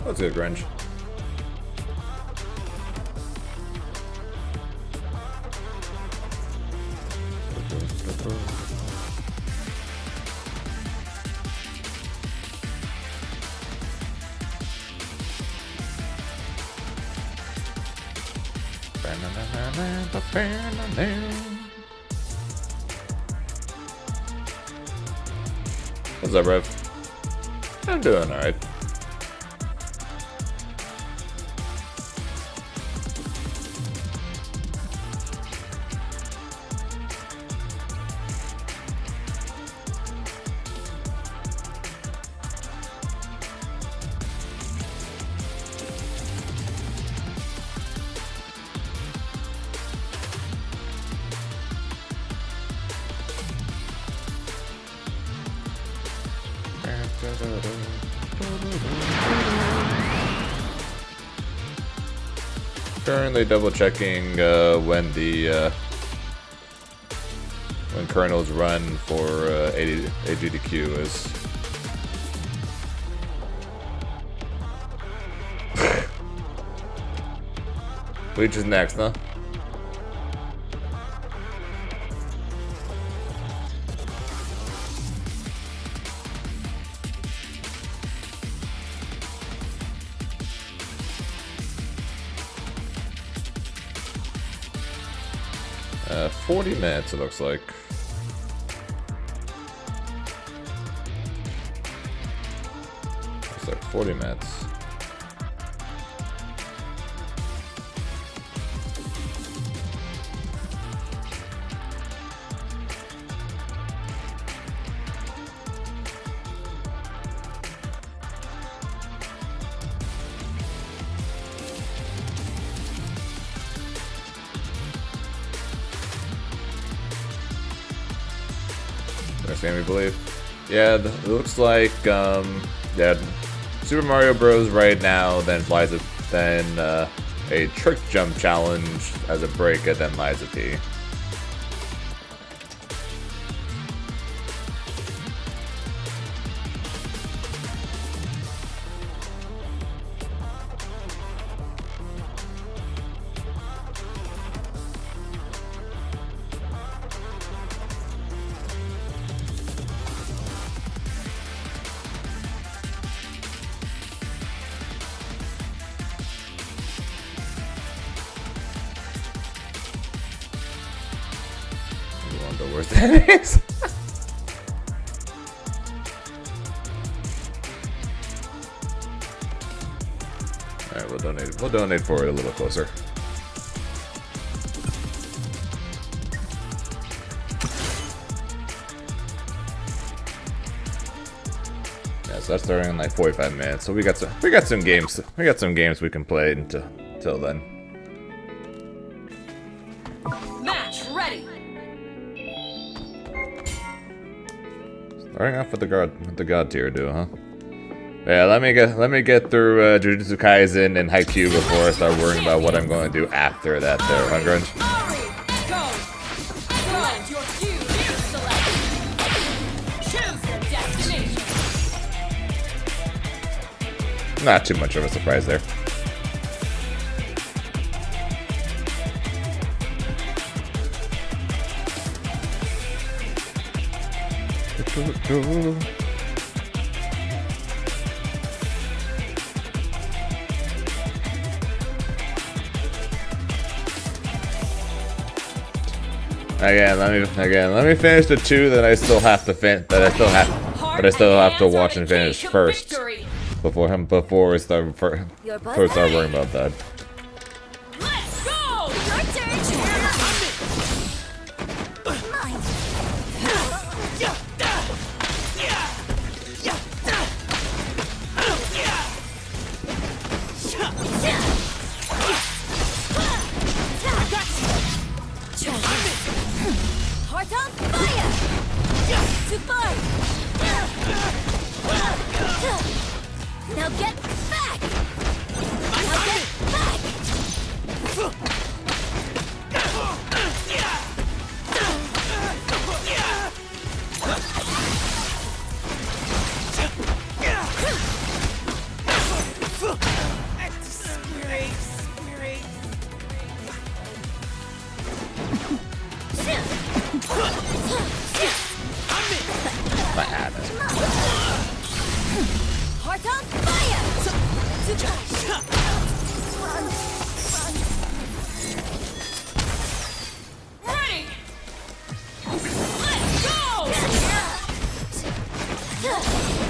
Let's get Grunge. What's up, Rev? I'm doing alright. Currently double checking when kernels run for AGDQ is. Bleach is next, huh? Uh, 40 minutes it looks like. Looks like 40 minutes. Next game we believe. Yeah, it looks like yeah, Super Mario Bros. Right now, then Liza, then a trick jump challenge as a break, and then Liza P. The worst that is. Alright, we'll donate for it a little closer. Yeah, so that's starting in like 45 minutes. So we got some games we can play until then. Starting off with the god tier duo, huh? Yeah, let me get through Jujutsu Kaisen and Haikyuu before I start worrying about what I'm going to do after that. There, huh, Grunge? Not too much of a surprise there. Again, let me finish the two that I still have to watch and finish first before we start worrying about that. Let's go! Your turn! Heart on fire! Too far! Now get back! Now get back! Heart on fire! Run, run. Ready! Let's go!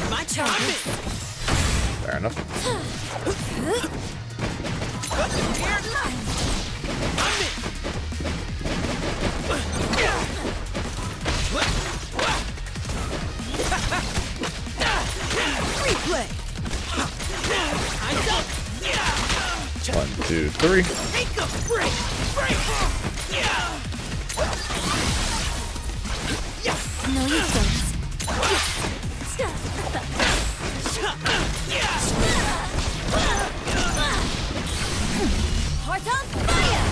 My turn. Fair enough. Replay. Eyes up. 1, 2, 3. Take a break. Break. No, you don't. Heart on fire!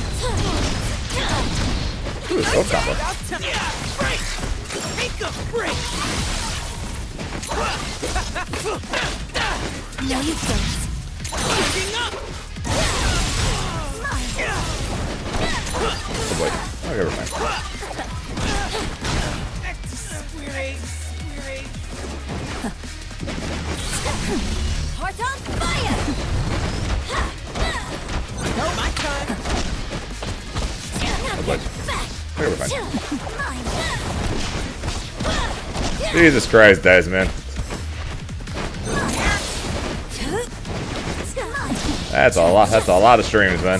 Ooh, so combo. Break. Take a break. No, you don't. Looking up. Oh boy. Okay, we're fine. Heart on fire! No, my turn. Now boy. get back! Okay, we're fine. Mine! Jesus Christ, guys, man. That's a lot. That's a lot of streams, man.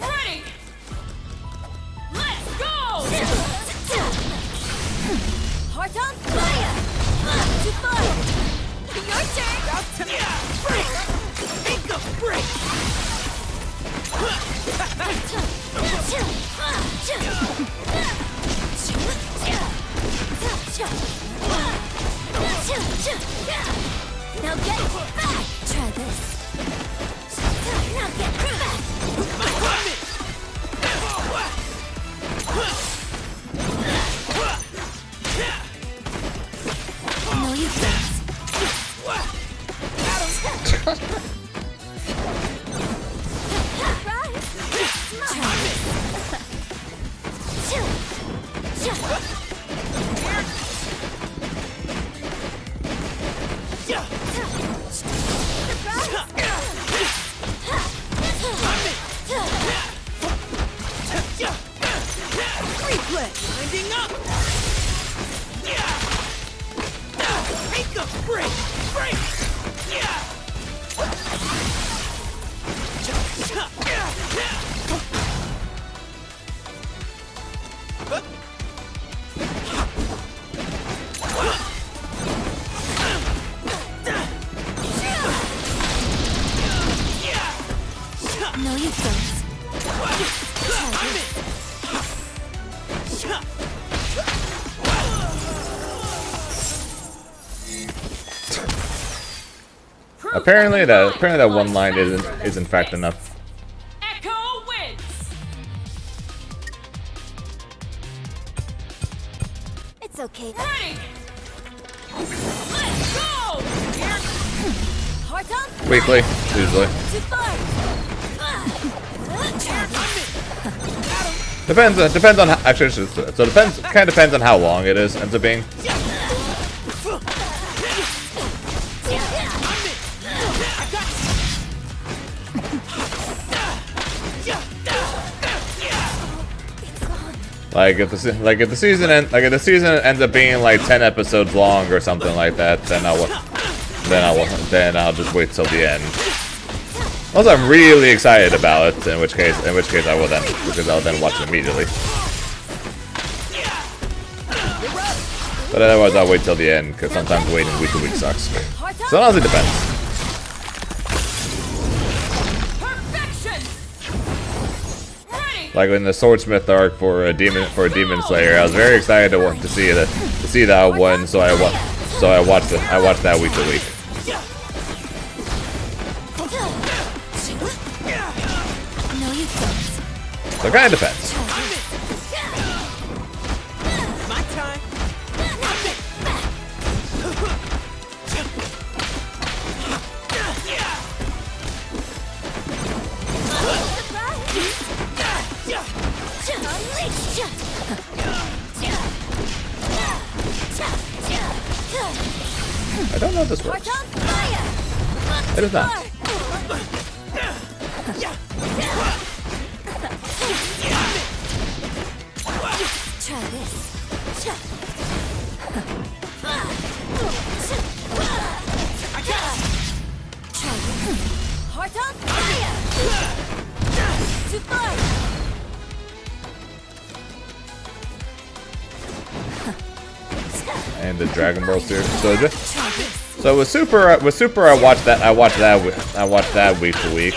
Ready. Let's go. Heart on fire! To fire! Your turn! Break. Take a break. Now get back! Try this. Now get back! My turn. No, you don't. Replay. Winding up. Take a break. Break. No, you don't. Apparently that one line is in fact enough. Echo wins. It's okay. Ready. Let's go. Heart on Weekly, usually. to fire! Depends on actually. So it depends. Kind of depends on how long it is. Ends up being. Like if the season ends up being like 10 episodes long or something like that, then I'll just wait till the end. Unless I'm really excited about it, in which case I will then, because I'll then watch it immediately. But otherwise I'll wait till the end, because sometimes waiting week to week sucks. So it honestly depends. Perfection. Ready. Like in the Swordsmith arc for Demon Slayer, I was very excited to see that one, so I watched that week to week. No, you don't. So it kind of depends. My time. I don't know if this works. Heart on fire. It is not. Try this. Try this. Heart on fire. Too far. And the Dragon Ball series. So, Try this. so with Super, I watched that. I watched that week to week.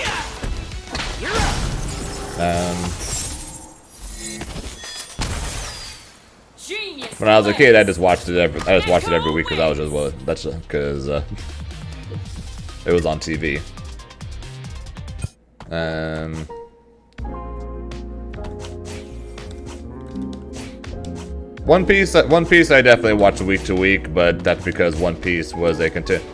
Genius. When I was a kid, I just watched it every week because I was just that's because it was on TV. One Piece I definitely watched week to week, but that's because One Piece was a continuing.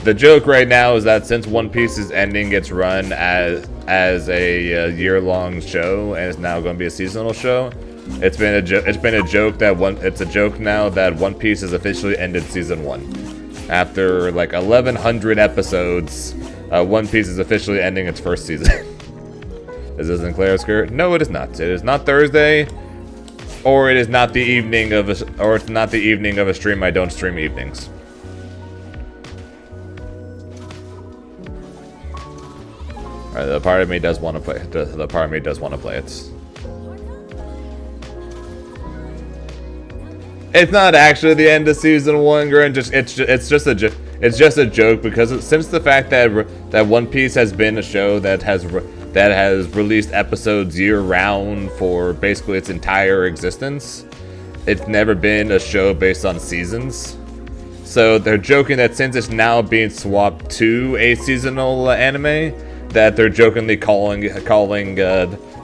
The joke right now is that since One Piece is ending its run as a year-long show and it's now going to be a seasonal show, it's been a joke now that One Piece has officially ended season 1. After like 1,100 episodes, One Piece is officially ending its first season. Is this in Claire's skirt? No, it is not. It is not Thursday, or it is not the evening of a stream. I don't stream evenings. Alright, the part of me does want to play. The part of me does want to play it. It's not actually the end of season 1, Grin. It's just a joke because since the fact that One Piece has been a show that has released episodes year-round for basically its entire existence, it's never been a show based on seasons. So they're joking that since it's now being swapped to a seasonal anime, that they're jokingly calling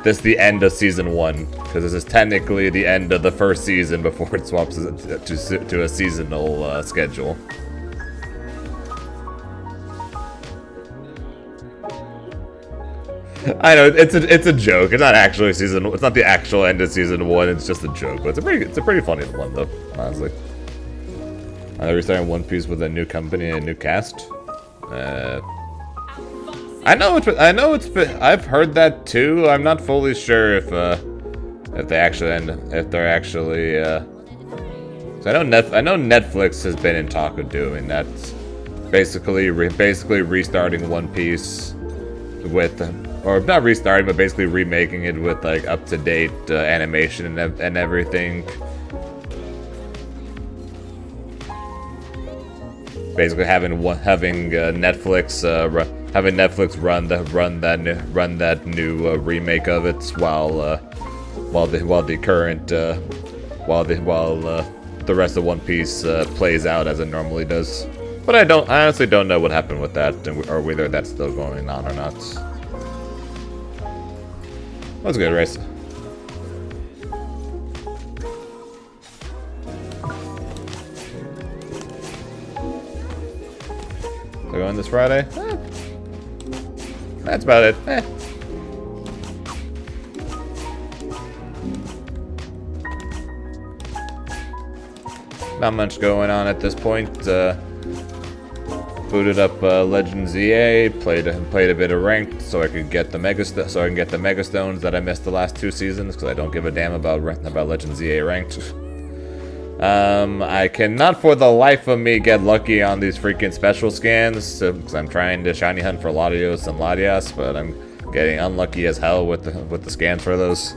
this the end of season 1, because this is technically the end of the first season before it swaps to a seasonal schedule. I know it's a joke. It's not actually season. It's not the actual end of season 1. It's just a joke. But it's a pretty funny one though, honestly. They're restarting One Piece with a new company and a new cast. I know it's. I've heard that too. I'm not fully sure if they actually if they're actually. So I know Netflix has been in talk of doing that. Basically restarting One Piece with. Or not restarting, but basically remaking it with like up-to-date animation and everything. Basically having Netflix run that new remake of it while the rest of One Piece plays out as it normally does. But I honestly don't know what happened with that, or whether that's still going on or not. That's good, race. So going this Friday? That's about it. Not much going on at this point. Booted up Legends EA, played a bit of ranked so I could get the mega stones that I missed the last 2 seasons because I don't give a damn about Legends EA ranked. I cannot for the life of me get lucky on these freaking special scans because I'm trying to shiny hunt for Latios and Latias, but I'm getting unlucky as hell with the scans for those.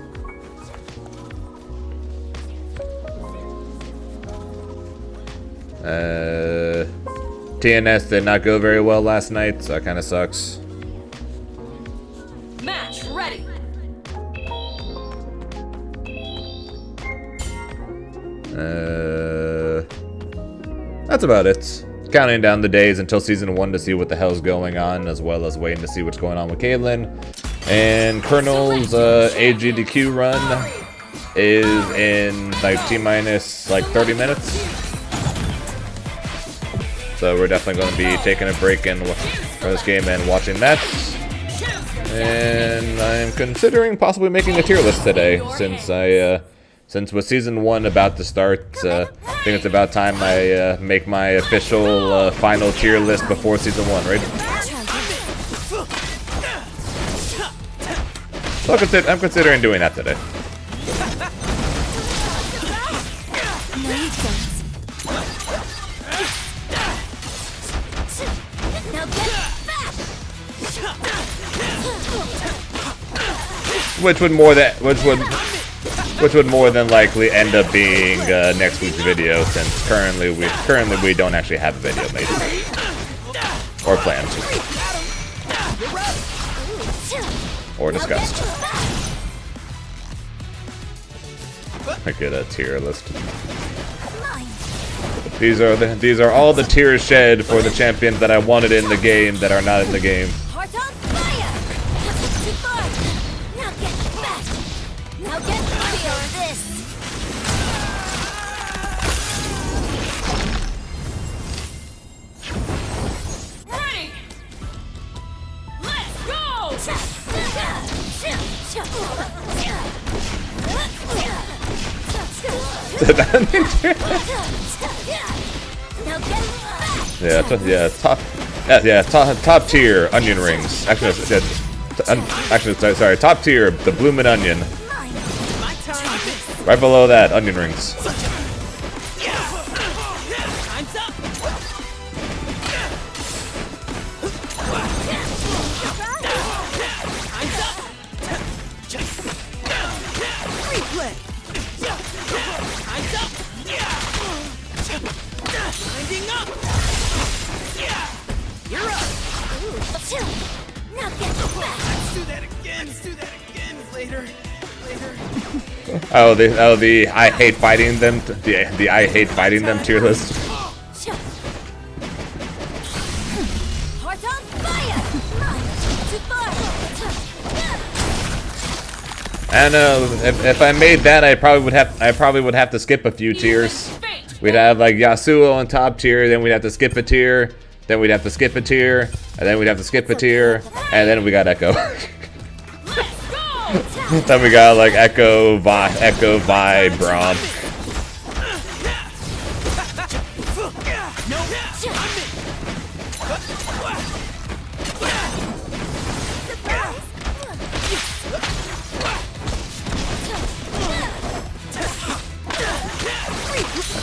TNS did not go very well last night, so that kind of sucks. Match ready. That's about it. Counting down the days until season 1 to see what the hell's going on, as well as waiting to see what's going on with Caitlyn. And Colonel's AGDQ run is in like T-minus like 30 minutes. So we're definitely going to be taking a break from this game and watching that. And I'm considering possibly making a tier list today, since I since with season 1 about to start, I think it's about time I make my official final tier list before season 1, right? So I'm considering doing that today. No, you don't. Now get back! Which would more than likely end up being next week's video, since currently we don't actually have a video made or planned or discussed. I get a tier list. These are all the tears shed for the champions that I wanted in the game that are not in the game. Heart on fire! Too far! Now get back! Now get feel this! Ready. Let's go. Top tier onion rings. Actually, sorry, top tier the bloomin' onion. My time. Right below that, onion rings. Time's up. Time's up. Replay. Time's up. Winding up. You're up. Now get back! Let's do that again. Let's do that again later. Oh, the I hate fighting them. The I hate fighting them tier list. Heart on fire! Too far! And if I made that, I probably would have to skip a few tiers. We'd have like Yasuo on top tier, then we'd have to skip a tier, then we'd have to skip a tier, and then we'd have to skip a tier, and then we got Echo. Then we got like Echo, Vi, Braum.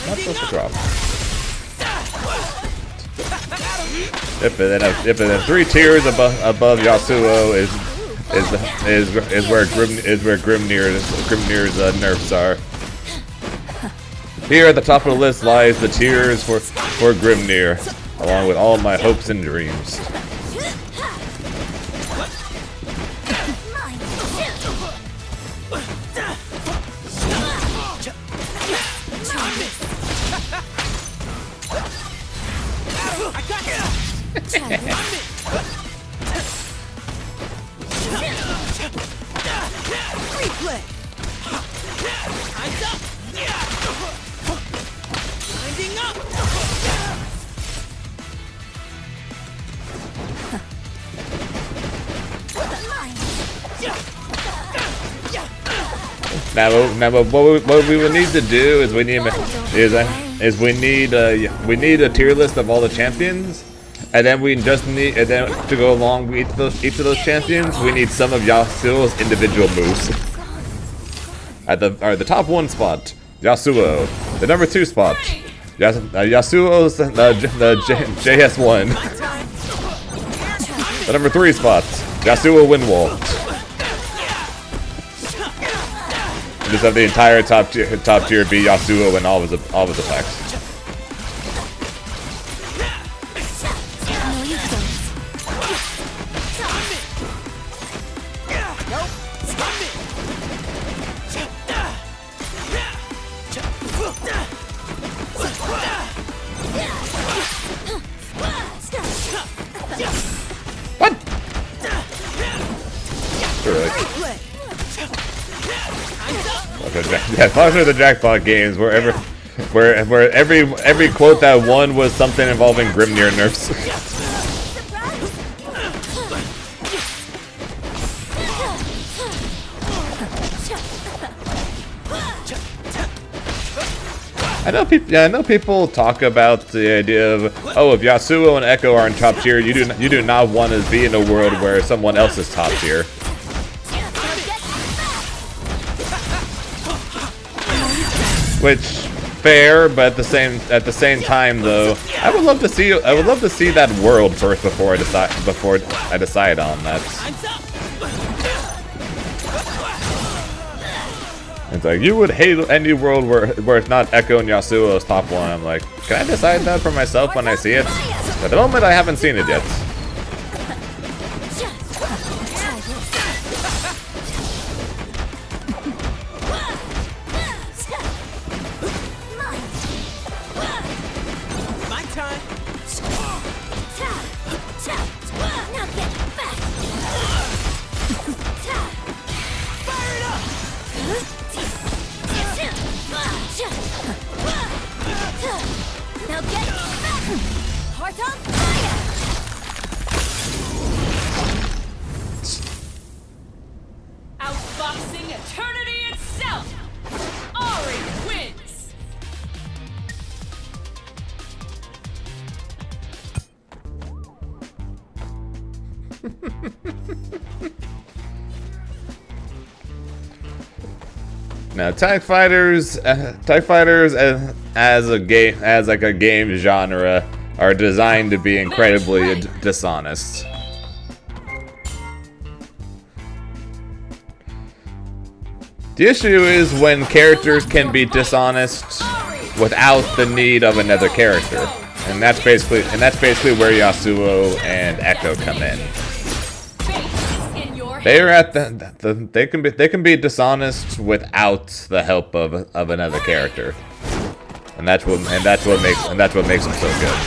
Not supposed to drop. If it then 3 tiers above Yasuo is where Grimnir's nerfs are. Here at the top of the list lies the tiers for Grimnir, along with all my hopes and dreams. Replay. Time's up. Winding up. Now, what we would need to do is we need a tier list of all the champions, and then we just need to go along with each of those champions. We need some of Yasuo's individual moves. At the top 1 spot, Yasuo. The number 2 spot, Yasuo's the JS1. The number 3 spot, Yasuo Windwall. Just have the entire top tier be Yasuo and all of his attacks. What? Really? Yeah, function of the jackpot games, where every quote that won was something involving Grimnir nerfs. I know people. Yeah, I know people talk about the idea of, oh, if Yasuo and Echo are in top tier, you do not want to be in a world where someone else is top tier. Which fair, but at the same time though, I would love to see that world first before I decide on that. Time's up. It's like, you would hate any world where it's not Echo and Yasuo as top one. I'm like, can I decide that for myself when I see it? At the moment, I haven't seen it yet. My time. Now get back. Fire it up. Now get back. Heart on fire. Outboxing eternity itself! Ari wins! Now, TIE Fighters, as a game genre, are designed to be incredibly dishonest. The issue is when characters can be dishonest without the need of another character, and that's basically where Yasuo and Echo come in. In your They're at they can be dishonest without the help of another character, and that's what makes them so good.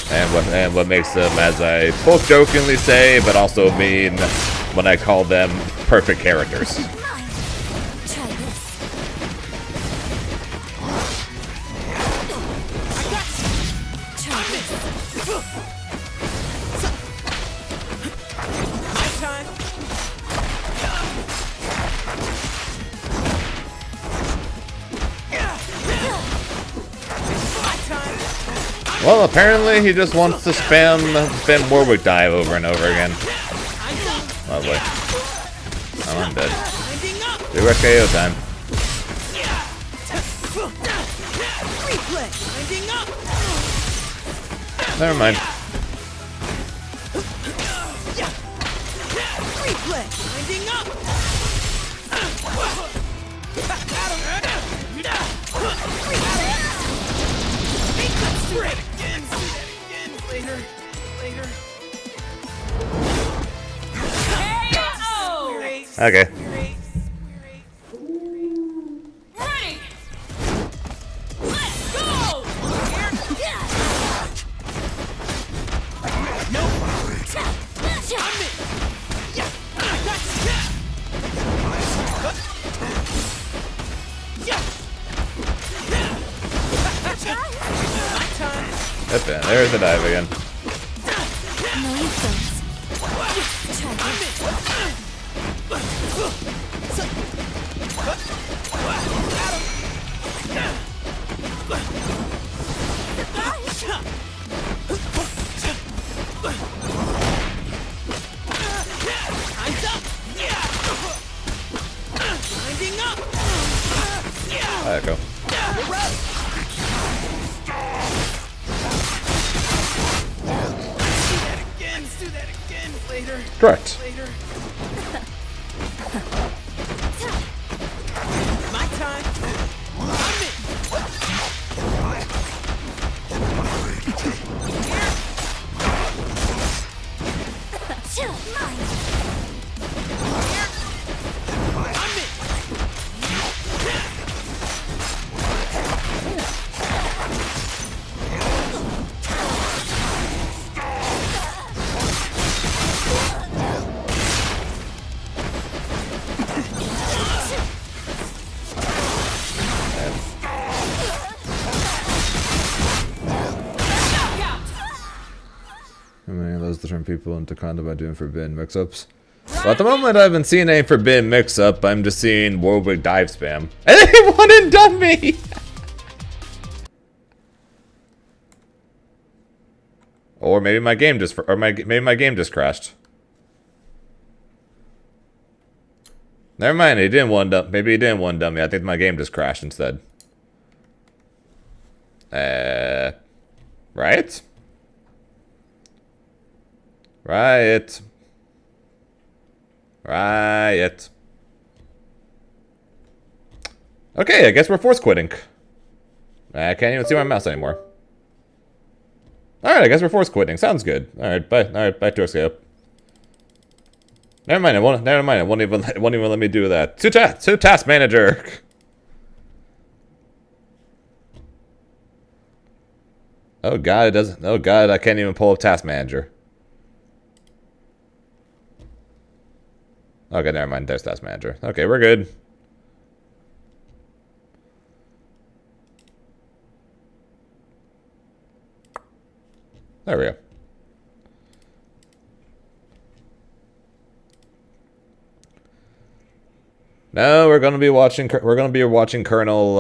And what makes them, as I both jokingly say, but also mean when I call them, perfect characters. Try this. Try this. My time. My time. Well, apparently he just wants to spam Warwick dive over and over again. Time's up. Lovely. Oh, I'm dead. Winding up. 2x KO time. Replay. Winding up. Never mind. Replay. Winding up. Let's do it again. Later. KO! Okay. Ready! Let's go! That's it. There's the dive again. No, you don't. Try this. Time's up. Winding up. Echo. Let's do that again. Later. Correct. My time. How many of those to turn people into condom by doing forbidden mix-ups? Well, at the moment, I haven't seen any forbidden mix-up. I'm just seeing Warwick dive spam. And it one and done me! Or maybe my game just maybe my game just crashed. Never mind, he didn't one dump. Maybe he didn't one dump me. I think my game just crashed instead. Right? Right. Right. Okay, I guess we're force quitting. I can't even see my mouse anymore. Alright, I guess we're force quitting. Sounds good. Alright, bye. Alright, back to escape. Never mind, it won't even let me do that. To task manager. Oh god, it doesn't. Oh god, I can't even pull up task manager. Okay, never mind. There's task manager. Okay, we're good. There we go. No, we're gonna be watching. We're gonna be watching Colonel.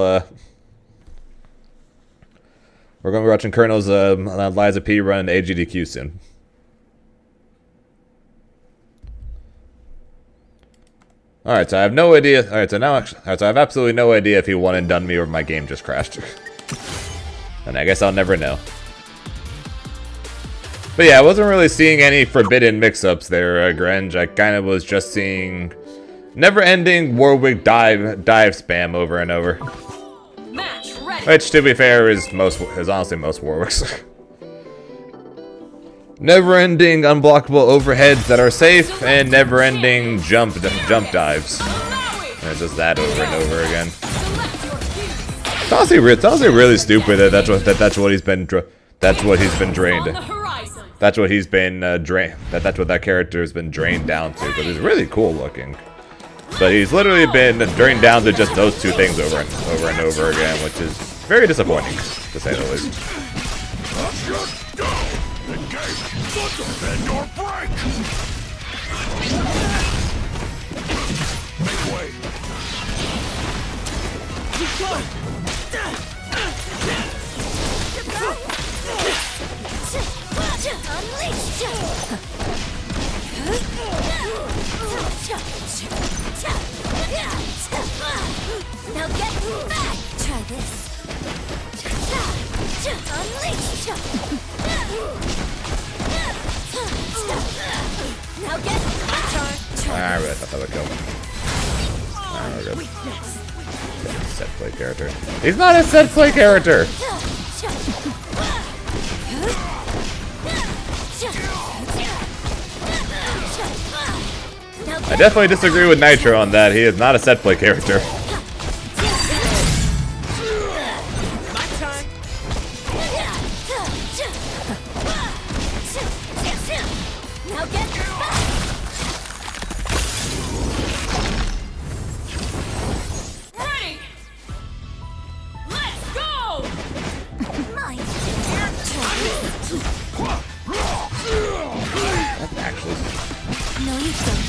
We're gonna be watching Colonel's Liza P run AGDQ soon. Alright, so I have no idea. Alright, so now actually, so I have absolutely no idea if he one and done me or my game just crashed. And I guess I'll never know. But yeah, I wasn't really seeing any forbidden mix-ups there, Grenge. I kind of was just seeing never-ending Warwick dive spam over and over. Match ready. Which, to be fair, is honestly most Warwicks. Never-ending unblockable overheads that are safe, and never-ending jump dives. And it's just that over and over again. It's honestly really stupid that that's what he's been drained. That's what he's been drained. That's what that character has been drained down to. But he's really cool looking. But he's literally been drained down to just those two things over and over again, which is very disappointing, to say the least. Now get back! Try this. Unleash! Now get back! I really thought that would kill. Set play character. He's not a set play character! I definitely disagree with Nitro on that. He is not a set play character. Now get back! Ready. Let's go. Mine. Actually. No, you don't.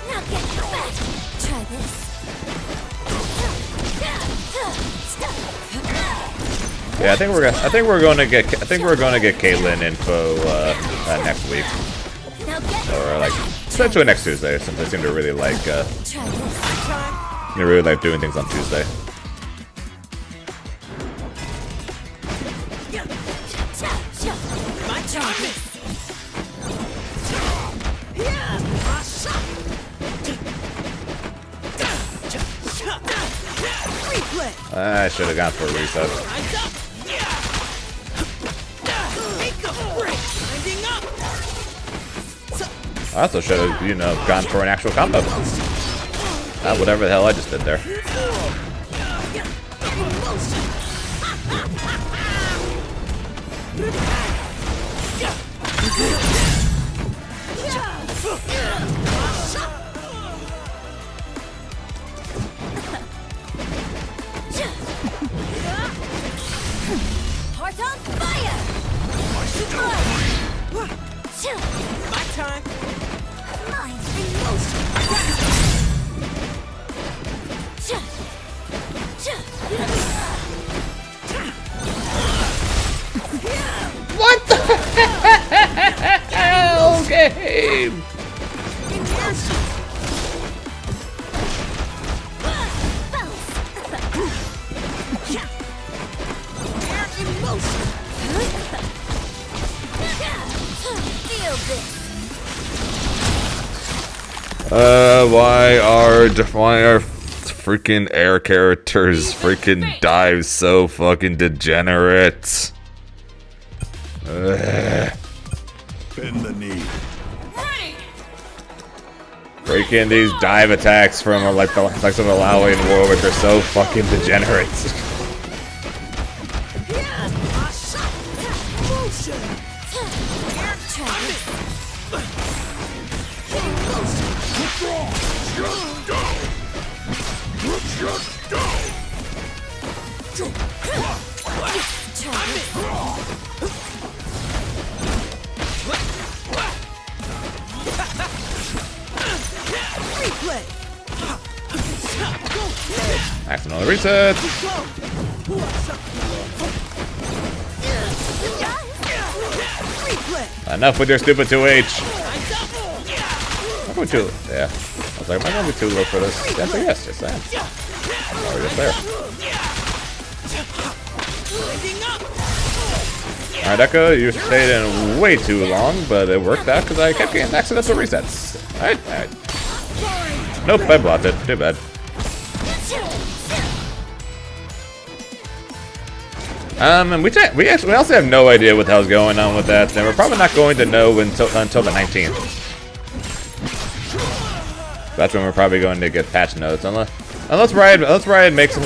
Now get back. Try this. Yeah, I think we're going to get Caitlyn info next week, Now get or like essentially next Tuesday, since I seem to really like try this. doing things on Tuesday. My turn. Replay. I should have gone for a reset. Rise up. Take a break. Winding up. I also should have, gone for an actual combo. Whatever the hell I just did there. My time. Mine. In motion. What the hell game? In motion. Air in motion. Feel this. Why are freaking air characters freaking dive so fucking degenerate? Ugh. Bend the knee. Ready. Freaking these dive attacks from like some of the Lowly and Warwick are so fucking degenerate. Motion. Replay. Accidental reset. Replay. Enough with your stupid 2H. I'm going too. Yeah. I was like, am I going to be too low for this? Yes, yes, I am. Oh, just there. Ending up. Alright, Echo, you stayed in way too long, but it worked out because I kept getting accidental resets. Alright, alright. Nope, I blocked it. Too bad. And we also have no idea what the hell's going on with that, and we're probably not going to know until the 19th. That's when we're probably going to get patch notes, unless Riot makes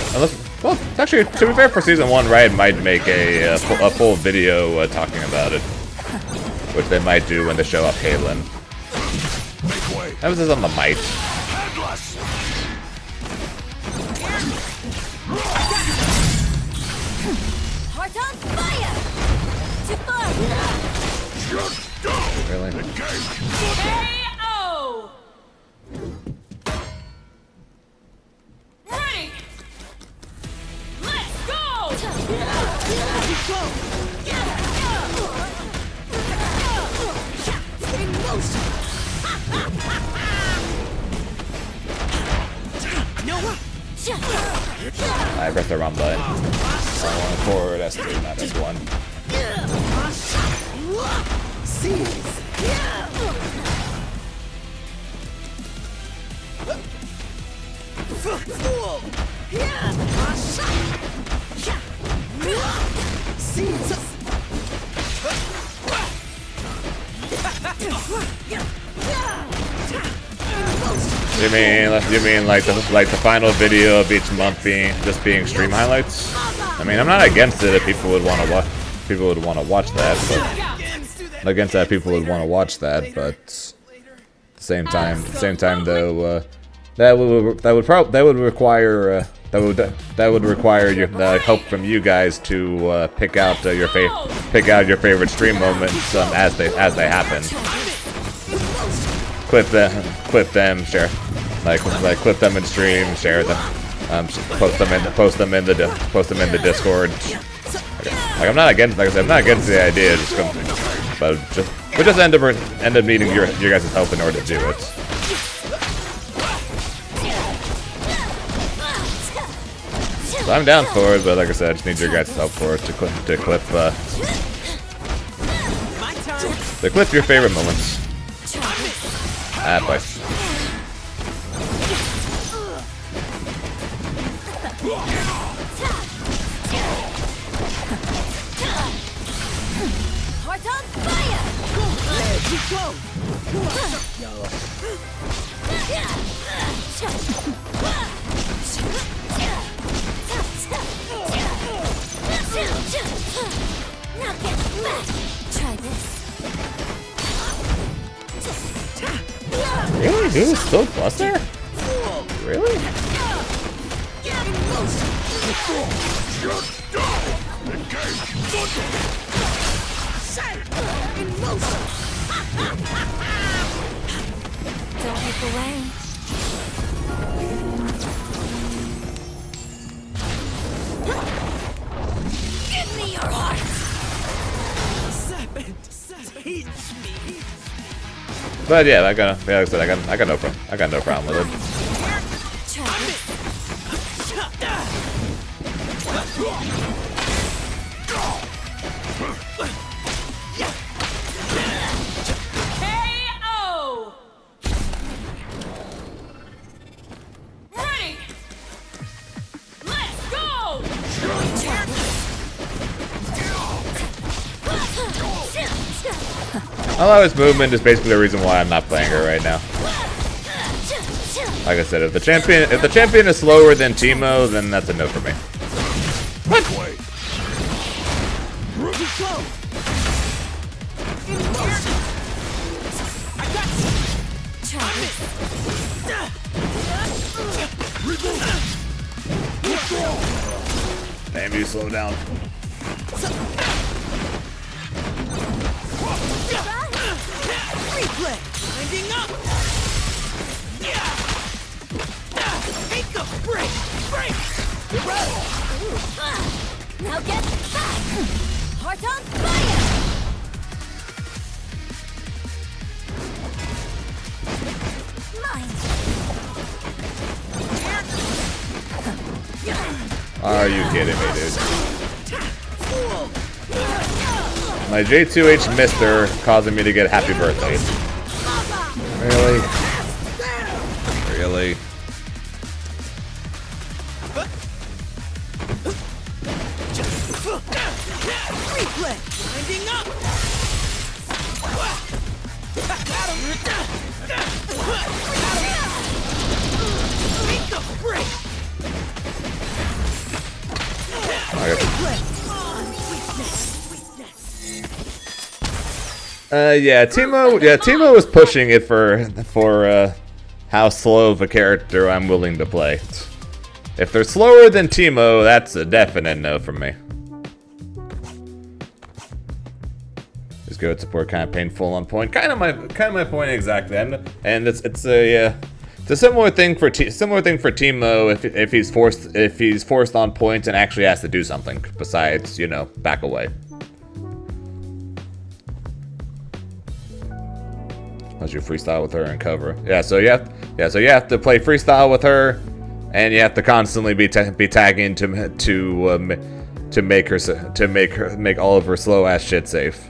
well, actually, to be fair, for season 1, Riot might make a full video talking about it, which they might do when they show up Halen. Emphasis on the might. Heart on fire! Too far! Really? KO. Ready. Let's go. In motion. Noah. I pressed the wrong button. R1 forward, S3, not S1. Seize. Fool. Seize. You mean like the final video of each month being stream highlights? I mean, I'm not against it if people would want to watch that, but against that people would want to watch that, but at the same time though, that would require the help from you guys to pick out your favorite stream moments as they happen. Clip them, share, like clip them in stream, share them, post them in the Discord. Like I'm not against, like I said, I'm not against the idea, but we just end up needing your guys' help in order to do it. So I'm down for it, but like I said, I just need your guys' help for it to clip your favorite moments. Ah, boy. Heart on fire! Now get back! Try this. Really? Dude, still Buster? Really? step away. Give me your heart! Teach me. But yeah, like I said, I got no problem. I got no problem with it. Travis. KO! Ready! Let's go! I love his movement is basically the reason why I'm not playing her right now. Like I said, if the champion is slower than Teemo, then that's a no for me. Wait. Go. In motion. I got Damn, you slow down. replay. Winding up. Take a break. Break. Now get back! Heart on fire! Mine! Are you kidding me, dude? My J2H Mister causing me to get happy birthday. Really? Really? Replay. Winding up. Got him. Take a break. Replay. Teemo was pushing it for how slow of a character I'm willing to play. If they're slower than Teemo, that's a definite no from me. This good support kind of painful on point, kind of my point exactly, and it's a similar thing for Teemo if he's forced on points and actually has to do something besides back away. Unless you freestyle with her and cover. So you have to play freestyle with her, and you have to constantly be tagging to make all of her slow ass shit safe.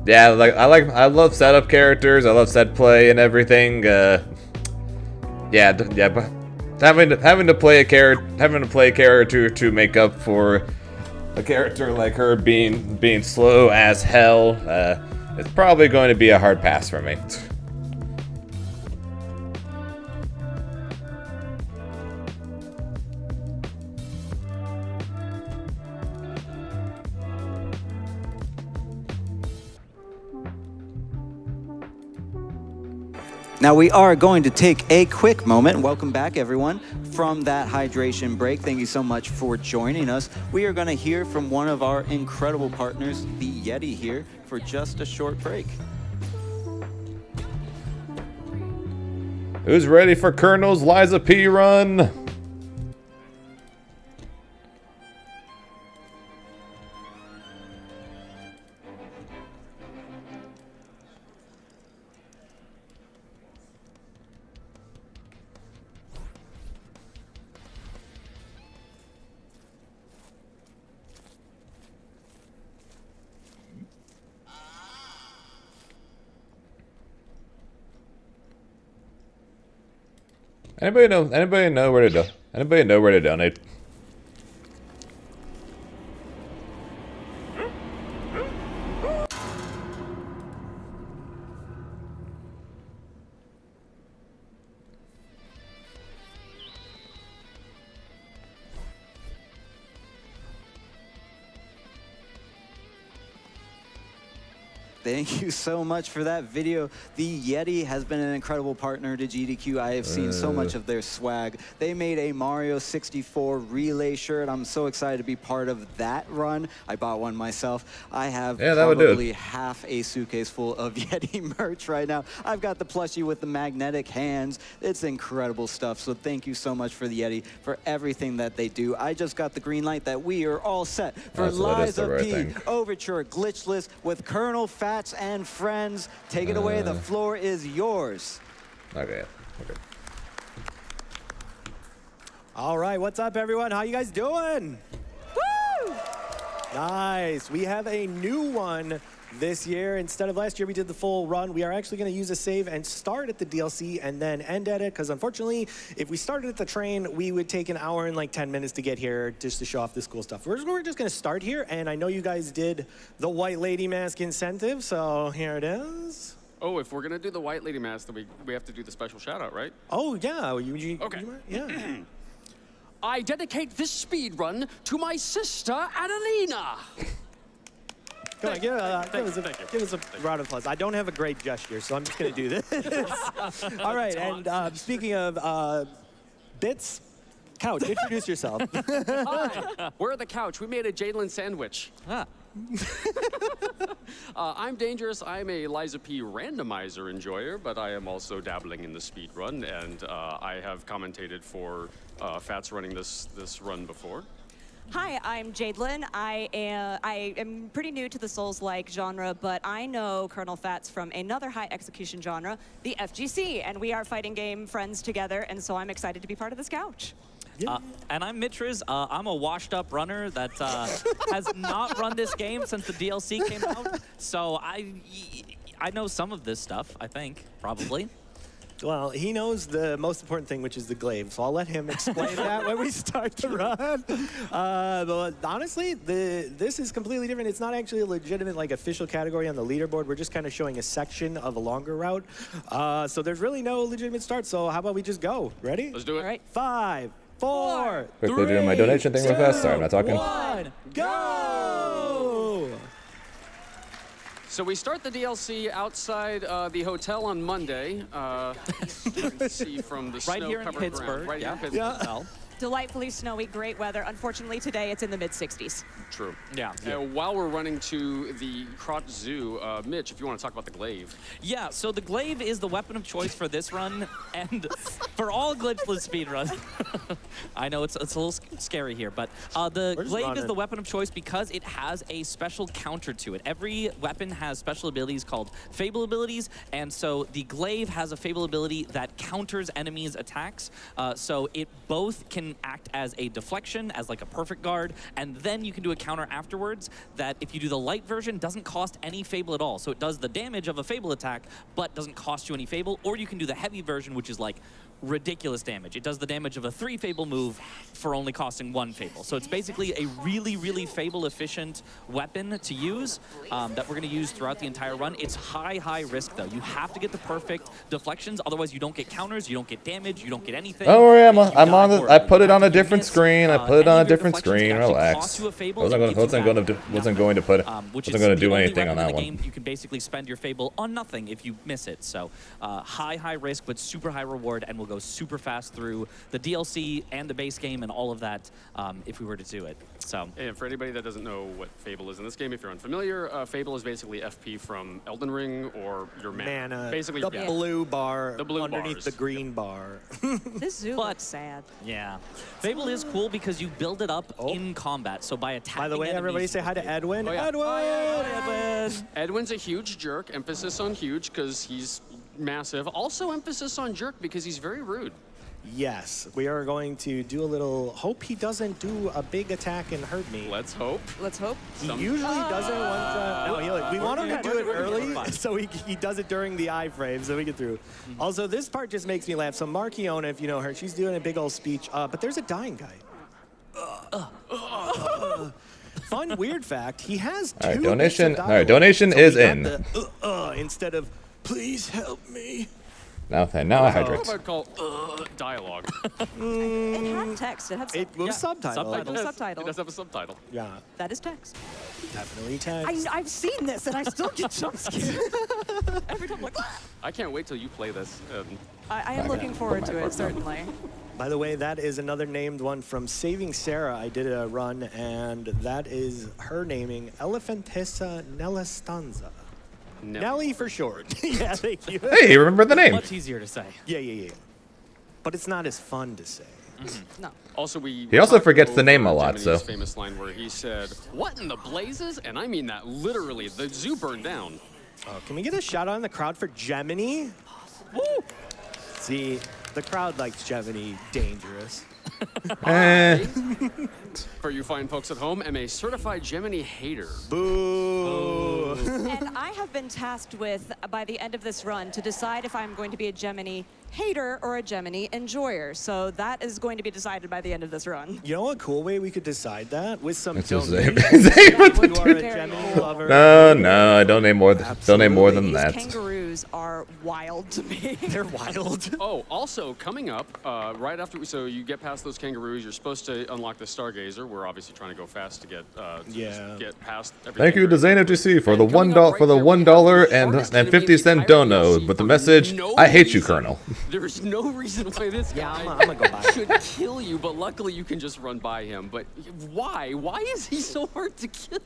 Yeah, I love setup characters. I love set play and everything. But having to play a character to make up for a character like her being slow as hell. It's probably going to be a hard pass for me. Now we are going to take a quick moment. Welcome back, everyone, from that hydration break. Thank you so much for joining us. We are going to hear from one of our incredible partners, the Yeti, here for just a short break. Who's ready for Colonel's Liza P run? Anybody know where to do? Anybody know where to donate? Thank you so much for that video. The Yeti has been an incredible partner to GDQ. I have seen so much of their swag. They made a Mario 64 relay shirt. I'm so excited to be part of that run. I bought one myself. I have probably half a suitcase full of Yeti merch right now. I've got the plushie with the magnetic hands. It's incredible stuff. So thank you so much for the Yeti, for everything that they do. I just got the green light that we are all set for Liza P. Overture Glitchless with Colonel Fats and friends. Take it away. The floor is yours. Okay. All right, what's up, everyone? How you guys doing? Woo! Nice. We have a new one this year. Instead of last year, we did the full run. We are actually going to use a save and start at the DLC and then end at it, because unfortunately, if we started at the train, we would take an hour and like 10 minutes to get here just to show off this cool stuff. We're just going to start here, and I know you guys did the White Lady Mask incentive, so here it is. Oh, if we're going to do the White Lady Mask, then we have to do the special shout-out, right? Oh, yeah. Okay. Yeah. I dedicate this speed run to my sister, Adelina. Come on, give us a round of applause. I don't have a great gesture, so I'm just going to do this. All right, and speaking of bits, Couch, introduce yourself. Hi, we're the Couch. We made a Jadlin sandwich. I'm Dangerous. I'm a Liza P randomizer enjoyer, but I am also dabbling in the speed run, and I have commentated for Fats running this run before. Hi, I'm Jadlin. I am pretty new to the Souls-like genre, but I know Colonel Fats from another high execution genre, the FGC, and we are fighting game friends together, and so I'm excited to be part of this couch. And I'm Mitriz. I'm a washed-up runner that has not run this game since the DLC came out, so I know some of this stuff, I think, probably. Well, he knows the most important thing, which is the glaive, so I'll let him explain that when we start the run. But honestly, this is completely different. It's not actually a legitimate, like, official category on the leaderboard. We're just kind of showing a section of a longer route. So there's really no legitimate start, so how about we just go? Ready? Let's do it. All right. 5, 4, Quickly 3, doing my donation thing real fast. Sorry, I'm not talking. 1, go! So we start the DLC outside the hotel on Monday. You can see from the Right here in snow-covered Pittsburgh. ground. Right here in Pittsburgh. Well, Delightfully snowy, great weather. Unfortunately, today it's in the mid-60s. True. yeah. While we're running to the Crotch Zoo, Mitch, if you want to talk about the glaive. Yeah, so the glaive is the weapon of choice for this run and for all glitchless speedruns. I know it's a little scary here, but the glaive is the weapon of choice because it has a special counter to it. Every weapon has special abilities called Fable abilities, and so the glaive has a Fable ability that counters enemies' attacks. So it both can act as a deflection, as like a perfect guard, and then you can do a counter afterwards that if you do the light version doesn't cost any Fable at all. So it does the damage of a Fable attack, but doesn't cost you any Fable, or you can do the heavy version, which is like ridiculous damage. It does the damage of a 3 Fable move for only costing 1 Fable. So it's basically a really, really Fable efficient weapon to use that we're going to use throughout the entire run. It's high risk though. You have to get the perfect deflections, otherwise you don't get counters, you don't get damage, you don't get anything. Don't worry, I'm on the. I put it on a different screen. I put it on a different screen. Relax. Wasn't going to do anything on that one. You can basically spend your Fable on nothing if you miss it. So high risk, but super high reward, and we'll go super fast through the DLC and the base game and all of that if we were to do it. So. And for anybody that doesn't know what Fable is in this game, if you're unfamiliar, Fable is basically FP from Elden Ring or your mana. Basically, the blue bar underneath bars. the green bar. This zoo looks sad. Yeah. Fable is cool because you build it up in combat. So by attacking By the way, everybody say hi to Edwin. Oh, yeah. Edwin! Edwin's a huge jerk. Emphasis on huge because he's massive. Also emphasis on jerk because he's very rude. Yes, we are going to do a little, hope he doesn't do a big attack and hurt me. Let's hope. Let's hope. He usually doesn't we want him to do it early, so he does it during the iframe, so we get through. Also, this part just makes me laugh. So Markiona, if you know her, she's doing a big old speech, but there's a dying guy. Fun, weird fact, he has two donation. bits of All right, dialogue, donation so is we got in. the, instead of, please help me. Now I What hydrate. I would call dialogue. It had text. It had It was yeah, subtitled. It does. Subtitle. It does have a subtitle. Yeah, That is text. definitely text. I've seen this and I still get jump scared. Every time I'm like, "Ah!" I can't wait till you play this. And I am looking forward to it, certainly. By the way, that is another named one from Saving Sarah. I did a run, and that is her naming Elephantessa Nellestanza. Nelly for short. Yeah, thank you. Hey, remember the name? Much easier to say. Yeah. But it's not as fun to say. No. Also, we. He also talked forgets the name a over lot, Gemini's so. famous line where he said, "What in the blazes?" And I mean that literally. The zoo burned down. Oh, can we get a shout out in the crowd for Gemini? Woo! See, the crowd likes Gemini dangerous. For you fine folks at home, am a certified Gemini hater. Boo! And I have been tasked with, by the end of this run, to decide if I'm going to be a Gemini hater or a Gemini enjoyer. So that is going to be decided by the end of this run. You know a cool way we could decide that? With some It's just donations. Zabe with You the are a dude. Gemini lover. No, I don't name more. Don't name more than These that. kangaroos are wild to me. They're wild. Oh, also coming up, right after so you get past those kangaroos, you're supposed to unlock the Stargazer. We're obviously trying to go fast to get get past everything. Thank you to very quickly. ZaneFGC for the And coming $1 up for the right there, we have $1 the hardest and enemy in 50-cent the entire dono DLC with the for message, no "I hate you, reason. Colonel." There's no reason why this guy I'm gonna go buy it. should kill you, but luckily you can just run by him. But why? Why is he so hard to kill?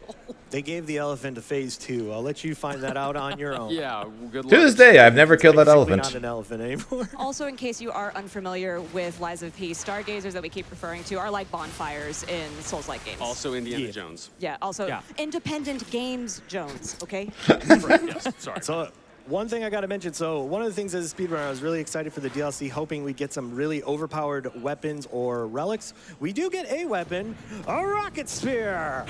They gave the elephant a phase 2. I'll let you find that out on your own. Yeah, good luck. To this day, I've never killed that Basically elephant. not an elephant anymore. Also, in case you are unfamiliar with Lies of P, Stargazers that we keep referring to are like bonfires in Souls-like games. Also Indiana Yeah. Jones. Yeah, also Yeah. independent games, Jones, okay? Right, yes, sorry. So one thing I got to mention, so one of the things as a speedrunner, I was really excited for the DLC, hoping we'd get some really overpowered weapons or relics. We do get a weapon, a rocket spear.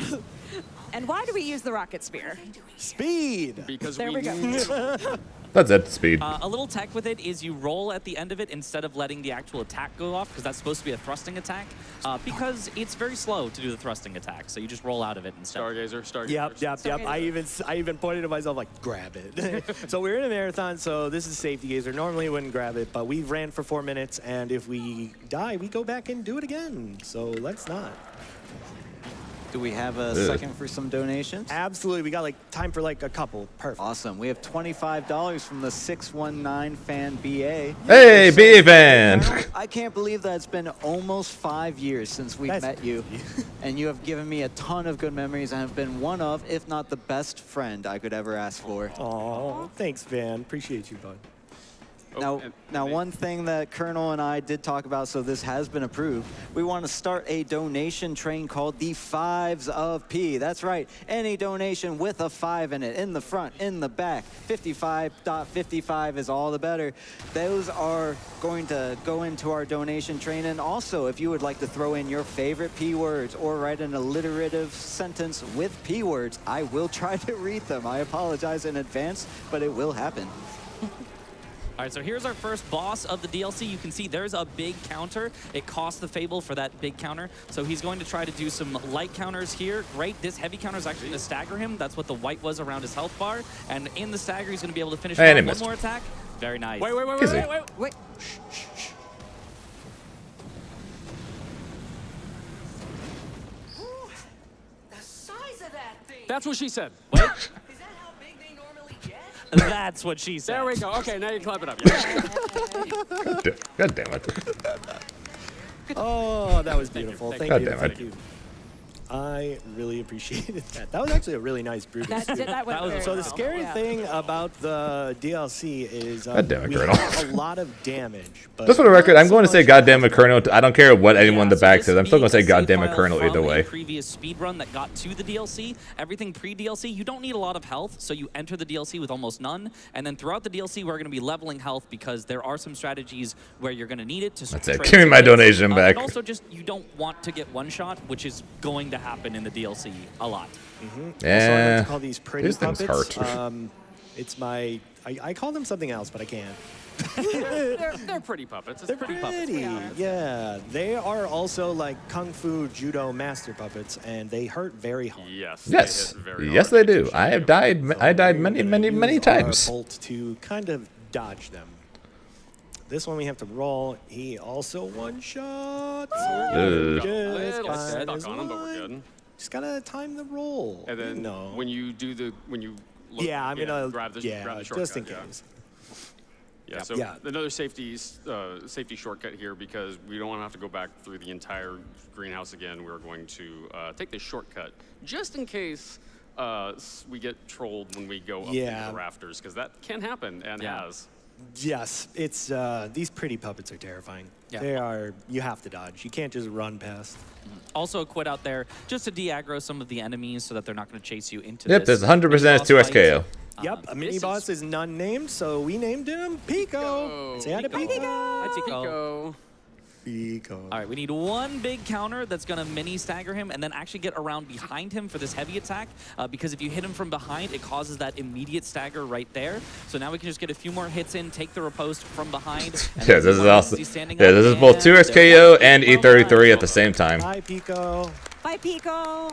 And why do we use the rocket spear? Speed. Because There we go. That's it. Speed. A little tech with it is you roll at the end of it instead of letting the actual attack go off, because that's supposed to be a thrusting attack, because it's very slow to do the thrusting attack, so you just roll out of it instead. Stargazer. Yep. I even pointed to myself like, grab it. So we're in a marathon, so this is safety gazer. Normally wouldn't grab it, but we ran for 4 minutes, and if we die, we go back and do it again. So let's not. Do we have a second for some donations? Absolutely, we got like time for like a couple. Perfect. Awesome. We have $25 from the 619 fan BA. Hey, BA fan! I can't believe that it's been almost 5 years since we've That's met you, and you have given me a ton of good memories and have been one of, if not the best friend I could ever ask for. Aw, thanks, Van. Appreciate you, bud. Now, one thing that Colonel and I did talk about, so this has been approved, we want to start a donation train called the Fives of P. That's right, any donation with a 5 in it, in the front, in the back, 55.55 is all the better. Those are going to go into our donation train, and also if you would like to throw in your favorite P words or write an alliterative sentence with P words, I will try to read them. I apologize in advance, but it will happen. All right, so here's our first boss of the DLC. You can see there's a big counter. It costs the Fable for that big counter. So he's going to try to do some light counters here. Great, this heavy counter is actually going to stagger him. That's what the white was around his health bar. And in the stagger, he's going to be able to finish And off he one missed. more attack. Very nice. Wait. The size of that thing. That's what she said. Is that how big they normally get? That's what she said. There we go. Okay, now you clap it up. Yeah. God damn it. Oh, that was beautiful. Thank you. Thank you. God damn it. Thank you. I really appreciated that. That was actually a really nice Brutus. That went was very So the well. scary Yeah. thing about the DLC is God damn it, we Colonel. have a lot of damage. But Just for the record, I'm not so going to say much "goddamn it, Colonel." I don't care what anyone in the so back this says. I'm still going to say being a "goddamn it, save Colonel" file either from way. a previous speedrun that got to the DLC, everything pre-DLC, you don't need a lot of health, so you enter the DLC with almost none, and then throughout the DLC, we're going to be leveling health because there are some strategies where you're going to need it to That's it. trade Give me my some bits. donation back. And also just, you don't want to get one shot, which is going to happen in the DLC a lot. Also, I like Yeah. to call these pretty These things puppets. hurt. It's my. I call them something else, but I can't. They're pretty puppets. It's They're pretty pretty. puppets. Yeah, they are also like kung fu judo master puppets, and they hurt very hard. Yes. Yes, They hit very yes, hard. they do. I have died. I died many, many, many times. Bolt to kind of dodge them. This one we have to roll. He also one shot. So Ugh. we're A good. little Fine stuck as on him, but we're wine. good. Just gotta time the roll. And then no. when you do the when you look, Yeah, I'm gonna grab the shortcut. just in yeah. case. Yeah, so Yeah. another safety shortcut here because we don't want to have to go back through the entire greenhouse again. We're going to take this shortcut just in case we get trolled when we go up into Yeah. the rafters because that can happen and has. Yes, it's these pretty puppets are terrifying. Yeah. They are. You have to dodge. You can't just run past. Also a quit out there just to de-aggro some of the enemies so that they're not going to chase you into Yep, this. there's 100% mini-boss 2 fight. SKO. Yep, a mini this boss is none named, so we named him Pico. Say hi to Pico. Hi, Pico. Pico. Pico. All right, we need one big counter that's going to mini stagger him and then actually get around behind him for this heavy attack because if you hit him from behind, it causes that immediate stagger right there. So now we can just get a few more hits in, take the riposte from behind. And Yeah, then this see is what also. he's standing Yeah, up, this is both and 2 they're SKO and well E33 done. at the same time. Hi, Pico. Bye, Pico.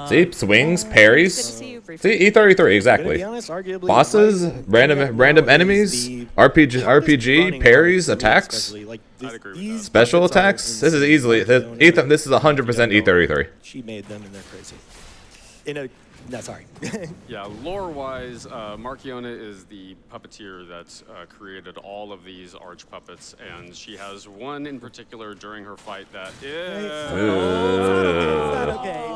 See, swings, Good parries. to see you briefly. See, E33 To exactly. be honest, arguably, Bosses, random enemies, RPG, parries, attacks, Like I'd agree with these special puppets are attacks. This is easily insane. this is 100% E33. She made them, and they're crazy. In a no, sorry. Yeah, lore-wise, Markiona is the puppeteer that created all of these arch puppets, and she has one in particular during her fight that is. Not okay.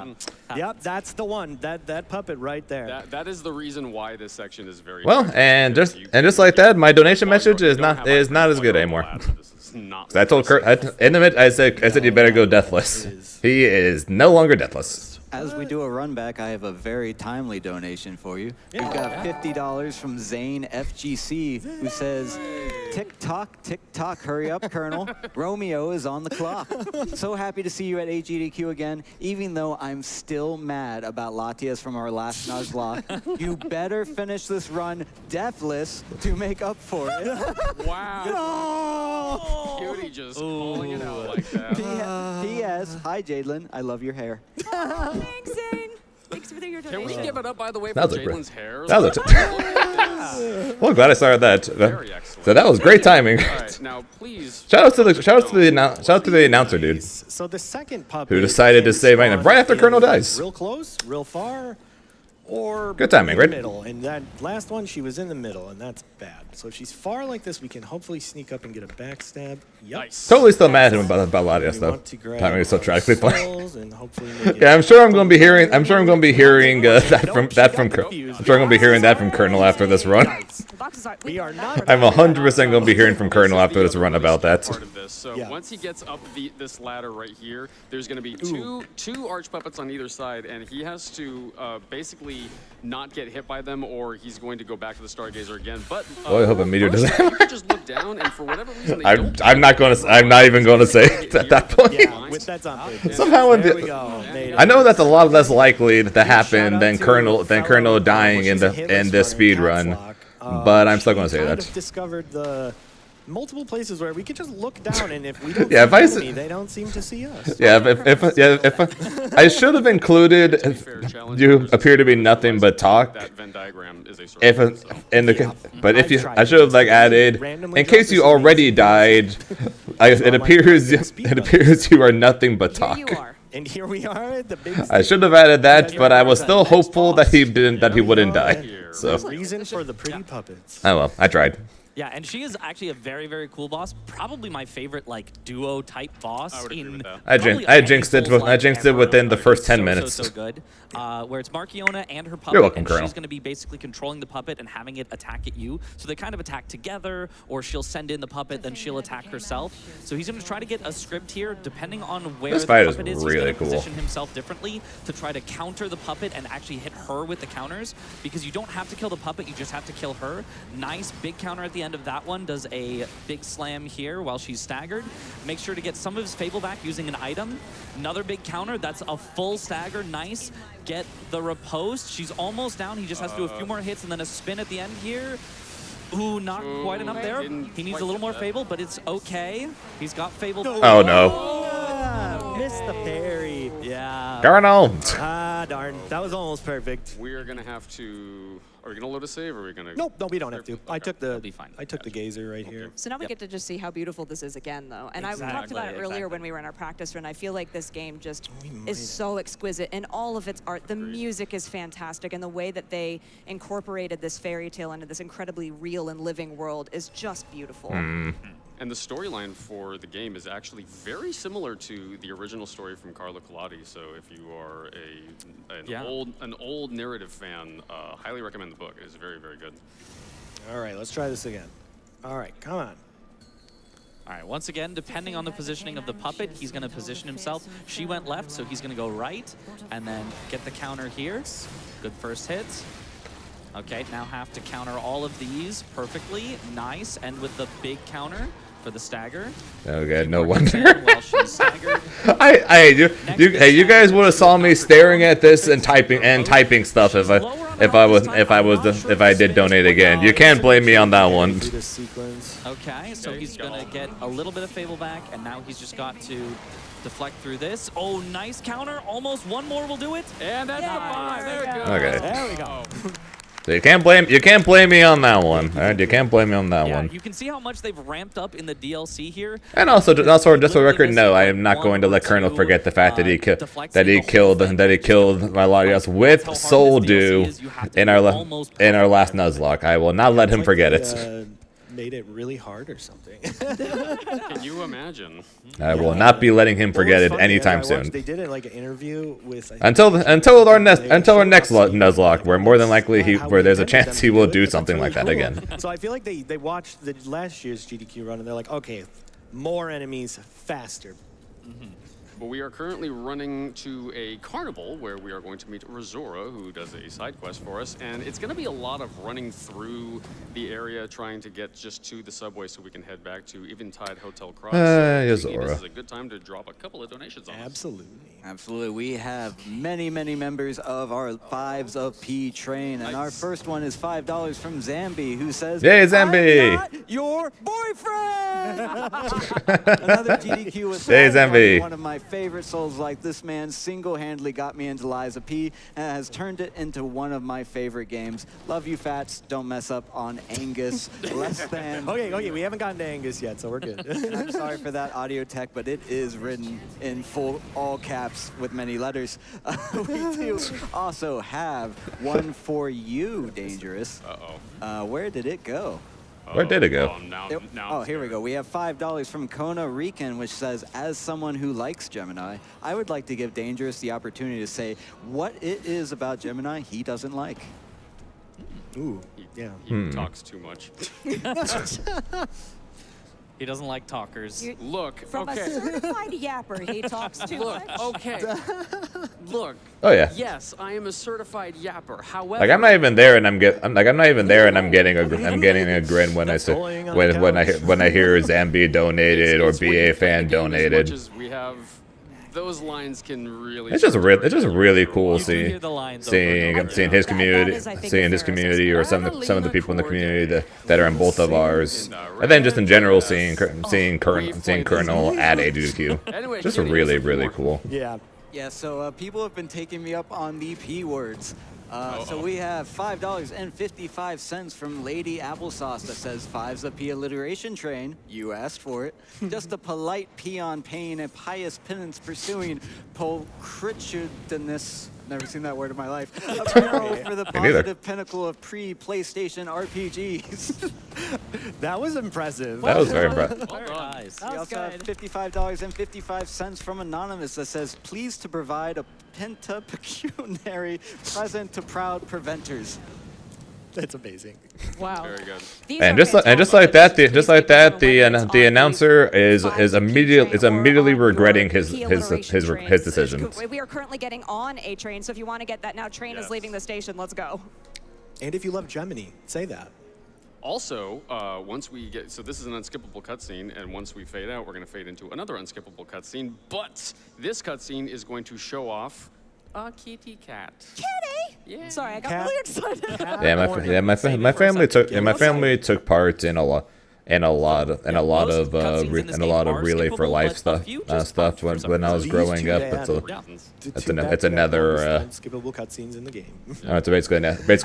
Man. Yep, that's the one. That puppet right there. That is the reason why this section is very. Well, and just like that, my donation message is not as good anymore. I told Kurt, I said you better go deathless. He is no longer deathless. As we do a run back, I have a very timely donation for you. We've got $50 from Zane FGC, who says, "Tick tock, hurry up, Colonel. Romeo is on the clock. So happy to see you at AGDQ again, even though I'm still mad about Latias from our last Nuzlocke. You better finish this run deathless to make up for it." Wow. Cutie just pulling it out like that. P.S. Hi, Jadelyn. I love your hair. Thanks, Zane. Thanks for your Can donation. we give it up, by the way, for That was a Jalen's hair? that was a well, glad I started that. Very excellent. So that was great timing. All right, now please. Shout out to the announcer dude. So the second puppet Who decided to can say right now, spawn right after in Colonel dies. Real close, real far, or Good timing, in right? the middle. And that last one, she was in the middle, and that's bad. So if she's far like this, we can hopefully sneak up and get a backstab. Yep. Nice. Totally still mad at him about Latias We though. want to grab Timing is so our tragically funny. souls and hopefully make it- Yeah, I'm sure I'm going to be hearing. I'm sure I'm going to be hearing that from. I'm sure I'm going to be hearing that from Colonel after this run. The boxes are. We are not. I'm 100% going to be hearing from Colonel after this run about that. Part of this. So Yeah. once he gets up this ladder right here, there's going to be two arch puppets on either side, and he has to basically not get hit by them, or he's going to go back to the Stargazer again. But Boy, I hope a meteor doesn't. you can just look down, and for whatever reason, they don't. I'm not going to. I'm not even going to say it at that point. Yeah, with that's on purpose. Somehow There we go. Made it. I know that's a lot less likely to happen Shout than out to Colonel fellow dying in she's a the hitless speed runner, run. Caps Lock. But I'm still She gonna say kind that. of discovered the multiple places where we can just look down, and if we don't Yeah, if see I the s- enemy, they don't seem to see us. Yeah, if I should have included. You appear to be nothing but talk. That Venn diagram is a If in the but if you, I should have like added in case you already died. It appears you are nothing but Here talk. you are. And here we are at the big. I should have added that, but I was still hopeful that he wouldn't die. So Reason for the pretty puppets. oh well, I tried. Yeah, and she is actually a very, very cool boss. Probably my favorite like duo type boss. I would agree with that. I jinxed it within the first 10 minutes. So good. Where it's Markiona and her puppet. You're welcome, and Colonel. she's going to be basically controlling the puppet and having it attack at you. So they kind of attack together, or she'll send in the puppet, then she'll attack herself. So he's going to try to get a script here, depending on where This the fight is puppet is. really He's going to cool. position himself differently to try to counter the puppet and actually hit her with the counters. Because you don't have to kill the puppet, you just have to kill her. Nice big counter at the end of that one. Does a big slam here while she's staggered. Make sure to get some of his Fable back using an item. Another big counter. That's a full stagger. Nice. Get the riposte. She's almost down. He just has to do a few more hits and then a spin at the end here. Ooh, not quite enough there. didn't He needs quite a little get more that. Fable, but it's okay. He's got Fable. Oh no, Ah, missed the parry. Yeah. Colonel. Ah, darn. That was almost perfect. We're gonna have to. Are we gonna load a save, or are we gonna? Nope, no, we don't have to. Okay. I took the be fine. I took the gazer right here. So now we get to just see how beautiful this is again, though. And I talked about it earlier when we were in our practice run. I feel like this game just is so exquisite in all of its art. The music is fantastic, and the way that they incorporated this fairy tale into this incredibly real and living world is just beautiful. And the storyline for the game is actually very similar to the original story from Carlo Collodi. So if you are an old narrative fan, highly recommend the book. It's very, very good. All right, let's try this again. All right, come on. All right, once again, depending on the positioning of the puppet, he's going to position himself. She went left, so he's going to go right, and then get the counter here. Good first hit. Okay, now have to counter all of these perfectly. Nice, and with the big counter for the stagger. Okay, no wonder. While she's staggered. You guys would have saw me staring at this and typing stuff if I did donate again. You can't blame me on that one. Okay, so he's gonna get a little bit of Fable back, and now he's just got to deflect through this. Oh, nice counter! Almost one more will do it. And that's the 5. There we go. Okay. There we go. So you can't blame me on that one. All right, you can't blame me on that one. You can see how much they've ramped up in the DLC here. And also just for the record, no, I am not going to let Colonel forget the fact that he killed Malarios with Soul Dew in our last Nuzlocke. I will not let him forget it. Made it really hard or something. Can you imagine? I will not be letting him forget it anytime soon. They did like an interview with until our next Nuzlocke, where more than likely where there's a chance he will do something like that again. So I feel like they watched the last year's GDQ run and they're like, okay, more enemies faster. Well, we are currently running to a carnival where we are going to meet Razora, who does a side quest for us, and it's going to be a lot of running through the area, trying to get just to the subway so we can head back to Eventide Hotel Cross. This is a good time to drop a couple of donations on us. Absolutely. We have many members of our Fives of P train, and our first one is $5 from Zambi, who says, "Hey, Zambi! I'm not your boyfriend!" Another GDQ with Hey, Zambi! One of my favorite souls. Like, this man single-handedly got me into Lies of P and has turned it into one of my favorite games. Love you, Fats. Don't mess up on Angus. Less than. Okay, we haven't gotten to Angus yet, so we're good. I'm sorry for that audio tech, but it is written in full all caps with many letters. We do also have one for you, Dangerous. Where did it go? Where did it go? Oh, here we go. We have $5 from Kona Rican, which says, as someone who likes Gemini, I would like to give Dangerous the opportunity to say what it is about Gemini he doesn't like. Ooh, yeah. He talks too much. He doesn't like talkers. Look, From a certified yapper, he talks too much. Okay. Look. Oh yeah. Yes, I am a certified yapper. However, Like I'm not even there, and I'm getting a grin when I say when I hear Zambi donated or BA fan donated. As much as we have, those lines can really. It's just really cool seeing his community, or some of the people in the community that are in both of ours, and then just in general seeing Colonel at ADQ. Just really cool. Yeah. Yeah, so people have been taking me up on the P words. So we have $5.55 from Lady Applesauce that says, "Five's a P alliteration train. You asked for it. Just a polite peon pain and pious penance pursuing pulchritudinous." Never seen that word in my life. Apparel for the positive pinnacle of pre-PlayStation RPGs. That was impressive. That was very impressive. Very nice. We also have $55.55 from Anonymous that says, "Please to provide a pentapecuniary present to proud preventers." That's amazing. Wow. Very good. And just like that, the announcer is immediately regretting his decision. We are currently getting on a train, so if you want to get that now, train is leaving the station. Let's go. And if you love Gemini, say that. Also, once we get, so this is an unskippable cutscene, and once we fade out, we're going to fade into another unskippable cutscene. But this cutscene is going to show off a kitty cat. Kitty? Yeah. Sorry, I got really excited. My family took part in a lot and a lot of cutscenes in this game are relay for skippable, life but a stuff few just stuff aren't for when I was These growing two up. they It's a added Yeah. it's another skippable cutscenes in the game. it's basically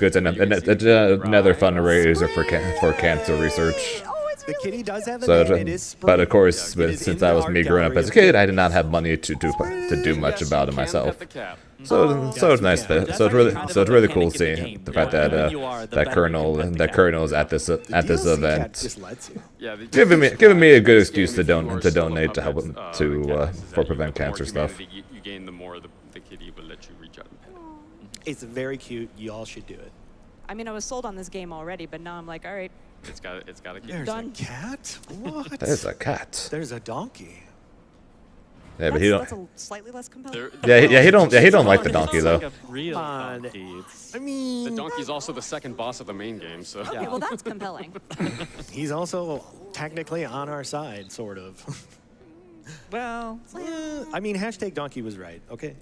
it's another fundraiser for cancer research. The kitty does have a So, name. It is but of Spring. course, It is in since the I was art me growing up gallery as a of kid, the- I did not have money to do much Yes, about it you can myself. pet the cat. So it's nice that That's so it's actually really kind of so it's a really mechanic cool of the seeing game. the fact Yeah, that the better you are, the that better you can pet the cat. Colonel's at this DLC cat just event, lets you. Yeah, giving me a good excuse to If you are donate still to help up at, to the cat is that for you prevent get more cancer stuff. humanity you gain, the more the kitty will let you reach out and pet. It's very cute. You all should do it. I mean, I was sold on this game already, but now I'm like, all right, It's got a kitty. There's Done. a cat? What? There's a cat. There's a donkey. Yeah, but he don't. that's a slightly less compelling. He don't like the donkey though. Like a real Come on. donkey. It's- I mean, The donkey's also the second boss of the main game, so. Okay, well that's compelling. he's also technically on our side, sort of. Well, I mean, hashtag donkey was right, okay?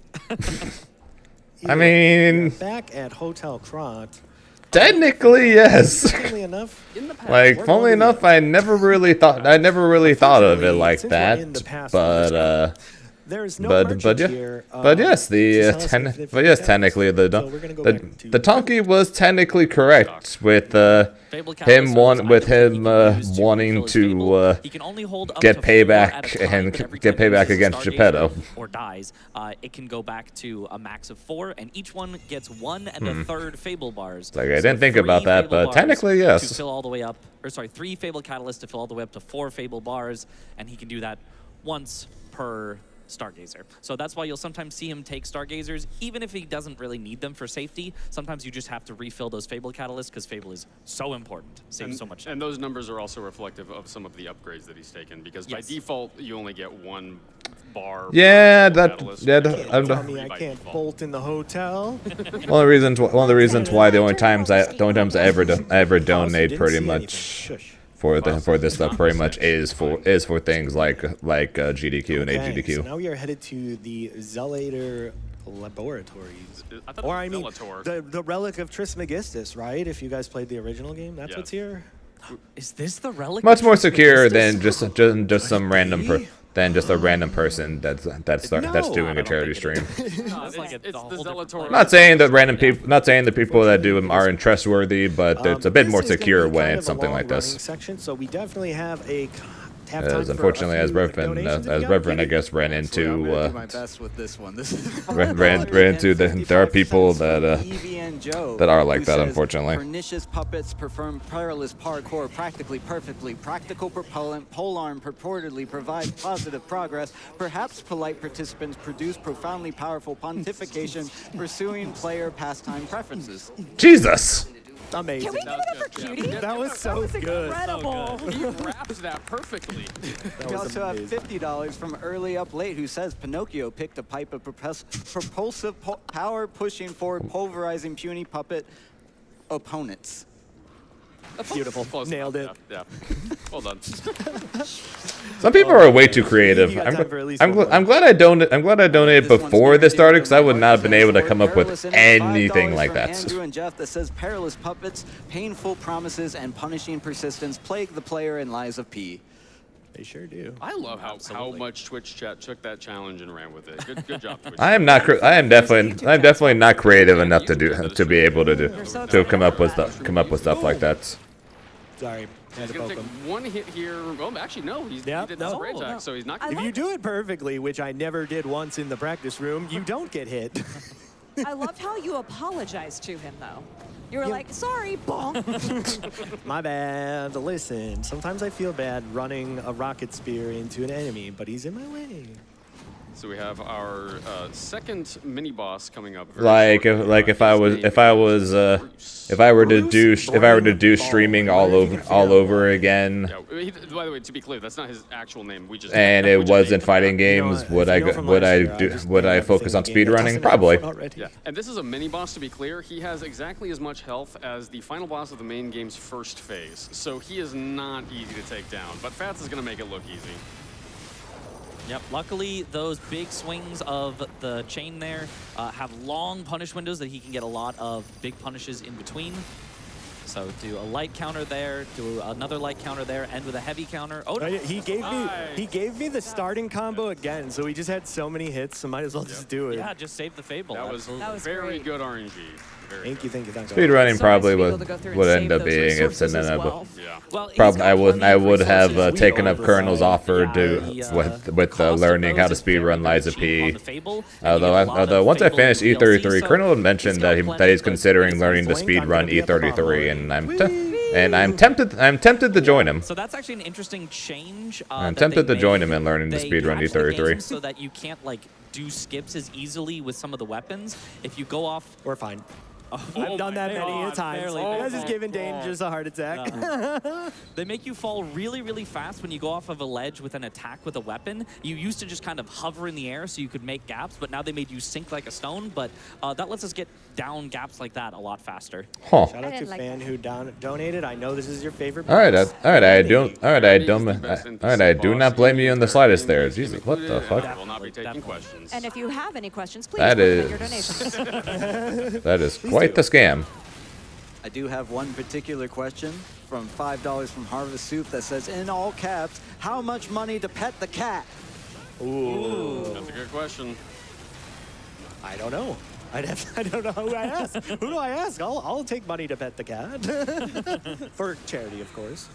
I mean, Back at Hotel Krot, technically yes. funnily enough, Like, funnily enough, I never really thought of it like Since we're in the that. past But there's no but merchant yeah, here, but yes, to sell us infinite but yes, food technically tags. So we're gonna go back to- the donkey was technically correct with Fable him Catalyst with is an him item he can use wanting refill his Fable. to He can only hold up get to 4 payback at a time, and but every get time he payback uses against Stargazer Geppetto. or dies, it can go back to a max of 4, and each one gets 1 and a third Fable bars. Like, I didn't think about 3 that, Fable but bars technically, yes. To fill all the way up, or sorry, 3 Fable Catalysts to fill all the way up to 4 Fable bars, and he can do that once per Stargazer. So that's why you'll sometimes see him take Stargazers, even if he doesn't really need them for safety. Sometimes you just have to refill those Fable Catalysts because Fable is so important. Saves so much. And those numbers are also reflective of some of the upgrades that he's taken, because by Yes. default, you only get 1 bar. per Yeah, Fable that Catalyst. yeah. By I'm default, Tell me 3 I by can't default. bolt in the hotel. One of the reasons why the only times I ever donate Didn't pretty see much anything. Shush. for this stuff pretty much is for things like GDQ and Okay, AGDQ. so now we are headed to the Zellator Laboratories. I thought it Or was I mean, Bellator. the relic of Trismegistus, right? If you guys played the original game, that's Yes. what's here. Is this the relic? Much of more secure Trismegistus? than just some random than just a random person that's No, doing a I don't charity think it stream. No, It's like it's a the whole different Zellator. flavor. Not saying the people that do them aren't trustworthy, but it's a bit This more is gonna secure be when kind it's of a something like long-running this. Section, so we definitely have have time As for a unfortunately, few as Reverend, donations if you got Reverend, I any. guess ran into I'm gonna do my best with this one. This is ran into there are people that that are like that, unfortunately. Pernicious puppets perform perilous parkour practically perfectly. Practical propellant polearm purportedly provides positive progress. Perhaps polite participants produce profoundly powerful pontification pursuing player pastime preferences. Jesus. Amazing. Can we give it up for Cutie? That was so good. Incredible. You wrapped that perfectly. We also have $50 from Early Up Late, who says Pinocchio picked a pipe of propulsive power pushing forward, pulverizing puny puppet opponents. Beautiful. Close Nailed enough. it. Yeah. Well done. Some people are way too creative. You got time for at least I'm one. glad I donated This one's before this near started, dear because I would to not have been my able to heart. come up with Perilous Innings, anything $5 like from that. Andrew and Jeff that says perilous puppets, painful promises, and punishing persistence plague the player in Lies of P. They sure do. I love how Absolutely. much Twitch chat took that challenge and ran with it. Good job, Twitch. I am definitely not creative enough to be able to come up with stuff like that. Sorry. Had He's to gonna poke take him. one hit here. Well, actually, no. He Yep, did the no. spray Oh, attack, no. so he's not. If you do it perfectly, which I never did once in the practice room, you don't get hit. I loved how you apologized to him, though. You were like, sorry, bonk. My bad. Listen, sometimes I feel bad running a rocket spear into an enemy, but he's in my way. So we have our second mini boss coming up. very Like shortly. if I were to do streaming all over again, Yeah, by the way, to be clear, that's not his actual name. We just and we it just wasn't named him fighting that. games, know, would if I you know go, from would last I year, I do just would named I everything focus on in the speed game that running? doesn't have Probably. fun already. Yeah, and this is a mini boss. To be clear, he has exactly as much health as the final boss of the main game's first phase, so he is not easy to take down. But Fats is gonna make it look easy. Yep, luckily those big swings of the chain there have long punish windows that he can get a lot of big punishes in between. So do a light counter there, do another light counter there, end with a heavy counter. Oh, no. He gave me the starting combo again, so we just had so many hits, so might as well just do it. Yeah, just save the Fable. That was, absolutely. very great. good RNG. Very Thank you, good. thank you. Speedrunning So probably nice to be able would to go through and would save end up those being if resources as Sinana. well. Yeah. Well, he's Probably got I would plenty of have resources. taken up We Colonel's overside. offer with cost of learning how to those is very, speedrun very Liza cheap P. on the Fable, and you Although get a lot of once I Fable finished DLC, E33, so Colonel had mentioned he's that got plenty, he's but considering it's learning to Blink, I'm gonna speedrun be at the E33, bottom and I'm tempted to join him. So that's actually an interesting change. I'm that tempted they to join made. him in learning to They speedrun patched the game E33. so that you can't like do skips as easily with some of the weapons. If you go off, We're fine. oh I've done that my many God, times. barely. You guys Oh just giving my Dangerous a heart attack. They make you fall really, really fast when you go off of a ledge with an attack with a weapon. You used to just kind of hover in the air so you could make gaps, but now they made you sink like a stone. But that lets us get down gaps like that a lot faster. Huh. Shout out I to didn't like fan that. who donated. I know this is your favorite. All right, boss. I do not blame you in the slightest there. Jesus, what the fuck? I will not be taking questions. And if you have any questions, please That put them in is- your donations. That is quite the scam. I do have one particular question from $5 from Harvest Soup that says, in all caps, how much money to pet the cat? That's a good question. I don't know. I don't know who I ask. Who do I ask? I'll take money to pet the cat. For charity, of course.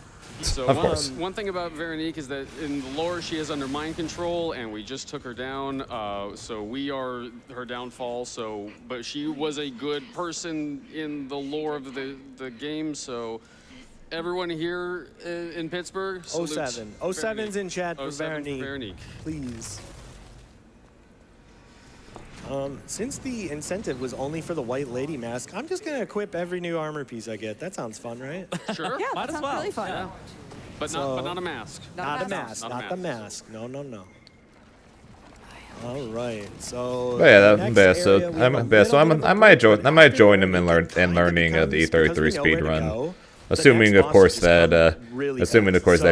So Of course. one thing about Veronique is that in the lore she is under mind control, and we just took her down. So we are her downfall. So, but she was a good person in the lore of the game. So everyone here in Pittsburgh. salutes 07. 07's in chat for 07 Veronique. Veronique. Please. Since the incentive was only for the White Lady mask, I'm just gonna equip every new armor piece I get. That sounds fun, right? Sure. Yeah, Might that as sounds well. really fun. Yeah. But not a mask. Not a mask. mask. Not a Not the mask. mask. No. All right. So. But yeah, next that's so area, we have a little bit of I a might break, but I might after join that, him in it kind of learning the becomes- E33 because we know where to speedrun. go, the Assuming, next of course, bosses come that really assuming, of fast. course, So,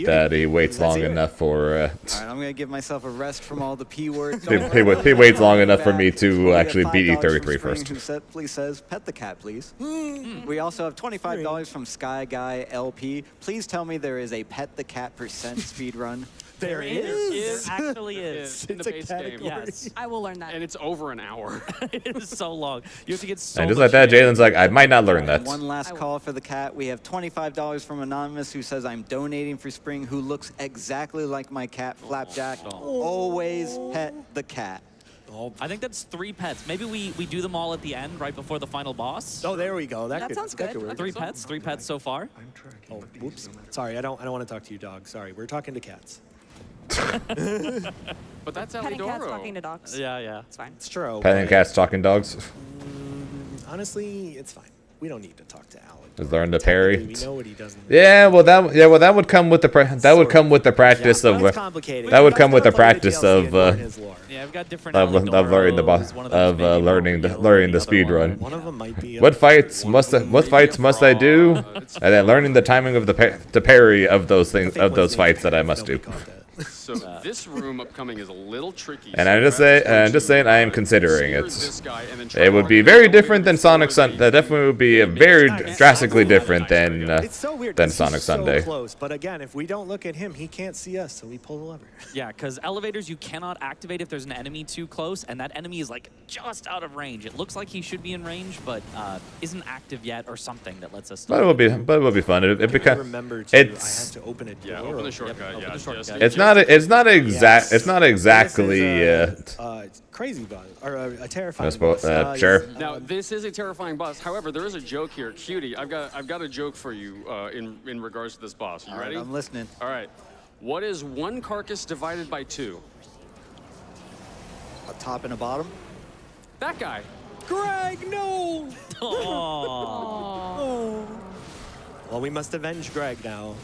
that he waits let's long hear it. enough for All right, I'm going to give myself a rest from all the P words. he waits long enough for me to actually beat E33 first. Who please says, pet the cat, please. We also have $25 from Sky Guy LP. Please tell me there is a pet the cat percent speed run. There is. There actually is. In the It's a base category. game. Yes. I will learn that. And it's over an hour. It is so long. You have to get so And just much like that, damage. Jalen's like, I might not learn that. And one last I will. call for the cat. We have $25 from Anonymous who says, I'm donating for Spring, who looks exactly like my cat, Flapjack. Always pet the cat. I think that's 3 pets. Maybe we do them all at the end, right before the final boss. Oh, there we go. That could, sounds that good. could work. 3 pets. 3 pets so far. Oh, whoops. Sorry, I don't want to talk to you, dog. Sorry, we're talking to cats. But that's Petting cats Alidoro. talking to dogs. Yeah. It's fine. It's true. Petting but cats, talking dogs. Honestly, it's fine. We don't need to talk to Alec. Just learn to parry. We know what he doesn't. Yeah, well, that would come with the practice Yeah, of but it's complicated. that would You come guys with the gotta play practice DLC of and learn his lore. Yeah, I've got different of learning the Alidoros, one of them's maybe learning the other speed one. run. One of them might be. What fights must I do? And then learning the timing of the parry of those things of those fights that I must do. So this room upcoming is a little tricky. And so I'm just perhaps saying, go to, I am considering spear it. this guy and then try It would be to very argue different than before Sonic the- Sun. That definitely would be a very drastically different than It's so weird. than 'cause Sonic he's so Sunday. close, but again, if we don't look at him, he can't see us, so we pull the lever. Yeah, because elevators you cannot activate if there's an enemy too close, and that enemy is like just out of range. It looks like he should be in range, but isn't active yet, or something that lets us. But it will be fun. It I becomes remember to. it's I have to open it. Yeah, open the shortcut. Yeah, the shortcut. just- it's not Yes. exactly This is crazy buzz or a terrifying. I suppose, buzz. sure. Now this is a terrifying boss. However, there is a joke here, Cutie. I've got a joke for you in regards to this boss. You All right, ready? I'm listening. All right. What is 1 carcass divided by 2? A top and a bottom. That guy. Greg, no. Oh. Well, we must avenge Greg now.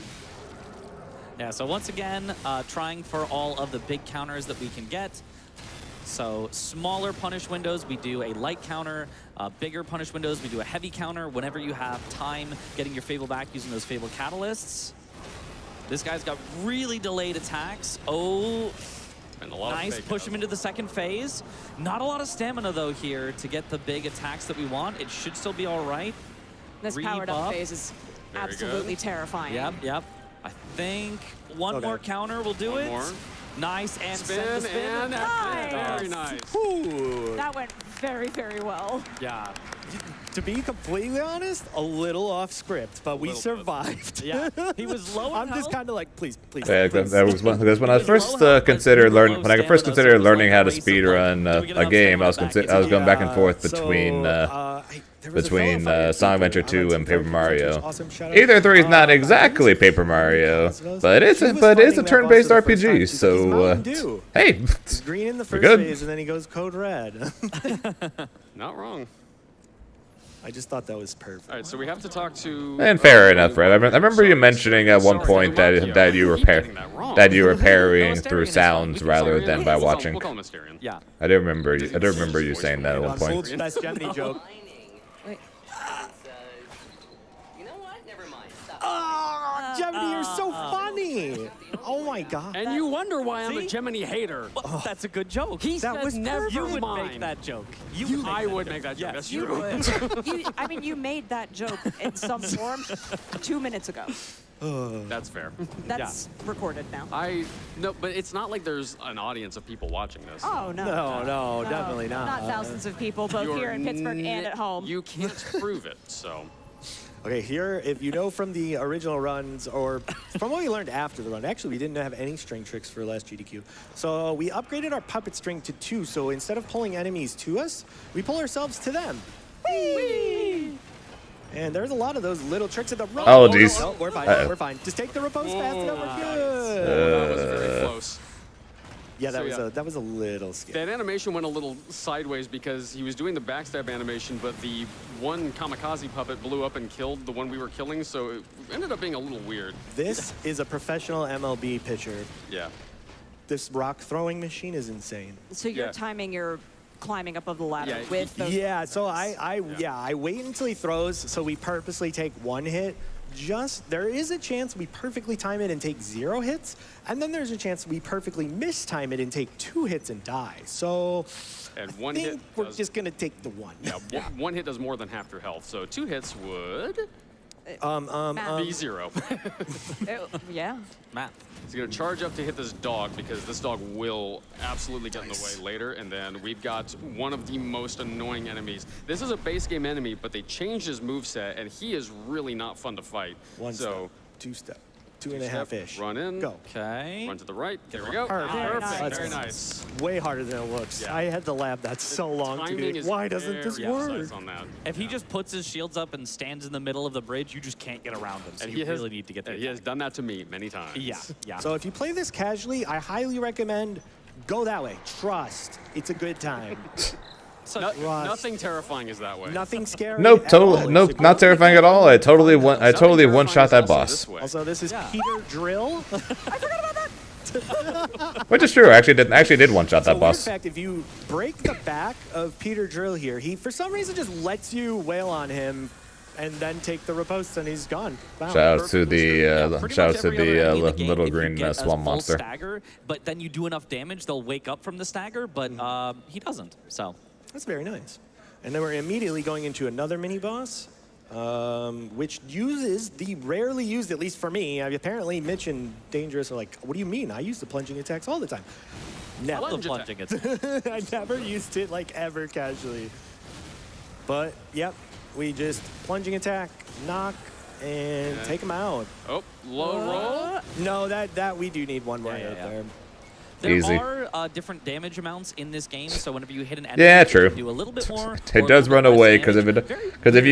Yeah, so once again, trying for all of the big counters that we can get. So smaller punish windows, we do a light counter. Bigger punish windows, we do a heavy counter. Whenever you have time getting your Fable back using those Fable catalysts. This guy's got really delayed attacks. Oh, And a lot nice. of fake Push outs. him into the second phase. Not a lot of stamina, though, here to get the big attacks that we want. It should still be all right. This powered up Rebuff. phase is Very absolutely good. terrifying. Yep. I think one Okay. more counter will do One it. more. Nice, and Spin send the spin. and Nice. very nice. Ooh. That went very, very well. Yeah. To be completely honest, a little off script, but we little bit. survived. Yeah. He was low in I'm just health. kind of like, please. Yeah, please. that was because when I He was first low health, but considered super low when I first stamina, so considered it was learning like how a to race of, speed like, run do we get a enough game, I stamina was back? I was going back and forth So, between there was a between fellow fighter Sonic Adventure Peter. 2 and Paper Mario. Awesome shout out. Either 3 is not exactly Paper Mario, but it's a turn-based RPG. So hey, He's green in the we're first good. phase, and then he goes code red. Not wrong. I just thought that was perfect. All right, so we have to talk to. And fair enough, right? I remember you mentioning at one point that you were parrying through sounds rather than by watching. We'll call him Asterion. Yeah. I do remember you saying that at one point. Old best Gemini joke. You know what? Never mind. Stop. Oh, Gemini, you're so funny. Oh my god. And you wonder why I'm a See? Gemini hater. Well, that's a good joke. He That said was never perfect. You would mind. make that joke. I would make that joke. Yes, That's you true. would. I mean, you made that joke in some form 2 minutes ago. That's fair. That's recorded now. No, but it's not like there's an audience of people watching this. Oh, no. No, definitely not. Not thousands of people, both You're here in Pittsburgh and n- at home. You can't prove it, so. Okay, here, if you know from the original runs or from what we learned after the run, actually, we didn't have any string tricks for last GDQ. So we upgraded our puppet string to 2. So instead of pulling enemies to us, we pull ourselves to them. Whee! And there's a lot of those little tricks at the run. Oh, geez. No, we're fine. Uh-oh. We're fine. Just take the repose fast enough. We're good. That was very close. Yeah, that So, was yeah. that was a little scary. That animation went a little sideways because he was doing the backstab animation, but the one kamikaze puppet blew up and killed the one we were killing, so it ended up being a little weird. This is a professional MLB pitcher. Yeah. This rock throwing machine is insane. So you're Yeah. timing your climbing up of the ladder Yeah, with those. Yeah, so I wait until he throws, so we purposely take 1 hit. There is a chance we perfectly time it and take 0 hits, and then there's a chance we perfectly mistime it and take 2 hits and die. So And I one think hit we're does, just gonna take the 1. yeah, one hit does more than half your health, so 2 hits would be 0. Yeah. Matt. He's gonna charge up to hit this dog because this dog will absolutely get in the way later, and then we've got one of the most annoying enemies. This is a base game enemy, but they changed his moveset, and he is really not fun to fight. 1 So step, 2 step, 2.5-ish. run in, Go. Okay. run to the right. There we go. Perfect. Perfect. Very That's nice. way harder than it looks. Yeah. I had to lab that so long to Timing be. is Why doesn't this very work? precise on that. If he just puts his shields up and stands in the middle of the bridge, you just can't get around him. So And you really need to get yeah, there. he has done that to me many times. Yeah. So if you play this casually, I highly recommend go that way. Trust. It's a good time. No- Trust. nothing terrifying is that way. Nothing scary. Nope, at all. totally, nope, It's a not good terrifying at all. I totally one-shot that Also boss, this way. Also, this is Yeah. Peter Drill. which is true. I actually did one-shot So that weird boss. fact, if you break the back of Peter Drill here, he for some reason just lets you wail on him and then take the riposte and he's gone. Wow. Shout out to the Pretty shout much out to every other enemy in the game, little if you green get a swamp full monster. Stagger, but then you do enough damage, they'll wake up from the stagger, but he doesn't. So That's very nice. And then we're immediately going into another mini boss, which uses the rarely used, at least for me. Apparently, Mitch and Dangerous are like, what do you mean? I use the plunging attacks all the time. Never. the Plunge plunging it. I never used it like ever casually. But yep, we just plunging attack, knock, and take him out. Oh, low roll. No, that we do need one more Yeah, hit yeah. there. There Easy. are different damage amounts in this game, so whenever you hit an enemy, Yeah, you true. can do a little bit more. or It a does little run bit less away because damage. if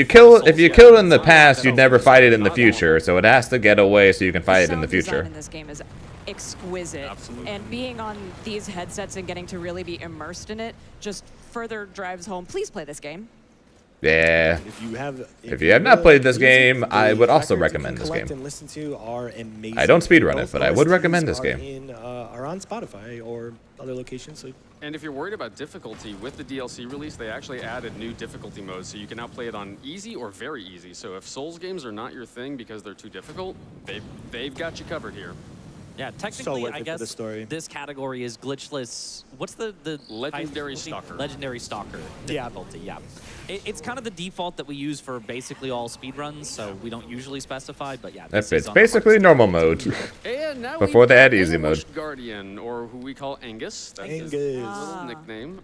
you kill in the past, you'd never fight it in the future. So it has to get away so you can fight it in the sound design future. in this game is exquisite. Absolutely. And being on these headsets and getting to really be immersed in it just further drives home. Please play this game. Yeah. If you have not played this music, game, I would the also records you recommend can this collect game. And listen to are amazing. I don't speedrun it, Both but I would OSTs recommend this are game. Are on Spotify or other locations. So And if you're worried about difficulty, with the DLC release, they actually added new difficulty modes, so you can now play it on easy or very easy. So if Souls games are not your thing because they're too difficult, they've got you covered here. Yeah, technically, worth I it for guess the story. this category is glitchless. What's the Legendary highest Stalker. Legendary Stalker difficulty. Yeah, it's kind of the default that we use for basically all speedruns, so we don't usually specify. But yeah, this is It's on the basically hardest. normal mode. And now Before we've they got add easy Ambush mode. Guardian, or who we call Angus. That's his Angus. little nickname.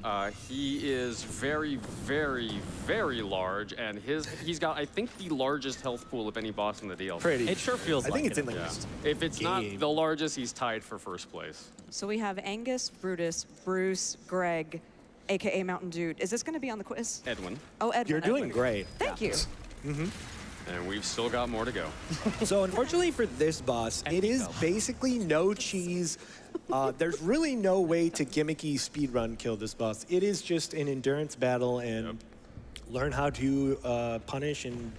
He is very, very, very large, and he's got, I think, the largest health pool of any boss in the DLC. Pretty. It sure feels I like think it's it. in the Yeah. list. If it's not game. the largest, he's tied for first place. So we have Angus, Brutus, Bruce, Greg, aka Mountain Dude. Is this going to be on the quiz? Edwin. Oh, Edwin. You're doing Edwin. great. Thank you. And we've still got more to go. So unfortunately for this boss, it is basically no cheese. There's really no way to gimmicky speedrun kill this boss. It is just an endurance battle and learn how to punish and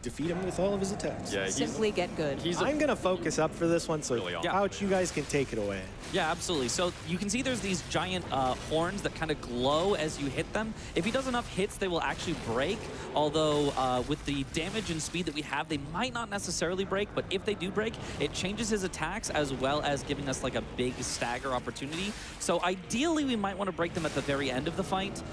defeat him with all of his attacks. Yeah, Simply get good. I'm gonna focus up for this one, so Really awesome. Ouch, you guys can take it away. Yeah, absolutely. So you can see there's these giant horns that kind of glow as you hit them. If he does enough hits, they will actually break. Although with the damage and speed that we have, they might not necessarily break. But if they do break, it changes his attacks as well as giving us like a big stagger opportunity. So ideally, we might want to break them at the very end of the fight.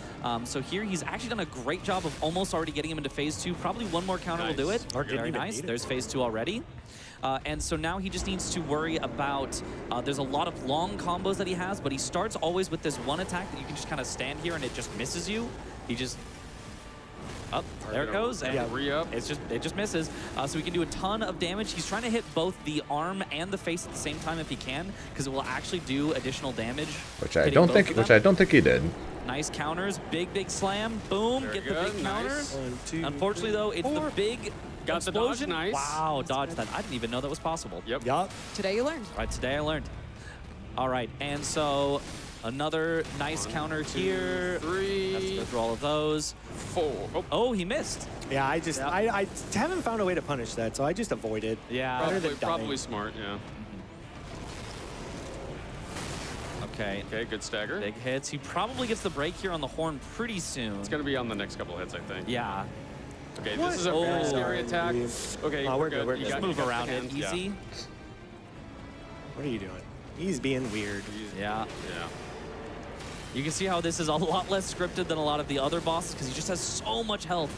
So here, he's actually done a great job of almost already getting him into phase 2. Probably one more counter will do it. Or didn't Very even nice. need it. There's phase 2 already. And so now he just needs to worry about, there's a lot of long combos that he has, but he starts always with this one attack that you can just kind of stand here and it just misses you. He just, oh, there it goes. And Re-up. it just misses. So he can do a ton of damage. He's trying to hit both the arm and the face at the same time if he can, because it will actually do additional damage. Which I hitting don't both think. of Which them. I don't think he did. Nice counters, big slam, boom, Very get the good, big counter. nice. 1, 2, Unfortunately though, it's the big Got the dodge, explosion. nice. Wow, dodge that. I didn't even know that was possible. Yep. Yup. Today you learned. All right, today I learned. All right, and so another nice counter here. 3, Let's go through all of those. 4. Oh, Oh, he missed. Yeah, I haven't found a way to punish that, so I just avoid it. Yeah. Better probably, than dying. probably smart, yeah. Okay. Okay, good stagger. Big hits. He probably gets the break here on the horn pretty soon. It's going to be on the next couple hits, I think. Yeah. Okay, What? this is a very Oh. scary attack. Okay, Oh, we're good, we're You good. got- Just move you got around the it hands, yeah. easy. What are you doing? He's being weird. Yeah. Yeah. You can see how this is a lot less scripted than a lot of the other bosses because he just has so much health.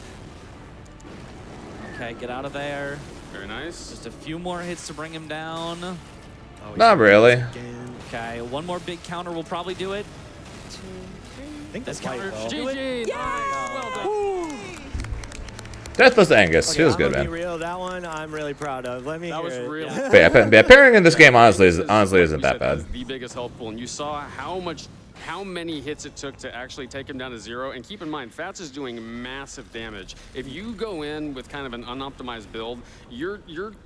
Okay, get out of there. Very nice. Just a few more hits to bring him down. Oh, Not really. Again. Okay, one more big counter will probably do it. I think This that's counter light, should though. do it. Well done. Deathless Angus. Okay, He was I'm good, gonna man. be real. That one I'm really proud of. Let me That hear was it. real. Yeah. But yeah, pairing in this game honestly This is, isn't like that we said, bad. has the biggest health pool, and you saw how many hits it took to actually take him down to 0. And keep in mind, Fats is doing massive damage. If you go in with kind of an unoptimized build, you're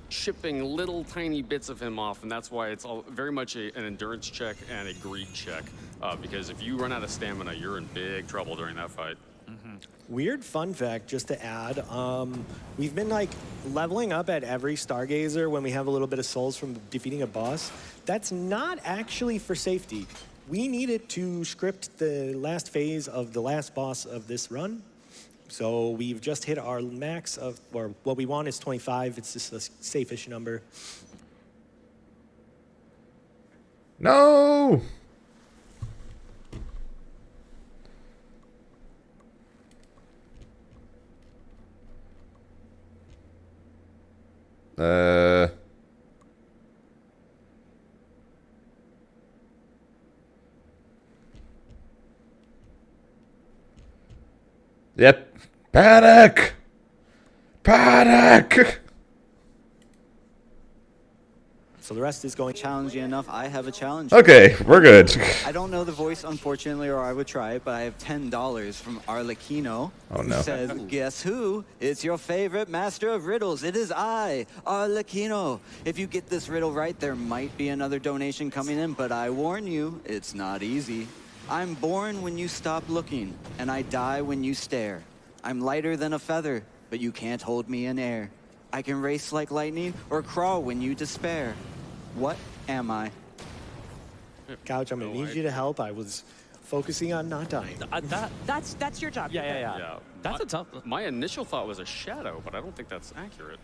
chipping little tiny bits of him off, and that's why it's all very much an endurance check and a greed check. Because if you run out of stamina, you're in big trouble during that fight. Weird fun fact, just to add, we've been like leveling up at every Stargazer when we have a little bit of souls from defeating a boss. That's not actually for safety. We needed to script the last phase of the last boss of this run. So we've just hit our max of, or what we want is 25. It's just a safe-ish number. No. Yep. Paddock. Paddock. So the rest is going Challenging enough, I have a challenge. Okay, we're good. I don't know the voice, unfortunately, or I would try it, but I have $10 from Arlecchino. Oh, no. Who says, guess who? It's your favorite master of riddles. It is I, Arlecchino. If you get this riddle right, there might be another donation coming in, but I warn you, it's not easy. I'm born when you stop looking, and I die when you stare. I'm lighter than a feather, but you can't hold me in air. I can race like lightning or crawl when you despair. What am I? Couch, I'm gonna need you to help. I was focusing on not dying. That's your job. Yeah. Yeah. That's a tough. My initial thought was a shadow, but I don't think that's accurate.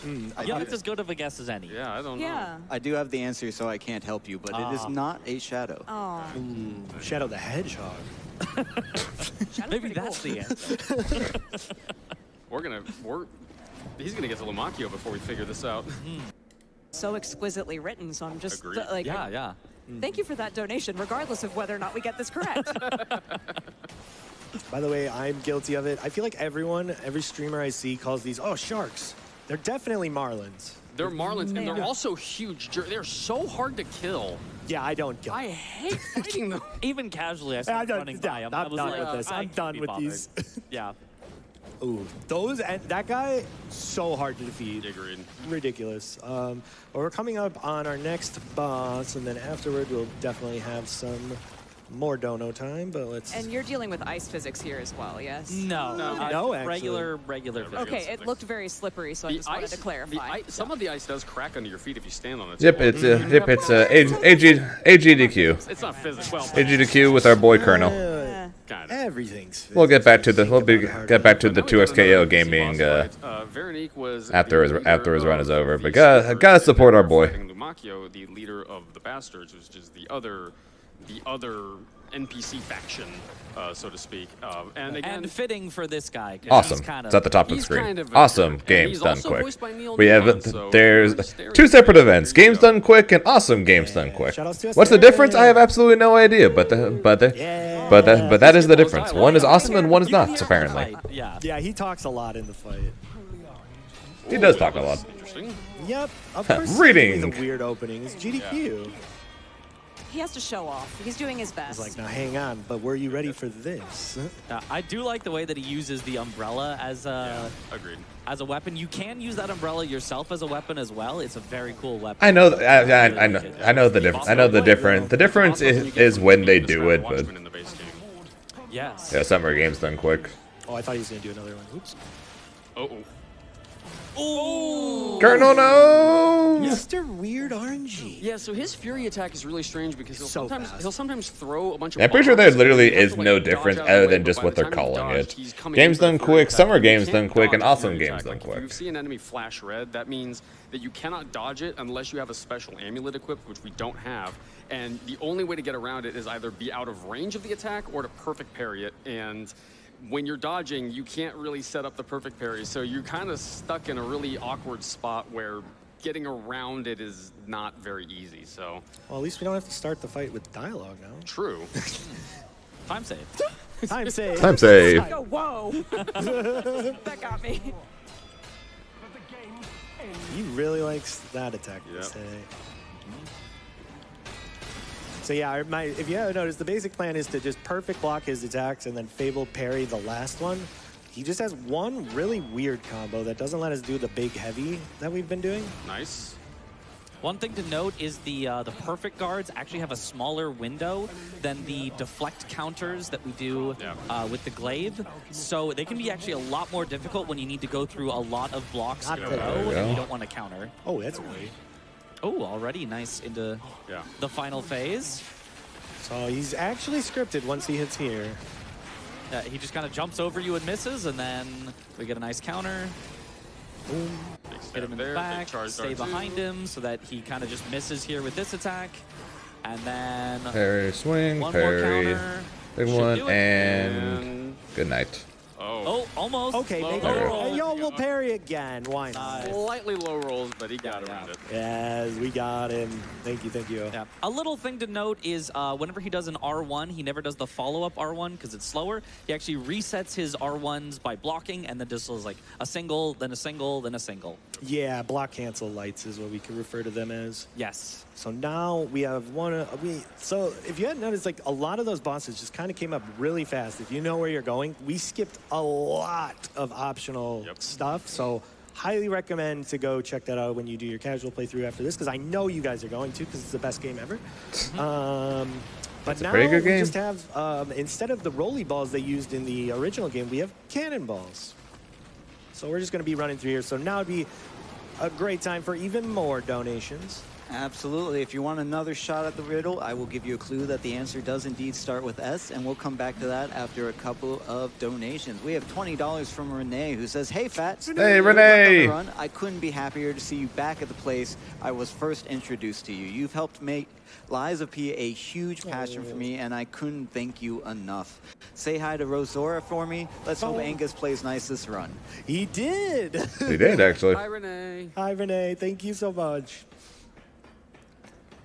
Yeah, it's as good of a guess as any. Yeah, I don't know. Yeah. I do have the answer, so I can't help you, but it is not a shadow. Oh. Shadow the Hedgehog. Maybe that's the answer. He's gonna get to Lumakio before we figure this out. So exquisitely written, so I'm just Agreed. like, Yeah. thank you for that donation, regardless of whether or not we get this correct. By the way, I'm guilty of it. I feel like every streamer I see calls these, oh, sharks. They're definitely marlins. They're marlins, and They they're are. also huge. They're so hard to kill. Yeah, I don't kill. I hate fighting them. Even casually, I started running by him. I I'm was done like, with this. I I'm can't done be with bothered. these. Yeah. Ooh, and that guy, so hard to defeat. Agreed. Ridiculous. But we're coming up on our next boss, and then afterward we'll definitely have some more dono time. But let's. And you're dealing with ice physics here as well, yes? No. No, actually. Regular. Yeah, Okay, physics. it looked very slippery, so I just wanted to clarify. Some of the ice does crack under your feet if you stand on it. Yep, it's AGDQ. It's not physics. Well, AGDQ with our boy Colonel. kind of. Everything's. We'll get back to the get back to the 2SKO gaming Veronique was after the his leader run is of over, the but gotta support our boy. fighting Lumakio, the leader of the Bastards, which is the other NPC faction, so to speak. And again, And fitting for this guy. 'cause Awesome. he's kind It's at the top of the he's screen. kind of Awesome. and Games he's done also quick. voiced by Neil We have Diamond, so there's very stereotypical. two separate events: There you games go. done quick and awesome games done quick. Shout outs to us What's the there. difference? I have absolutely no idea. But that is the difference. One is awesome and one is not. Apparently, Yeah. Yeah, he talks a lot in the fight. he does talk a lot. Interesting. Yep, of course. Reading. The weird openings. GDQ. He has to show off. He's doing his best. He's like, now hang on, but were you ready for this? I do like the way that he uses the umbrella as Agreed. a weapon. You can use that umbrella yourself as a weapon as well. It's a very cool weapon. I know. I know the difference. I know the difference. The difference is when they do it. But In the base game. Yes. yeah, summer games done quick. Oh, I thought he was going to do another one. Oops. Oh. Ooh. Colonel, no. Mr. Weird RNG. Yeah, so his Fury attack is really strange because So fast. he'll sometimes throw a bunch of I'm pretty sure bombs, there literally and you have is to, like, no dodge difference out of the other way, than but just by what the they're time you calling dodged, it. he's coming Games in for a done Fury quick, attack, summer and you games can't done quick, and dodge a awesome Fury games attack. done Like, quick. If you've seen an enemy flash red, that means that you cannot dodge it unless you have a special amulet equipped, which we don't have. And the only way to get around it is either be out of range of the attack or to perfect parry it. And when you're dodging, you can't really set up the perfect parry, so you're kind of stuck in a really awkward spot where getting around it is not very easy. So Well, at least we don't have to start the fight with dialogue now. true. Time save. Time save. Time save. Oh, whoa. That got me. He really likes that attack. Yep. So yeah, if you haven't noticed, the basic plan is to just perfect block his attacks and then Fable parry the last one. He just has one really weird combo that doesn't let us do the big heavy that we've been doing. Nice. One thing to note is the perfect guards actually have a smaller window than the deflect counters that we do with the glaive. So they can be actually a lot more difficult when you need to go through a lot of blocks in a Not row bad. and you don't want to counter. Oh, that's great. Oh, already nice into the final phase. So he's actually scripted once he hits here. He just kind of jumps over you and misses, and then we get a nice counter. Boom. Hit him in the back, stay behind him so that he kind of just misses here with this attack. And then Parry, swing, one more parry. counter. Big Should one, do it. and good night. Oh, almost. Okay, Low maybe. roll. And y'all will parry again. Why not? Slightly low rolls, but he got Yeah, around it. Yes, we got him. Thank you, thank you. Yeah. A little thing to note is whenever he does an R1, he never does the follow-up R1 because it's slower. He actually resets his R1s by blocking and then just does like a single, then a single, then a single. Yeah, block cancel lights is what we could refer to them as. Yes. So now we have one. So if you hadn't noticed, like a lot of those bosses just kind of came up really fast. If you know where you're going, we skipped a lot of optional stuff. So highly recommend to go check that out when you do your casual playthrough after this, because I know you guys are going to, because it's the best game ever. But It's a now pretty good we game. just have instead of the rolly balls they used in the original game, we have cannonballs. So we're just going to be running through here. So now would be a great time for even more donations. Absolutely. If you want another shot at the riddle, I will give you a clue that the answer does indeed start with S, and we'll come back to that after a couple of donations. We have $20 from Renee, who says, "Hey, Fats. Hey, Good luck on Renee. the run. I couldn't be happier to see you back at the place I was first introduced to you. You've helped make Lies of P a huge passion for me, and I couldn't thank you enough. Say hi to Rosora for me. Let's hope Angus plays nice this run." He did. He did, actually. Hi, Renee. Hi, Renee. Thank you so much.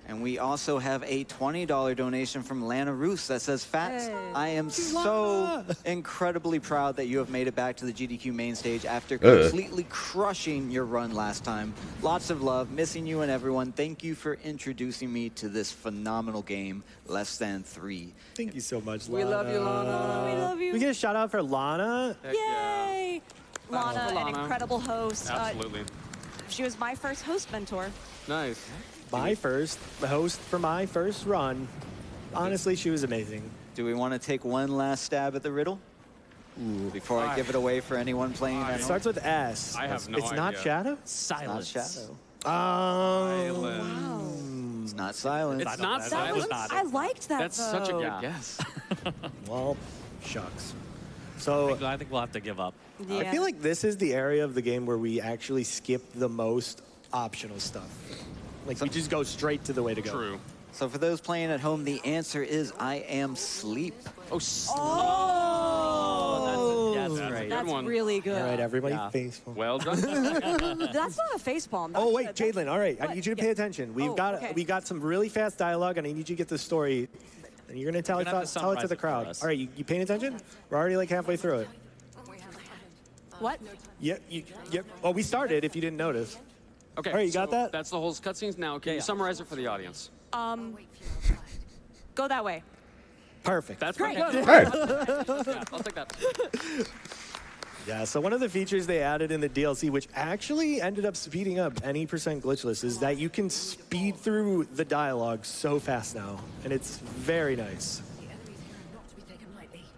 And we also have a $20 donation from Lana Roos that says, "Fats, I am so incredibly proud that you have made it back to the GDQ main stage after completely crushing your run last time. Lots of love, missing you and everyone. Thank you for introducing me to this phenomenal game, Less Than 3. Thank you so much, Lana. We love you, Lana. We love you. We get a shout out for Lana. Heck yeah. Yay! Lana, an Lana. incredible host. Absolutely. She was my first host mentor. Nice. The host for my first run. Honestly, she was amazing. Do we want to take one last stab at the riddle? Before I give it away for anyone playing at It home? starts with S. I have no It's not idea. Shadow? Silence. Not Shadow. Island. It's not Silence. It's not That silent. was not it. I liked that. That's such a good Yeah. guess. Well, shucks. So I think we'll have to give up. Yeah. I feel like this is the area of the game where we actually skip the most optional stuff. Like, we just go straight to the way to go. True. So for those playing at home, the answer is I am sleep. Oh, That's that's right. a That's good one. really good. All right, everybody, Yeah. faithful. Well done. That's not a facepalm. Oh, That's wait, a- Jadlin, all right. I What? need you to Yeah. pay attention. We've Oh, got okay. we got some really fast dialogue, and I need you to get the story. And you're going to tell You're gonna have to tell it to summarize the it for crowd. us. All right, you paying attention? We're already like halfway through it. What? Yep. Oh, we started, if you didn't notice. Okay. All right, you got that? That's the whole cutscenes. Now, can you Yeah. summarize it for the audience? Go that way. Perfect. That's Great. good. All right. Yeah, I'll take that. Yeah, so one of the features they added in the DLC, which actually ended up speeding up any % glitchless, is that you can speed through the dialogue so fast now. And it's very nice.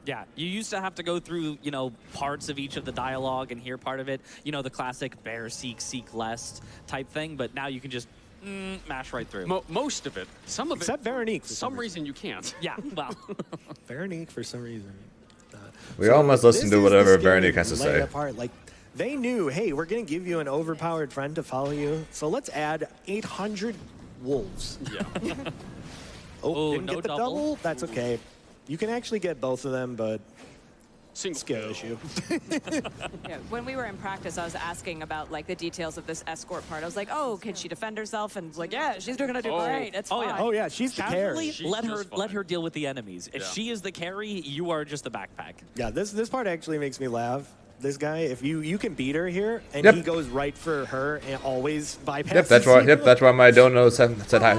Yeah, you used to have to go through, you know, parts of each of the dialogue and hear part of it. You know, the classic bear seek less type thing, but now you can just mash right through. Most of it. Some of Except it. Veronique. For some reason you can't. Yeah, well. Veronique, for some reason. We all must listen this to is whatever the skill Veronique that has to lay say. Apart. Like, they knew, hey, we're going to give you an overpowered friend to follow you. So let's add 800 wolves. Yeah. Oh, Didn't no get the double? double? That's okay. You can actually get both of them, but Single skill kill. issue. Yeah, when we were in practice, I was asking about like the details of this escort part. I was like, "Oh, can she defend herself?" And like, "Yeah, she's gonna do Oh. great. It's Oh, fine." yeah. Oh, yeah, she's the carry. Casually, She's let just her fine. deal with the enemies. If Yeah. she is the carry, you are just the backpack. Yeah, this part actually makes me laugh. This guy, if you can beat her here, and Yep. he goes right for her and always bypasses. Yep, that's why. you. Yep, that's why my dono said hi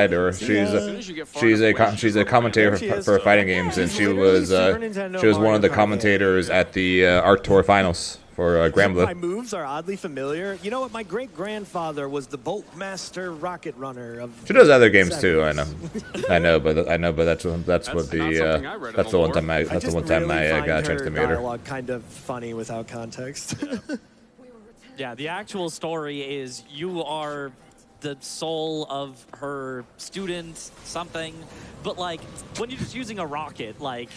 to her. As soon as you get far She's enough away, a commentator There she is. for fighting games, and She's she literally was Super Nintendo one of Mario the Kart commentators at the Art Tour finals for My Gramblin. moves are oddly familiar. You know what? My great-grandfather was the Boltmaster rocket runner of. She does other games too. I know, 70s. I know, but that's what That's the not something I read in that's the the one lore. time I just really find got a chance her to meet her. dialogue kind of funny without context. Yeah, the actual story is you are the soul of her student something, but like when you're just using a rocket, like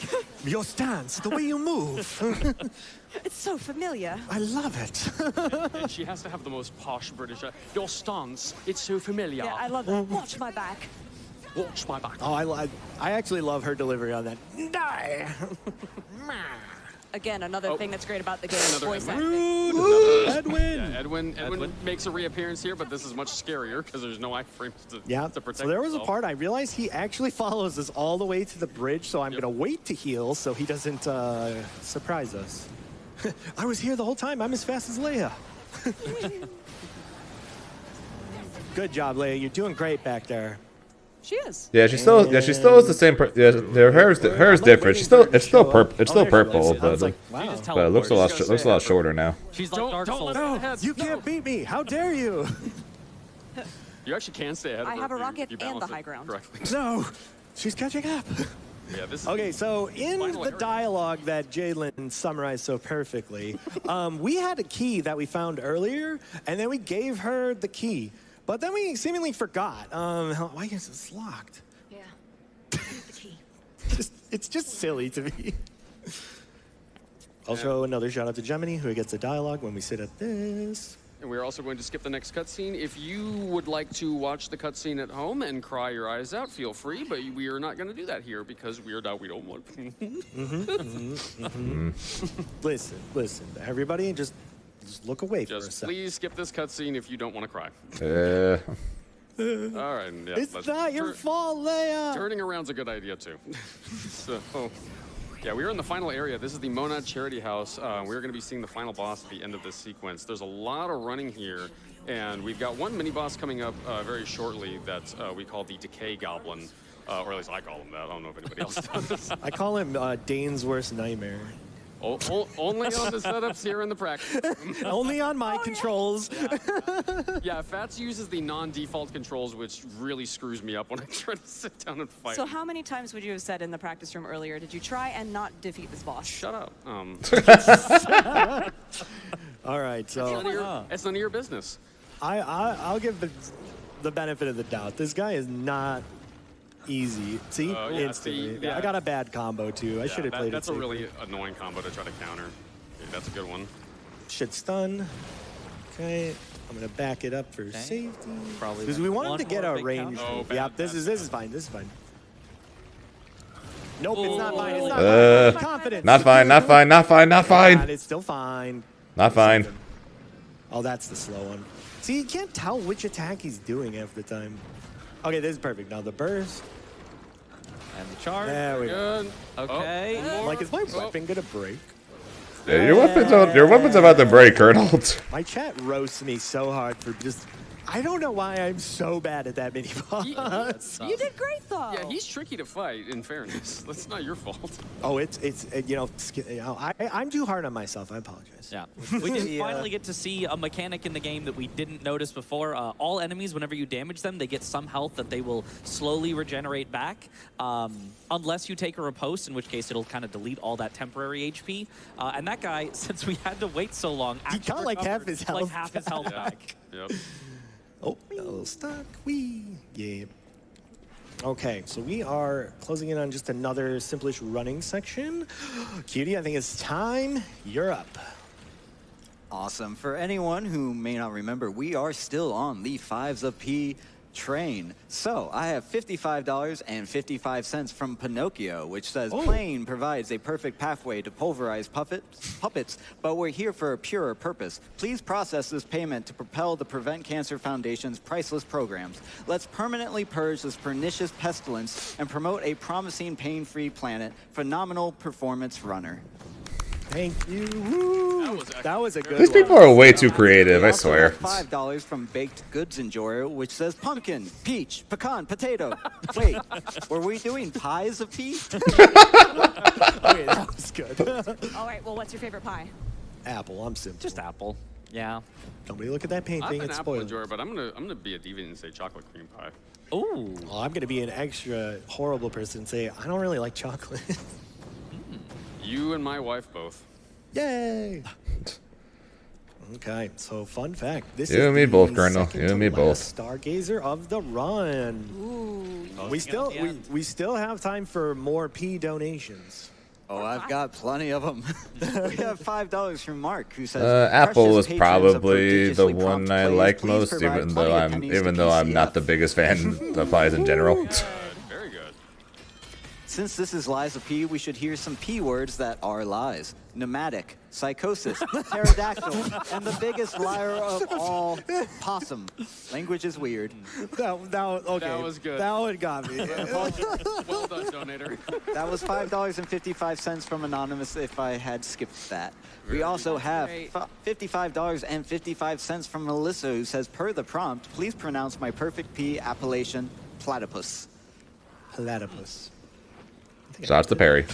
Your stance, the way you move, It's so familiar. I love it. And she has to have the most posh British. Your stance, it's so familiar. Yeah, I love that. Watch my back. Watch my back. Oh, I actually love her delivery on that. Die. Again, another thing that's great about the game, Another voice Edwin. acting. Edwin. Yeah, Edwin makes a reappearance here, but this is much scarier because there's no iframes to, Yeah, to protect so there was a himself. part I realized he actually follows us all the way to the bridge, so I'm Yep. going to wait to heal so he doesn't surprise us. I was here the whole time. I'm as fast as Leia. Good job, Leia. You're doing great back there. She is. Yeah, she still is the same. Yeah, hers different. It's still purple. It's still purple, I but was like, she wow. just but it looks a lot teleports. looks a lot shorter now. she's like Don't- Dark don't Souls. let her- No, ahead. you No. can't beat me. How dare you? You actually can stay ahead of I her have a if you- rocket if you and the balance it high ground. correctly. No, she's catching up. Yeah, this is Okay, so in Final the area. dialogue that Jalen summarized so perfectly, we had a key that we found earlier, and then we gave her the key. But then we seemingly forgot. Why is this locked? Yeah. Here's the key. It's just silly to me. Also, another shout out to Gemini, who gets a dialogue when we sit at this. And we're also going to skip the next cutscene. If you would like to watch the cutscene at home and cry your eyes out, feel free. But we are not going to do that here because Weird Al, we don't want. Listen, everybody, just look away for a Just second. please skip this cutscene if you don't want to cry. All right. Yeah, It's not your fault, Leia. Turning around's a good idea too. So, yeah, we are in the final area. This is the Monad Charity House. We're going to be seeing the final boss at the end of this sequence. There's a lot of running here, and we've got one mini boss coming up very shortly that we call the Decay Goblin, or at least I call him that. I don't know if anybody else does. I call him Dane's worst nightmare. Only on the setups here in the practice room. Only on my controls. Yeah, Fats uses the non-default controls, which really screws me up when I try to sit down and fight. So how many times would you have said in the practice room earlier, did you try and not defeat this boss? Shut up. All right, so It's none of your business. I'll give the benefit of the doubt. This guy is not easy. See, Yeah, instantly. see, yeah. I got a bad combo too. I should have played That's it. a really annoying combo to try to counter. Yeah, that's a good one. Should stun. Okay, I'm gonna back it up for safety. Probably Because we want him one to get more our big range. counter. Oh, Yeah, bad, this bad, is fine. This is fine. Nope, it's not Oh. fine. It's not fine. Confidence. Not fine, not fine, not fine, not God, fine. it's still fine. Not fine. Oh, that's the slow one. See, you can't tell which attack he's doing half the time. Okay, this is perfect. Now the burst. And the charge. There we go. Good. Okay. Oh, one more. Like, is my Oh. weapon gonna break? Yeah, your weapon's about to break, Colonel. My chat roasts me so hard for just... I don't know why I'm so bad at that mini boss. You did great though. Yeah, he's tricky to fight, in fairness. That's not your fault. Oh, I'm too hard on myself. I apologize. Yeah, we did finally get to see a mechanic in the game that we didn't notice before. All enemies, whenever you damage them, they get some health that they will slowly regenerate back, unless you take a riposte, in which case it'll kind of delete all that temporary HP. And that guy, since we had to wait so long, He actually got like half recovered, his health. like half his health back. Yep. Oh, a little stuck. Wee. Yeah. Okay, so we are closing in on just another simplish running section. Cutie, I think it's time. You're up. Awesome. For anyone who may not remember, we are still on the Fives of P train. So I have $55.55 from Pinocchio, which says playing provides a perfect pathway to pulverize puppets, but we're here for a purer purpose. Please process this payment to propel the Prevent Cancer Foundation's priceless programs. Let's permanently purge this pernicious pestilence and promote a promising pain-free planet. Phenomenal performance, runner. Thank you. Woo. That was a good These one. people are way too creative, We I also swear. have $5 from Baked Goods Enjoyer, which says pumpkin, peach, pecan, potato. Wait, were we doing pies of pea? Okay, that was good. All right, well, what's your favorite pie? Apple, I'm simple. Just apple. Yeah. Nobody look at that painting. I'm an It's apple spoiled. enjoyer, but I'm gonna be a deviant and say chocolate cream pie. Ooh. Well, I'm gonna be an extra horrible person and say I don't really like chocolate. You and my wife both. Yay! Okay, so fun fact. This You is and me the both, Colonel. second You to and me last both. Stargazer of the run. Ooh. We still we still have time for more P donations. Oh, I've got plenty of them. We have $5 from Mark, who says Apple "Precious was patrons of probably the prodigiously one prompt I plays, like please most, provide even plenty though of pennies to I'm not PCF." the biggest fan of pies in general. Very good. Since this is Lies of P, we should hear some P words that are lies. Pneumatic, psychosis, pterodactyl, and the biggest liar of all, possum. Language is weird. That was good. That one got me. Well done, donator. That was $5.55 from Anonymous if I had skipped that. We also have great. $55.55 from Melissa, who says, per the prompt, please pronounce my perfect P appellation, platypus. Platypus. Shouts to Perry.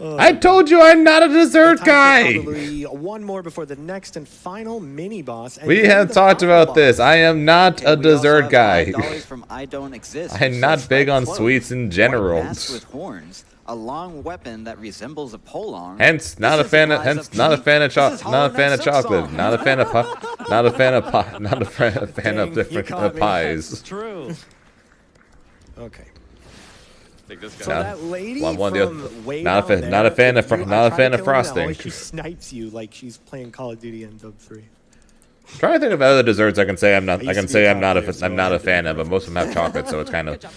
I told you I'm not a dessert Time for guy. Probably one more before the next and final mini boss. and We then have the talked final about this. boss. I am not Okay, a we also dessert have guy. $5 from I Don't Exist. I'm who not says, big on quote, sweets in "White general." mask with horns, a long weapon that resembles a polearm. Hence, not a This fan is of Lies hence not a P. fan of This is not a fan of Hollow Knight chocolate, Silksong. not Not a fan of pie. Not a fan of Dang, different you caught me. pies. True. Okay. Take this So guy. that lady One of the from other- way not a down fan- not a there, fan of fr- you- not a I tried fan to of kill her, and frosting. always she snipes you like she's playing Call of Duty in Dub 3. Trying to think of other desserts I can say I'm not. I I used can to be say a I'm not chocolate, so I'm not I a had to fan be of, but most of them have chocolate, so it's kind of, There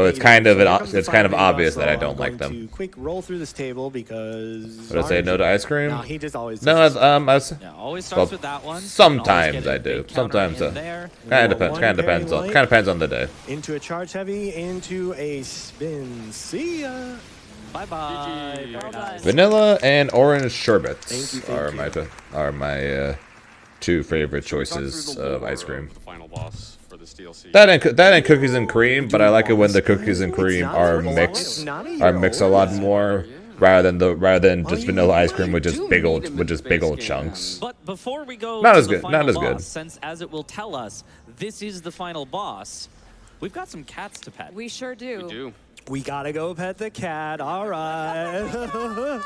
it's you kind go. of So here comes the it's kind of final obvious boss, that I so don't I'm like going them. to quick roll through this table because. Did I say no to ice cream? No, he just always. No, does this. I was. Yeah, always starts Well, with that one. sometimes You can always get a I do. big counter Sometimes, in there. Kind of depends. One Kind of very depends on. light. Kind of depends on the day. Into a charge heavy, into a spin. See ya. Bye bye. GG. Very nice. Vanilla and orange sherbets Thank you, are my two favorite Talk through choices the of lore ice cream. The final boss for this DLC. That and cookies and cream, but I like it when the cookies and It's cream not are a long- mixed it's not a are year mixed a old. lot more rather than just vanilla ice cream with just do big need old him with in just the big base old game. chunks. But before we go Not to as the good, final not as boss, good. since as it will tell us, this is the final boss, we've got some cats to pet. We sure do. We do. We gotta go pet the cat. All right.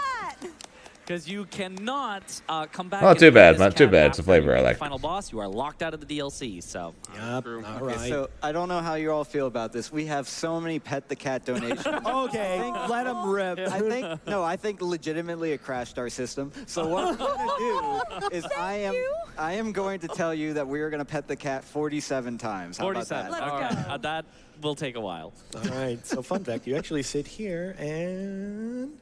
Because you cannot come back. Not and too play bad, this not too cat bad. It's a after flavor you I beat the like. Final boss, you are locked out of the DLC. So Yep. True. All Okay, right. so I don't know how you all feel about this. We have so many Pet the Cat donations. Okay, let him rip. I think legitimately it crashed our system. So what I'm going to do is I am going to tell you that we are going to pet the cat 47 times. How about 47. that? Okay, that will take a while. All right. So fun fact: you actually sit here and.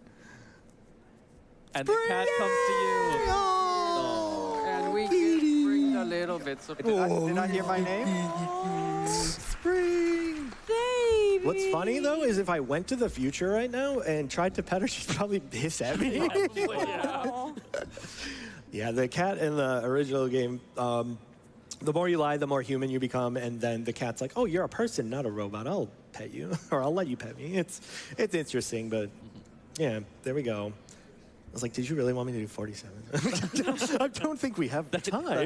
And the cat comes to you. Oh. And we can bring the little bits of. Did I hear my name? Spring. Baby. What's funny though is if I went to the future right now and tried to pet her, she'd probably hiss at me. Yeah, the cat in the original game, the more you lie, the more human you become, and then the cat's like, "Oh, you're a person, not a robot. I'll pet you, or I'll let you pet me." It's interesting, but yeah, there we go. I was like, "Did you really want me to do 47?" I don't think we have time. That's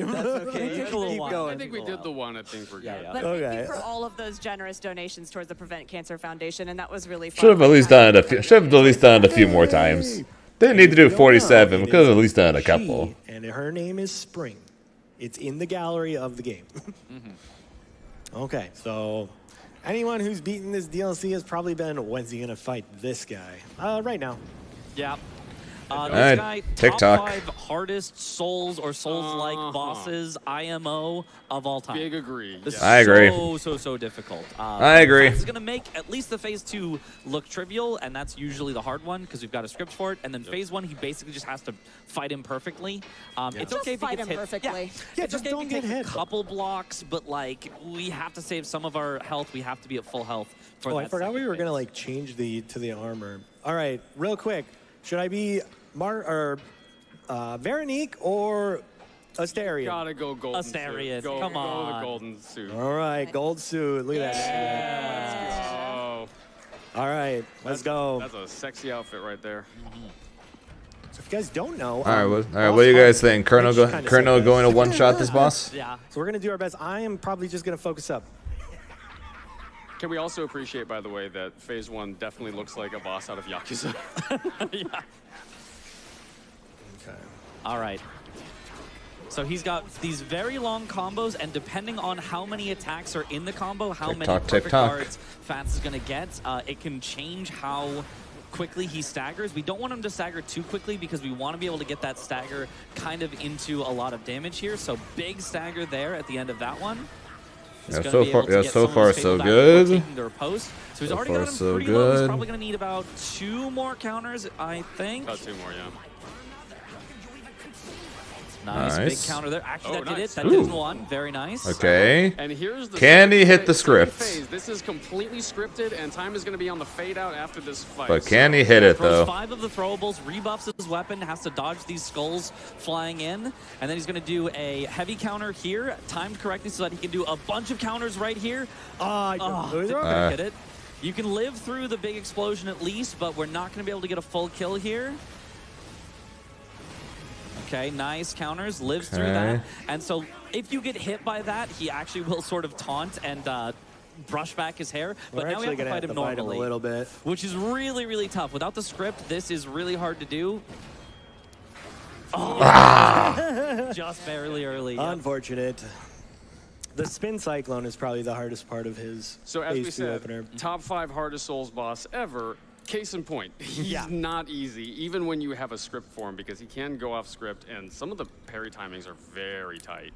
okay. You Take a little keep while. going. I think we did the one. I think we're good. Yeah, yeah. But Okay. thank you for all of those generous donations towards the Prevent Cancer Foundation, and that was really fun. Should have at least done it a few more times. Didn't need to do 47. We could have at least done a couple. She, and her name is Spring. It's in the gallery of the game. Okay, so anyone who's beaten this DLC has probably been, when's he gonna fight this guy? Right now. Yeah. This Alright, guy, TikTok. top 5 hardest Souls or Souls-like bosses, IMO of all time. Big agree. This Yeah. is I agree. So difficult. I agree. It's going to make at least the phase 2 look trivial, and that's usually the hard one because we've got a script for it. And then phase 1, he basically just has to fight him perfectly. It's Just okay if he fight gets him hit. perfectly. Yeah, It's just okay don't if he get takes hit. a couple blocks, but like we have to save some of our health. We have to be at full health for Oh, that I forgot we second were gonna phase. like change to the armor. All right, real quick. Should I be Veronique or Astarion? Gotta go golden Astarion, suit. Go, come Go on. the golden suit. All right, gold suit. Look at that. Oh, All right, let's go. that's a sexy outfit right there. So if you guys don't know, All right, what do you guys think? Colonel going to one shot this boss? Yeah. So we're gonna do our best. I am probably just gonna focus up. Can we also appreciate, by the way, that phase 1 definitely looks like a boss out of Yakuza? Yeah. Okay. All right. So he's got these very long combos, and depending on how many attacks are in the combo, how many Tick-tock, perfect tick-tock. cards Fats is going to get, it can change how quickly he staggers. We don't want him to stagger too quickly because we want to be able to get that stagger kind of into a lot of damage here. So big stagger there at the end of that one. He's Yeah, gonna so be far- able to yeah, get so some of far his so fatal back before good. taking the riposte. So he's So already far got him so pretty low. He's good. probably going to need about 2 more counters, I think. About 2 more, yeah. Nice, Nice. big counter there. Actually, Oh, that did nice. it. That Ooh. did one. Very nice. Okay. And here's the Can he second hit the second script? phase. This is completely scripted, and time is going to be on the fade out after this fight. But can he hit it Throws though? 5 of the throwables, rebuffs his weapon, has to dodge these skulls flying in, and then he's going to do a heavy counter here, timed correctly so that he can do a bunch of counters right here. Ah, Didn't oh, quite get it. You can live through the big explosion at least, but we're not going to be able to get a full kill here. Okay, nice counters, lives through that. Okay. And so if you get hit by that, he actually will sort of taunt and brush back his hair. But we're now we actually have to gonna fight have him to fight him normally. a little bit. Which is really, really tough. Without the script, this is really hard to do. Just barely early. Yep. Unfortunate. The spin cyclone is probably the hardest part of his So as we phase 2 said, opener. top 5 hardest Souls boss ever. Case in point, he's not easy, even when you have a script for him, because he can go off script, and some of the parry timings are very tight.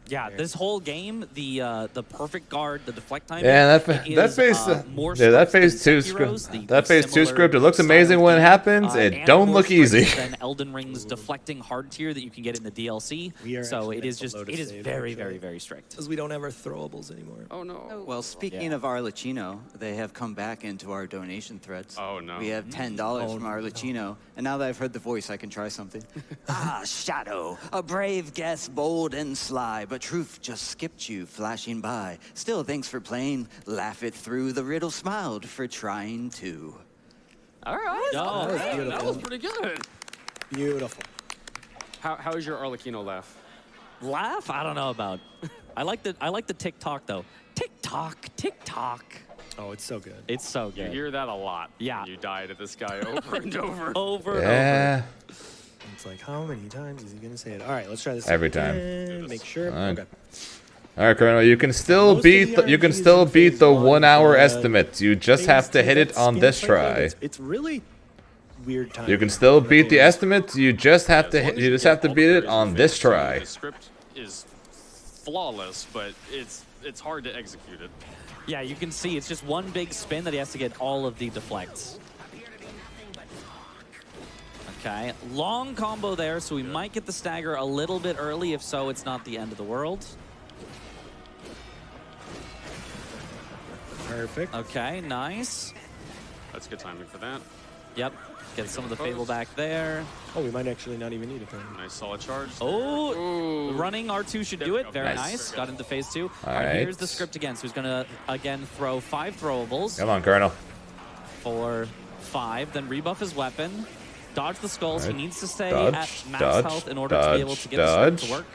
Yeah, this whole game, the perfect guard, the deflect time. Yeah, that phase 2 script. That phase 2 script. It looks amazing when it happens. It don't look easy. Than Elden Ring's deflecting hard tier that you can get in the DLC. So it is very, very, very strict. Because we don't have our throwables anymore. Oh no. Well, speaking of Arlecchino, they have come back into our donation threads. Oh no. We have $10 from Arlecchino, and now that I've heard the voice, I can try something. Shadow, a brave guess, bold and sly, but truth just skipped you, flashing by. Still, thanks for playing. Laugh it through. The riddle smiled for trying to. All right. Oh, that was pretty good. Beautiful. How is your Arlecchino laugh? Laugh? I don't know about. I like the TikTok though. TikTok, TikTok. Oh, it's so good. It's so You good. hear that a lot. Yeah. When you die to this guy over and over. Over and Yeah. It's like, how many times is he going to say it? All right, let's try this Every time. again. Make sure. Fine. Okay. All right, Colonel. You can still Most of beat. the You can RNGs still in beat phase the 1, 1 hour estimate. You just have to phase hit 2, it on that this skin try. cyclone, it's really weird time. You can still beat the estimate. You just have to. As long as You just get have to all beat the it parries on in this phase 2, try. The script is flawless, but it's hard to execute it. Yeah, you can see it's just one big spin that he has to get all of the deflects. Okay, long combo there, so we might get the stagger a little bit early. If so, it's not the end of the world. Perfect. Okay, nice. That's good timing for that. Yep, get some of the Fable back there. Oh, we might actually not even need it then. Nice solid charge. Oh, Ooh. running R2 should do it. Very nice. Got into phase 2. All right, here's the script again. So he's going to, again, throw 5 throwables. Come on, Colonel. For 5, then rebuff his weapon. Dodge the skulls. Right. He needs to stay Dodge, at max dodge, health in order to be able to get the script to work.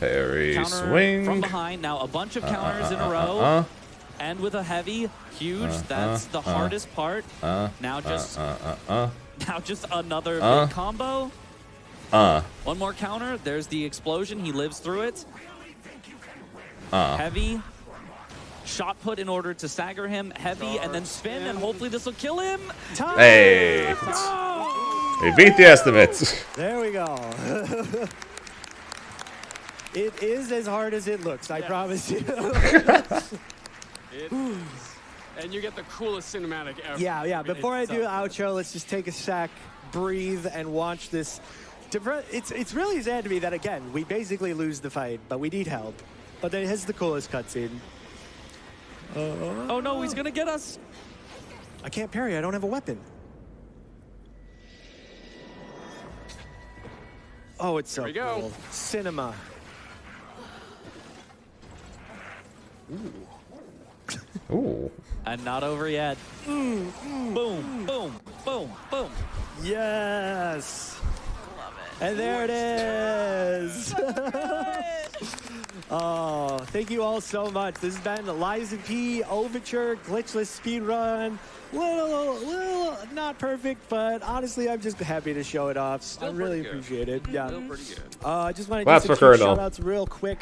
Parry, Counter swing. from behind. Now a bunch of counters in a row. And with a heavy, huge. That's the hardest part. Now just another big combo. One more counter. There's the explosion. He lives through it. Heavy. Shot put in order to stagger him. Heavy, and then spin, and hopefully this will kill him. Time! Hey. We beat the estimates. There we go. It is as hard as it looks, I promise you. And you get the coolest cinematic ever. Yeah. Before I do the outro, let's just take a sec, breathe, and watch this. It's really sad to me that, again, we basically lose the fight, but we need help. But then it has the coolest cutscene. Oh no, he's gonna get us. I can't parry, I don't have a weapon. Oh, it's so Here we go. cool. Cinema. Ooh. And not over yet. Boom, boom, boom, boom. Yes. And there it is. Oh, thank you all so much. This has been the Lies of P Overture Glitchless Speedrun. Little, not perfect, but honestly, I'm just happy to show it off. Still I really pretty good. appreciate it. Yeah. Still pretty good. I just want to Claps do some for shout Colonel. outs real quick.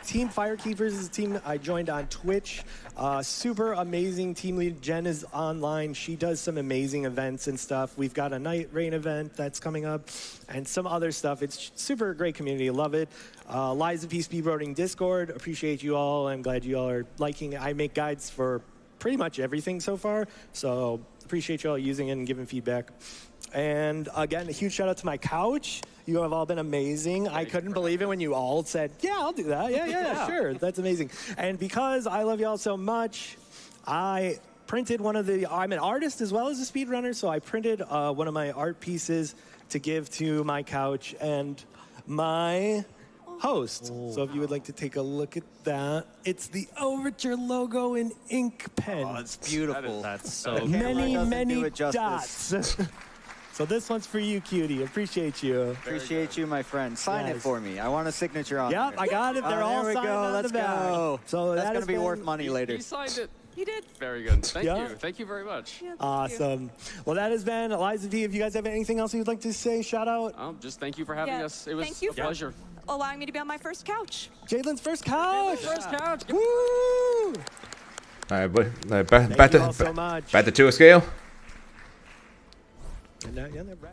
Team Firekeepers is a team I joined on Twitch. Super amazing team lead. Jen is online. She does some amazing events and stuff. We've got a Night Rain event that's coming up and some other stuff. It's super great community. Love it. Lies of P Speedrunning Discord. Appreciate you all. I'm glad you all are liking it. I make guides for pretty much everything so far. So appreciate you all using it and giving feedback. And again, a huge shout out to my couch. You have all been amazing. I couldn't believe it when you all said, yeah, I'll do that. Yeah, sure. That's amazing. And because I love y'all so much, I printed I'm an artist as well as a speedrunner, so I printed one of my art pieces to give to my couch and my host. So if you would like to take a look at that, it's the Overture logo in ink pen. Oh, it's beautiful. That's so many, doesn't do many it justice. dots. So this one's for you, cutie. Appreciate you. Appreciate you, my friend. Sign it Yes. for me. I want a signature on Yep, there. I got it. They're all there we signed go. on Let's the back. go. So That's that gonna has be been- worth money later. He signed it. You did. Very good. Thank Yeah. you. Thank you very much. Yeah, thank you. Awesome. Well, that has been Liza V. If you guys have anything else you'd like to say, shout out. Just thank you for having Yeah, us. It was thank you a for pleasure. allowing me to be on my first couch. Jadlin's first couch. First couch. Woo! All right, boy. Back Thank you all to so much. back to 2 scale. And, yeah, they're right.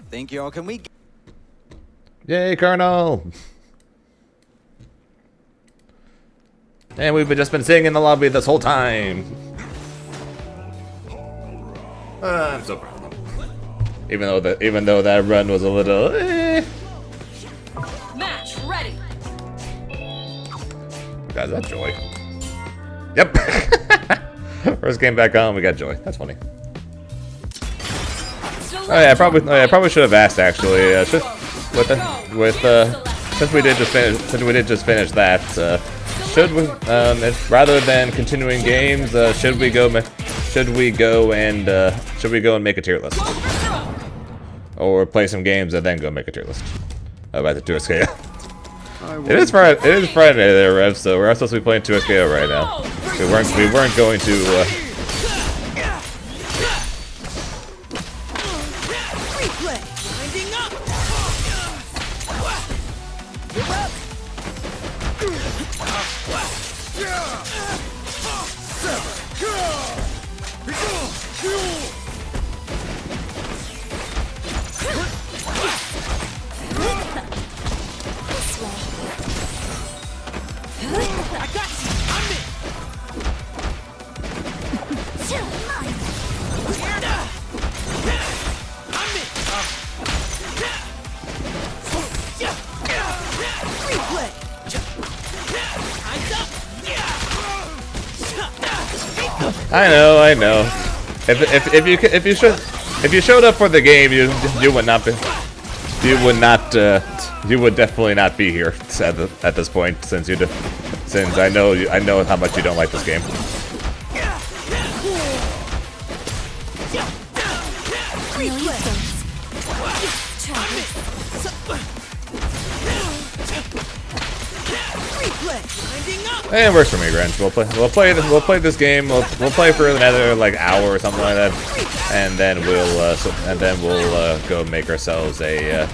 Thank you all. Can we? Yay, Colonel! And we've just been sitting in the lobby this whole time. I'm so proud of them. Even though that run was a little. Match ready. Guys, that's Joy. Yep. First game back on, we got Joy. That's funny. Oh yeah, I probably should have asked actually. Since we did just finish that, should we rather than continuing games, should we go and make a tier list, or play some games and then go make a tier list? About the 2SKO. It is Friday. It is Friday there, Rev. So we're supposed to be playing 2SKO right now. We weren't going to. I know. If you showed up for the game, you would definitely not be here at this point, since I know how much you don't like this game. And it works for me, Grinch. We'll play this game. We'll play for another like hour or something like that, and then we'll go make ourselves the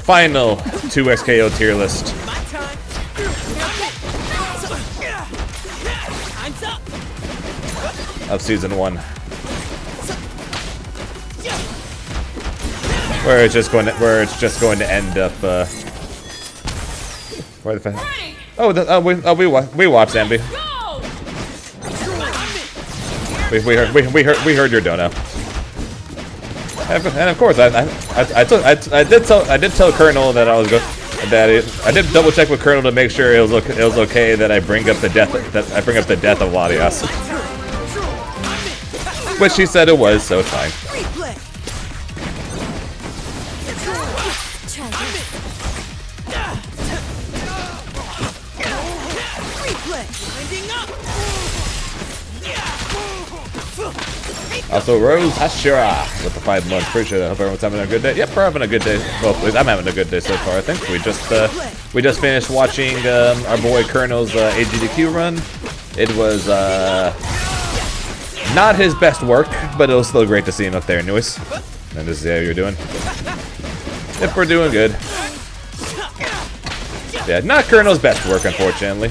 final 2XKO tier list of season 1, where it's just going to end up. Where the we watched Zambi. We heard your dono. And of course I did tell Colonel that I did double check with Colonel to make sure it was okay that I bring up the death of Latias, which she said it was, so it's fine. Also, Rose Hashira with the 5 months. Appreciate it. Hope everyone's having a good day. Yep, we're having a good day. Well, at least I'm having a good day so far. I think we just finished watching our boy Colonel's AGDQ run. It was not his best work, but it was still great to see him up there anyways. And this is how you're doing. If we're doing good. Yeah, not Colonel's best work, unfortunately.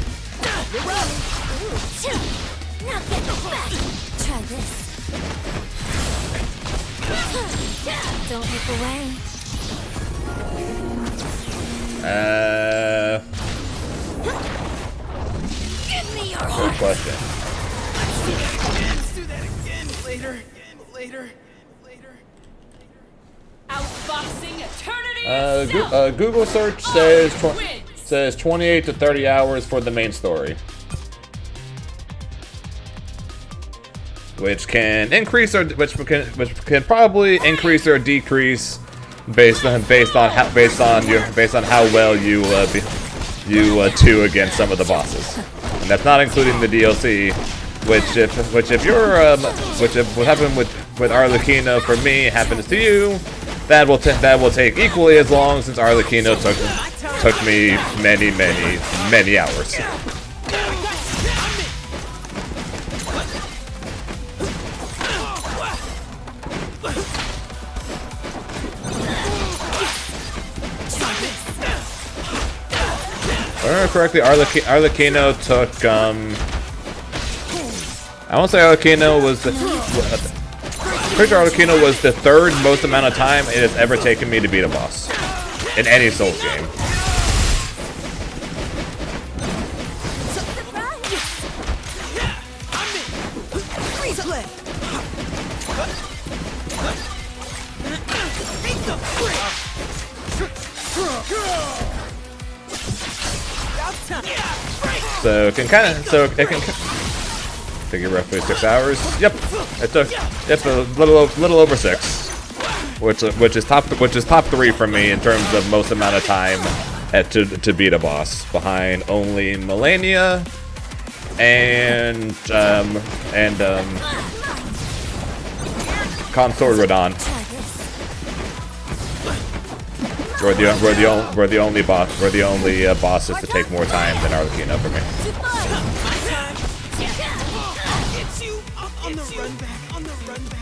Don't look away. Give me your Good question. Let's do that again. Later. Outboxing eternity. Google search says 28 to 30 hours for the main story, which can increase or which can probably increase or decrease based on how well you do against some of the bosses, and that's not including the DLC. Which if what happened with Arlecchino for me happens to you, that will take equally as long, since Arlecchino took me many hours. I remember correctly, Arlecchino took, I won't say Arlecchino was the... Pretty sure Arlecchino was the third most amount of time it has ever taken me to beat a boss. In any Souls game. So it can figure roughly 6 hours. Yep, it took a little over 6, which is top 3 for me in terms of most amount of time to beat a boss, behind only Malenia and Consort Radahn. We're the only bosses to take more time than Arlecchino for me. It's you on the run back, on the run back.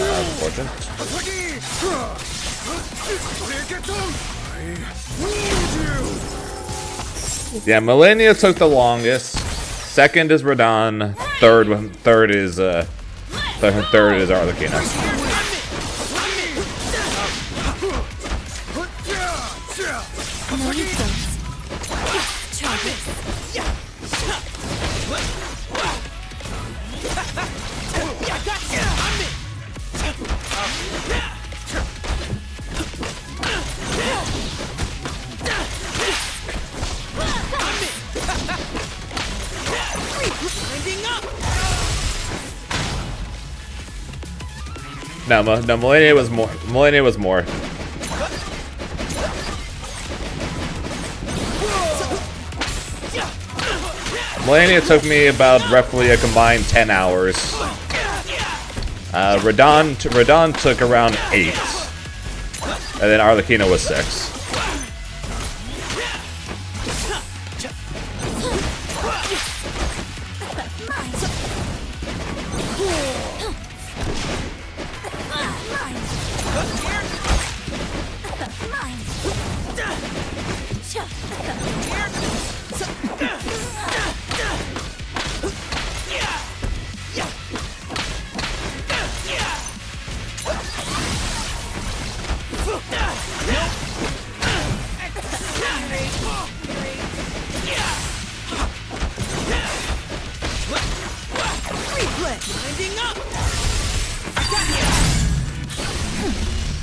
Unfortunate. Yeah, Malenia took the longest. Second is Radahn. Third is Arlecchino. No, Malenia was more. Malenia was more. Malenia took me about roughly a combined 10 hours. Radahn took around 8, and then Arlecchino was 6.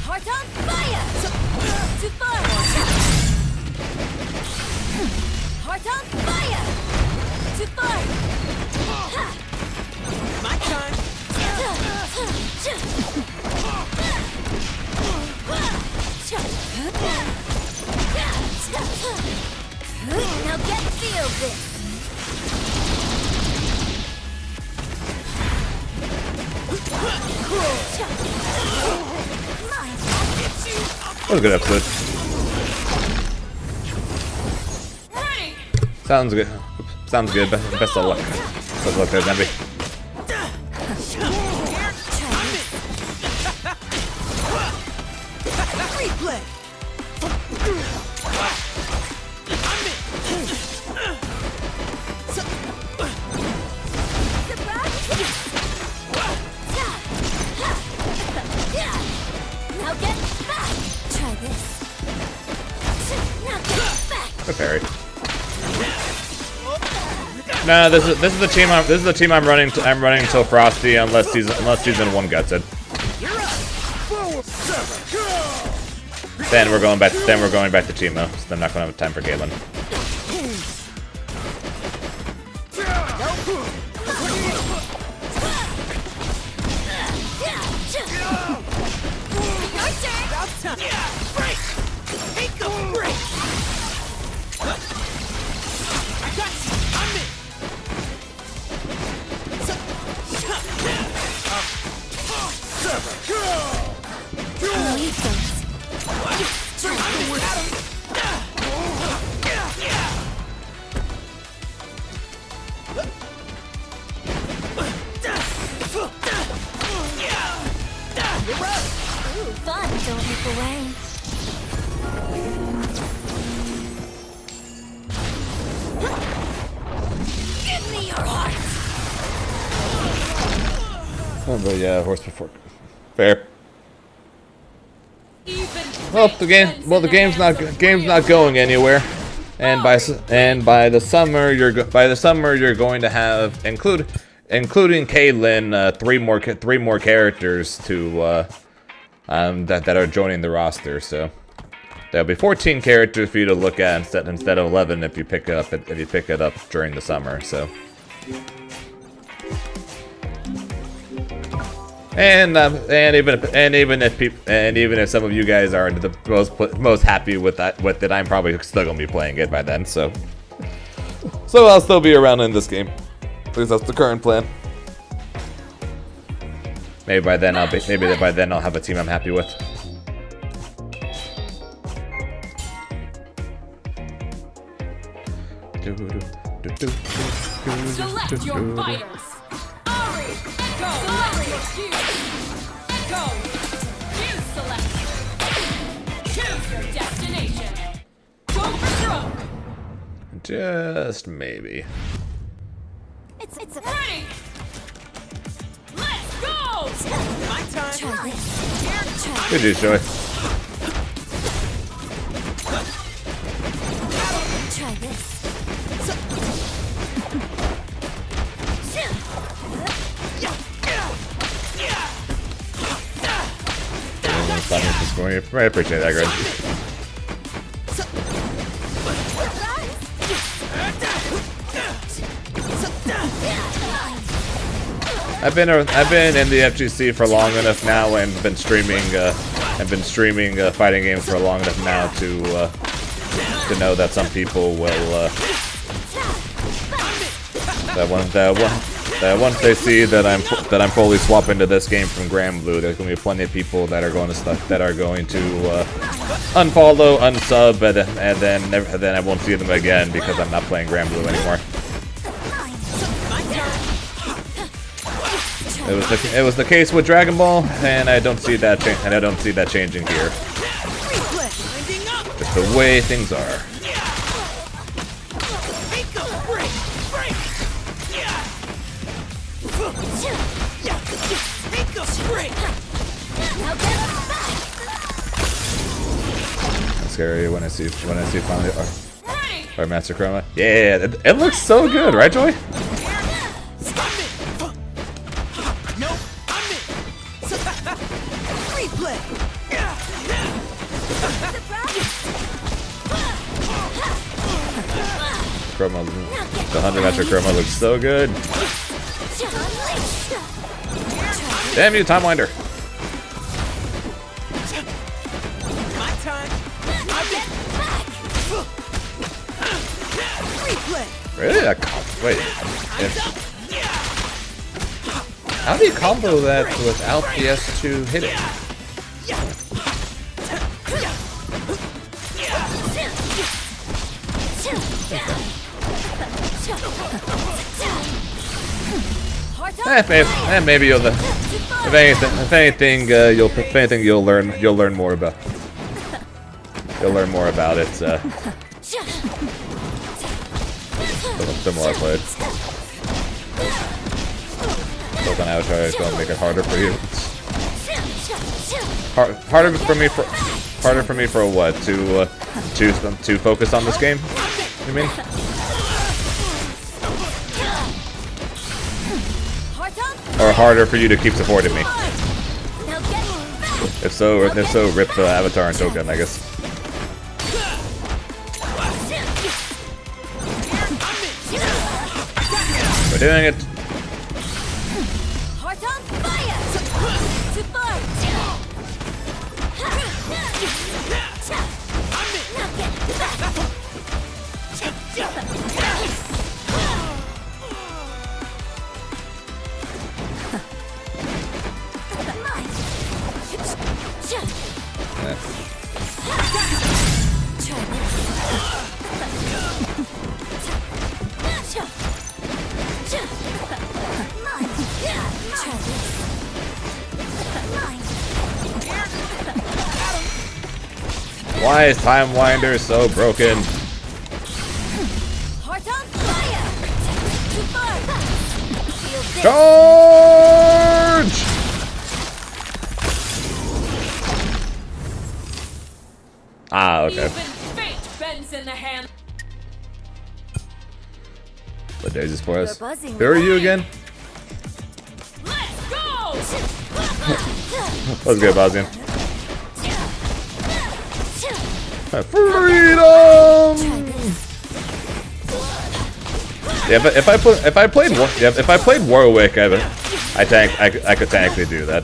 Heart on fire! Too far! Heart on fire! Too far! My time! Now get feel this! That was a good episode. Sounds good. Sounds good. Best of luck. Best of luck there, Zenby. Now get back! Try this. Now get back! Good parry. No, this is the team. This is the team I'm running. I'm running until Frosty, unless season 1 gets it. Then we're going back. Then we're going back to Teemo. So I'm not going to have time for Galen. No, you don't. But yeah, horse before. Fair. Even Well, the game's not going anywhere, and by the summer you're going to have including Caitlyn three more characters to that are joining the roster. So there'll be 14 characters for you to look at instead of 11 if you pick it up during the summer. So. And even if some of you guys aren't the most happy with it, I'm probably still gonna be playing it by then. So I'll still be around in this game. At least that's the current plan. Maybe by then I'll have a team I'm happy with. select your fighters. Ari, Echo, select. Echo, you select. Choose your destination. Go for broke. Just maybe. It's Ready. Let's go. My time. Try this. Good news, Joey. Try this. I appreciate that, Greg. I've been in the FGC for long enough now, and been streaming fighting games for long enough now to know that some people will that once they see that I'm fully swapping to this game from Granblue, there's gonna be plenty of people that are going to unfollow, unsub, and then I won't see them again because I'm not playing Granblue anymore. It was the case with Dragon Ball, and I don't see that changing here. Just the way things are. It's scary when I see finally our Master Chroma. Yeah, it looks so good, right, Joy? Chroma, the 100 Master Chroma looks so good. Damn you, Time Winder. My time. Really? Wait. How do you combo that without the S2 hitting? Maybe you'll. If anything, you'll learn more about. You'll learn more about it. Similar played. So then I would try to make it harder for you. Harder for me for what? To focus on this game? You mean? Or harder for you to keep supporting me? If so, rip the Avatar and Token, I guess. We're doing it. Why is Time Winder so broken? Charge! Ah, okay. Even fate bends in the hand. The Daisy Spoilers. You're buzzing Who are you again? Let's go! Let's go, Bosnian. Freedom! Yeah, but if I played Warwick, I could technically do that.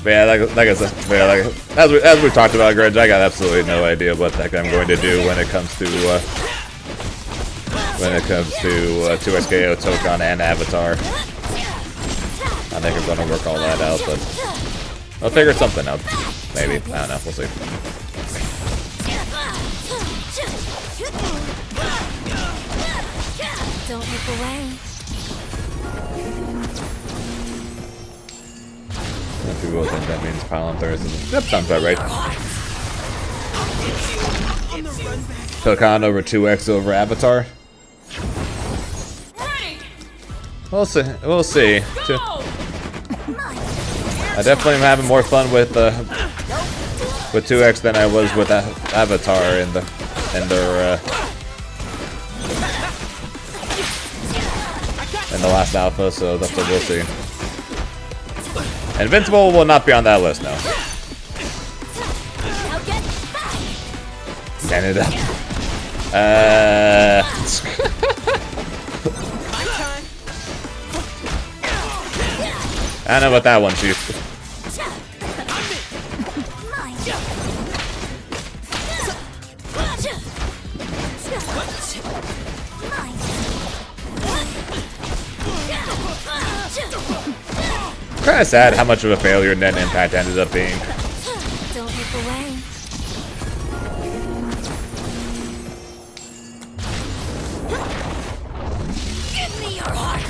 But yeah, like I said, as we talked about, Grudge, I got absolutely no idea what the heck I'm going to do when it comes to 2SKO, Tokon, and Avatar. I think I'm going to work all that out, but I'll figure something out. Maybe. I don't know. We'll see. Don't look away. If people think that means pile on Thursday. That sounds about right. Tokon over 2x over Avatar. Ready. We'll see. We'll see. Go! I definitely am having more fun with 2x than I was with Avatar in their in the last alpha, so that's what we'll see. Invincible will not be on that list now. Now get back. Stand it up. I don't know about that one, Chief. Kinda sad how much of a failure Net Impact ended up being. Don't look away. Give me your heart.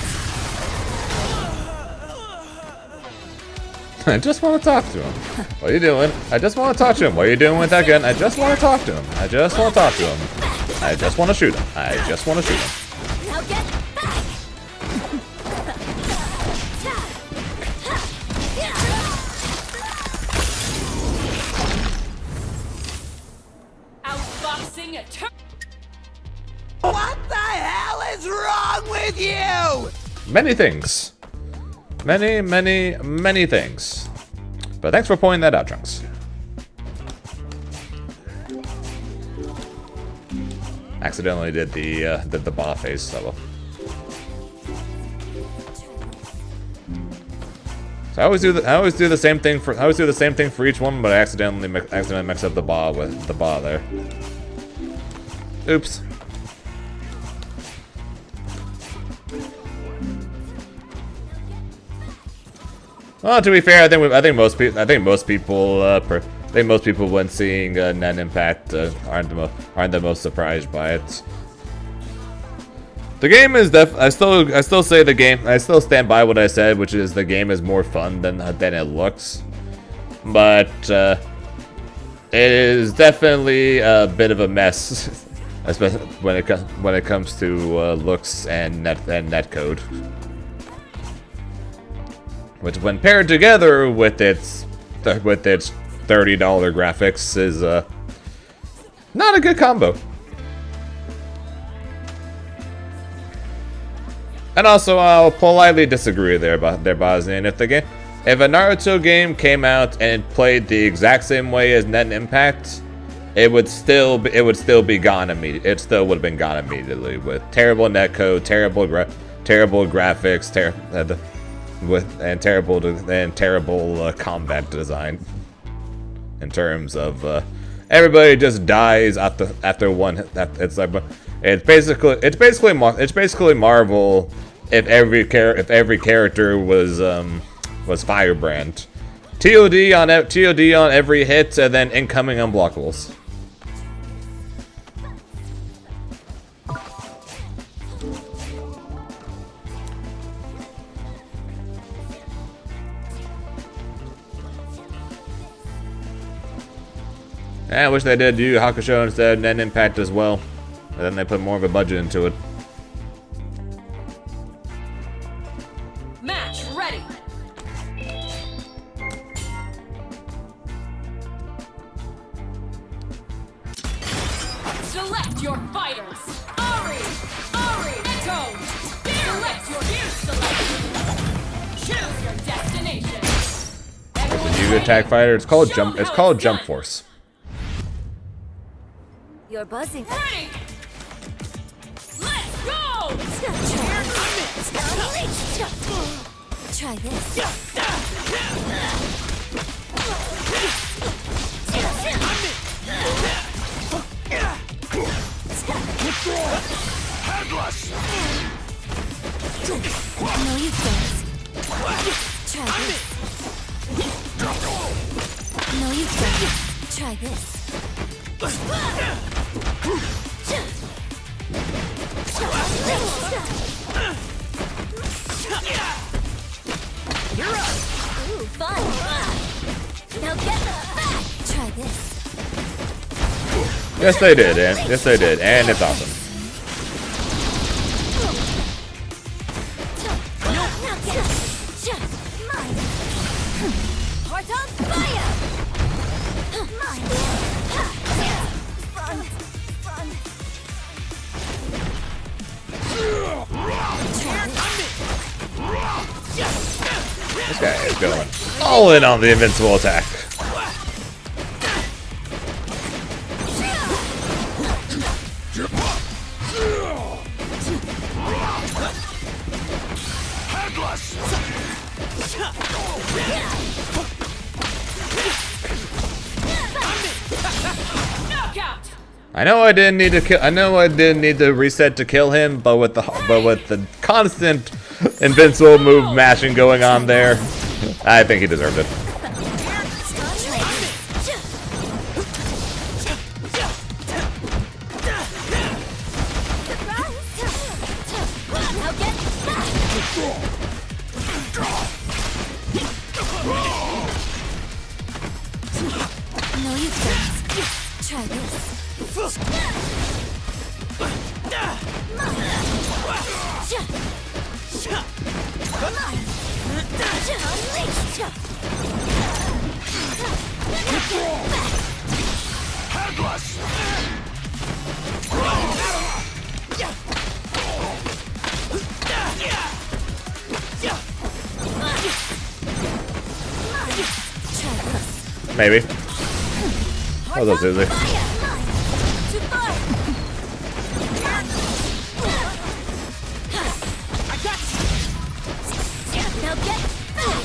I just want to talk to him. What are you doing? I just want to talk to him. What are you doing with that gun? I just want to talk to him. I just want to talk to him. I just want to shoot him. I just want to shoot him. Now get back. Outboxing a turn. What the hell is wrong with you? Many things. Many things. But thanks for pointing that out, Trunks. Accidentally did the ball face, so well. So I always do the same thing for each one, but I accidentally mix up the ball with the ball there. Oops. Well, to be fair, I think most people when seeing Net Impact aren't the most surprised by it. The game is I still say the game. I still stand by what I said, which is the game is more fun than it looks. But it is definitely a bit of a mess, especially when it comes to looks and netcode. Which, when paired together with its $30 graphics, is not a good combo. And also, I'll politely disagree there, Bosnian. If a Naruto game came out and played the exact same way as Net Impact, it would still be gone immediately. It still would have been gone immediately with terrible netcode, terrible graphics, terrible combat design. In terms of everybody just dies after one. It's basically Marvel if every character was Firebrand. TOD on every hit and then incoming unblockables. I wish they did Yu Yu Hakusho instead, and then Impact as well. And then they put more of a budget into it. Match ready. Select your fighters. Ari, Echo. Select your selection. Choose your destination. Yu Yu Attack Fighter. It's called Jump. It's called Jump Force. You're buzzing. Ready. Let's go. Try this. No, you don't. Try this. No, you don't. Try this. You're up. Ooh, fun. Now get back. Try this. Yes, they did, and yes, they did, and it's awesome. Now get mine. Heart on fire. Mine. Fun. This guy is going all in on the invincible attack. Knockout. I know I didn't need to kill. I know I didn't need to reset to kill him, but with the constant invincible move mashing going on there, I think he deserved it. No, you don't. Try this. Maybe. Oh, that's easy. Now get back.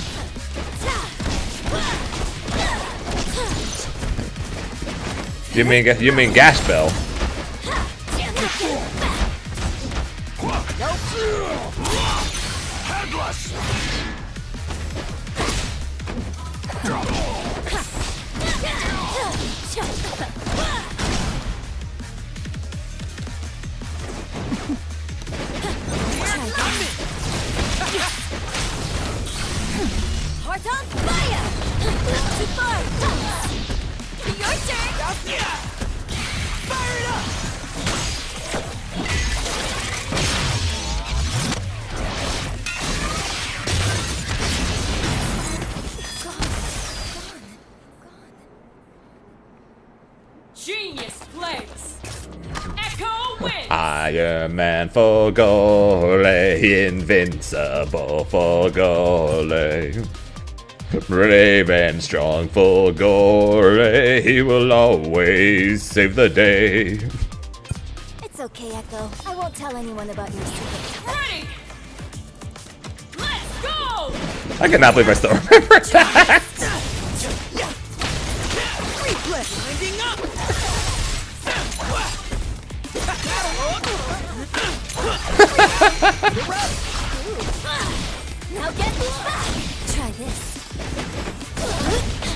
You mean gas bell? Heart on fire! Too far! Your turn! Fire it up! Genius plays. Echo wins. Iron Man for goal, invincible for goal. Brave and strong for Gore, he will always save the day. It's okay, Echo. I won't tell anyone about your secret. Ready. Let's go. I cannot believe I still remember that. Winding up. Now get back. Try this.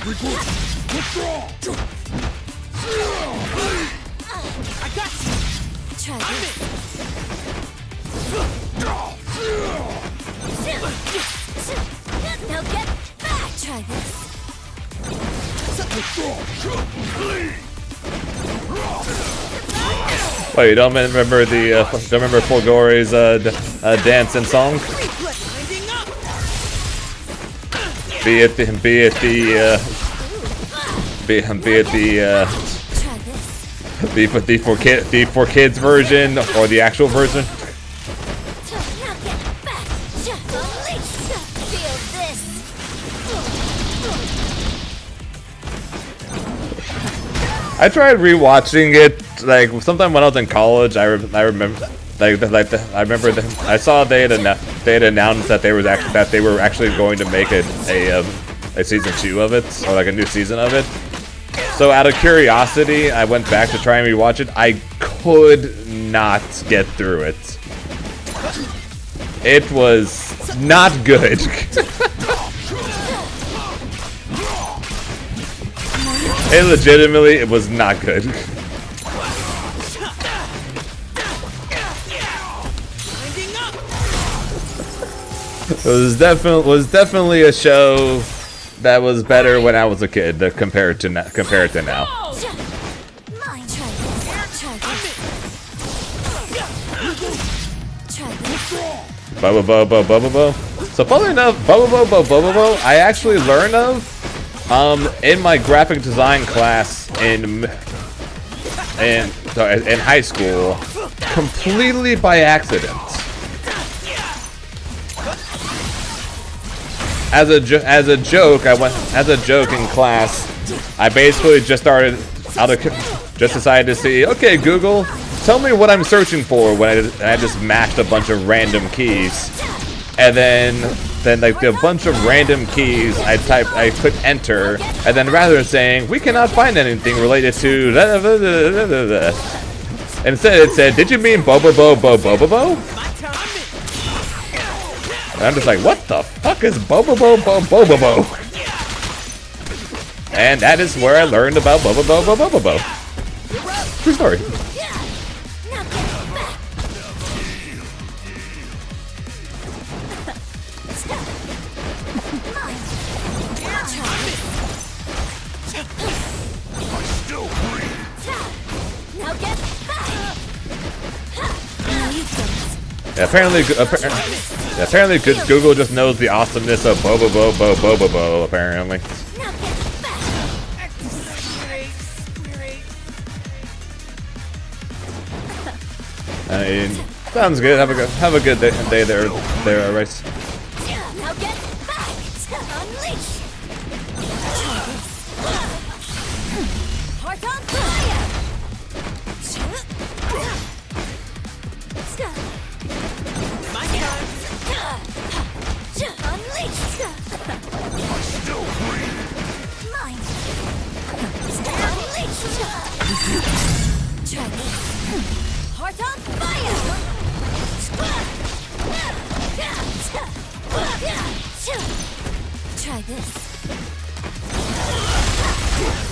Withdraw! I got you. Try this. Now get back. Try this. Oh, you don't remember the don't remember Fulgori's dance and song? Be it the for kids version or the actual version. Now get back. Feel this. I tried rewatching it like sometime when I was in college. I remember I saw they had announced that they were actually going to make a season 2 of it, or like a new season of it. So out of curiosity, I went back to try and rewatch it. I could not get through it. It was not good. It was not good. It was definitely a show that was better when I was a kid compared to now. Mine. Try this. Try this. Bobo. So funnily enough, Bobo, I actually learned of in my graphic design class in high school, completely by accident. As a joke in class, I basically just decided to see, okay, Google, tell me what I'm searching for when I just mashed a bunch of random keys, and then like a bunch of random keys, I clicked enter, and then rather than saying we cannot find anything related to instead it said, did you mean Bobo? And I'm just like, what the fuck is Bobo? And that is where I learned about Bobo. True story. Now get back. Mine. Now get back. Now you don't. Apparently, Google just knows the awesomeness of Bobo. Apparently. Now get back. I mean, sounds good. Have a good day there, Rice. Now get back. Unleash. Heart on fire. My turn. Unleash. Mine. Unleash. Try this. Heart on fire. Try this.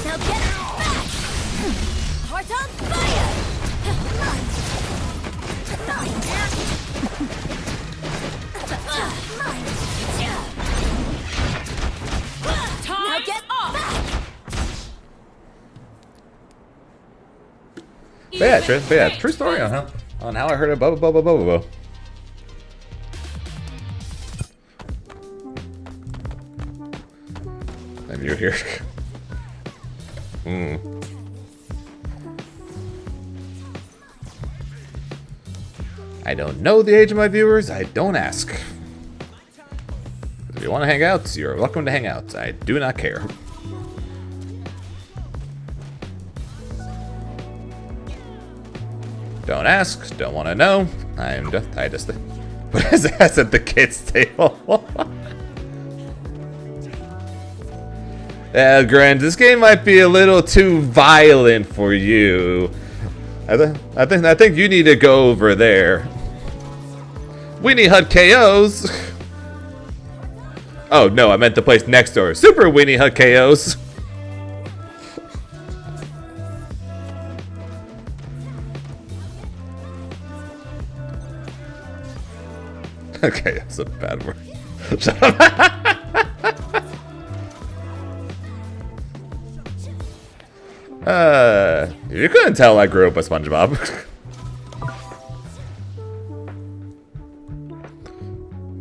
Now get back. Heart on fire. Mine. Now get back. But yeah, true story on how I heard of Bobo. And you're here. I don't know the age of my viewers. I don't ask. If you want to hang out, you're welcome to hang out. I do not care. Don't ask. Don't want to know. I just. What is that at the kids' table? Yeah, Grant, this game might be a little too violent for you. I think you need to go over there. Weenie Hut KOs. Oh no, I meant the place next door. Super Weenie Hut KOs. Okay, that's a bad word. Shut up. You couldn't tell I grew up with SpongeBob.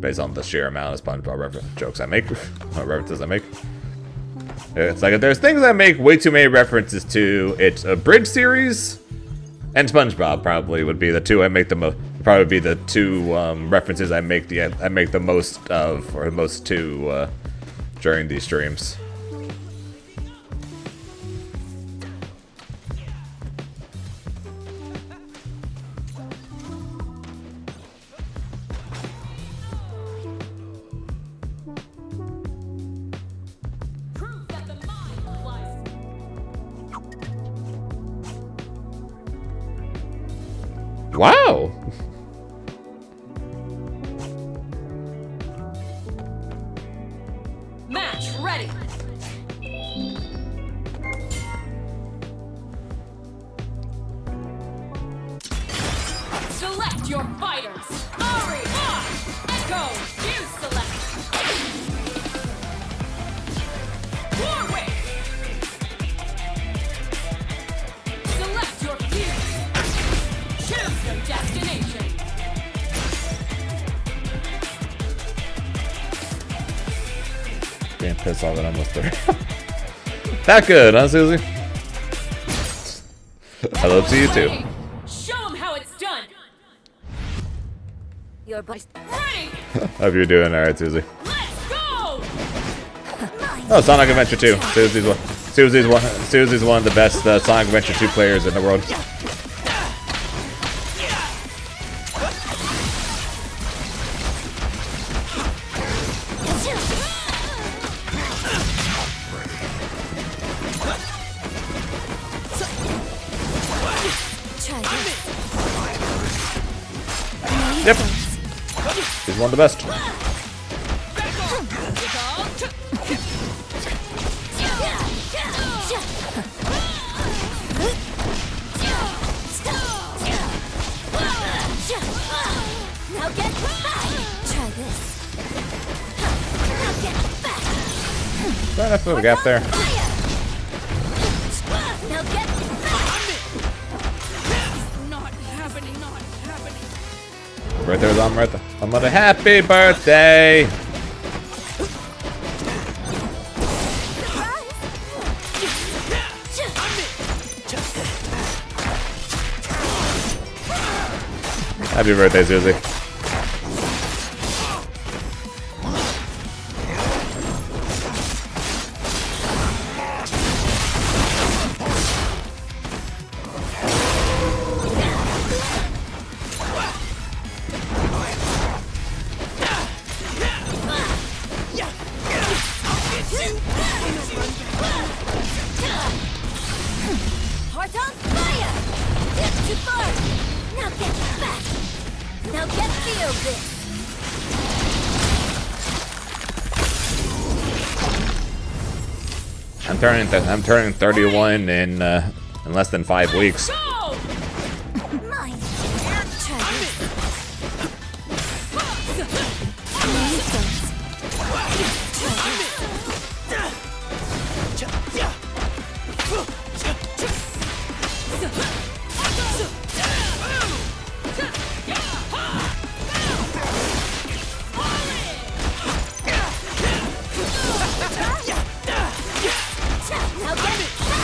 Based on the sheer amount of SpongeBob jokes I make, references I make. It's like if there's things I make way too many references to, it's a Bridge series and SpongeBob probably would be the two I make the most. Probably be the two references I make the most of, or most to during these streams. Prove that the mind flies. Wow. Match ready. Select your fighters. Ari, Echo, you select. Warwick. Select your fuse. Choose your destination. Damn pissed off that I'm almost there. That good, huh, Susie? Hello to you too. Show them how it's done. Your boys. Ready. Hope you're doing alright, Susie. Let's go. Oh, Sonic Adventure 2. Susie's one of the best Sonic Adventure 2 players in the world. Try this. Yep. He's one of the best. Now get back. Try this. Now get back. Fair enough of a gap there. Fire. Now get back. Not happening. Not happening. Birthday was on Martha. I'm on a happy birthday. Happy birthday, Susie. Heart on fire! Get too far! Now get back! Now get feel this! I'm turning 31 in less than 5 weeks. Go. Mine! Try this! Now get back!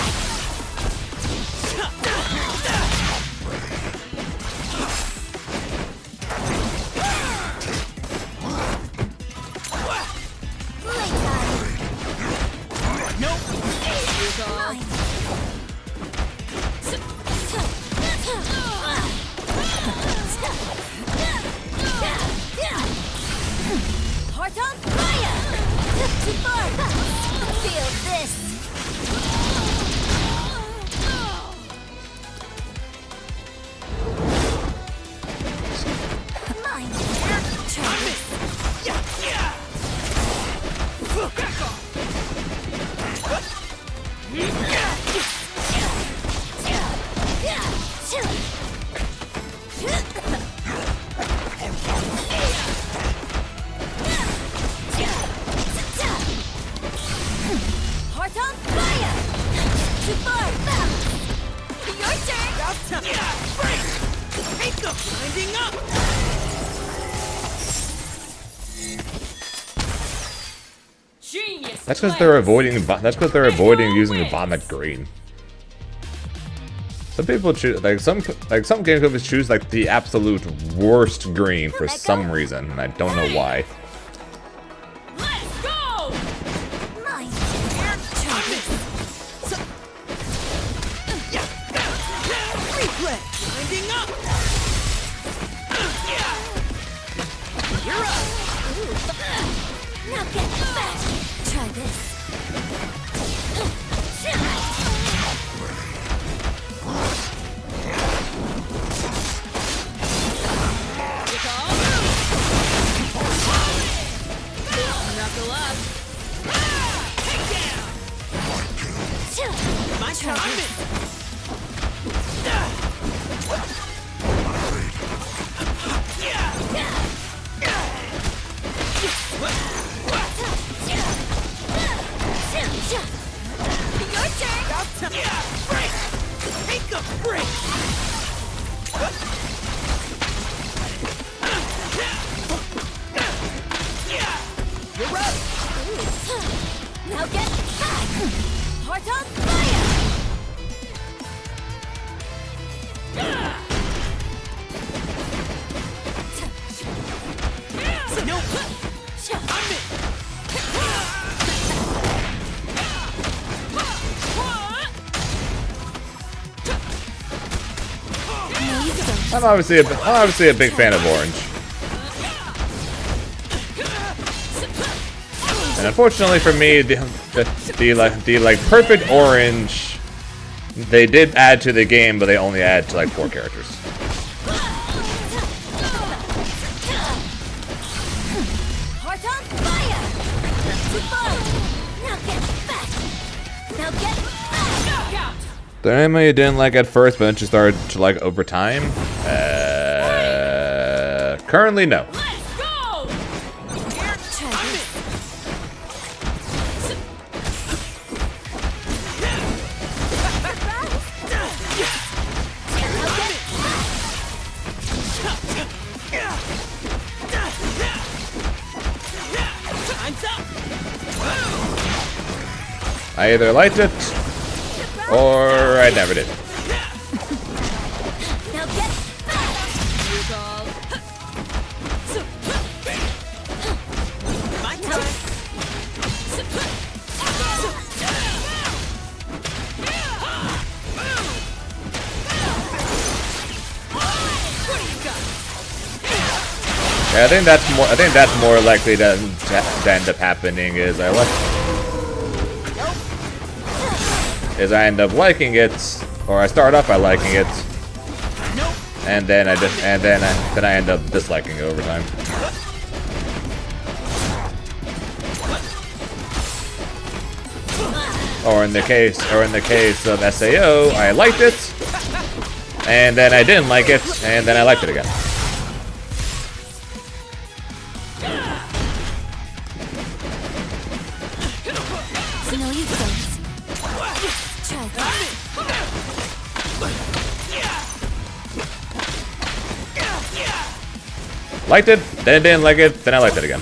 Heart on fire! Too far! Feel this! Mine! Try this! Heart on fire! Too far! You're Genius. That's because plays. they're avoiding. That's because they're avoiding using Vomit Green. Some people choose some game companies choose like the absolute worst green for some reason, and I don't know why. Let's go. Mine. Try this. Replay. Winding up. You're up. Now get back. Try this. Knuckle up. My turn. Your turn. Break. Take a break. You're up. Now get back. Heart on fire. No. I'm obviously a big fan of orange. And unfortunately for me, the perfect orange, they did add to the game, but they only add to like 4 characters. Heart on fire. Too far. Now get back. Now get back. Knockout. The anime you didn't like at first, but then you started to like over time. Currently, no. Let's go. Try this. I either liked it or I never did. Now get back. My turn. Yeah, I think that's more likely to end up happening. Is I end up liking it, or I start off by liking it, and then I end up disliking it over time. Or in the case of SAO, I liked it, and then I didn't like it, and then I liked it again. No, you don't. Try this. Liked it, then didn't like it, then I liked it again.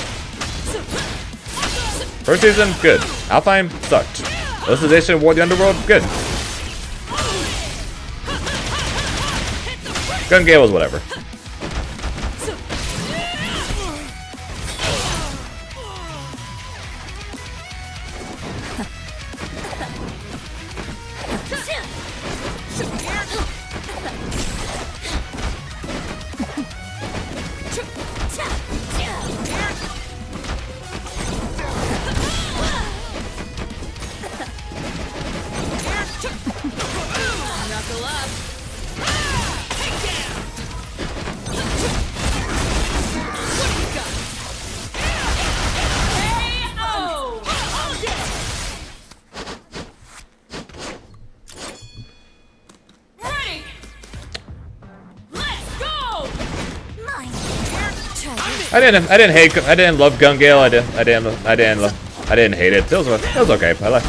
First season, good. Alfheim, sucked. Alicization of War of the Underworld, good. Gun Gale was whatever. Knuckle up. Ready. Let's go. Mine. Try this. I didn't love Gun Gale. I didn't hate it. It was okay. I like.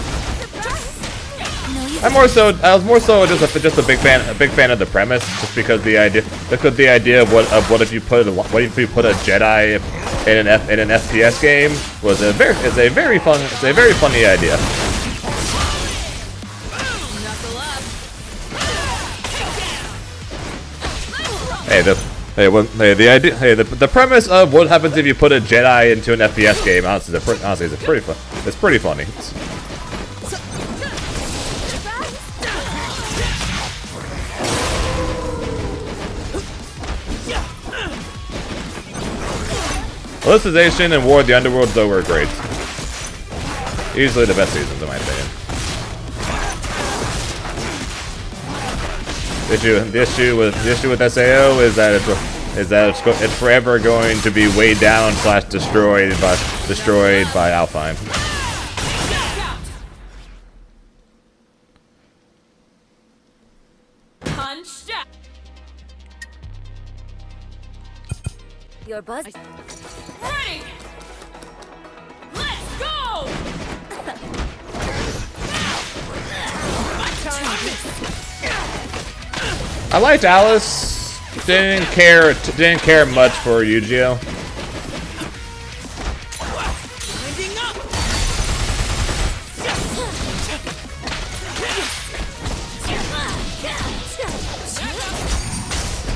No, you I was more so just a big fan of the premise, just because the idea of what if you put a Jedi in an FPS game is a very funny idea. The premise of what happens if you put a Jedi into an FPS game, honestly, it's pretty funny. Alicization and War of the Underworld, though, were great. Easily the best seasons, in my opinion. The issue with SAO is that it's forever going to be weighed down / destroyed by Alpine. Punch down. Your buzz. Ready. Let's go. My turn. I liked Alice. Didn't care much for Yu-Gi-Oh.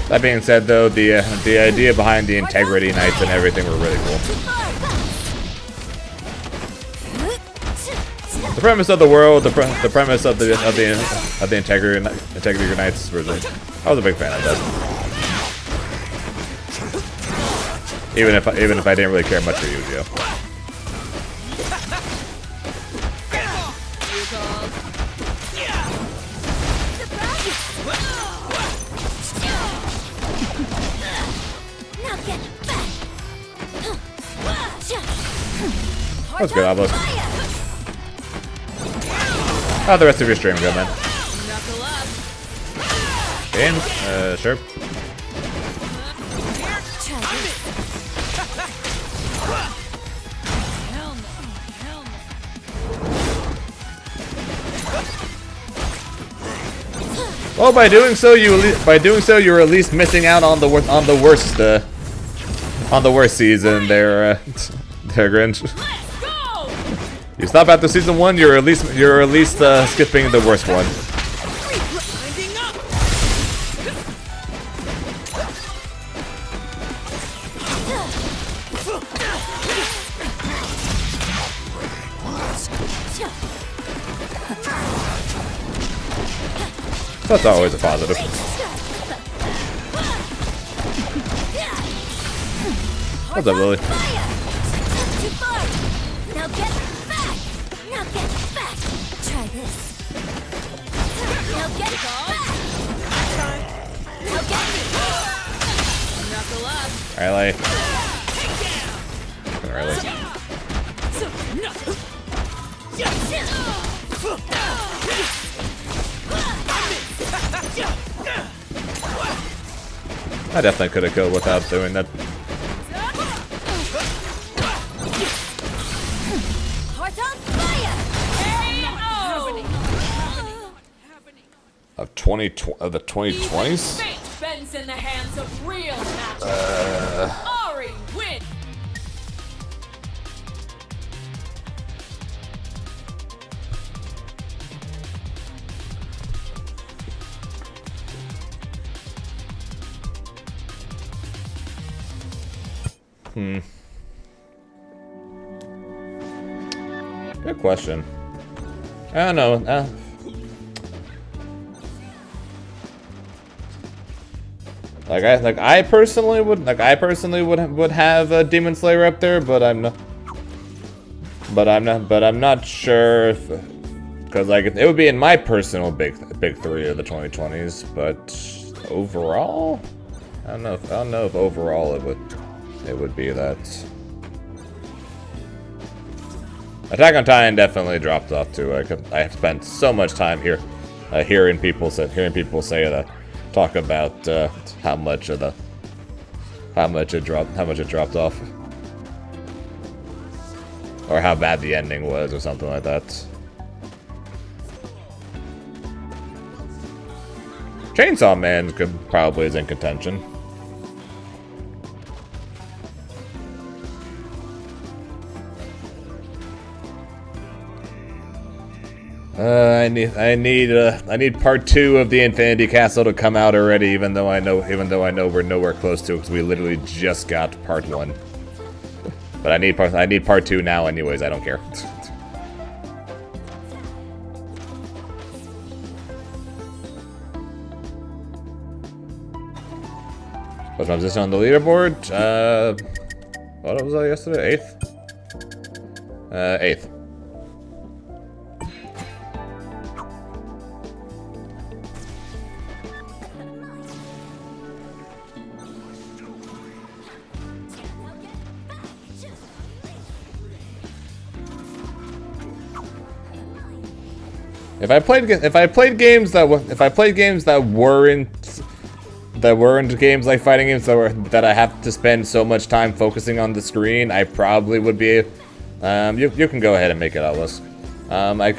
That being said, though, the idea behind the Integrity Knights and everything were really cool. The premise of the world, the premise of the Integrity Knights, I was a big fan of that. Even if I didn't really care much for Yu-Gi-Oh. That was good, Obelisk. How'd the rest of your stream go, man? Game? Sure. Well, by doing so, you're at least missing out on the worst season there, Grinch. You stop after season 1, you're at least skipping the worst one. That's always a positive. What's up, Lily? Now get back! Now get back! Try this. Now get back! Now get me! Knuckle up. Alright, Lily. I definitely could have killed without doing that. Heart on fire! Of the 2020s? Fate bends in the hands of real magic. Ari win. Good question. I don't know. I personally would have Demon Slayer up there, but I'm not sure if, because it would be in my personal big 3 of the 2020s, but overall, I don't know if overall it would be that. Attack on Titan definitely dropped off too. I spent so much time here, hearing people say that, talk about how much it dropped off, or how bad the ending was, or something like that. Chainsaw Man probably is in contention. I need part 2 of the Infinity Castle to come out already, even though I know we're nowhere close to it because we literally just got part 1. But I need part 2 now anyways, I don't care. What's my position on the leaderboard? What was I yesterday? 8th? 8th. If I played games that weren't games like fighting games that I have to spend so much time focusing on the screen, I probably would be. You can go ahead and make it Atlas. I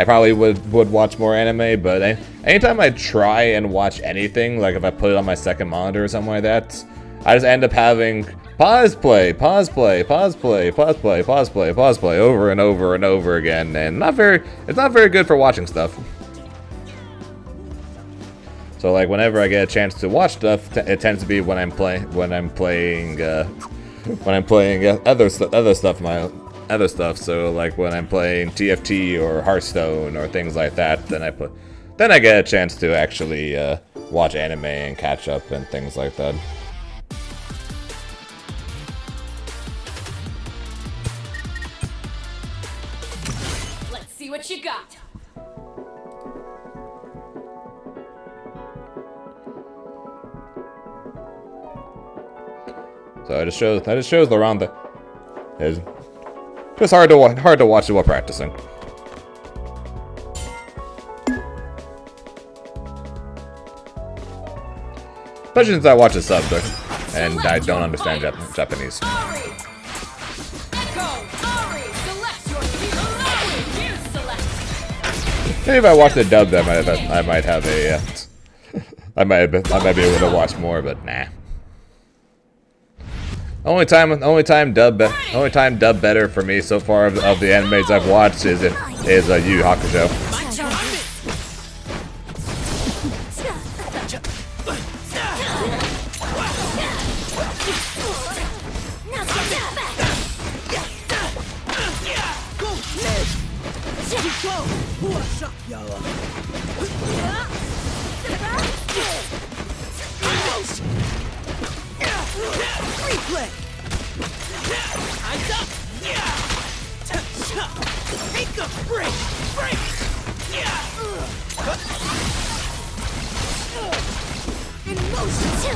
probably would watch more anime, but anytime I try and watch anything, like if I put it on my second monitor or something like that, I just end up having pause play, pause play, pause play, pause play, pause play, pause play over and over and over again, and it's not very good for watching stuff. So like whenever I get a chance to watch stuff, it tends to be when I'm playing other stuff. So like when I'm playing TFT or Hearthstone or things like that, then I get a chance to actually watch anime and catch up and things like that. Let's see what you got. So that just shows the round that is just hard to watch it while practicing. Especially since I watch the subs and I don't understand Japanese. Maybe if I watch the dub, I might have a I might be able to watch more, but nah. Only time dub better for me so far of the animes I've watched is Yu Yu Hakusho. Take a break! Break! In motion!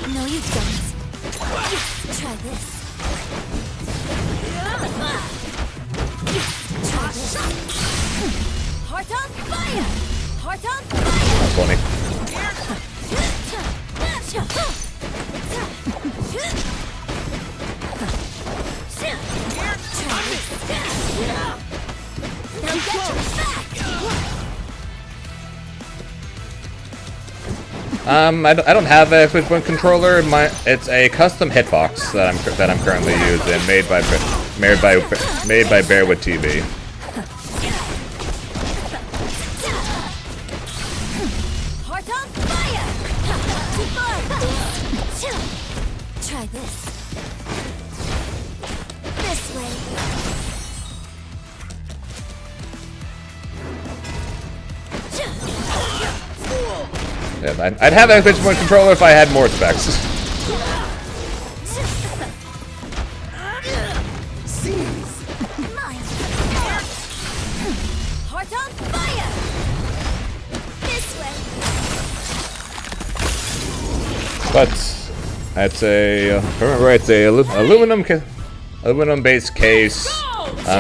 No, you don't. Try this. Try this. Heart on fire! Heart on fire! That's funny. Now get your back! I don't have a Xbox One controller. It's a custom hitbox that I'm currently using, made by Bearwood TV. Heart on fire! Try this. This way. Yeah, I'd have an Xbox One controller if I had more specs. Heart on fire! This way. But it's a remember it's a aluminum based case,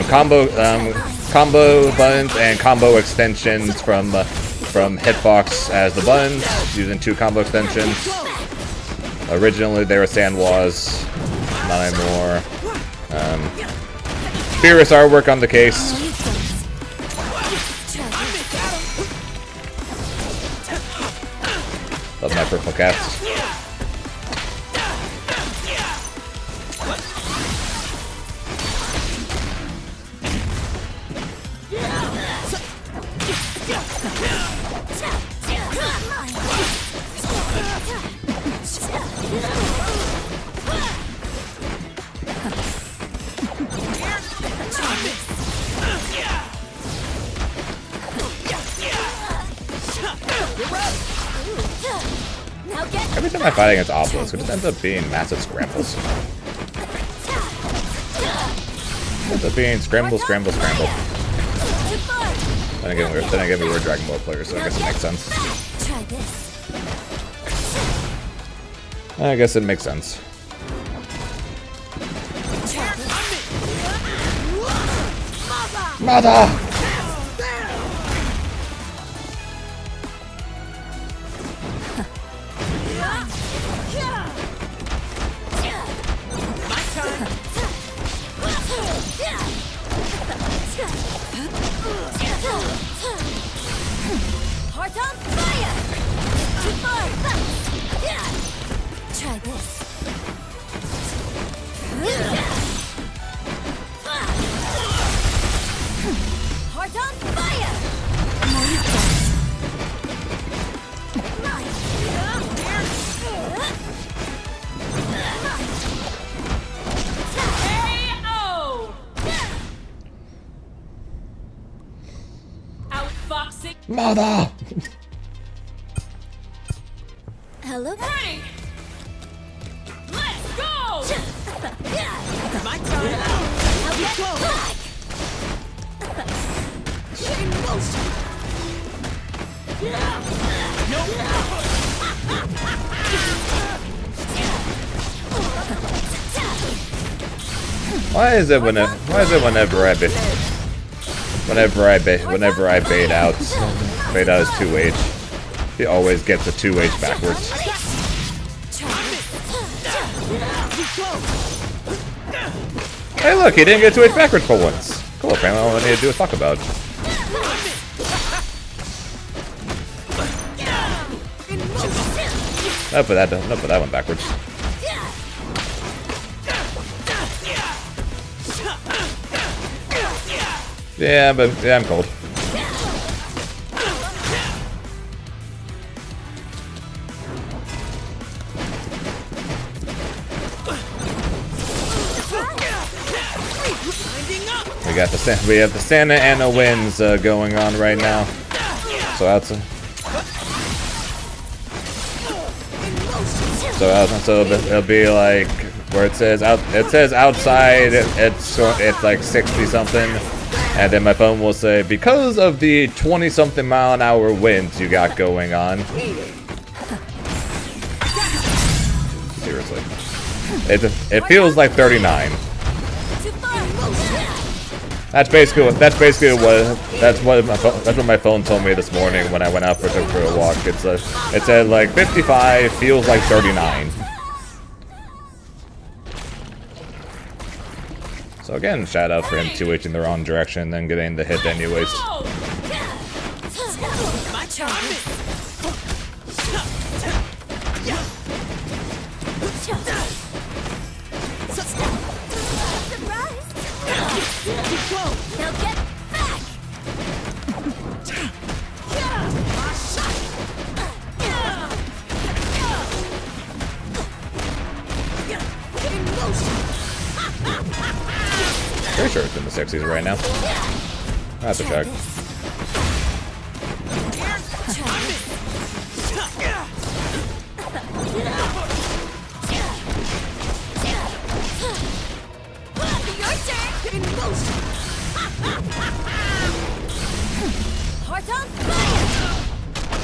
combo buttons and combo extensions from from hitbox as the buttons, using 2 combo extensions. Originally they were Sand Wars, not anymore. Furious artwork on the case. Love my purple cats. Every time I fight against Obelisk, it just ends up being massive scrambles. It ends up being scramble, scramble, scramble. Then again, we were Dragon Ball players, so I guess it makes sense. I guess it makes sense. Mother! Heart on fire! Try this. Heart on fire! Outfoxing. Mother! Hello? Hey! Let's go! My turn. Now get back! In motion! Why is it whenever I bait out his 2H, he always gets a 2H backwards. Hey look, he didn't get 2H backwards for once. Cool, apparently all I need to do is talk about it. No, put that one backwards. Yeah, but yeah, I'm cold. We have the Santa Ana winds going on right now. So that's so it'll be like where it says outside it's like 60 something, and then my phone will say because of the 20 something mile an hour winds you got going on. Seriously, it feels like 39. That's what my phone told me this morning when I went out for a walk. It said like 55 feels like 39. So again, shout out for him 2H in the wrong direction, then getting the hit anyways. My turn. Now get back! Pretty sure it's in the 60s right now. That's a check. Heart on fire!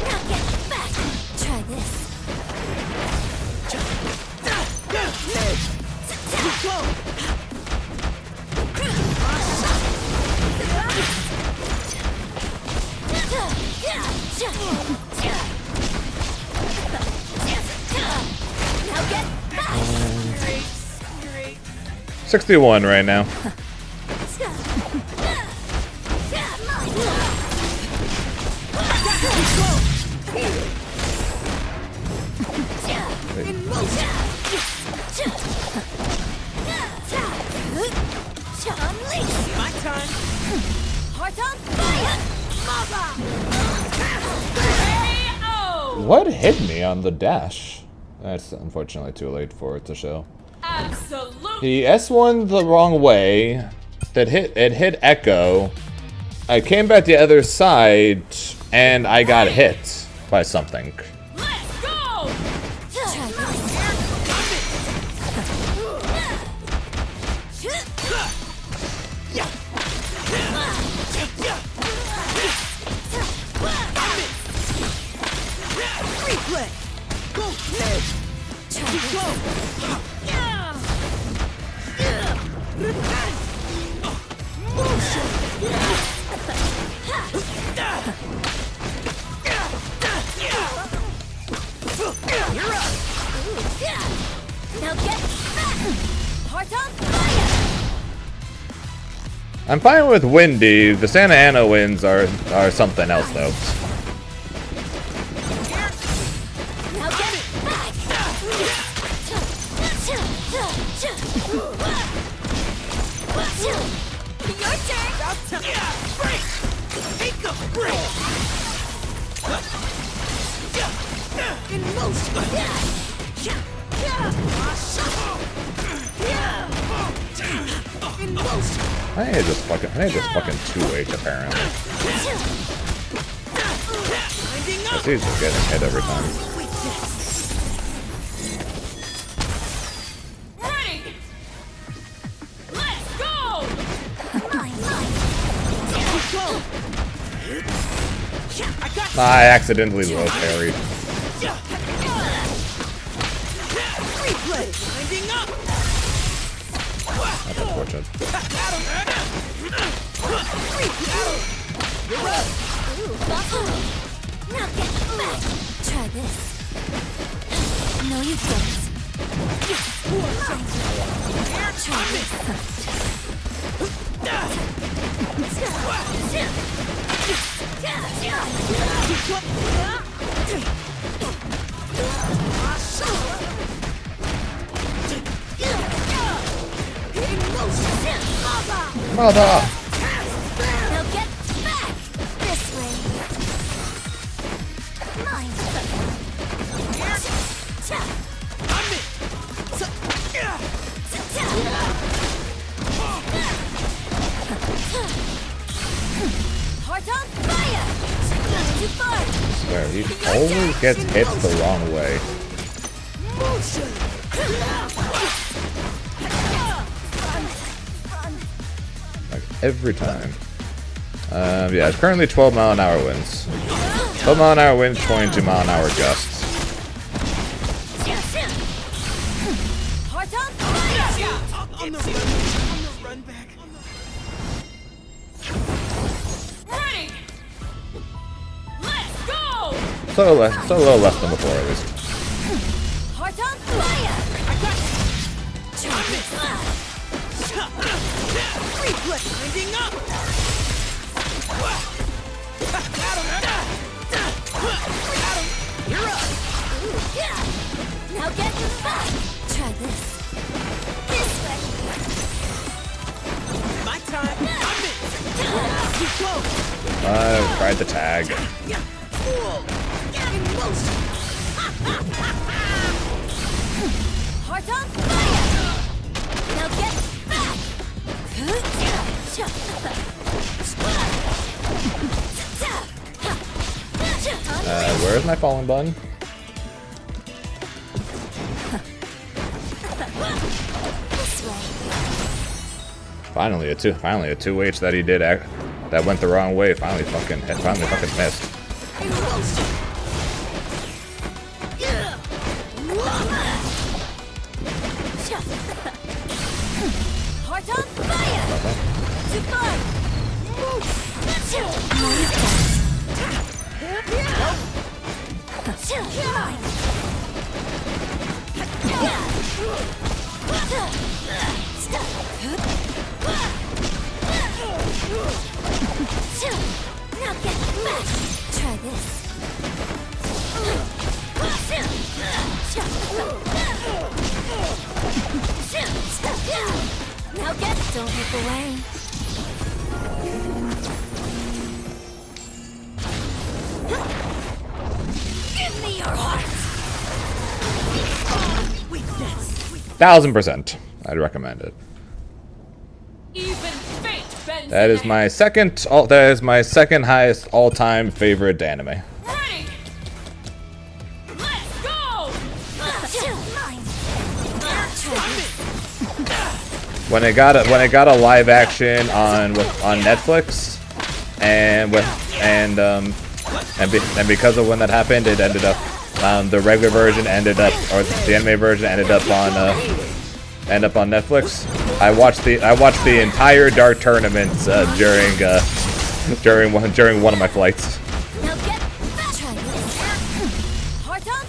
Now get back! Try this. 61 right now. My turn. Heart on fire! KO! What hit me on the dash? That's unfortunately too late for it to show. Absolutely. He S1 the wrong way. It hit Echo. I came back the other side, and I got hit by something. Let's go! Now get back! Heart on fire! I'm fine with Windy. The Santa Ana winds are something else though. Now get back! Your turn! Take a break. In motion. In motion. I need this fucking 2H apparently. I see he's just getting hit every time. Ready! Let's go! I accidentally low parried. Winding up. That's unfortunate. Now get back! Try this. No, you don't. Try this. Mother! Now get back! This way. Mine. Heart on fire! Not too far. Swear, he always gets hit the wrong way. Like every time. Yeah, it's currently 12-mile-an-hour winds. 12-mile-an-hour winds, 22-mile-an-hour gusts. Heart on fire! On the run back. Ready! Let's go! So a little less than before, at least. Heart on fire! I got Try this. winding up. You're up. Now get back! Try this. This way. My time. I'm it. Too close. Tried the tag. In motion. Heart on fire! Now get back! Where's my falling button? This way. Finally a 2H that he did that went the wrong way. Finally fucking missed. In motion. Heart on fire! Too far! Stop! Try this. Now get, don't look away. Give me your heart. 1000%. I'd recommend it. Even fate bends That the is my second. That is my second highest all-time favorite anime. Ready. Let's go. When it got a live action on Netflix, and because of when that happened, it ended up the regular version ended up, or the anime version ended up on Netflix. I watched the entire Dark Tournaments during one of my flights. Now get back. Try this. Heart on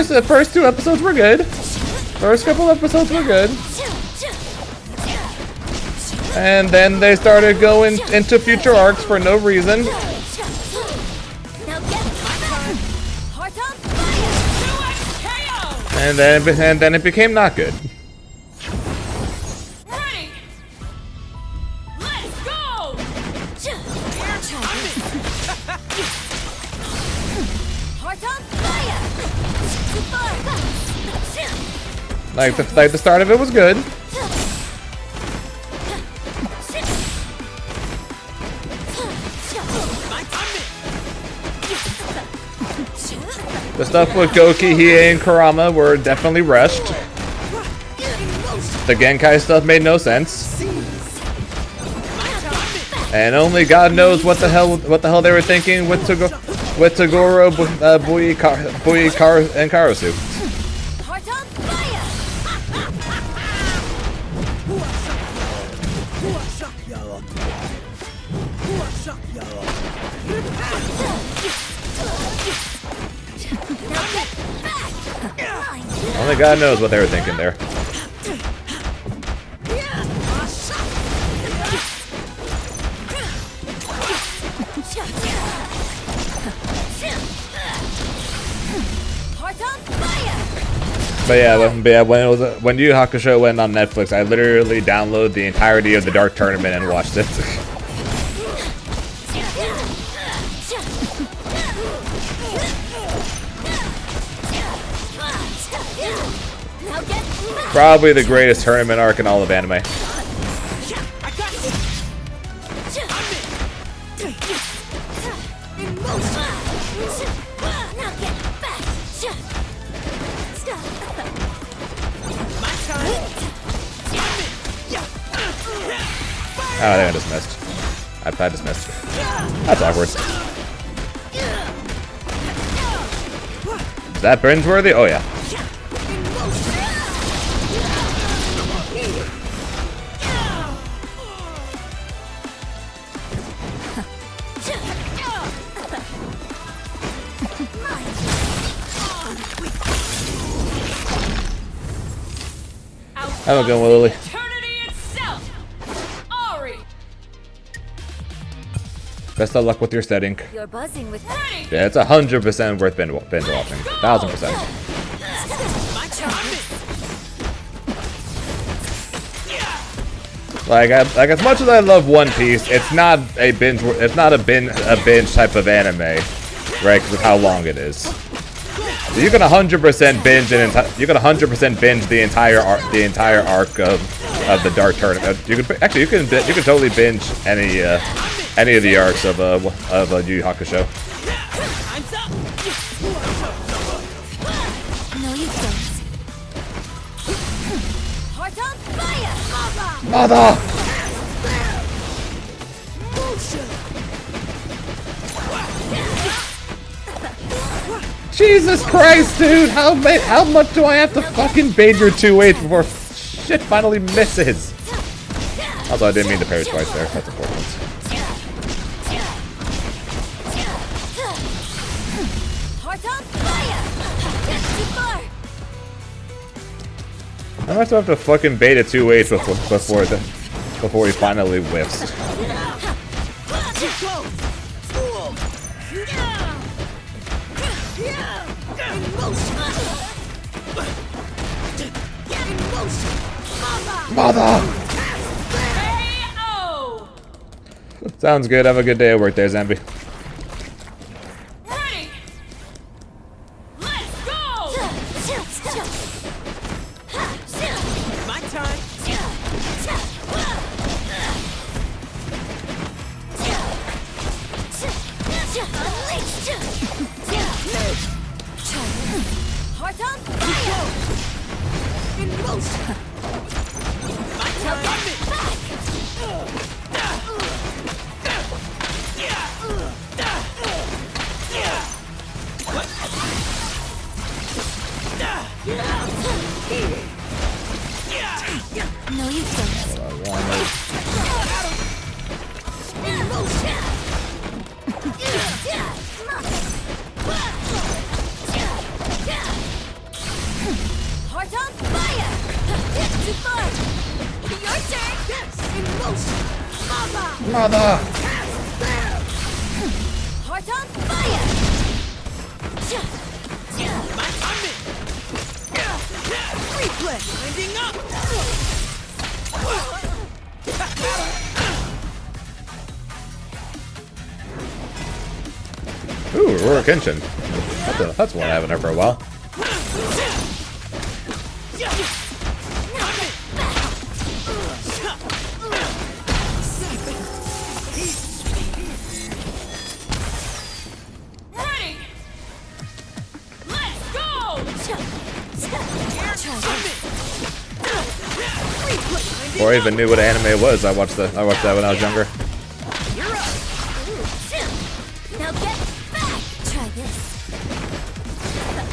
The first two episodes were good. First couple episodes were good. And then they started going into future arcs for no reason. And then it became not good. Ready. Let's go. Like the start of it was good. The stuff with Goki, Hiei, and Kurama were definitely rushed. The Genkai stuff made no sense. And only God knows what the hell they were thinking with Toguro, Bui, and Karasu. Only God knows what they were thinking there. But yeah, when Yu Yu Hakusho went on Netflix, I literally downloaded the entirety of the Dark Tournament and watched it. Probably the greatest tournament arc in all of anime. Oh, I think I just missed. I just missed. That's awkward. Is that Burnsworthy? Oh yeah. Have a good one, Lily. Best of luck with your setting. You're buzzing with Yeah, it's 100% worth binge watching. 1000%. Like as much as I love One Piece, it's not a binge. It's not a binge type of anime, right? Because of how long it is. So you can 100% binge you can 100% binge the entire arc of the Dark Tournament. You can totally binge any of the arcs of Yu Yu Hakusho. No, you don't. Heart on fire! Mother! Jesus Christ, dude! How much do I have to fucking bait your 2H before shit finally misses? Also, I didn't mean to parry twice there. That's important. Heart on fire! Too far! I must have to fucking bait it 2H before he finally whiffs. Mother! KO! Sounds good. Have a good day at work there, Zambi. Ready! Let's go! My time. Heart on fire! In motion! My Now time. get back! No, you don't. In motion! Heart on fire! Too far! Your turn! In motion! Mother! Heart on fire! My time. Replay. Ending up. Ooh, Aurora Kenshin. That's one I haven't heard for a while. Ready! Let's go! Before I even knew what anime was, I watched that when I was younger. Now get back! Try this.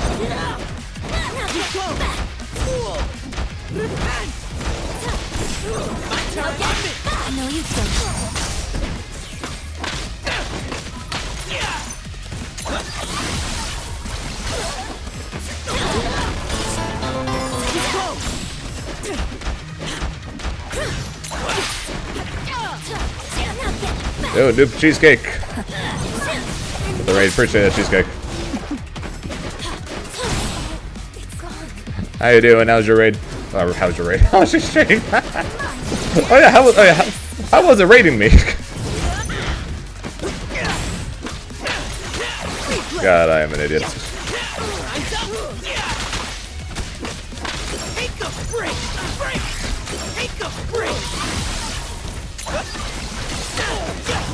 Now get back! Now get back! No, you don't. Yo, Noob Cheesecake. With the raid, appreciate that cheesecake. How you doing? How's your raid? How's your raid? How's your stream? Oh yeah, how was it raiding me? God, I am an idiot. Take a break. Take a break.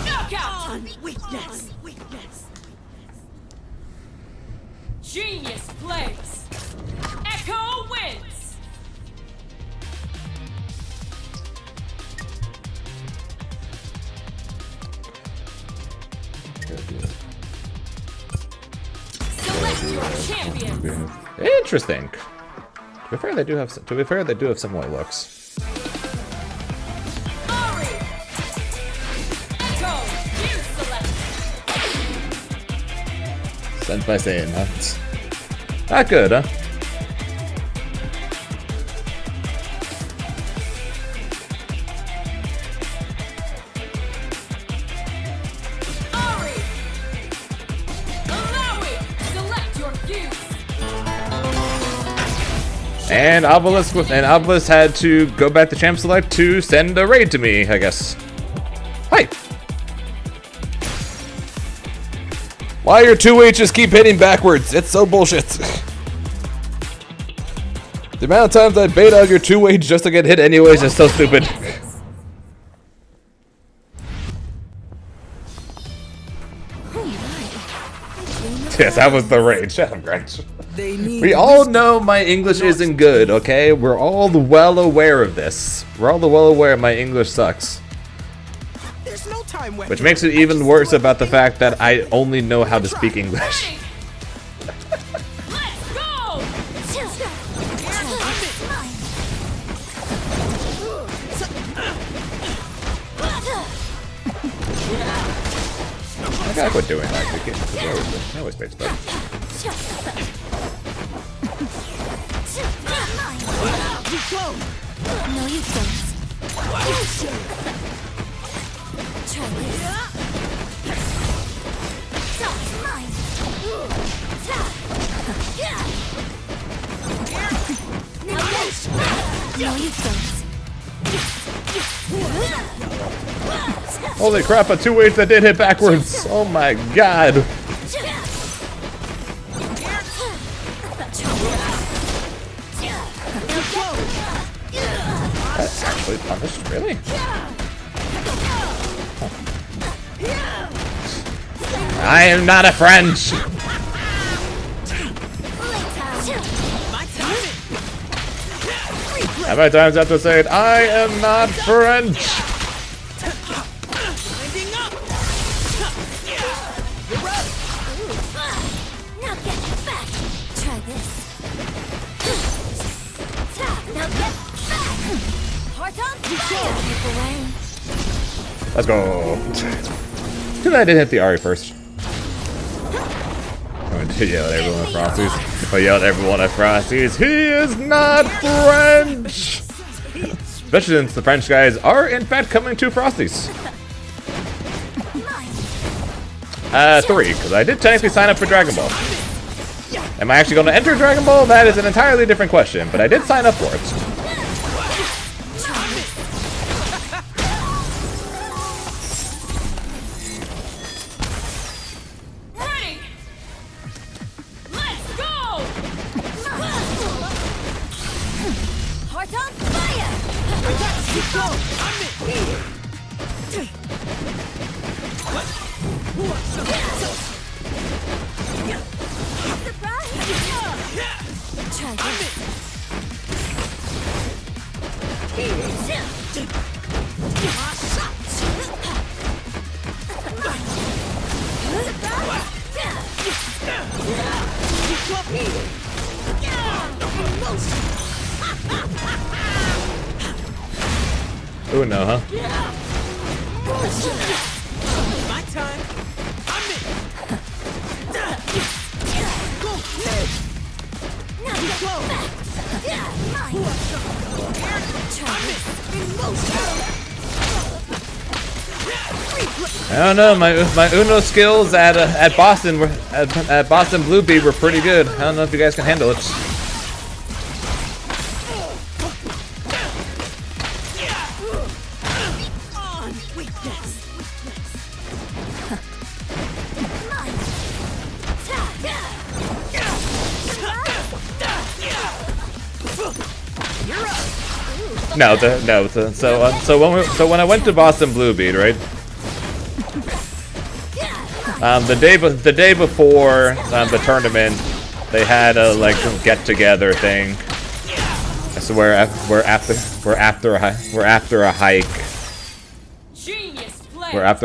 Knockout! On weakness. Genius plays! Echo wins! Select your champion! Interesting. To be fair, they do have similar looks. Ari! Echo, you select! Sent by saying that. Not good, huh? Ari! Alawi! Select your fuse! And Obelisk had to go back to Champ Select to send a raid to me, I guess. Hi! Why your 2H's keep hitting backwards? It's so bullshit. The amount of times I bait out your 2H just to get hit anyways is so stupid. Yes, that was the raid. Shut up, Grinch. We all know my English isn't good, okay? We're all well aware of this. We're all well aware my English sucks. There's no time when Which makes it even worse about the fact that I only know how to speak English. Let's go! I gotta quit doing that. I always pay stuff. No, you don't. Try this. That's mine. No, you don't. Holy crap, a 2-8 that did hit backwards. Oh my god. That's actually punished, really? I am not a French. How many times do I have to say it? I am not French. Now get back. Try this. Now get back. Heart on fire. Let's go. Too bad I didn't hit the Ari first. I'm going to yell at everyone at Frosty's. I yelled at everyone at Frosty's. He is not French! Especially since the French guys are in fact coming to Frosty's. 3, because I did technically sign up for Dragon Ball. Am I actually going to enter Dragon Ball? That is an entirely different question, but I did sign up for it. Ooh, no, huh? My time. I'm in. I don't know. My Uno skills at Boston were at Boston Blue Bee were pretty good. I don't know if you guys can handle it. So when I went to Boston Blue Beat, right? The day before the tournament, they had a like get together thing. So we're after a hike. We're after a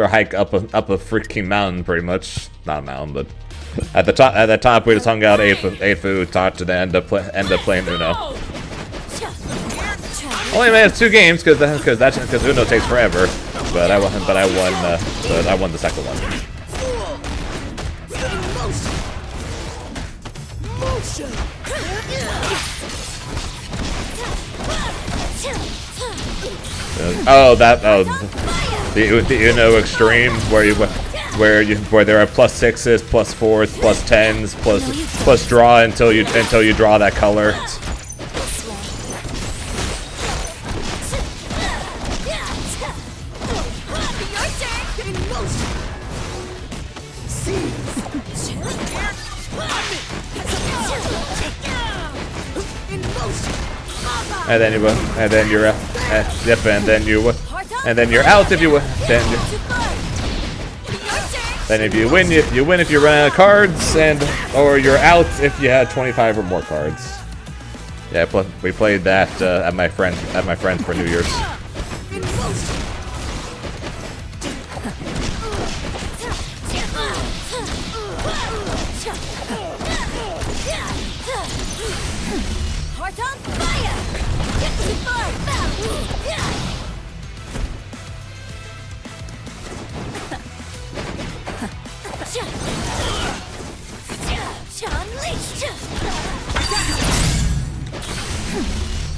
hike up a freaking mountain, pretty much. Not a mountain, but at the top we just hung out, ate food, talked, and then end up playing Uno. Only made it 2 games because Uno takes forever, but I won the second one. The Uno Extreme where there are +6s, +4s, +10s, plus draw until you draw that color. And then you're out if you win. Then if you win, you win if you run out of cards, or you're out if you had 25 or more cards. Yeah, we played that at my friend's for New Year's. unleashed!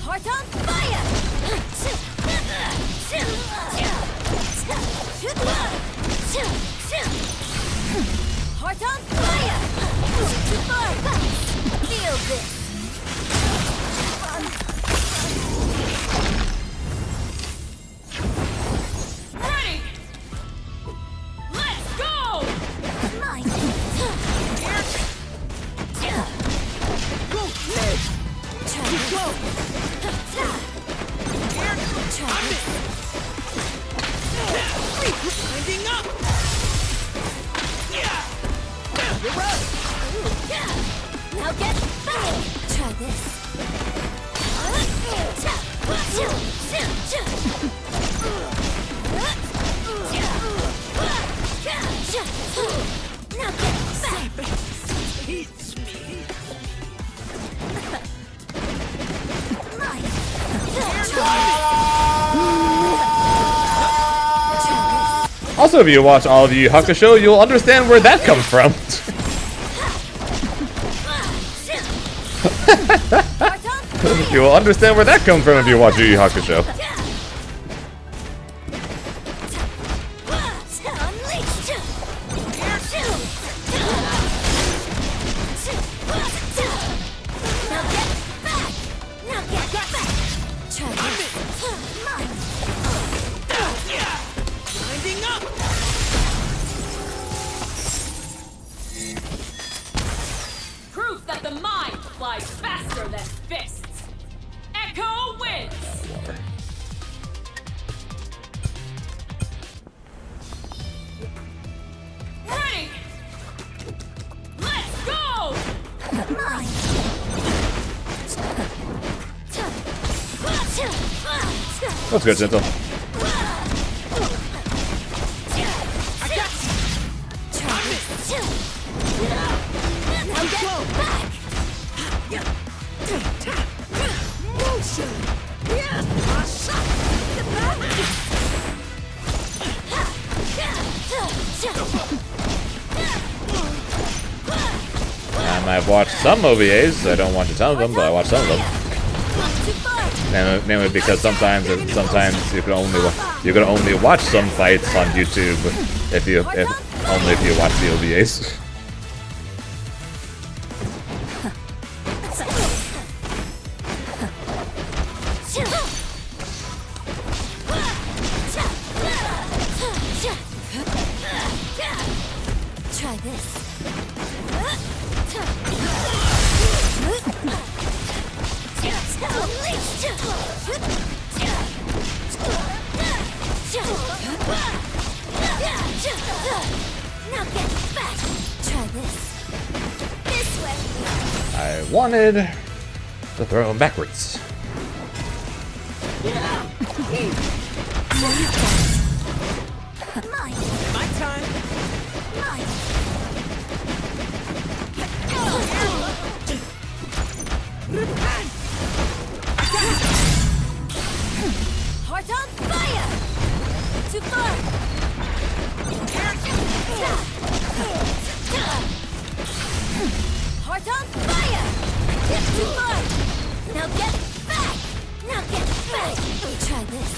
Heart on fire! Heart on fire! Too far! Feel this! Ready! Let's go! Mine! Winding up! You're right! Now get back! Try this. Now get back! Eats me! Also, if you watch all of Yu Yu Hakusho, you'll understand where that comes from. You will understand where that comes from if you watch Yu Yu Hakusho. Winding up! Proof that the mind flies faster than fists. Echo wins. Ready? Let's go! That's good, Gentle. I've watched some OVAs. I don't watch a ton of them, but I watch some of them. Mainly because sometimes you can only watch some fights on YouTube if you watch the OVAs. Try this. Now get back. Try this. This way. I wanted to throw him backwards. Mine. My time! Mine. Heart on fire! Too far! Heart on fire! Too far! Now get back! Now get back! Try this.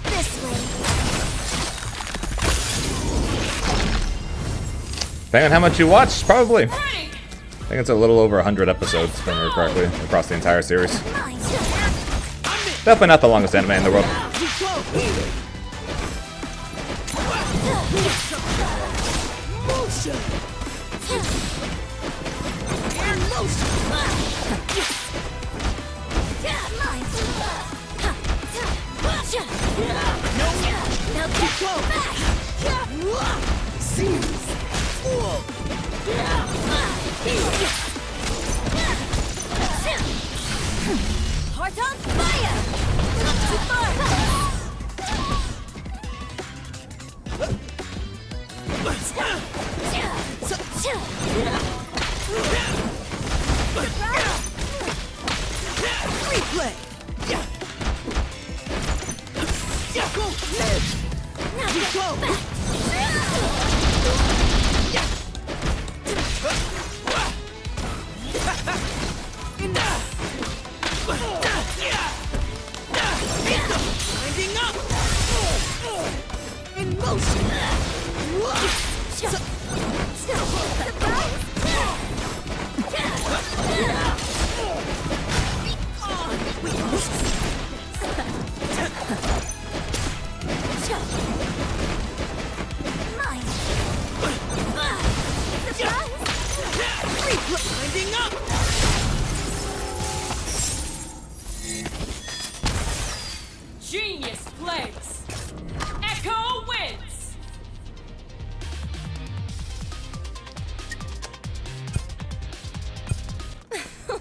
This way. Depending on how much you watch, probably. Ready? I think it's a little over 100 episodes, if I remember correctly, across the entire series. Mine. Definitely not the longest anime in the world. Heart on fire! Not too far! Replay. Yeah. Go. Now get Go. back. Winding up. In motion. Winding up. Genius plays. Echo wins.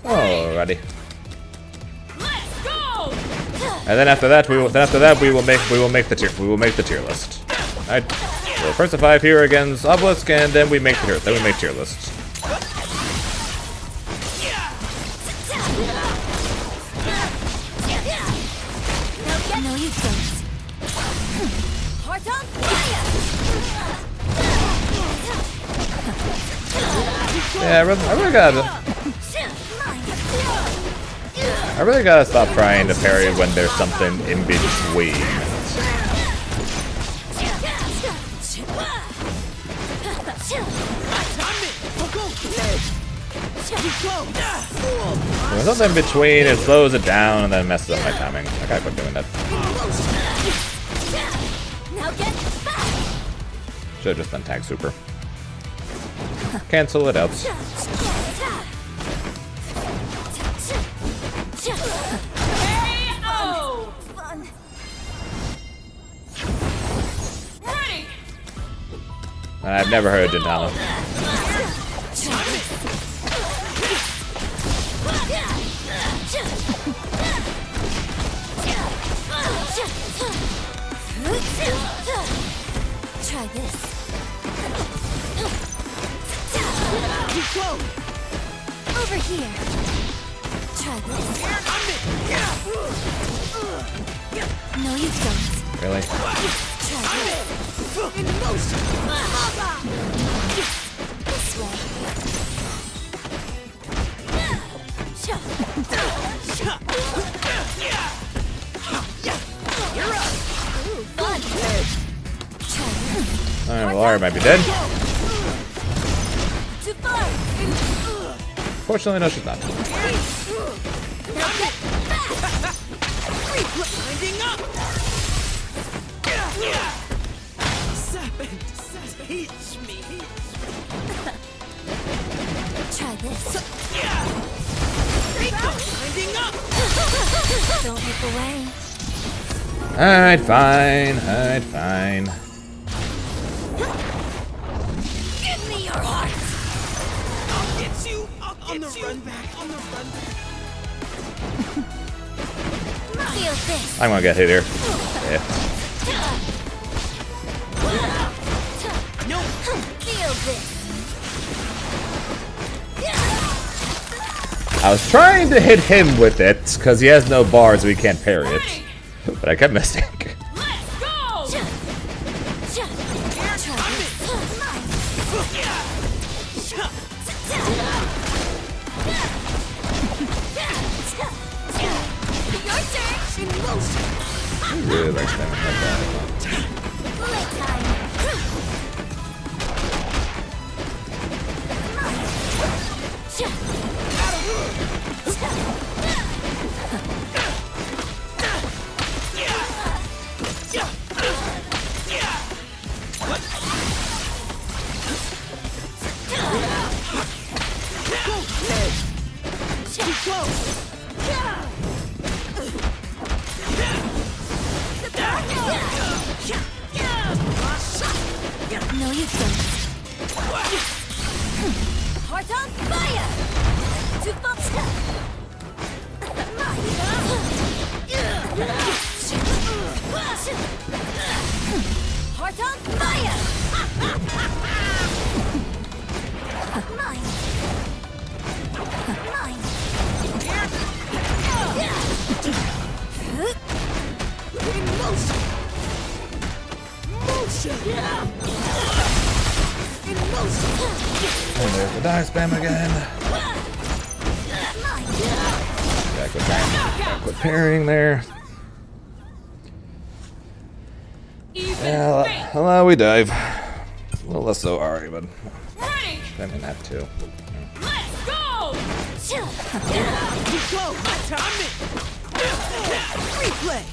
Alrighty. Let's go. And then after that, we will make the tier list. Alright. So first of 5 here against Obelisk, and then we make tier lists. No, you don't. Heart on fire! Yeah, I really gotta stop trying to parry when there's something in between. When there's something in between, it slows it down and then messes up my timing. I gotta quit doing that. Now get back! Should've just done tag super. Cancel it out. KO. Fun. Ready. I've never heard of Gintama. Try this. Over here. Try this. No, you don't. Really? Try this. In motion. This way. You're up. Ooh, fun. Try this. Alright, well, Arya might be dead. Too far. Fortunately, no, she's not. Now get back. Winding up. Teach me. Try this. Winding up. Don't look away. Alright, fine. Alright, fine. Give me your heart. I'll get you. On the run back. On the run back. Feel this. I'm gonna get hit here. Yeah. No. Feel this. I was trying to hit him with it, because he has no bars, so he can't parry it. But I kept missing. Let's go. He really likes that like No, you don't. Heart on fire! To Heart on fire! And there's the die spam again. Quit parrying there. Yeah, well, we dive. A little less so Ari, but I mean that too. Let's go! My timing. Replay.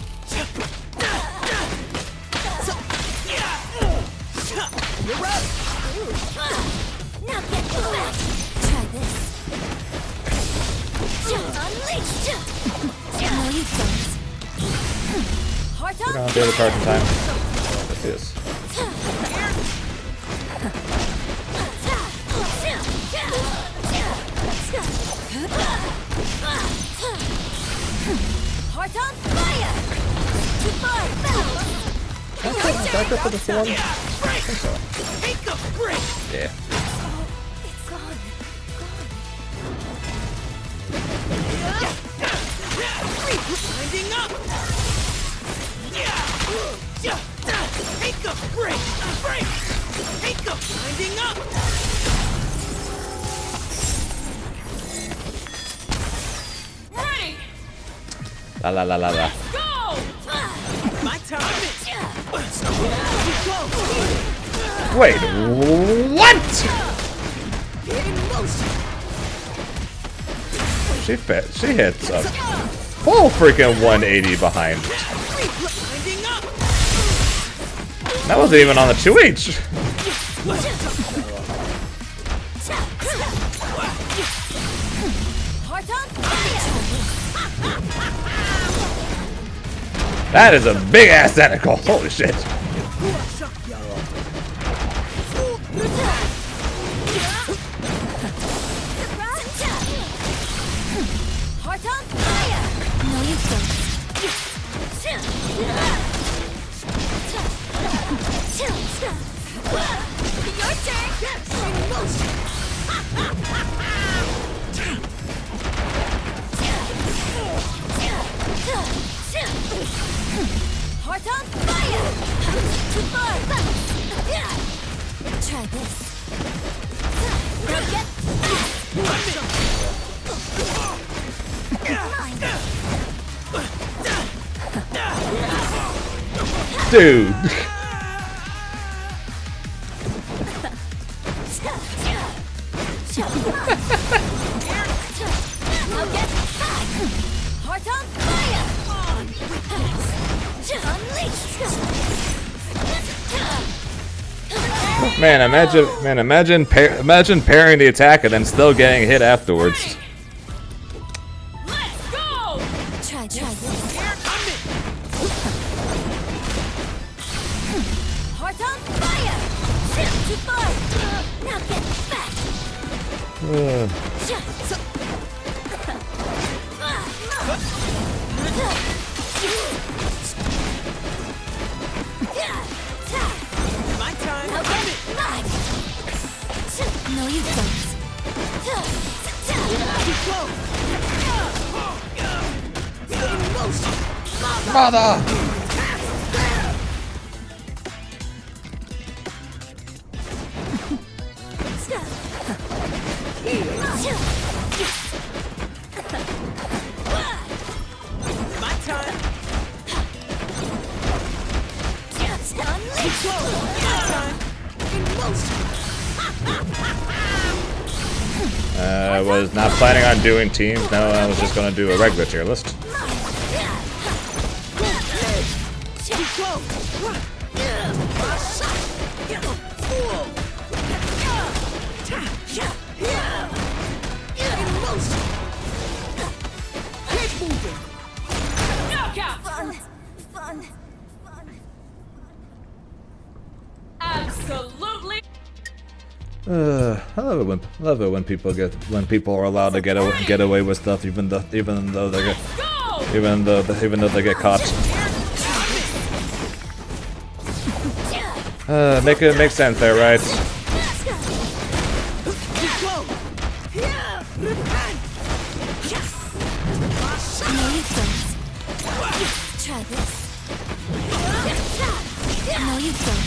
You're up. Now get back. Try this. Unleash. No, you don't. Heart We're on gonna do the card in time. Let's do this. Heart on fire. Too far. Back up for the form? Take a break. Yeah. It's gone. Winding up. Take a break. Take a winding up. Ready! La la la la la. Go! My timing. Wait, what? She hits a full freaking 180 behind. That wasn't even on the 2H. Heart on fire. That is a big ass tentacle. Holy shit. Heart on fire. No, you don't. Your turn. Heart on fire. Too far. Try this. Now get Dude. Now get back. Heart on fire. Man, imagine parrying the attack and then still getting hit afterwards. Let's go! Try this. Heart on fire. Too far. Now get back. My time. Now get back. No, you don't. Mother! My time. I was not planning on doing teams. No, I was just gonna do a regular tier list. Knockout! Fun. Absolutely! I love it when people are allowed to get away with stuff, even though they get caught. Make sense there, right? No, you don't. Try this. No, you don't.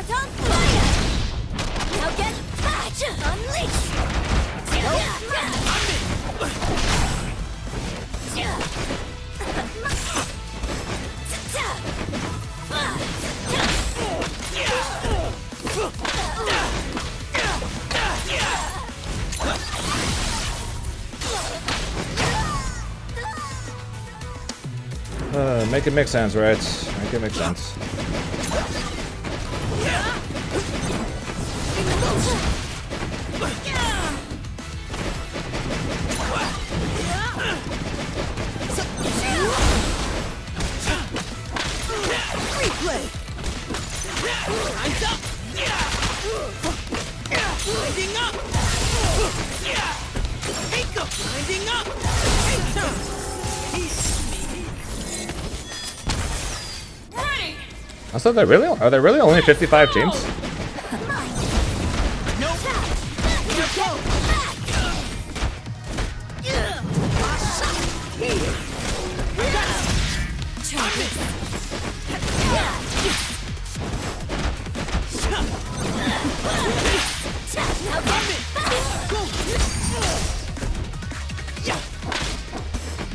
Heart on fire! Now get back! Unleash! Make it make sense, right? Make it make sense. Replay! Time's up! Winding up! Take up! Winding up! Take time! Ready! I said are there really only 55 teams?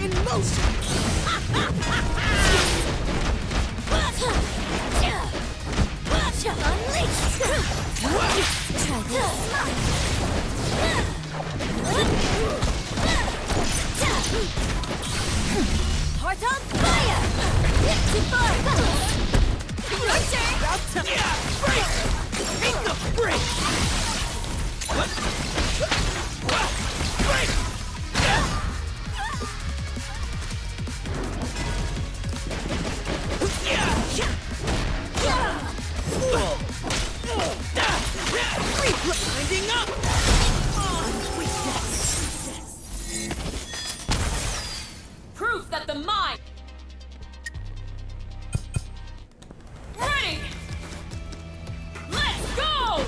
In motion! Heart on fire! Too far! Your turn! About to break! Take the break! Break! Winding up! Proof that the mind. Ready! Let's go!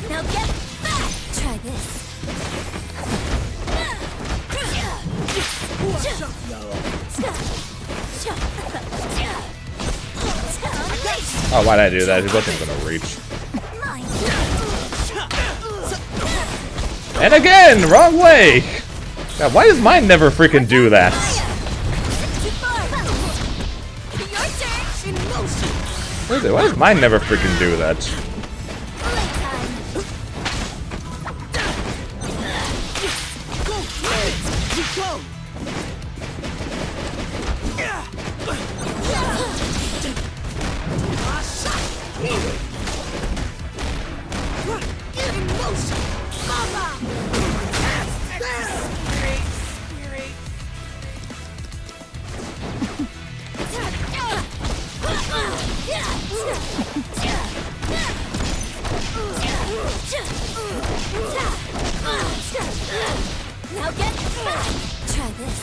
Now get back! Try this. Oh, why'd I do that? He wasn't gonna reach. And again, wrong way! God, why does mine never freaking do that? Why does mine never freaking do that? Now get back! Try this.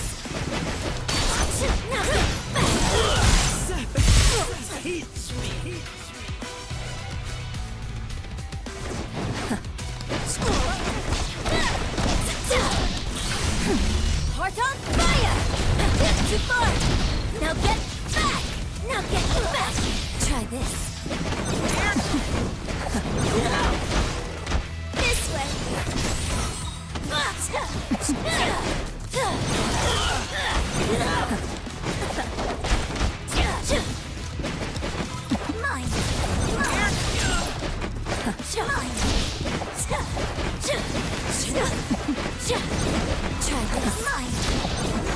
Now get Heart on fire! Too far! Now get back! Now get back! Try this. This way! Mine! Try this. Mine!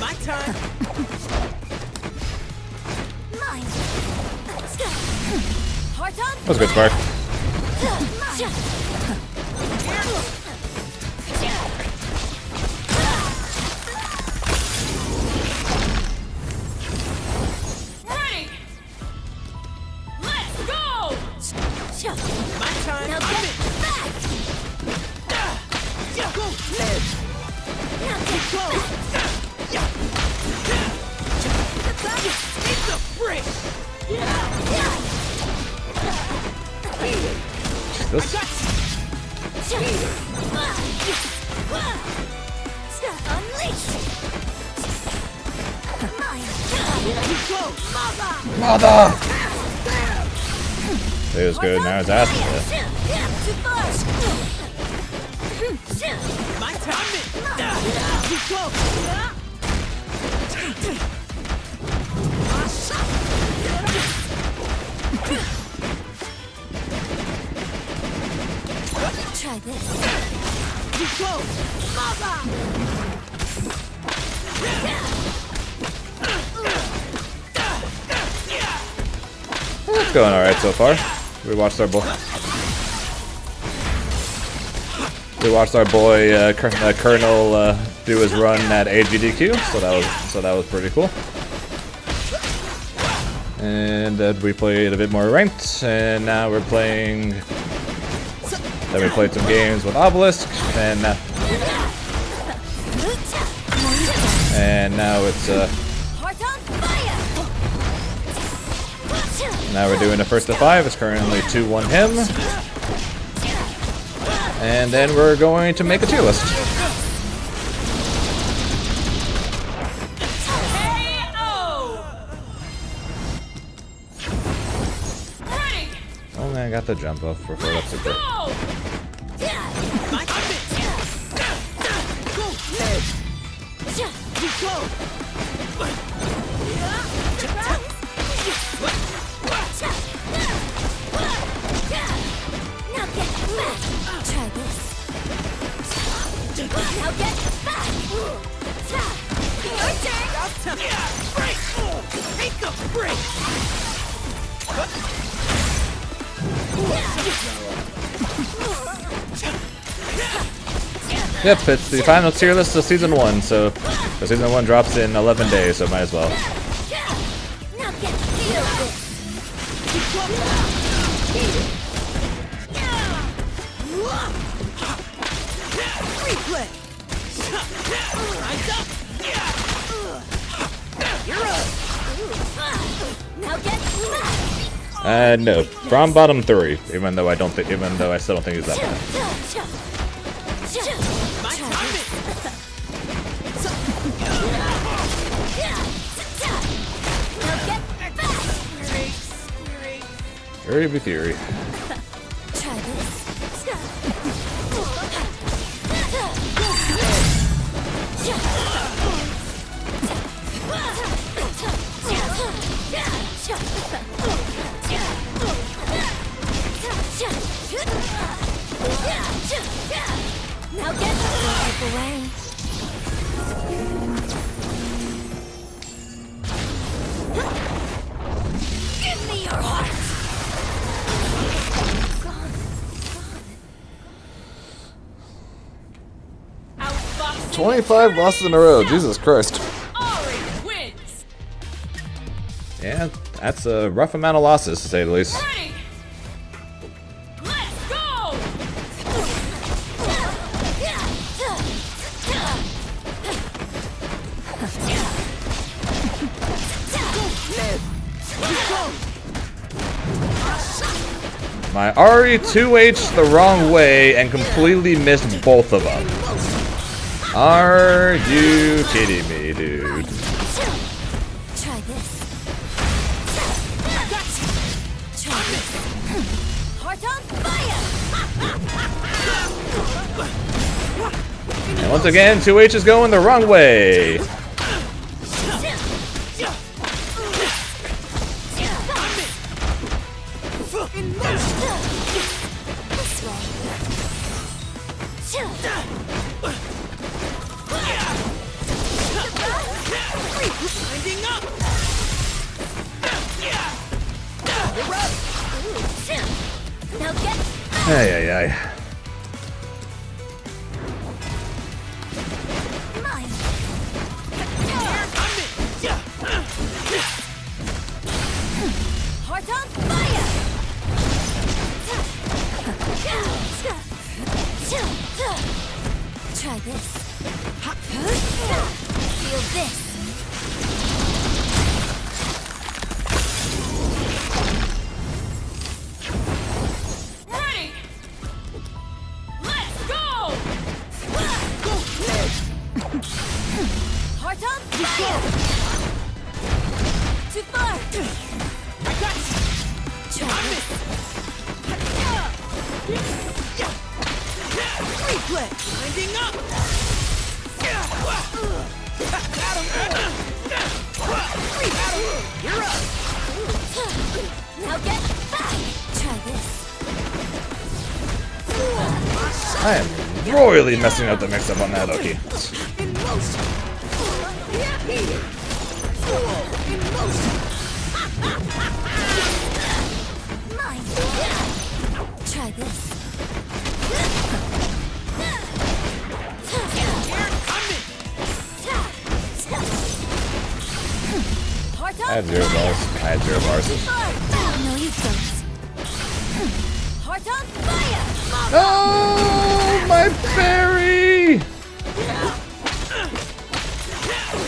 My turn! Mine! Heart on That was a good spark. Ready! Let's go! My turn! Now get back! Go! Live! Now get Go! Take the break! this. Mother! It was good, now it's asking it. Try this. It's going alright so far. We watched our boy Colonel do his run at AGDQ, so that was pretty cool. And we played a bit more ranked, and now we're playing. Then we played some games with Obelisk, and now it's now we're doing a first to 5. It's currently 2-1 him, and then we're going to make a tier list. Oh man, I got the jump off before that's a bit. Try this. Now get back! Your turn! Break! Take a break! Yep, it's the final tier list of Season 1, so the Season 1 drops in 11 days, so might as well. Now get feel this! Replay! Rise up! You're up! Now get back! No, from bottom 3, even though I still don't think he's that bad. Theory be theory. Try this. Now get away. Give me your heart. 25 losses in a row, Jesus Christ. Orange wins. Yeah, that's a rough amount of losses, to say the least. Ready. Let's go. My Ari 2H the wrong way and completely missed both of them. Are you kidding me, dude? Try this. Try this. Heart on fire! And once again, 2H is going the wrong way. This way. Winding up. Now get Ay, ay, ay. mine. Heart on fire. Try this. Feel this. Ready. Heart on fire! Too far! I got you! Try this! Replay! Winding up! Got him! You're up! Now get back! Try this. I am royally messing up the mix-up on that, Oki. In motion! In motion! Mine! Try this. I had 0 bars. I had 0 bars. No, you don't. Heart on fire! Oh, my berry!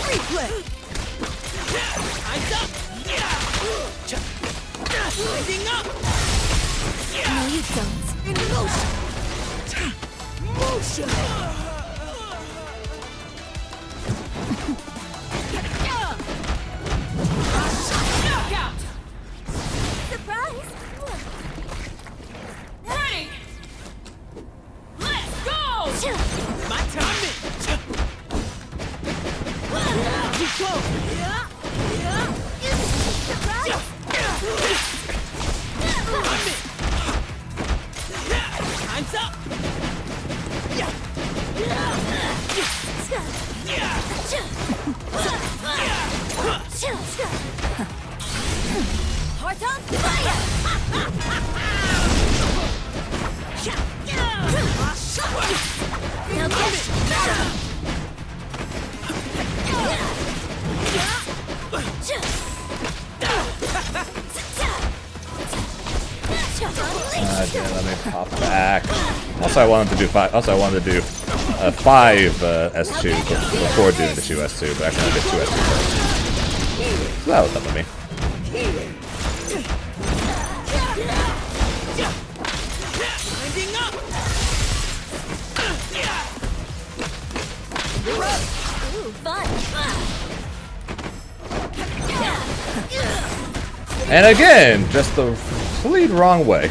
Replay! Eyes up! Winding up! No, you don't. In motion! Motion! Knockout! Surprise! Ready! Let's go! My time. Too close! Surprise! Time's up. Heart on fire! Now get better! Damn, let me pop back. Also, I wanted to do 5. Also, I wanted to do 5 S2 before doing the 2 S2, but actually I did 2 S2 first. So that was up with me. Winding up. Ooh, fun! And again, just the complete wrong way.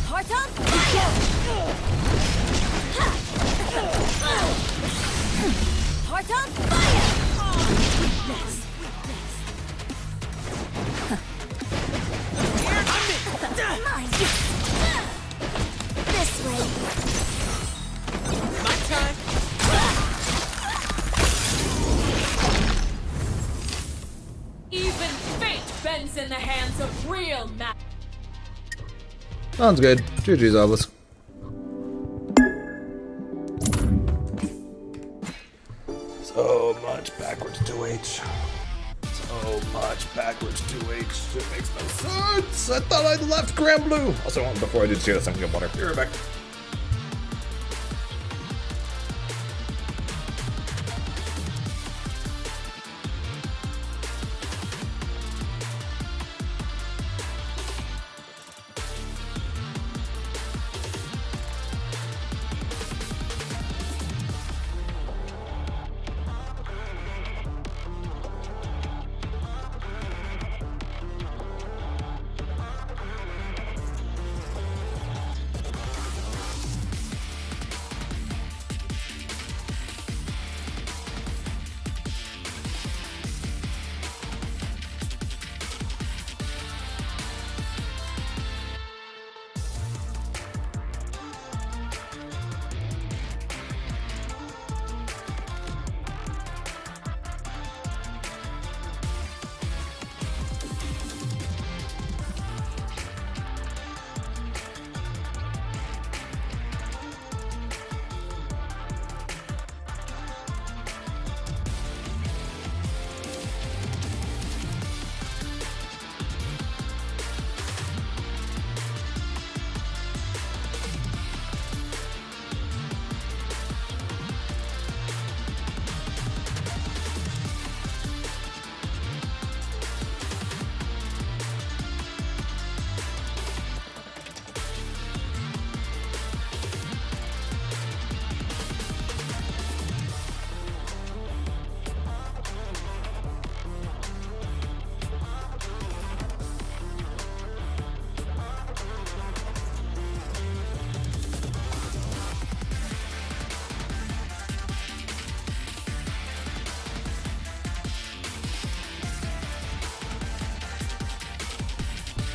Heart on fire! Heart on fire! Mine. This way. My time. Even fate bends in the hands of real magic. Sounds good. GG's, Obelisk. So much backwards 2H. So much backwards 2H. It makes no sense. I thought I'd left Grand Blue. Also, before I did see this, I'm gonna get water. Be right back.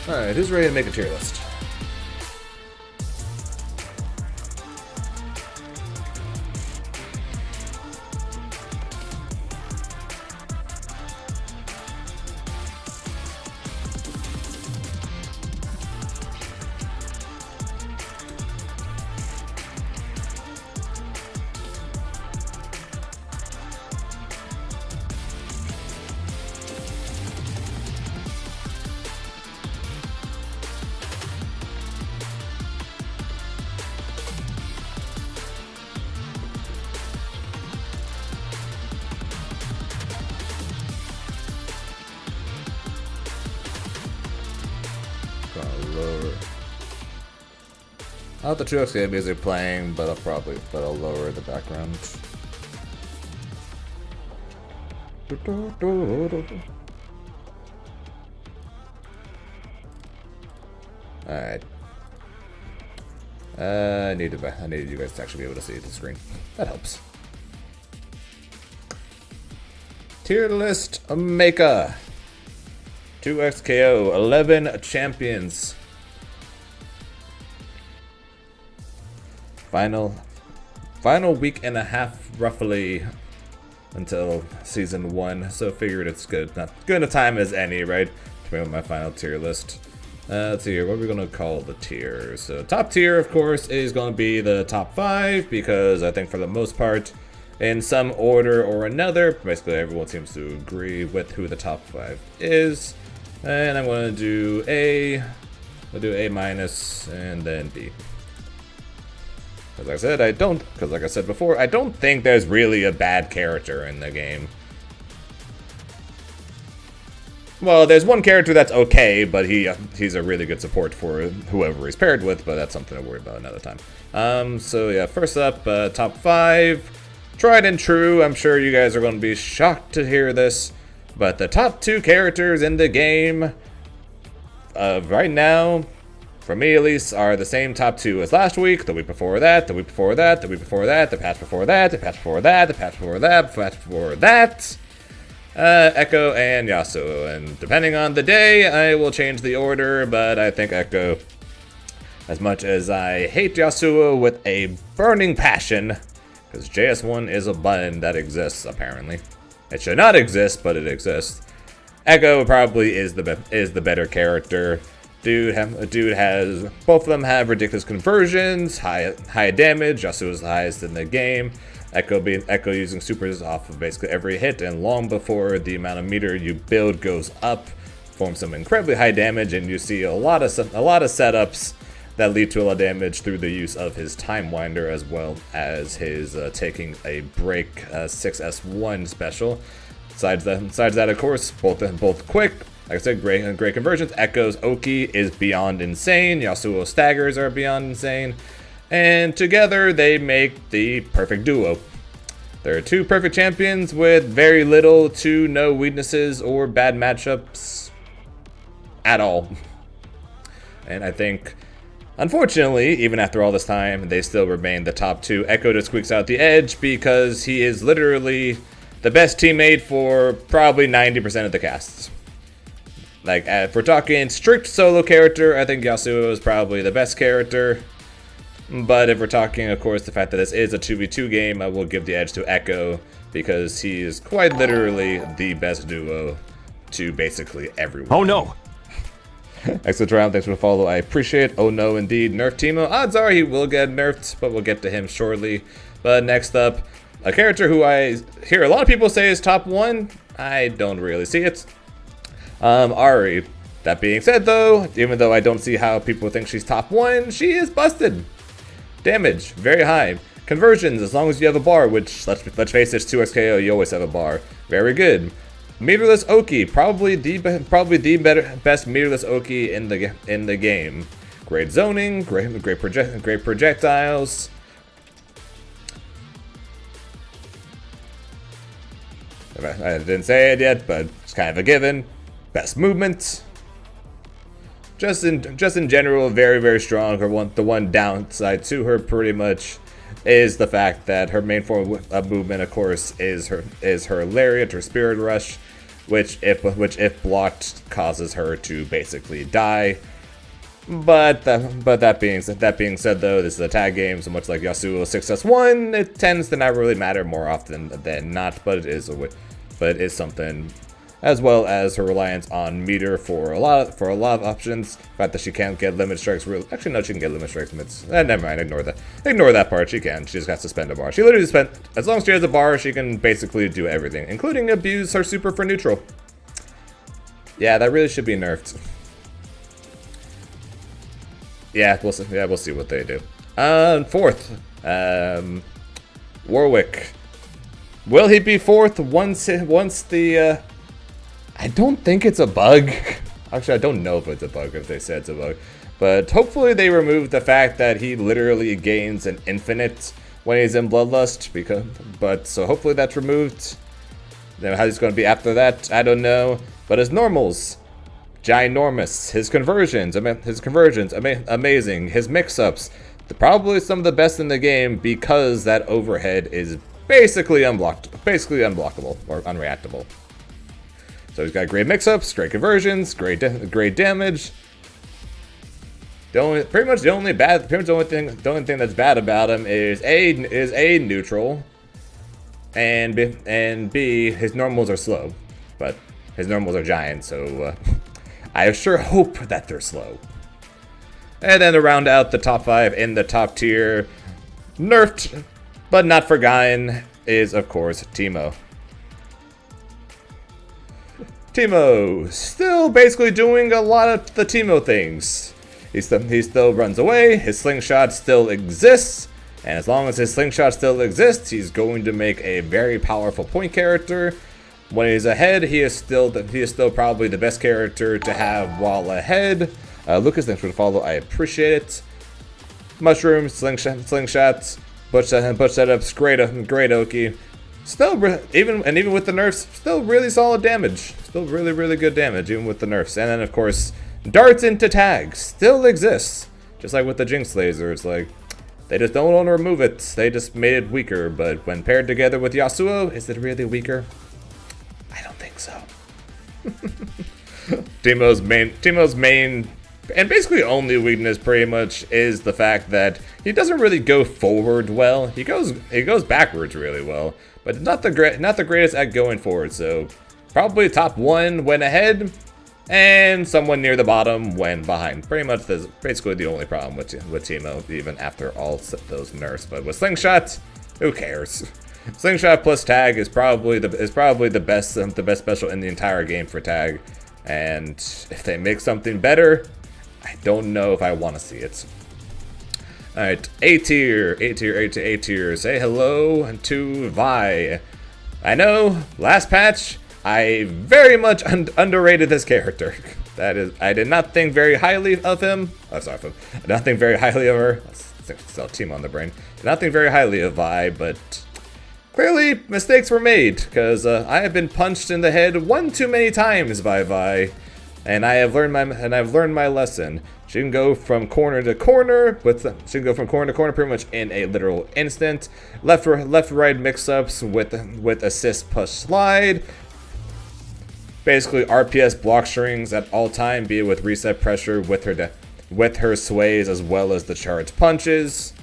Alright, who's ready to make a tier list? Lower. I'll have the 2XK music playing, but I'll lower the background. Alright. I need you guys to actually be able to see the screen. That helps. Tier list maker. 2XKO, 11 champions. Final week and a half, roughly, until season 1. So figured it's good. Not good a time as any, right? To make my final tier list. Let's see here. What are we gonna call the tiers? So top tier, of course, is gonna be the top 5 because I think for the most part, in some order or another, basically everyone seems to agree with who the top 5 is. And I'm going to do A, I'll do A minus, and then B. Because like I said before, I don't think there's really a bad character in the game. Well, there's one character that's okay, but he's a really good support for whoever he's paired with, but that's something to worry about another time. So yeah, first up, top 5, tried and true. I'm sure you guys are going to be shocked to hear this. But the top 2 characters in the game, right now, for me at least, are the same top 2 as last week, the week before that, the week before that, the week before that, the patch before that, the patch before that, the patch before that, the patch before that, Echo and Yasuo. And depending on the day, I will change the order, but I think Echo, as much as I hate Yasuo with a burning passion, because JS1 is a button that exists, apparently. It should not exist, but it exists. Echo probably is the better character. Dude has both of them have ridiculous conversions, high damage. Yasuo is the highest in the game. Echo using supers off of basically every hit, and long before the amount of meter you build goes up, forms some incredibly high damage, and you see a lot of setups that lead to a lot of damage through the use of his Time Winder, as well as his taking a break 6S1 special. Besides that, of course, both quick. Like I said, great conversions. Echo's Oki is beyond insane. Yasuo's staggers are beyond insane. And together, they make the perfect duo. There are 2 perfect champions with very little to no weaknesses or bad matchups at all. And I think, unfortunately, even after all this time, they still remain the top 2. Echo just squeaks out the edge because he is literally the best teammate for probably 90% of the casts. Like, if we're talking strict solo character, I think Yasuo is probably the best character. But if we're talking, of course, the fact that this is a 2v2 game, I will give the edge to Echo because he is quite literally the best duo to basically everyone. Oh no! Excellent round, thanks for the follow, I appreciate it. Oh no, indeed. Nerf Teemo. Odds are he will get nerfed, but we'll get to him shortly. But next up, a character who I hear a lot of people say is top 1. I don't really see it. Ahri. That being said though, even though I don't see how people think she's top 1, she is busted. Damage, very high. Conversions, as long as you have a bar, which, let's face it, 2XKO, you always have a bar. Very good. Meterless Oki, probably the best meterless Oki in the game. Great zoning, great projectiles. I didn't say it yet, but it's kind of a given. Best movement. Just in general, very, very strong. The one downside to her pretty much is the fact that her main form of movement, of course, is her lariat, her spirit rush, which if blocked causes her to basically die. But that being said though, this is a tag game, so much like Yasuo 6S1, it tends to not really matter more often than not, but it is something. As well as her reliance on meter for a lot of options. The fact that she can't get limit strikes. Actually, no, she can get limit strikes. Never mind. Ignore that. Ignore that part. She can. She just has to spend a bar. She literally spent. As long as she has a bar, she can basically do everything, including abuse her super for neutral. Yeah, that really should be nerfed. Yeah, we'll see. Yeah, we'll see what they do. Fourth, Warwick. Will he be fourth once the? I don't think it's a bug. Actually, I don't know if it's a bug, if they said it's a bug. But hopefully they remove the fact that he literally gains an infinite when he's in Bloodlust. So hopefully that's removed. Now how he's going to be after that, I don't know. But his normals, ginormous. His conversions, amazing. His mix-ups, probably some of the best in the game because that overhead is basically unblockable or unreactable. So he's got great mix-ups, great conversions, great damage. The only thing that's bad about him is A, neutral, and B, his normals are slow, but his normals are giant, so I sure hope that they're slow. And then to round out the top 5 in the top tier, nerfed but not forgotten, is of course Teemo. Teemo, still basically doing a lot of the Teemo things. He still runs away, his slingshot still exists, and as long as his slingshot still exists, he's going to make a very powerful point character. When he's ahead, he is still probably the best character to have while ahead. Lucas, thanks for the follow, I appreciate it. Mushrooms, slingshots, butch setups, great Oki. Still, even with the nerfs, still really solid damage. Still really good damage, even with the nerfs. And then, of course, darts into tags still exists. Just like with the Jinx laser, it's like, they just don't want to remove it. They just made it weaker, but when paired together with Yasuo, is it really weaker? I don't think so. Teemo's main, and basically only weakness pretty much is the fact that he doesn't really go forward well. He goes backwards really well. But not the greatest at going forward, so probably top 1 when ahead, and someone near the bottom when behind. Pretty much that's basically the only problem with Teemo, even after all those nerfs. But with Slingshot, who cares? Slingshot plus tag is probably the best special in the entire game for tag, and if they make something better, I don't know if I want to see it. Alright, A tier. Say hello to Vi. I know, last patch, I very much underrated this character. That is, I did not think very highly of him. Oh, sorry, I did not think very highly of her. Still Team on the brain. Did not think very highly of Vi, but clearly mistakes were made, because I have been punched in the head one too many times by Vi. And I've learned my lesson. She can go from corner to corner, pretty much in a literal instant. Left right mix-ups with assist push slide. Basically RPS block strings at all time, be it with reset pressure, with her sways, as well as the charged punches.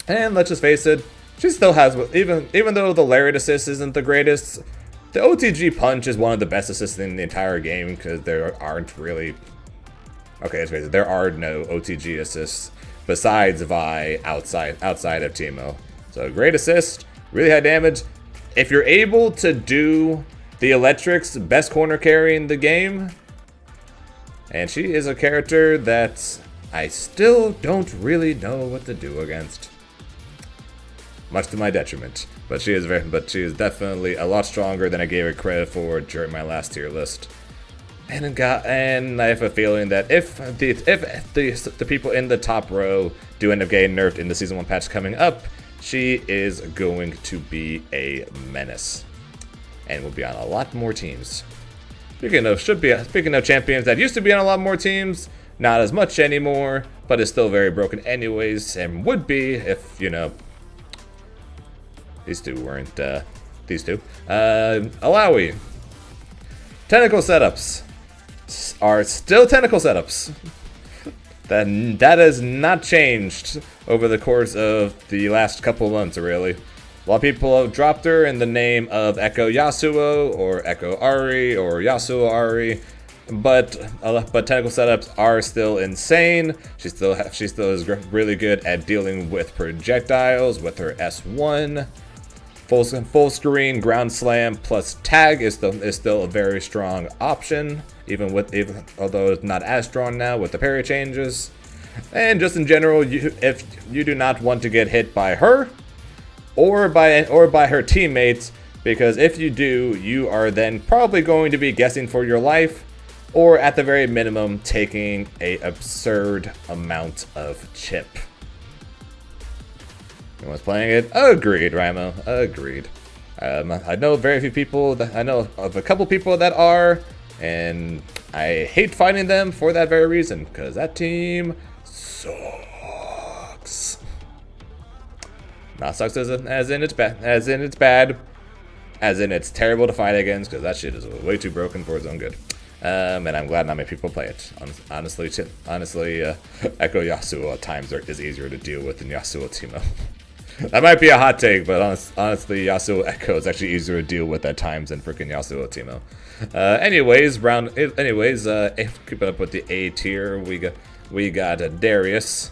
And let's just face it, she still has, even though the Lariat assist isn't the greatest, the OTG punch is one of the best assists in the entire game, because there aren't really... Okay, let's face it, there are no OTG assists besides Vi outside of Teemo. So great assist, really high damage. If you're able to do the Electric's best corner carry in the game, and she is a character that I still don't really know what to do against. Much to my detriment. But she is definitely a lot stronger than I gave her credit for during my last tier list. And I have a feeling that if the people in the top row do end up getting nerfed in the Season 1 patch coming up, she is going to be a menace. And will be on a lot more teams. Speaking of champions that used to be on a lot more teams, not as much anymore, but is still very broken anyways, and would be if, you know, these two weren't, Alawi. tentacle setups are still tentacle setups. That has not changed over the course of the last couple months, really. A lot of people have dropped her in the name of Echo Yasuo or Echo Ari or Yasuo Ari, but tentacle setups are still insane. She still is really good at dealing with projectiles with her S1. Full screen ground slam plus tag is still a very strong option, although it's not as strong now with the parry changes. And just in general, if you do not want to get hit by her or by her teammates, because if you do, you are then probably going to be guessing for your life, or at the very minimum, taking an absurd amount of chip. Anyone's playing it? Agreed, Ramo. Agreed. I know very few people. I know of a couple people that are, and I hate fighting them for that very reason, because that team sucks. Not sucks as in it's bad, as in it's terrible to fight against, because that shit is way too broken for its own good. And I'm glad not many people play it. Honestly, Echo Yasuo at times is easier to deal with than Yasuo Teemo. That might be a hot take, but honestly, Yasuo Echo is actually easier to deal with at times than freaking Yasuo Teemo. Anyways, keeping up with the A tier, we got Darius.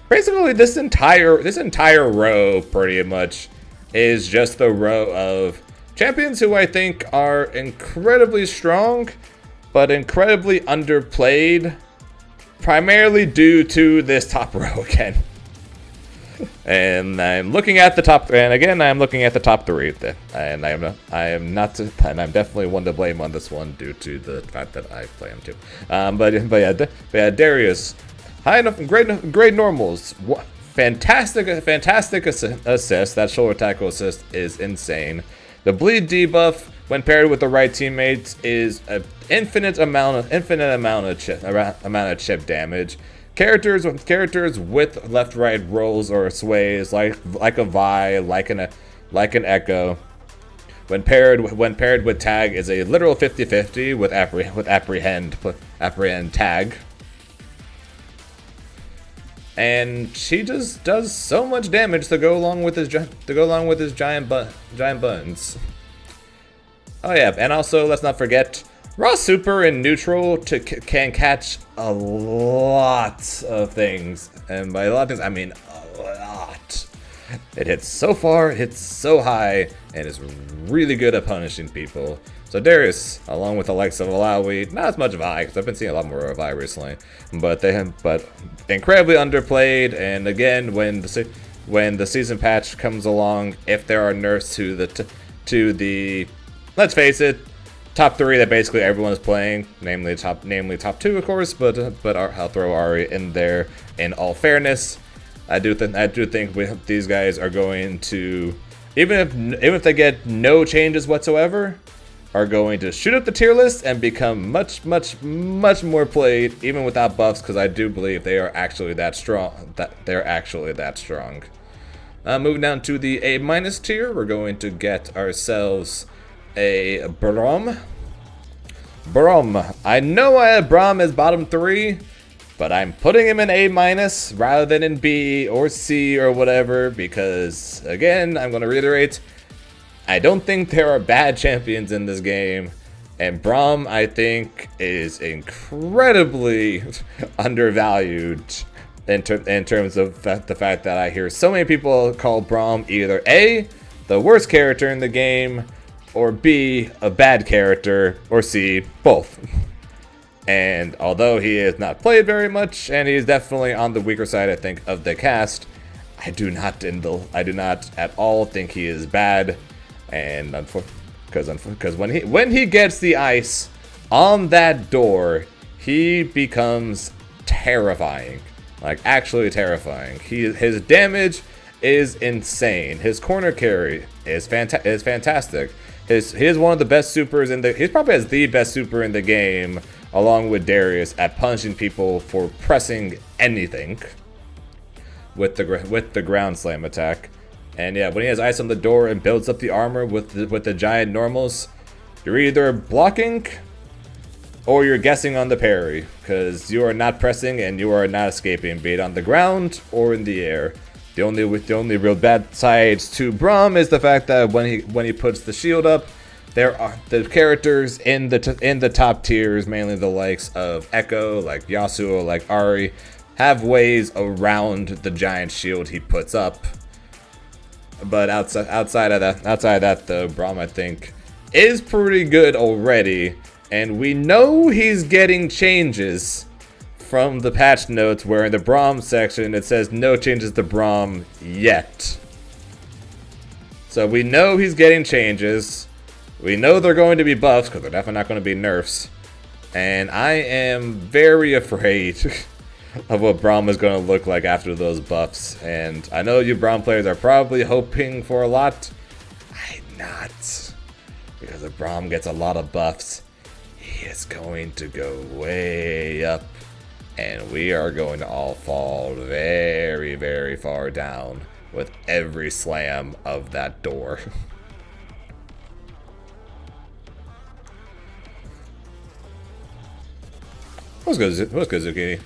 Basically this entire row pretty much is just the row of champions who I think are incredibly strong, but incredibly underplayed, primarily due to this top row again. And I'm looking at the top, and again, I'm looking at the top three, and I'm definitely one to blame on this one due to the fact that I play him too. But yeah, Darius, high enough, great normals, fantastic assist. That shoulder tackle assist is insane. The bleed debuff, when paired with the right teammates, is an infinite amount of chip damage. Characters with left-right rolls or sways, like a Vi, like an Echo, when paired with tag, is a literal 50-50 with apprehend tag. And she just does so much damage to go along with his giant buns. Oh yeah, and also let's not forget, raw super in neutral can catch a lot of things, and by a lot of things I mean a lot. It hits so far, it hits so high, and is really good at punishing people. So Darius, along with the likes of Alawi, not as much of Vi, because I've been seeing a lot more of Vi recently, but incredibly underplayed. And again, when the season patch comes along, if there are nerfs to the let's face it, top three that basically everyone is playing, namely top two, of course, but I'll throw Ari in there. In all fairness, I do think these guys are going to, even if they get no changes whatsoever, are going to shoot up the tier list and become much more played, even without buffs, because I do believe they are actually that strong. Moving down to the A- tier, we're going to get ourselves a Braum. I know I have Braum as bottom 3, but I'm putting him in A- rather than in B or C or whatever, because again, I'm going to reiterate, I don't think there are bad champions in this game, and Braum, I think, is incredibly undervalued in terms of the fact that I hear so many people call Braum either A, the worst character in the game, or B, a bad character, or C, both. And although he is not played very much, and he is definitely on the weaker side, I think, of the cast, I do not at all think he is bad. And because when he gets the ice on that door, he becomes terrifying, like actually terrifying. His damage is insane. His corner carry is fantastic. He is one of the best supers in the. He probably has the best super in the game, along with Darius, at punishing people for pressing anything with the ground slam attack. And yeah, when he has ice on the door and builds up the armor with the giant normals, you're either blocking or you're guessing on the parry, because you are not pressing and you are not escaping, be it on the ground or in the air. The only real bad side to Braum is the fact that when he puts the shield up, there are the characters in the top tiers, mainly the likes of Echo, like Yasuo, like Ahri, have ways around the giant shield he puts up. But outside of that, though, Braum, I think, is pretty good already, and we know he's getting changes from the patch notes, where in the Braum section it says no changes to Braum yet. So we know he's getting changes. We know they're going to be buffs, because they're definitely not going to be nerfs. And I am very afraid of what Braum is going to look like after those buffs. And I know you Braum players are probably hoping for a lot. I'm not. Because if Braum gets a lot of buffs, he is going to go way up. And we are going to all fall very, very far down with every slam of that door. What's good, Zucchini?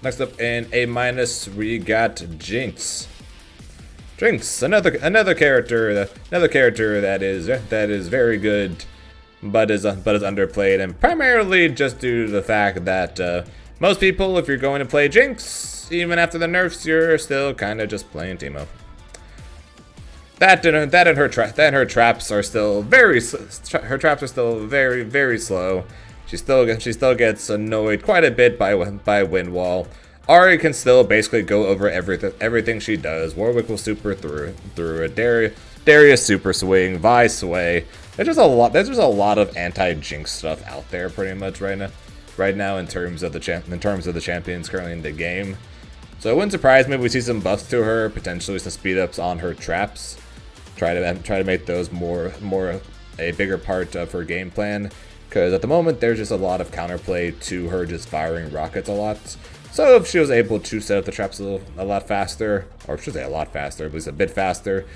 Next up in A-, we got Jinx. Jinx, another character that is very good, but is underplayed, and primarily just due to the fact that most people, if you're going to play Jinx, even after the nerfs, you're still kind of just playing Teemo. That and her traps are still very slow. She still gets annoyed quite a bit by wind wall. Ahri can still basically go over everything she does. Warwick will super through it. Darius super swing, Vi sway. There's just a lot of anti-Jinx stuff out there pretty much right now in terms of the champions currently in the game. So it wouldn't surprise me if we see some buffs to her, potentially some speed ups on her traps. Try to make those more a bigger part of her game plan. Because at the moment, there's just a lot of counterplay to her just firing rockets a lot. So if she was able to set up the traps a lot faster, or I should say a lot faster, at least a bit faster,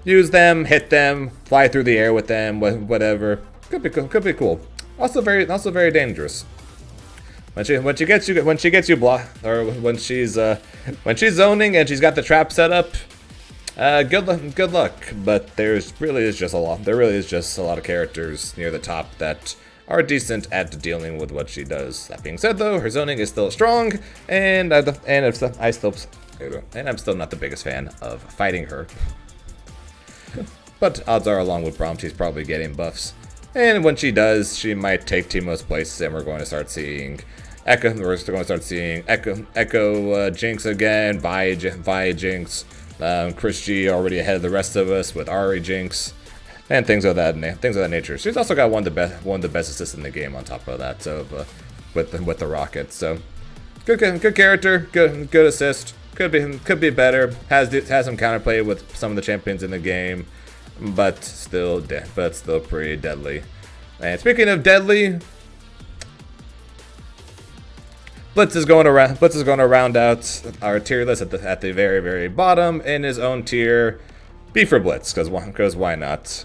use them, hit them, fly through the air with them, whatever, could be cool. Also very dangerous. When she gets you blocked, or when she's zoning and she's got the trap set up, good luck. But there really is just a lot of characters near the top that are decent at dealing with what she does. That being said, though, her zoning is still strong, and I'm still not the biggest fan of fighting her. But odds are, along with Braum, she's probably getting buffs. And when she does, she might take Teemo's place, and we're going to start seeing Echo. We're still going to start seeing Echo Jinx again, Vi Jinx, Chris G already ahead of the rest of us with Ahri Jinx. And things of that nature. She's also got one of the best assists in the game on top of that. So with the Rockets. So good character, good assist. Could be better. Has some counterplay with some of the champions in the game, but still pretty deadly. And speaking of deadly, Blitz is going to round out our tier list at the very, very bottom in his own tier. B for Blitz, because why not?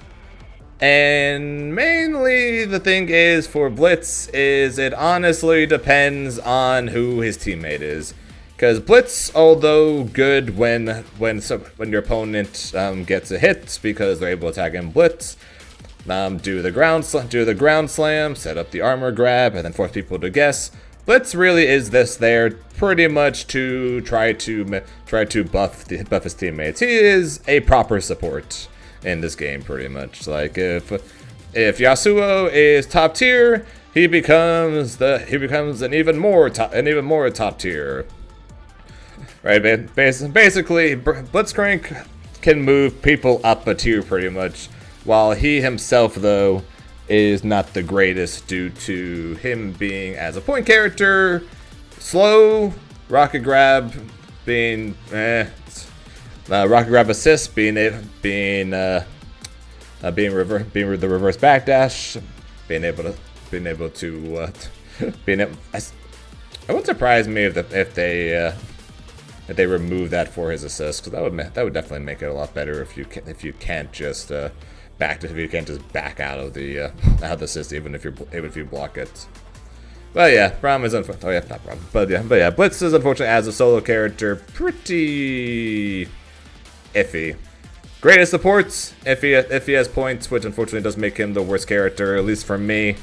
And mainly the thing is for Blitz is it honestly depends on who his teammate is. Because Blitz, although good when your opponent gets a hit because they're able to attack in Blitz, do the ground slam, set up the armor grab, and then force people to guess. Blitz really is there pretty much to try to buff his teammates. He is a proper support in this game, pretty much. Like if Yasuo is top tier, he becomes an even more top tier. Right, basically, Blitzcrank can move people up a tier pretty much, while he himself, though, is not the greatest due to him being, as a point character, slow, rocket grab being rocket grab assist being the reverse backdash, it wouldn't surprise me if they remove that for his assist, because that would definitely make it a lot better if you can't just just back out of the assist even if you block it. But yeah, Braum is unfortunate. Oh yeah, not Braum. But yeah, Blitz is unfortunately as a solo character pretty iffy. Great as supports if he has points, which unfortunately does make him the worst character, at least for me.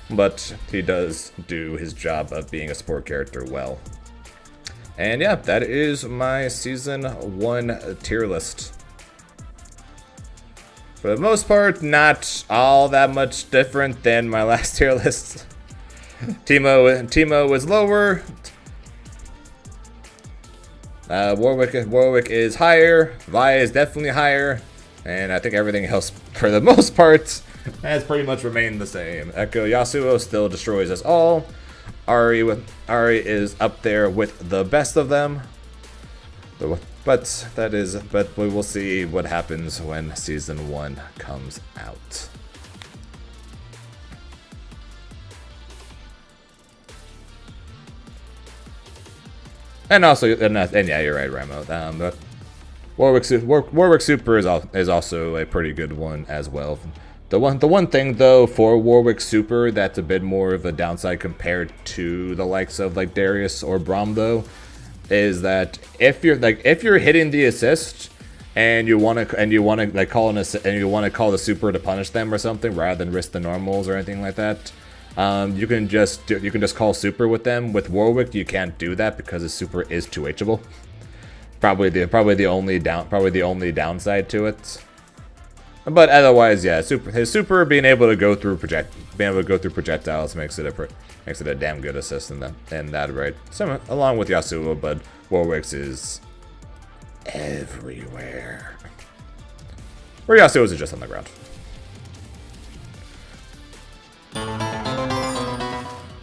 But he does do his job of being a support character well. And yeah, that is my Season 1 tier list. For the most part, not all that much different than my last tier list. Teemo was lower. Warwick is higher. Vi is definitely higher. And I think everything else, for the most part, has pretty much remained the same. Echo Yasuo still destroys us all. Ari is up there with the best of them. But we will see what happens when Season 1 comes out. And yeah, you're right, Ramo. Warwick Super is also a pretty good one as well. The one thing though for Warwick Super that's a bit more of a downside compared to the likes of like Darius or Braum though, is that if you're hitting the assist and you want to call the super to punish them or something rather than risk the normals or anything like that, you can just call super with them. With Warwick, you can't do that because his super is 2Hable. Probably the only downside to it. But otherwise, yeah, his super being able to go through projectiles makes it a damn good assist in that right. Along with Yasuo, but Warwick's is everywhere. Where Yasuo's is just on the ground.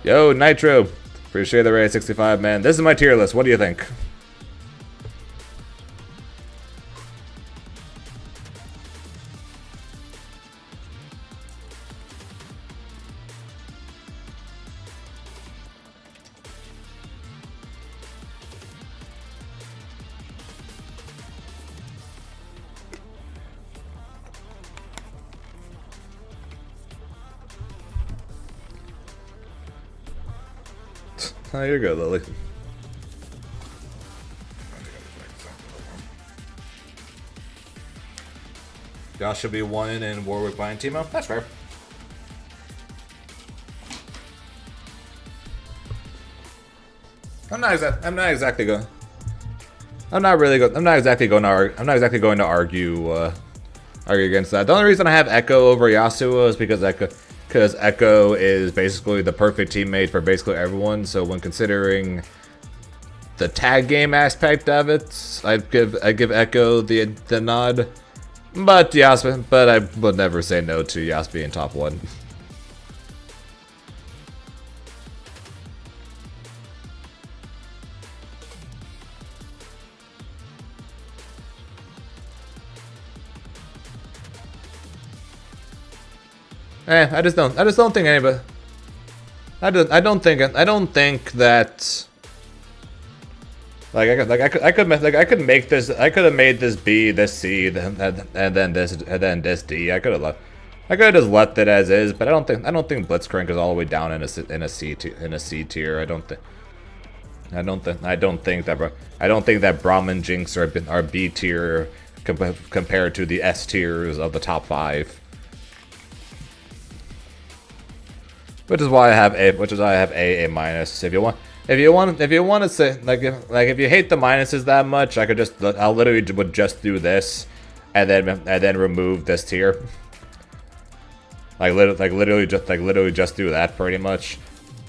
Yo, Nitro. Appreciate the raid 65, man. This is my tier list. What do you think? Oh, you're good, Lily. Josh should be 1 and Warwick buying Teemo. That's fair. I'm not exactly going to argue against that. The only reason I have Echo over Yasuo is because Echo is basically the perfect teammate for basically everyone. So when considering the tag game aspect of it, I give Echo the nod. But I would never say no to Yas being top 1. I just don't think anybody. I don't think that. I could make this. I could have made this B, this C, and then this D. I could have just left it as is. But I don't think Blitzcrank is all the way down in a C tier. I don't think that Braum and Jinx are B tier compared to the S tiers of the top 5. Which is why I have A minus. If you want to say if you hate the minuses that much, I literally would just do this, and then remove this tier. Literally just do that pretty much.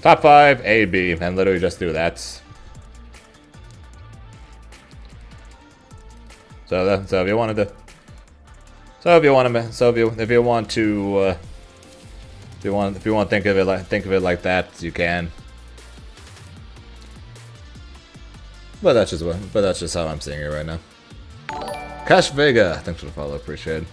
Top 5 A B and literally just do that. So if you want to think of it like that, you can. But that's just how I'm seeing it right now. Cash Vega, thanks for the follow, appreciate it.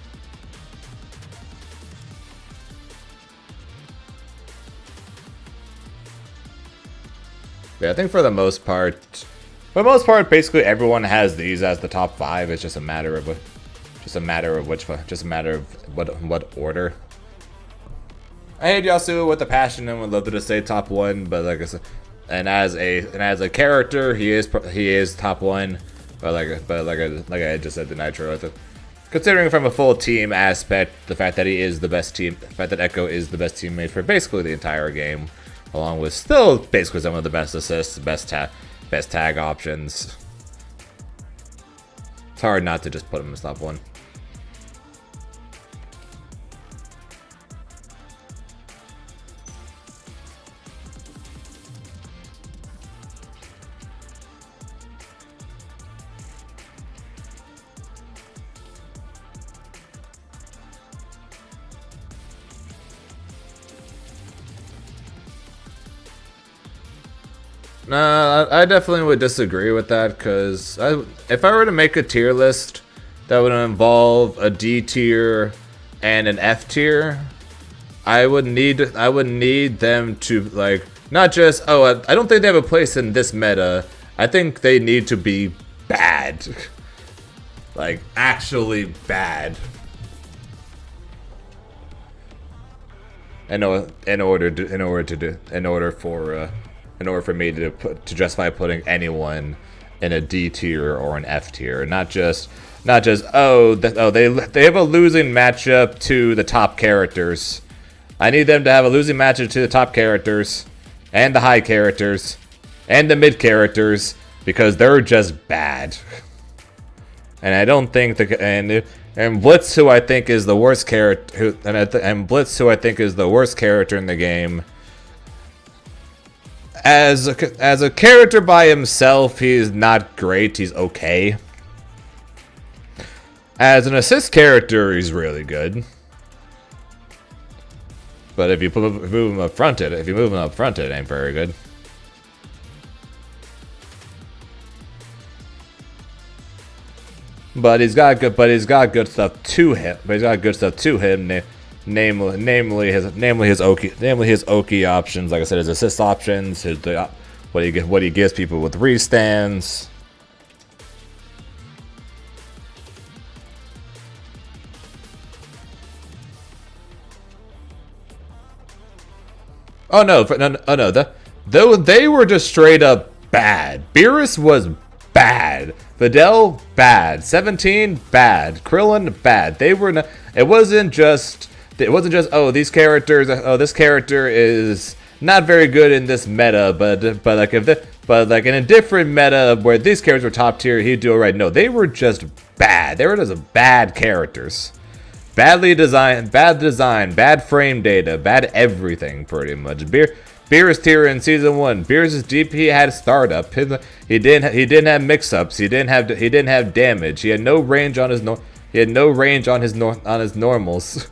Yeah, I think for the most part, basically everyone has these as the top 5. It's just a matter of Just a matter of what order. I hate Yasuo with a passion and would love to just say top 1, but like I said, and as a character, he is top 1. But like I just said to Nitro, considering from a full team aspect, the fact that he is the best team, the fact that Echo is the best teammate for basically the entire game, along with still basically some of the best assists, best tag options. It's hard not to just put him as top 1. No, I definitely would disagree with that, because if I were to make a tier list that would involve a D tier and an F tier, I would need them to, like, not just, oh, I don't think they have a place in this meta. I think they need to be bad. Like, actually bad. In order for me to justify putting anyone in a D tier or an F tier, not just they have a losing matchup to the top characters. I need them to have a losing matchup to the top characters and the high characters and the mid characters, because they're just bad. And I don't think and Blitz, who I think is the worst character, and Blitz, who I think is the worst character in the game. As a character by himself, he's not great. He's okay. As an assist character, he's really good. But if you move him up front, it ain't very good. But he's got good stuff to him. Namely his Oki options. Like I said, his assist options, what he gives people with restands. Oh no! Though they were just straight up bad. Beerus was bad. Videl bad. 17 bad. Krillin bad. They were not. It wasn't just oh, this character is not very good in this meta, but like in a different meta where these characters were top tier, he'd do it right. No, they were just bad. They were just bad characters. Badly designed, bad design, bad frame data, bad everything pretty much. Beerus tier in season 1. Beerus' DP had startup. He didn't have mix-ups. He didn't have damage. He had no range on his normals.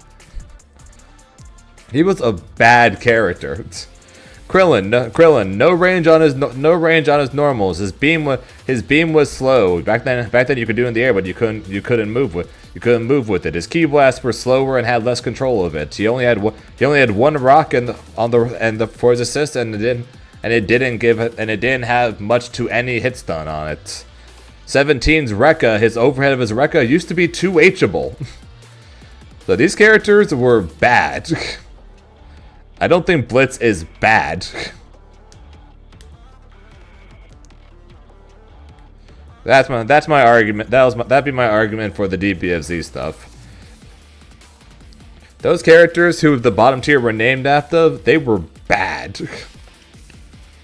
He was a bad character. Krillin, no range on his normals. His beam was slow. Back then you could do it in the air, but you couldn't move with it. His ki blasts were slower and had less control of it. He only had one rock for his assist, and it didn't have much to any hit stun on it. 17's Rekka, his overhead of his Rekka used to be 2H'able. So these characters were bad. I don't think Blitz is bad. That's my argument. That'd be my argument for the DPFZ stuff. Those characters who the bottom tier were named after, they were bad.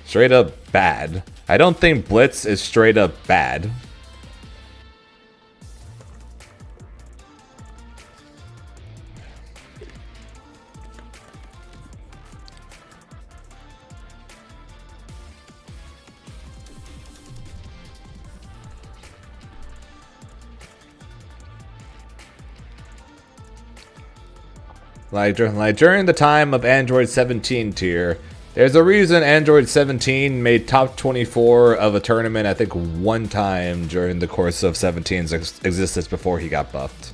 Straight up bad. I don't think Blitz is straight up bad. Like during the time of Android 17 tier, there's a reason Android 17 made top 24 of a tournament, I think, one time during the course of 17's existence before he got buffed.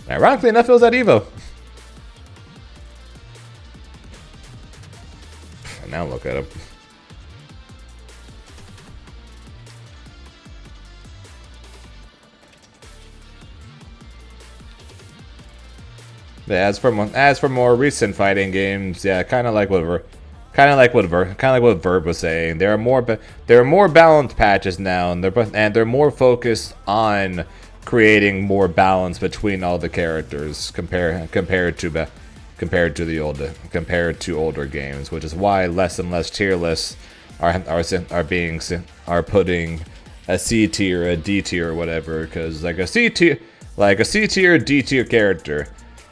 And ironically enough, it was at EVO. And now look at him. Yeah, as for more recent fighting games, yeah, kind of like what Verb was saying. There are more balanced patches now, and they're more focused on creating more balance between all the characters compared to older games, which is why less and less tier lists are putting a C tier, a D tier, or whatever, because like a C tier, D tier character,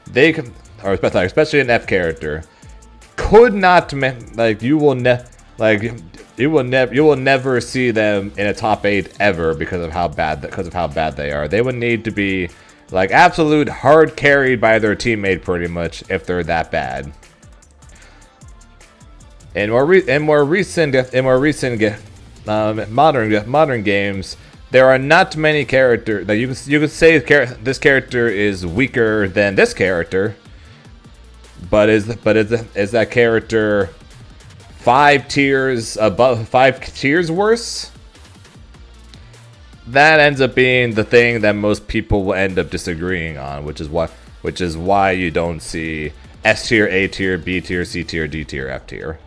they can, or especially an F character, could not you will never see them in a top 8 ever because of how bad they are. They would need to be like absolute hard carried by their teammate pretty much if they're that bad. In more recent modern games, there are not many characters that you could say this character is weaker than this character, but is that character 5 tiers worse? That ends up being the thing that most people will end up disagreeing on, which is why you don't see S tier, A tier, B tier, C tier, D tier, F tier.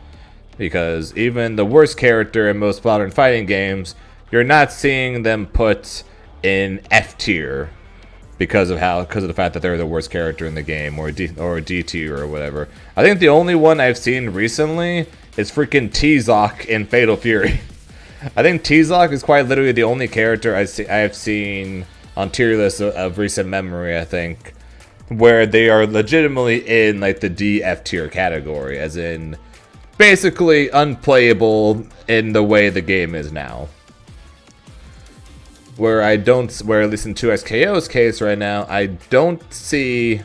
Because even the worst character in most modern fighting games, you're not seeing them put in F tier because of the fact that they're the worst character in the game, or D tier or whatever. I think the only one I've seen recently is freaking T-Zoc in Fatal Fury. I think T-Zoc is quite literally the only character I have seen on tier lists of recent memory, I think, where they are legitimately in like the D F tier category, as in basically unplayable in the way the game is now. Where at least in 2XKO's case right now, I don't see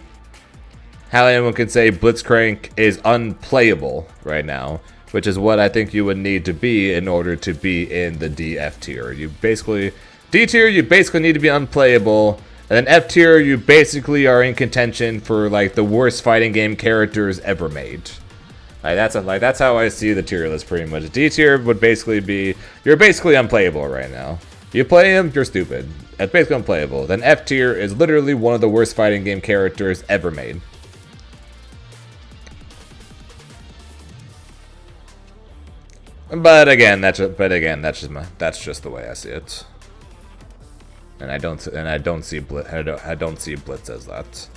how anyone can say Blitzcrank is unplayable right now, which is what I think you would need to be in order to be in the DF tier. D tier, you basically need to be unplayable, and then F tier, you basically are in contention for like the worst fighting game characters ever made. That's how I see the tier list pretty much. D tier would basically be, you're basically unplayable right now. You play him, you're stupid. It's basically unplayable. Then F tier is literally one of the worst fighting game characters ever made. But again, that's just the way I see it. And I don't see Blitz as that.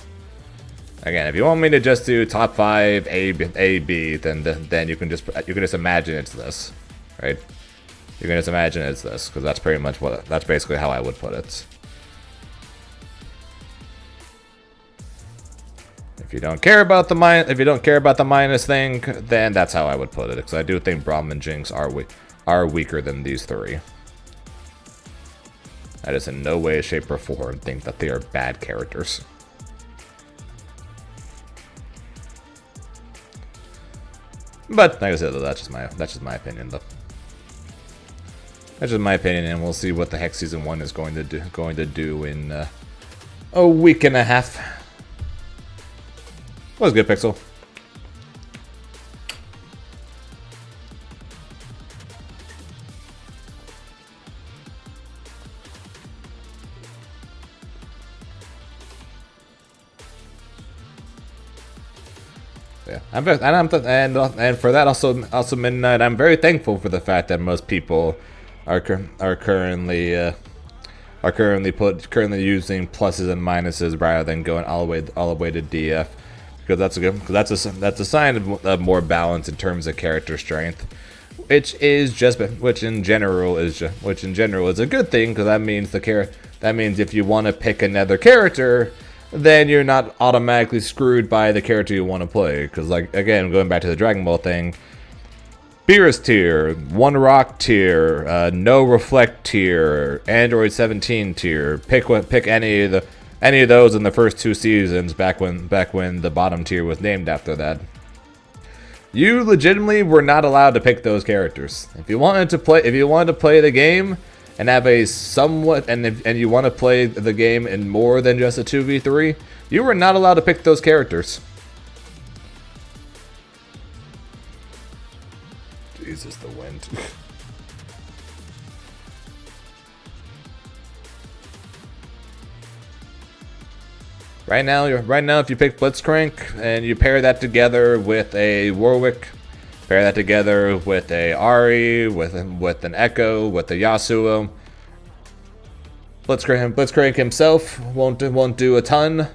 Again, if you want me to just do top 5 A B, then you can just imagine it's this, right? You can just imagine it's this, because that's basically how I would put it. If you don't care about the minus thing, then that's how I would put it, because I do think Braum and Jinx are weaker than these 3. I just in no way, shape, or form think that they are bad characters. But like I said, that's just my opinion, though. That's just my opinion, and we'll see what the heck Season 1 is going to do in a week and a half. What was good, Pixel? Yeah, and for that also Midnight, I'm very thankful for the fact that most people are currently using pluses and minuses rather than going all the way to DF, because that's a sign of more balance in terms of character strength, which in general is a good thing, because that means if you want to pick another character, then you're not automatically screwed by the character you want to play. Because, like, again, going back to the Dragon Ball thing, Beerus tier, One Rock tier, No Reflect tier, Android 17 tier. Pick any of those in the first 2 seasons back when the bottom tier was named after that. You legitimately were not allowed to pick those characters. If you wanted to play the game and have a somewhat, and you want to play the game in more than just a 2v3, you were not allowed to pick those characters. Jesus, the wind. Right now, if you pick Blitzcrank and you pair that together with a Warwick, pair that together with a Ahri, with an Echo, with a Yasuo, Blitzcrank himself won't do a ton,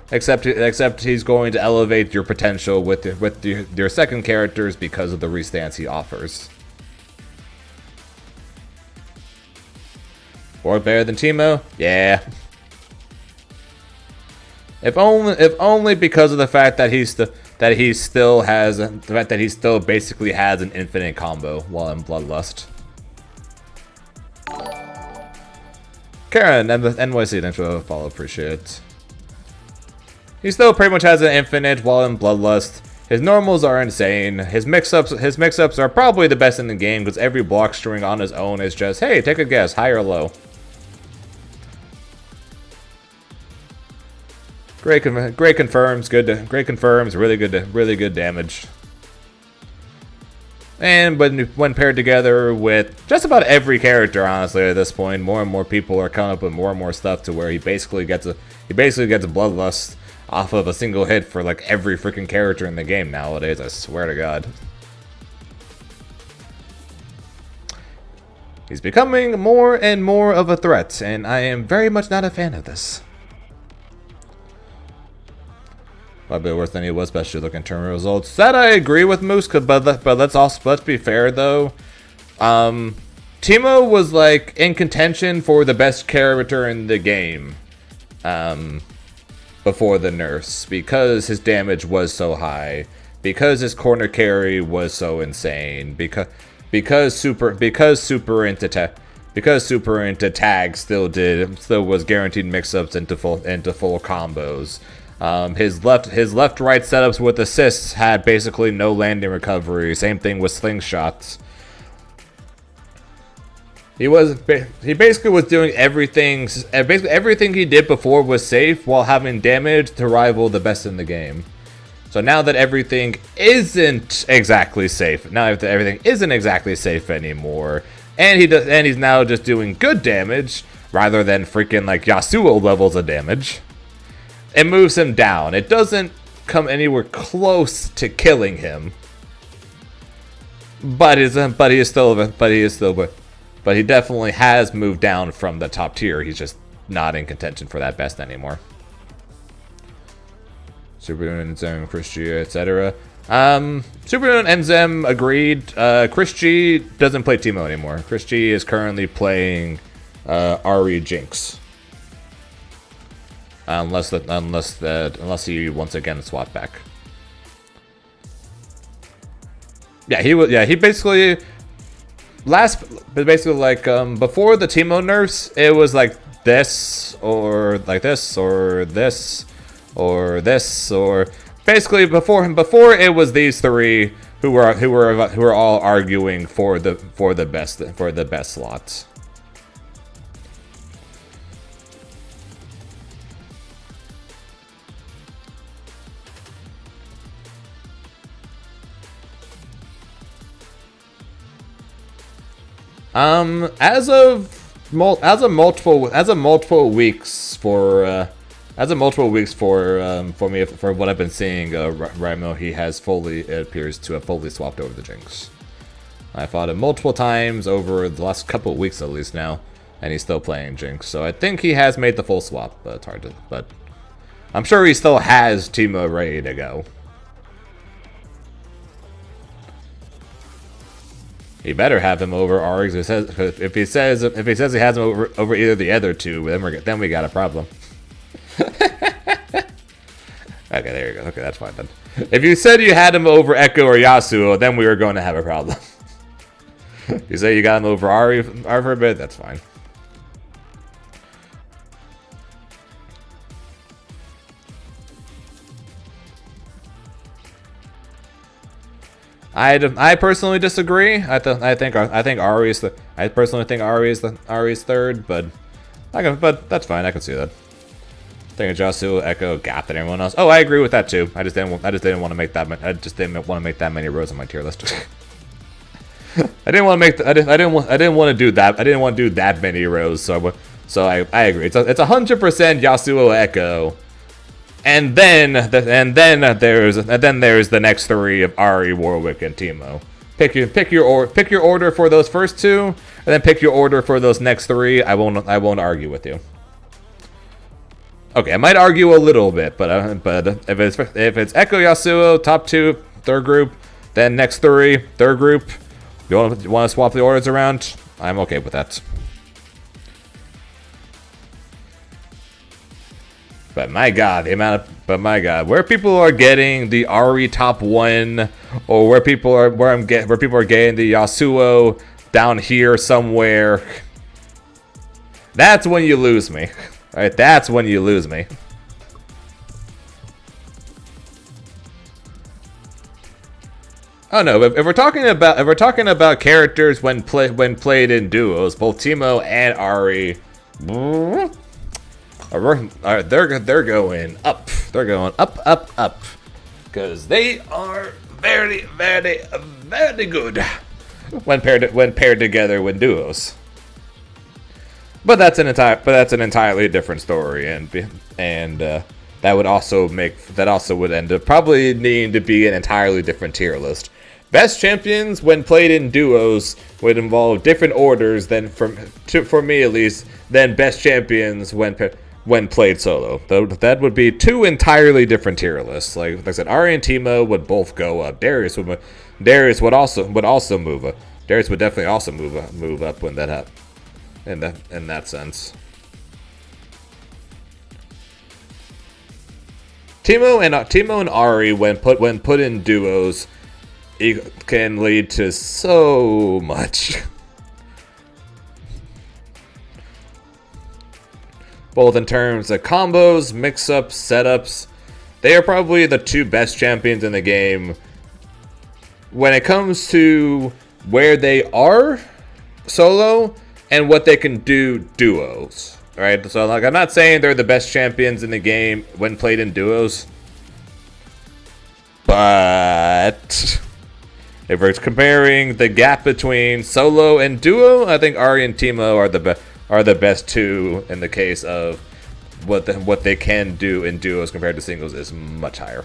except he's going to elevate your potential with your second characters because of the restance he offers. Or better than Teemo? Yeah. If only because of the fact that he still basically has an infinite combo while in Bloodlust. Karen, NYC, thanks for the follow, appreciate it. He still pretty much has an infinite while in Bloodlust. His normals are insane. His mix-ups are probably the best in the game because every block string on his own is just, hey, take a guess, high or low. Great confirms, great confirms, really good damage. And when paired together with just about every character, honestly, at this point, more and more people are coming up with more and more stuff to where he basically gets a Bloodlust off of a single hit for like every freaking character in the game nowadays. I swear to God. He's becoming more and more of a threat, and I am very much not a fan of this. Probably worse than he was, especially looking at term results. That I agree with Moose, but let's be fair though. Teemo was like in contention for the best character in the game before the nerfs because his damage was so high, because his corner carry was so insane, because super into tag still was guaranteed mix-ups into full combos. His left-right setups with assists had basically no landing recovery. Same thing with slingshots. He basically was doing everything. Basically everything he did before was safe while having damage to rival the best in the game. So now that everything isn't exactly safe, anymore, and he's now just doing good damage rather than freaking like Yasuo levels of damage. It moves him down. It doesn't come anywhere close to killing him, but he definitely has moved down from the top tier. He's just not in contention for that best anymore. Supermoon, Zem, Chris G, etc. Supermoon and Zem agreed. Chris G doesn't play Teemo anymore. Chris G is currently playing Ahri Jinx. Unless he once again swapped back. Yeah, he basically like before the Teemo nerfs, it was like this or like this or this or this or basically before it was these three who were all arguing for the best slots. As of multiple weeks for me, for what I've been seeing, Raimo, he has it appears to have fully swapped over the Jinx. I fought him multiple times over the last couple of weeks at least now, and he's still playing Jinx. So I think he has made the full swap, but it's hard to. But I'm sure he still has Teemo ready to go. He better have him over Ahri. If he says he has him over either the other two, then we got a problem. Okay, there you go. Okay, that's fine then. If you said you had him over Echo or Yasuo, then we were going to have a problem. You say you got him over Ahri for a bit, that's fine. I personally disagree. I personally think Ahri is third, but that's fine. I can see that. I think Yasuo, Echo, Gap, and everyone else. Oh, I agree with that too. I just didn't want to make that. I just didn't want to make that many rows on my tier list. I didn't want to do that. I didn't want to do that many rows. So I agree. It's 100% Yasuo, Echo, and then there's the next three of Ahri, Warwick, and Teemo. Pick your order for those first two, and then pick your order for those next three. I won't argue with you. Okay, I might argue a little bit, but if it's Echo, Yasuo, top two, third group, then next three, third group. You want to swap the orders around? I'm okay with that. But my God, where people are getting the Ahri top 1, or where people are getting the Yasuo down here somewhere. That's when you lose me. All right, that's when you lose me. Oh no, if we're talking about characters when played in duos, both Teemo and Ahri, they're going up. They're going up, because they are very, very, very good when paired together with duos. But that's an entirely different story, and that would also end up probably needing to be an entirely different tier list. Best champions when played in duos would involve different orders than, for me at least, than best champions when played solo. That would be two entirely different tier lists. Like I said, Ahri and Teemo would both go up. Darius would also move up. Darius would definitely also move up when that happens. In that sense. Teemo and Ahri when put in duos, it can lead to so much. Both in terms of combos, mix-ups, setups. They are probably the two best champions in the game when it comes to where they are solo and what they can do duos. Alright, so I'm not saying they're the best champions in the game when played in duos. But if we're comparing the gap between solo and duo, I think Ahri and Teemo are the best two in the case of what they can do in duos compared to singles is much higher.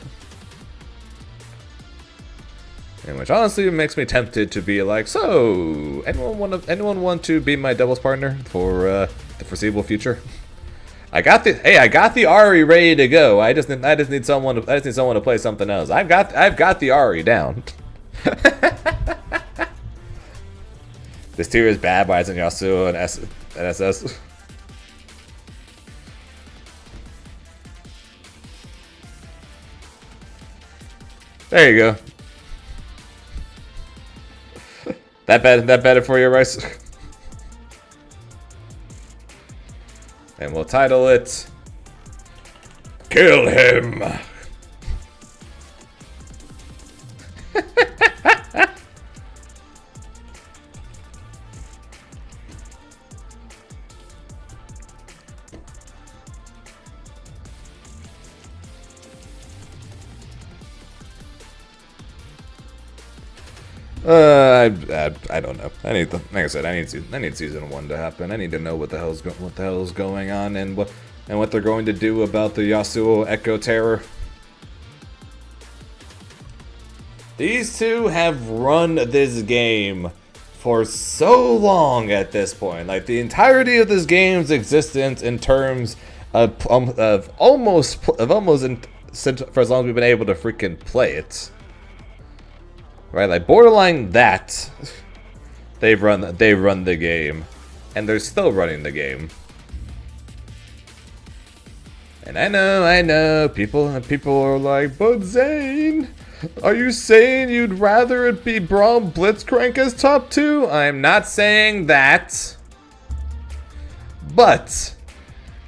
And which honestly makes me tempted to be like, so anyone want to be my doubles partner for the foreseeable future? I got the Ahri ready to go. I just need someone to play something else. I've got the Ahri down. This tier is bad, but it's in Yasuo and SS. There you go. That better for you, Rice? And we'll title it Kill Him. I don't know. Like I said, I need season 1 to happen. I need to know what the hell's going on and what they're going to do about the Yasuo Echo Terror. These two have run this game for so long at this point. Like the entirety of this game's existence in terms of almost for as long as we've been able to freaking play it. Right, like borderline that they've run the game, and they're still running the game. And I know, people are like, but Zane, are you saying you'd rather it be Braum Blitzcrank as top 2? I'm not saying that, but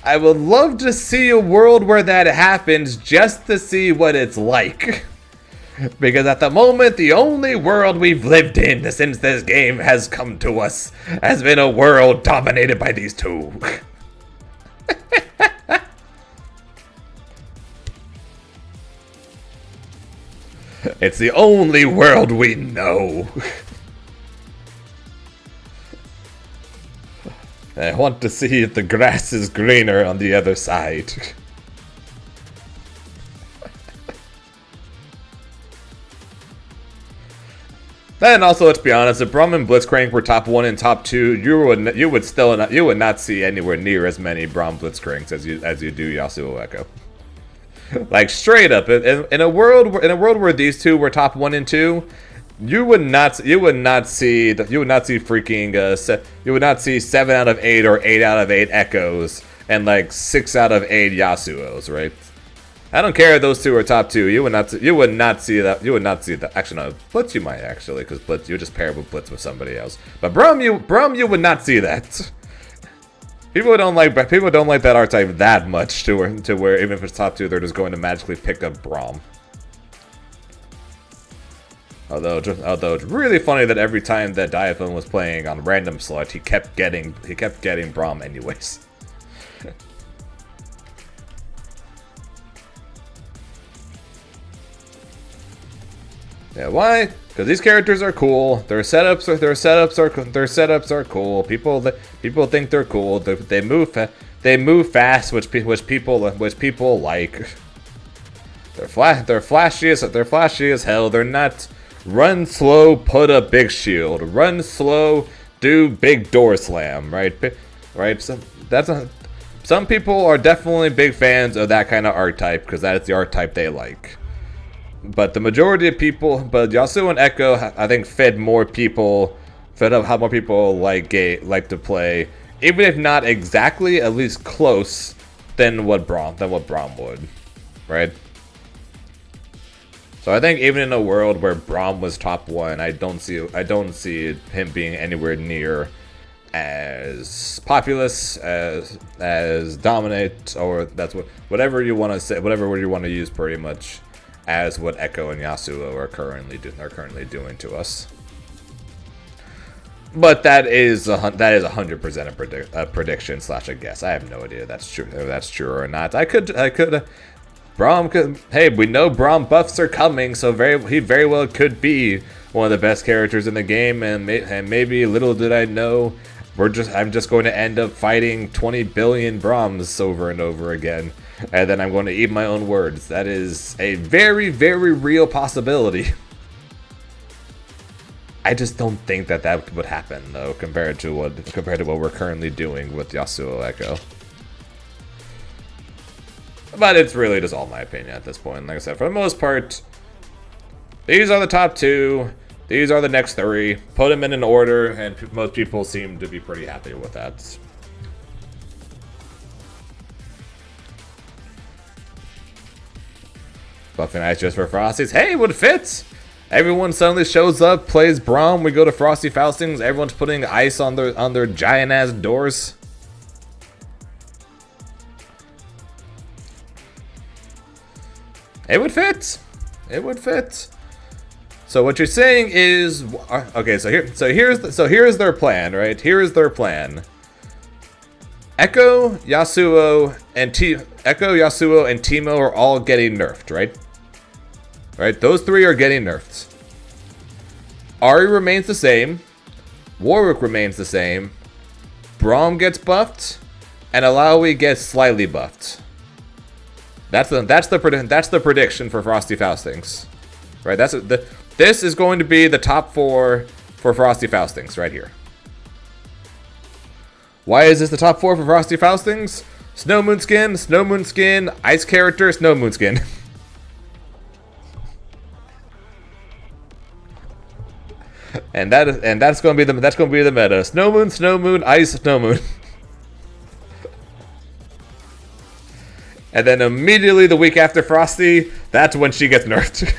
I would love to see a world where that happens just to see what it's like. Because at the moment, the only world we've lived in since this game has come to us has been a world dominated by these two. It's the only world we know. I want to see if the grass is greener on the other side. Then also, let's be honest, if Braum and Blitzcrank were top 1 and top 2, you would not see anywhere near as many Braum Blitzcranks as you do Yasuo Echo. Like straight up, in a world where these two were top 1 and 2, you would not see freaking 7 out of 8 or 8 out of 8 Echoes and like 6 out of 8 Yasuos, right? I don't care if those two are top 2. You would not see that. You would not see that. Actually, no. Blitz you might actually, because Blitz you just pair with Blitz with somebody else. But Braum you would not see that. People don't like that archetype that much to where even if it's top 2, they're just going to magically pick up Braum. Although it's really funny that every time that Diaphone was playing on random slot, he kept getting Braum anyways. Yeah, why? Because these characters are cool. Their setups are cool. People think they're cool. They move fast, which people like. They're flashy as hell. They're not run slow, put a big shield. Run slow, do big door slam. Right. So some people are definitely big fans of that kind of archetype because that is the archetype they like. But the majority of people, but Yasuo and Echo, I think fed up how more people like to play, even if not exactly, at least close than what Braum would, right? So I think even in a world where Braum was top 1, I don't see him being anywhere near as populous, as dominant, or whatever you want to say, whatever word you want to use, pretty much, as what Echo and Yasuo are currently doing to us. But that is 100% a prediction / a guess. I have no idea if that's true or not. Braum could. Hey, we know Braum buffs are coming, so he very well could be one of the best characters in the game. And maybe little did I know, I'm just going to end up fighting 20 billion Braums over and over again. And then I'm going to eat my own words. That is a very, very real possibility. I just don't think that would happen, though, compared to what we're currently doing with Yasuo Echo. But it's really just all my opinion at this point. Like I said, for the most part, these are the top 2. These are the next 3. Put them in an order, and most people seem to be pretty happy with that. Buffing Ice just for Frosties. Hey, what fits? Everyone suddenly shows up, plays Braum. We go to Frosty Faustings. Everyone's putting ice on their giant ass doors. It would fit. It would fit. So what you're saying is, okay. Here's their plan, right? Here is their plan. Echo, Yasuo, and Teemo are all getting nerfed, right? Right? Those 3 are getting nerfed. Ahri remains the same. Warwick remains the same. Braum gets buffed, and Alawi gets slightly buffed. That's the prediction for Frosty Faustings, right? This is going to be the top 4 for Frosty Faustings right here. Why is this the top 4 for Frosty Faustings? Snow Moon Skin, Ice character, Snow Moon Skin. and that's going to be the meta. Snow Moon, Ice, Snow Moon. And then immediately the week after Frosty, that's when she gets nerfed.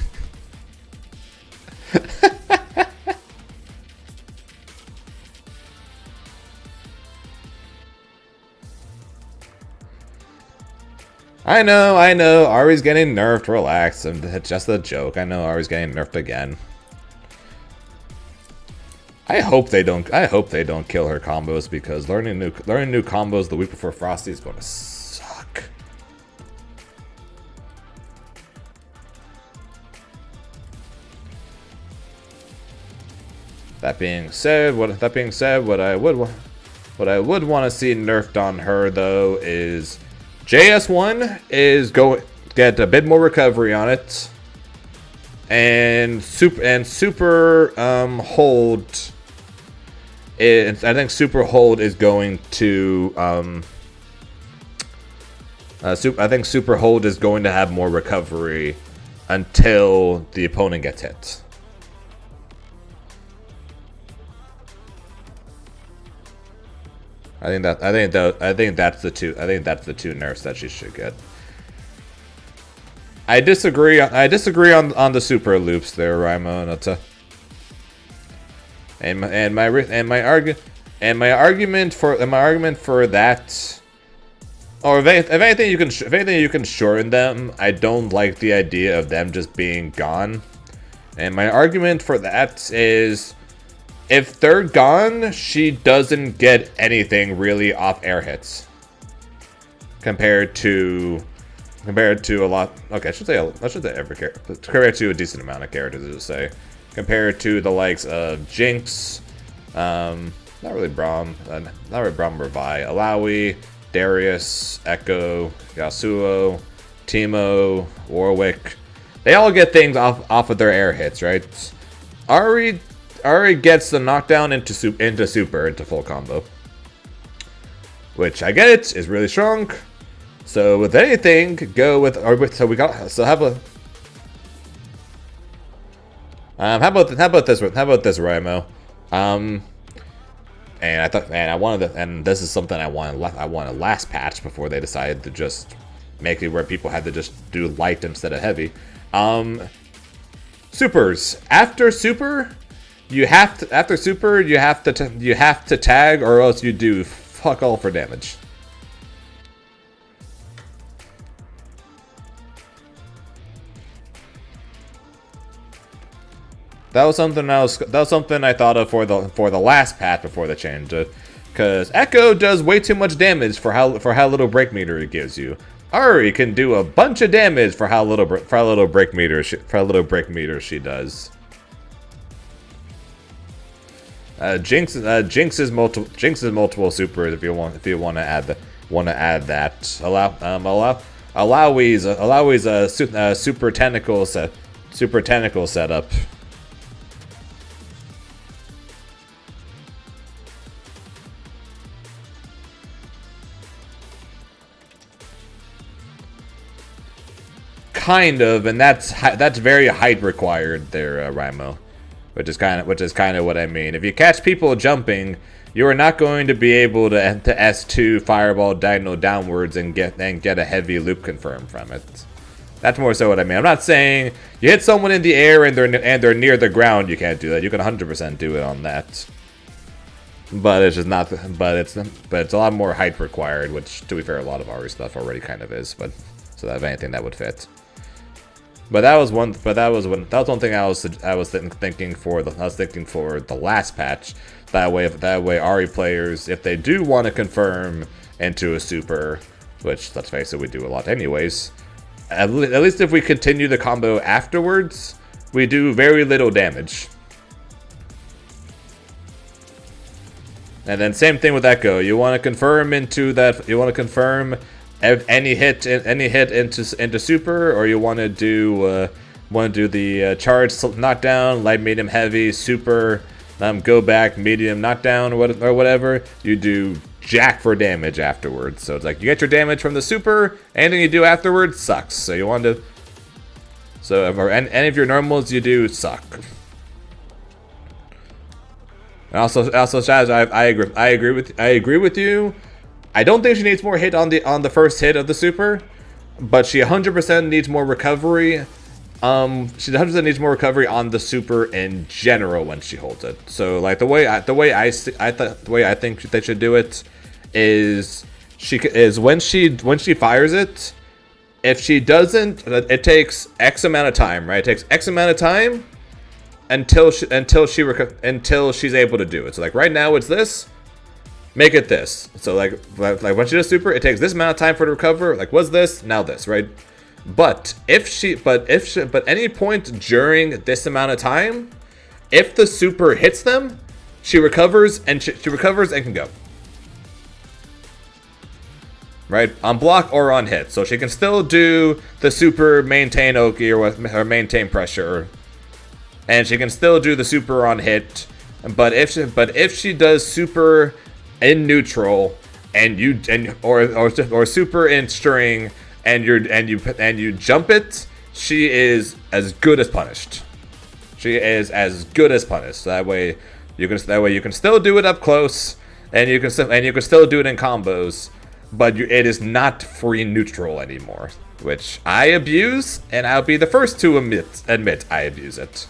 I know, Ahri's getting nerfed, relax, it's just a joke. I know Ahri's getting nerfed again. I hope they don't kill her combos, because learning new combos the week before Frosty is going to suck. That being said, what I would want to see nerfed on her though is JS1 is get a bit more recovery on it, and super hold. I think super hold is going to I think super hold is going to have more recovery until the opponent gets hit. I think that's the two nerfs that she should get. I disagree on the super loops there, Raimo. And my argument for that, or if anything you can shorten them. I don't like the idea of them just being gone. And my argument for that is, if they're gone, she doesn't get anything really off air hits compared to a lot. Okay, I should say every character, compared to a decent amount of characters, to say, compared to the likes of Jinx, not really Braum or Vi, Alawi, Darius, Echo, Yasuo, Teemo, Warwick. They all get things off of their air hits, right? Ahri gets the knockdown into full combo, which I get it is really strong. So with anything, go with how about this Raimo? And I thought, man, and this is something I wanted last patch before they decided to just make it where people had to just do light instead of heavy. Supers after super, you have to tag, or else you do fuck all for damage. That was something I thought of for the last patch before the change, because Echo does way too much damage for how little break meter it gives you. Ahri can do a bunch of damage for how little break meter she does. Jinx is multiple supers if you want to add that. Alawi's a super tentacle setup. Kind of, and that's very height required there, Raimo, which is kind of what I mean. If you catch people jumping, you are not going to be able to S2 fireball diagonal downwards and get a heavy loop confirmed from it. That's more so what I mean. I'm not saying you hit someone in the air and they're near the ground, you can't do that. You can 100% do it on that. But it's just not. But it's a lot more height required, which, to be fair, a lot of Ahri stuff already kind of is. But so that, if anything, that would fit. But that was one thing I was thinking for the last patch. That way Ahri players, if they do want to confirm into a super, which, let's face it, we do a lot anyways, at least if we continue the combo afterwards, we do very little damage. And then same thing with Echo. You want to confirm into that. You want to confirm any hit into super, or you want to do the charge knockdown, light, medium, heavy, super, go back, medium, knockdown, or whatever. You do jack for damage afterwards. So it's like you get your damage from the super, anything you do afterwards sucks. So you want to. So any of your normals you do suck. And also, Shaz, I agree with you. I don't think she needs more hit on the first hit of the super, but she 100% needs more recovery. She 100% needs more recovery on the super in general when she holds it. So like the way I think they should do it is when she fires it. If she doesn't, it takes X amount of time, right? It takes X amount of time until she's able to do it. So like right now it's this, make it this. So like when she does super, it takes this amount of time for her to recover. Like what's this? Now this, right? But any point during this amount of time, if the super hits them, she recovers and she recovers and can go. Right, on block or on hit, so she can still do the super, maintain Oki or maintain pressure, and she can still do the super on hit. But if she does super in neutral or super in string and you jump it, she is as good as punished. She is as good as punished. That way you can still do it up close, and you can still do it in combos, but it is not free neutral anymore, which I abuse, and I'll be the first to admit I abuse it.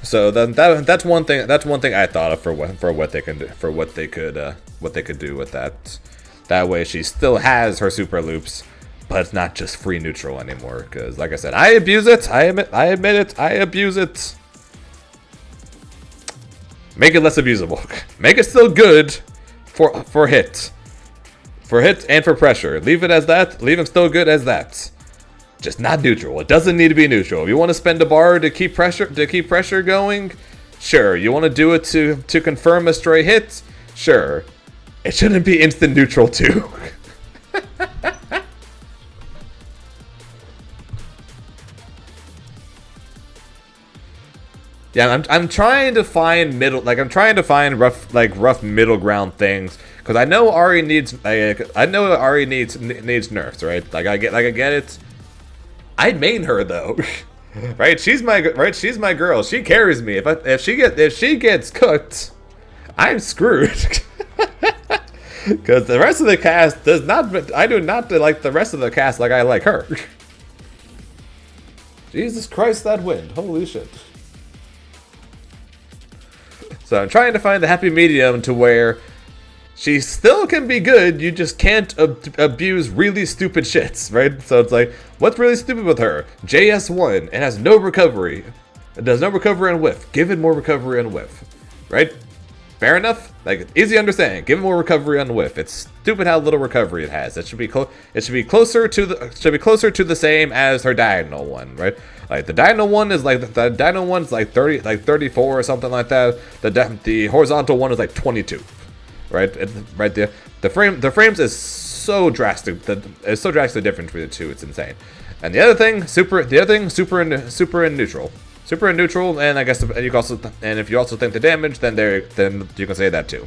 So then that's one thing I thought of for what they can do, what they could do with that. That way she still has her super loops, but it's not just free neutral anymore. Because like I said, I abuse it. I admit it. I abuse it. Make it less abusable. Make it still good for hit and for pressure. Leave it as that. Leave him still good as that. Just not neutral. It doesn't need to be neutral. If you want to spend a bar to keep pressure going, sure. You want to do it to confirm a stray hit, sure. It shouldn't be instant neutral too. Yeah, I'm trying to find rough middle ground things, because I know Ahri needs nerfs, right? Like I get it. I'd main her though, right? She's my girl. She carries me. If she gets cooked, I'm screwed. Because the rest of the cast does not. I do not like the rest of the cast like I like her. Jesus Christ, that wind! Holy shit! So I'm trying to find the happy medium to where she still can be good, you just can't abuse really stupid shits, right? So it's like, what's really stupid with her? JS1, it has no recovery. It does no recovery and whiff. Give it more recovery and whiff, right? Fair enough? Like, easy to understand. Give it more recovery on whiff. It's stupid how little recovery it has. It should be closer to the same as her diagonal one, right? Like the diagonal one is like 34 or something like that. The horizontal one is like 22. Right there. The frames is so drastic. It's so drastically different between the two. It's insane. And the other thing, super and neutral. Super and neutral, and I guess if you also think the damage, then you can say that too.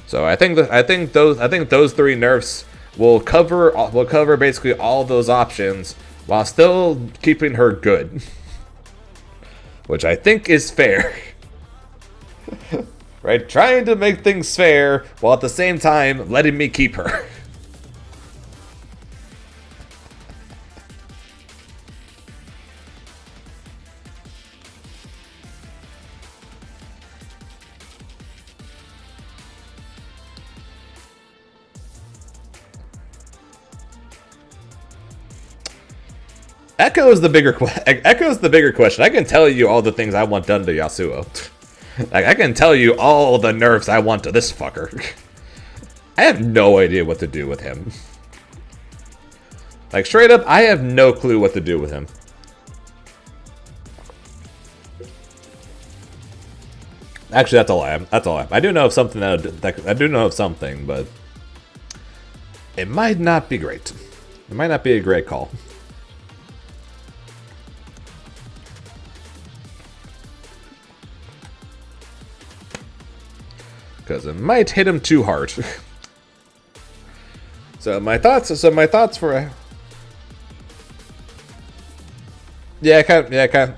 So I think those three nerfs will cover basically all those options while still keeping her good, which I think is fair. Right, trying to make things fair while at the same time letting me keep her. Echo is the bigger question. I can tell you all the things I want done to Yasuo. Like, I can tell you all the nerfs I want to this fucker. I have no idea what to do with him. Like, straight up, I have no clue what to do with him. Actually, that's a lie. That's a lie. I do know of something I do know of something, but it might not be great. It might not be a great call. Because it might hit him too hard. So my thoughts for I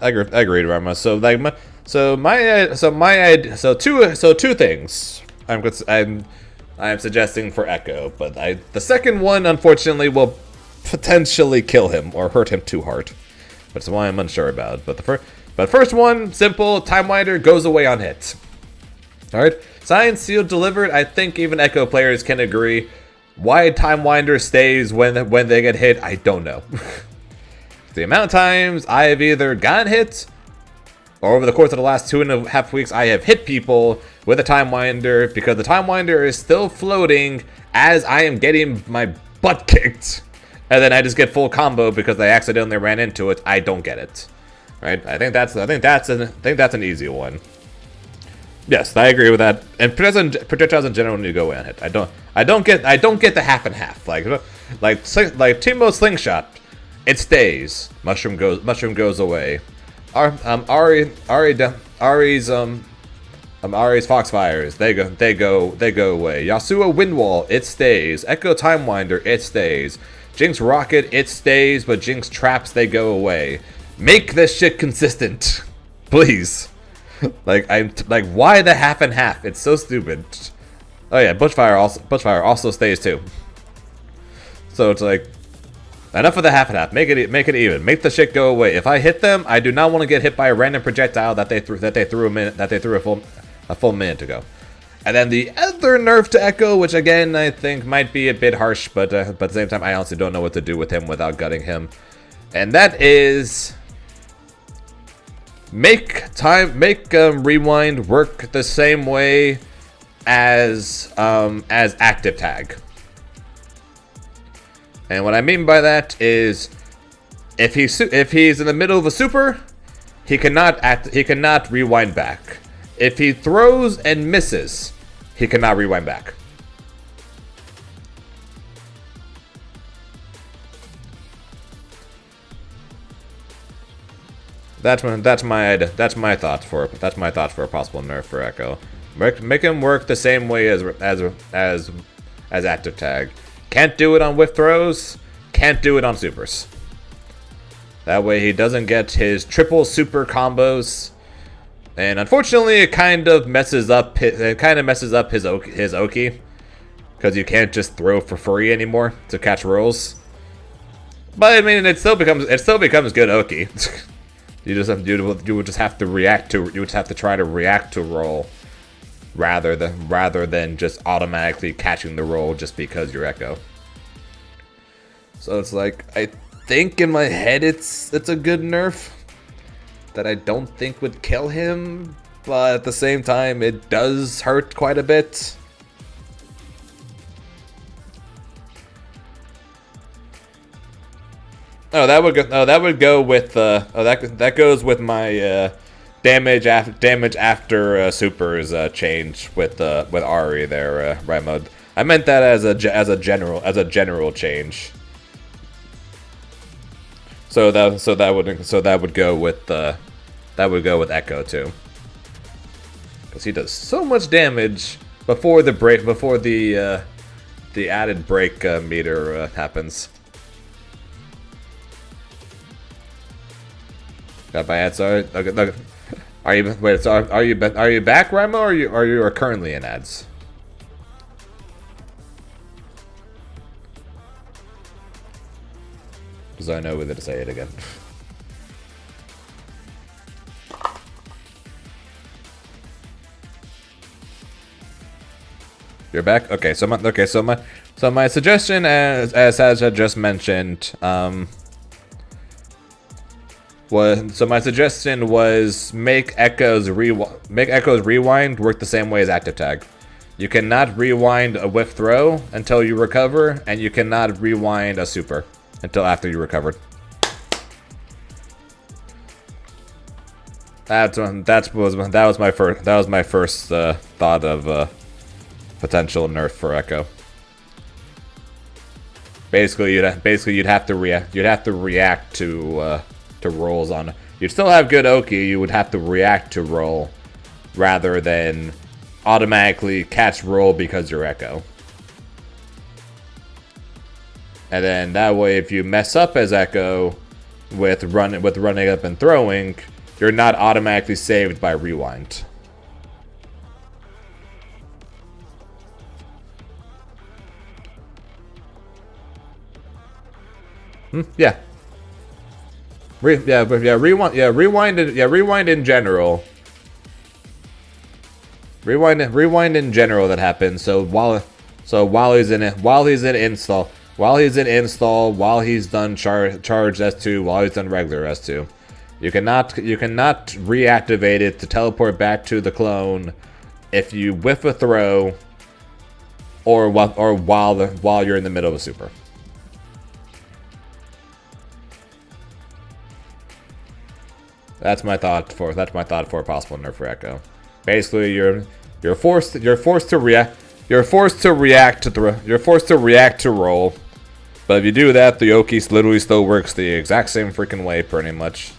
agree, Rama. So like two things I'm suggesting for Echo, but the second one unfortunately will potentially kill him or hurt him too hard. That's why I'm unsure about. But the first one, simple, Time Winder goes away on hit. Alright, signed, sealed, delivered. I think even Echo players can agree. Why Time Winder stays when they get hit, I don't know. The amount of times I have either gotten hit, or over the course of the last 2.5 weeks, I have hit people with a Time Winder because the Time Winder is still floating as I am getting my butt kicked. And then I just get full combo because I accidentally ran into it. I don't get it. Right? I think that's an easy one. Yes, I agree with that. And projectiles in general need to go in it. I don't get the half and half. Like like Teemo Slingshot. It stays. Mushroom goes away. Ari's Foxfires, they go away. Yasuo Windwall, it stays. Echo Timewinder, it stays. Jinx Rocket, it stays, but Jinx Traps, they go away. Make this shit consistent, please. Like why the half and half? It's so stupid. Oh yeah, Bushfire also stays too. So it's like, enough of the half and half. Make it even. Make the shit go away. If I hit them, I do not want to get hit by a random projectile that they threw a full minute ago. And then the other nerf to Echo, which again I think might be a bit harsh, but at the same time I honestly don't know what to do with him without gutting him. And that is make rewind work the same way as active tag. And what I mean by that is, if he's in the middle of a super, he cannot rewind back. If he throws and misses, he cannot rewind back. That's my thought for a possible nerf for Echo. Make him work the same way as active tag. Can't do it on whiff throws. Can't do it on supers. That way he doesn't get his triple super combos. And unfortunately, it kind of messes up his Oki, because you can't just throw for free anymore to catch rolls. But I mean, it still becomes good Oki. You would just have to try to react to roll, rather than just automatically catching the roll just because you're Echo. So it's like, I think in my head it's a good nerf that I don't think would kill him, but at the same time it does hurt quite a bit. Oh, that would go with that goes with my damage after supers change with Ari there, right mode. I meant that as a general change. So that would go with Echo too, because he does so much damage before the added break meter happens. Got my ads. Okay, are you back, Ramo, or you are currently in ads? Because I know whether to say it again. You're back? Okay, so my suggestion, as I just mentioned, was make Echo's rewind work the same way as active tag. You cannot rewind a whiff throw until you recover, and you cannot rewind a super until after you recovered. That was my first thought of potential nerf for Echo. Basically, you'd have to react to rolls on. You'd still have good Oki. You would have to react to roll rather than automatically catch roll because you're Echo. And then that way, if you mess up as Echo with running up and throwing, you're not automatically saved by rewind. Yeah. Rewind in general. Rewind in general that happens. So while he's in install, while he's done charged S2, while he's done regular S2, you cannot reactivate it to teleport back to the clone if you whiff a throw or while you're in the middle of a super. That's my thought for a possible nerf for Echo. Basically, you're forced to react to roll But if you do that, the Oki literally still works the exact same freaking way, pretty much.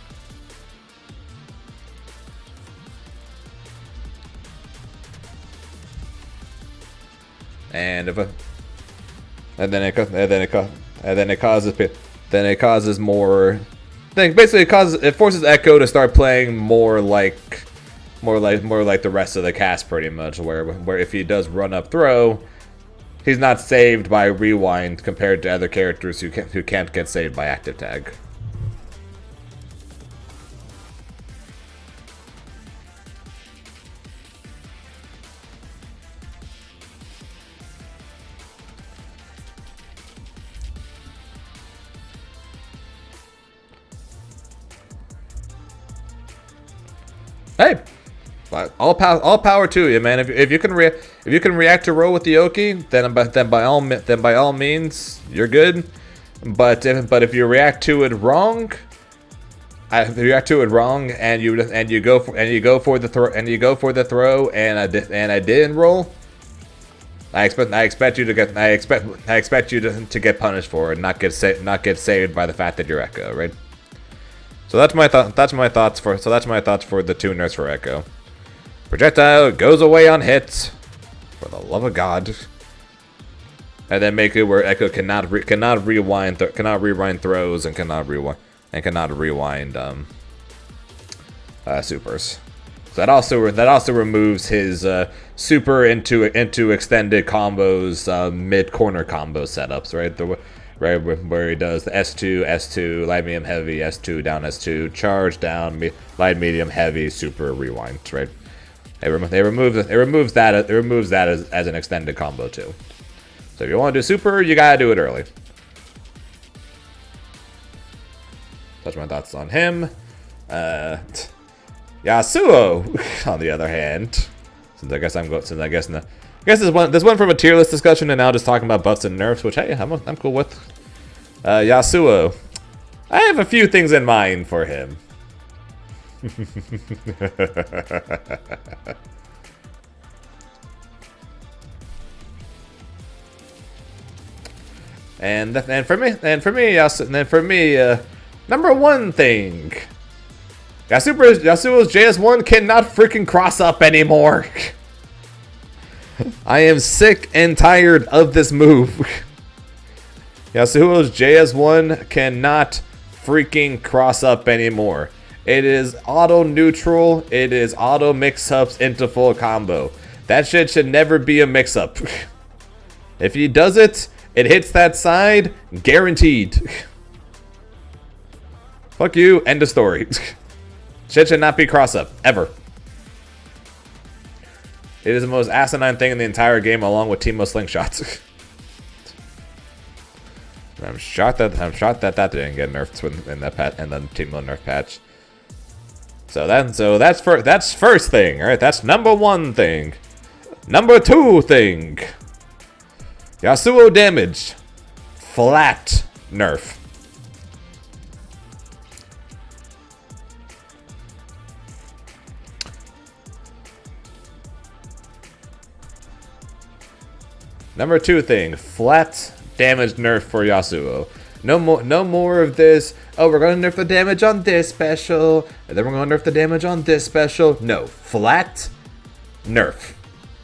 And if then it causes more. Basically, it forces Echo to start playing more like the rest of the cast, pretty much. Where if he does run up throw, he's not saved by rewind compared to other characters who can't get saved by active tag. Hey, all power to you, man. If you can react to roll with the Oki, then by all means you're good. But if you react to it wrong, and you go for the throw and I didn't roll, I expect you to get punished for it, not get saved by the fact that you're Echo, right? So that's my thoughts for the two nerfs for Echo. Projectile goes away on hits, for the love of God, and then make it where Echo cannot rewind throws and cannot rewind supers. So that also removes his super into extended combos, mid corner combo setups, right? Where he does the S2, light medium heavy, S2 down S2, charge down, light medium heavy, super rewind, right? It removes that as an extended combo too. So if you want to do super, you gotta do it early. That's my thoughts on him. Yasuo, on the other hand, this one from a tier list discussion, and now just talking about buffs and nerfs, which hey, I'm cool with. Yasuo, I have a few things in mind for him. and for me, number one thing, Yasuo's JS1 cannot freaking cross up anymore. I am sick and tired of this move. Yasuo's JS1 cannot freaking cross up anymore. It is auto neutral. It is auto mix-ups into full combo. That shit should never be a mix-up. If he does it, it hits that side, guaranteed. Fuck you, end of story. Shit should not be cross-up, ever. It is the most asinine thing in the entire game, along with Teemo slingshots. I'm shocked that that didn't get nerfed in that patch, and then Teemo nerf patch. So that's first thing, all right? That's number one thing. Number two thing. Yasuo damage, flat nerf. Number two thing, flat damage nerf for Yasuo. No more of this. Oh, we're gonna nerf the damage on this special, and then we're gonna nerf the damage on this special. No, flat nerf.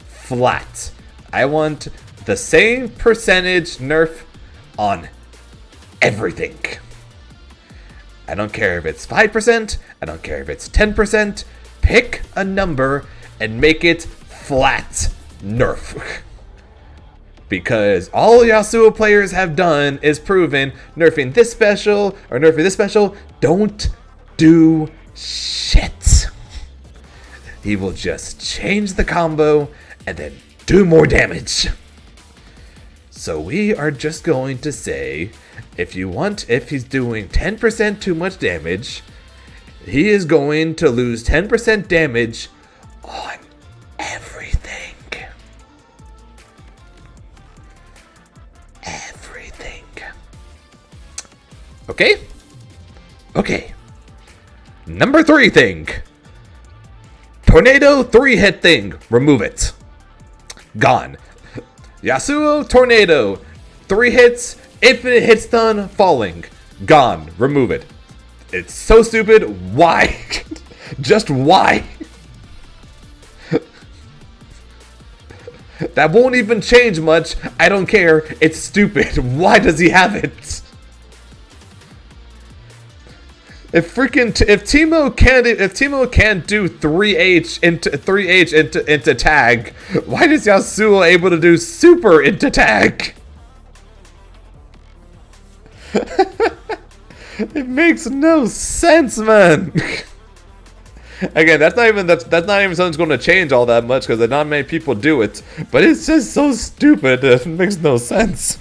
Flat. I want the same percentage nerf on everything. I don't care if it's 5%. I don't care if it's 10%. Pick a number and make it flat nerf. Because all Yasuo players have done is proven nerfing this special or nerfing this special don't do shit. He will just change the combo and then do more damage. So we are just going to say, if he's doing 10% too much damage, he is going to lose 10% damage on everything. Okay? Okay. Number three thing. Tornado 3-hit thing. Remove it. Gone. Yasuo Tornado. 3 hits Infinite hit stun, falling. Gone. Remove it. It's so stupid. Why? Just why? That won't even change much. I don't care. It's stupid. Why does he have it? If Teemo can't do 3H into tag, why is Yasuo able to do super into tag? It makes no sense, man. Again, that's not even something that's going to change all that much because not many people do it. But it's just so stupid. It makes no sense.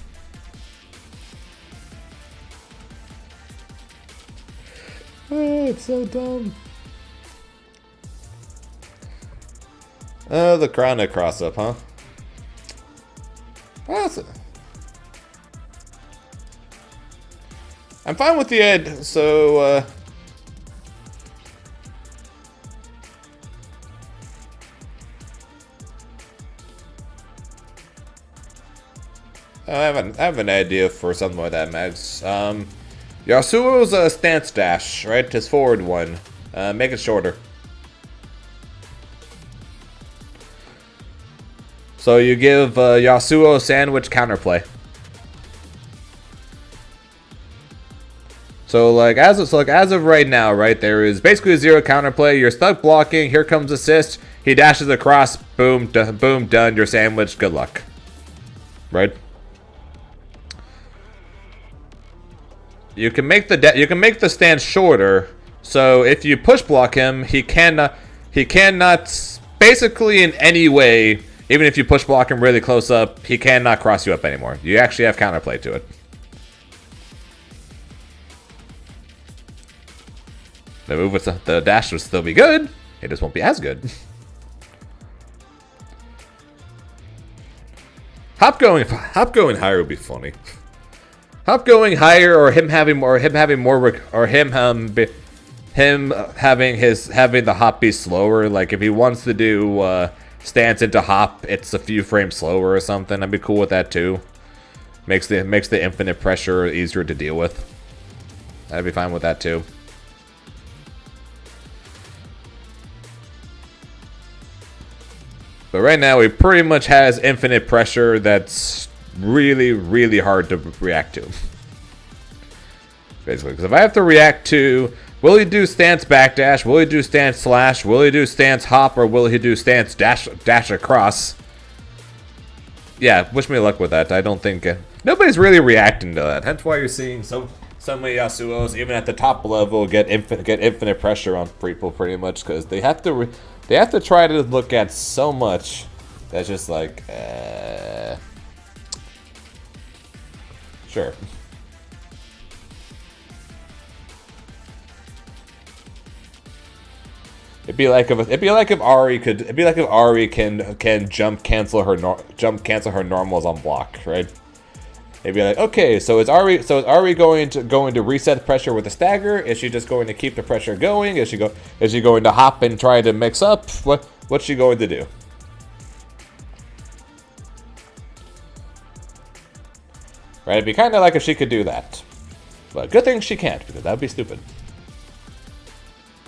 Oh, it's so dumb. Oh, the Chrono cross up, huh? Awesome. I'm fine with the Ed, so I have an idea for something like that, Max. Yasuo's stance dash, right? His forward one. Make it shorter. So you give Yasuo sandwich counterplay. So as of right now, right, there is basically zero counterplay. You're stuck blocking. Here comes assist. He dashes across. Boom, boom, done. You're sandwiched. Good luck. Right. You can make the stance shorter. So if you push block him, he cannot basically in any way. Even if you push block him really close up, he cannot cross you up anymore. You actually have counterplay to it. The move with the dash will still be good. It just won't be as good. Hop going higher would be funny. Hop going higher, or him having the hop be slower. Like if he wants to do stance into hop, it's a few frames slower or something. I'd be cool with that too. Makes the infinite pressure easier to deal with. I'd be fine with that too. But right now, he pretty much has infinite pressure that's really, really hard to react to. Basically, because if I have to react to, will he do stance backdash, will he do stance slash, will he do stance hop, or will he do stance dash across? Yeah, wish me luck with that. I don't think nobody's really reacting to that. Hence why you're seeing so many Yasuos, even at the top level, get infinite pressure on people pretty much, because they have to try to look at so much that's just like, sure. It'd be like if Ari can jump cancel her normals on block, right? It'd be like, okay, so is Ari going to reset pressure with a stagger? Is she just going to keep the pressure going? Is she going to hop and try to mix up? What's she going to do? Right? It'd be kind of like if she could do that, but good thing she can't, because that'd be stupid.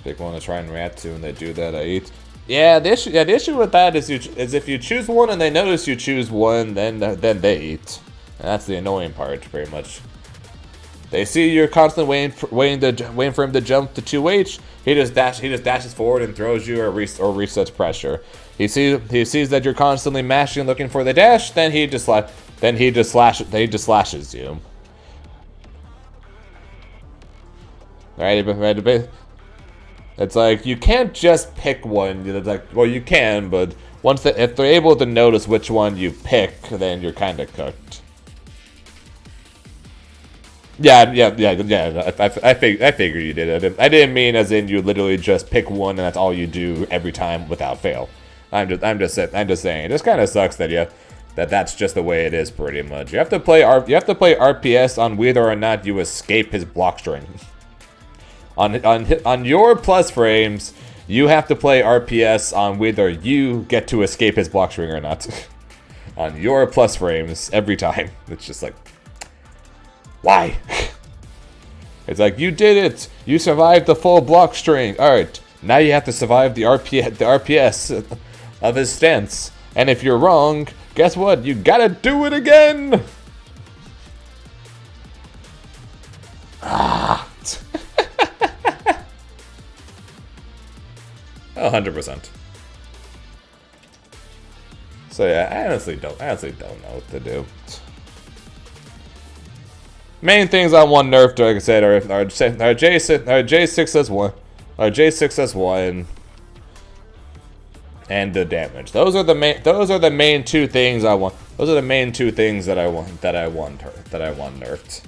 Pick one to try and react to, and they do that. I eat. Yeah, the issue with that is if you choose one and they notice you choose one, then they eat. And that's the annoying part, pretty much. They see you're constantly waiting for him to jump to 2H. He just dashes forward and throws you or resets pressure. He sees that you're constantly mashing, looking for the dash. Then he just slashes you. Right? It's like you can't just pick one. It's like, well, you can, but if they're able to notice which one you pick, then you're kind of cooked. Yeah. I figured you did it. I didn't mean as in you literally just pick one and that's all you do every time without fail. I'm just saying. It just kind of sucks that that's just the way it is, pretty much. You have to play RPS on whether or not you escape his block string. On your plus frames, you have to play RPS on whether you get to escape his block string or not. On your plus frames, every time. It's just like, Why? It's like, you did it! You survived the full block string. Alright, now you have to survive the RPS of his stance. And if you're wrong, guess what? You gotta do it again! Ah. 100%. So yeah, I honestly don't know what to do. Main things I want nerfed, like I said, are J6S1, and the damage. Those are the main two things I want. Those are the main two things that I want nerfed.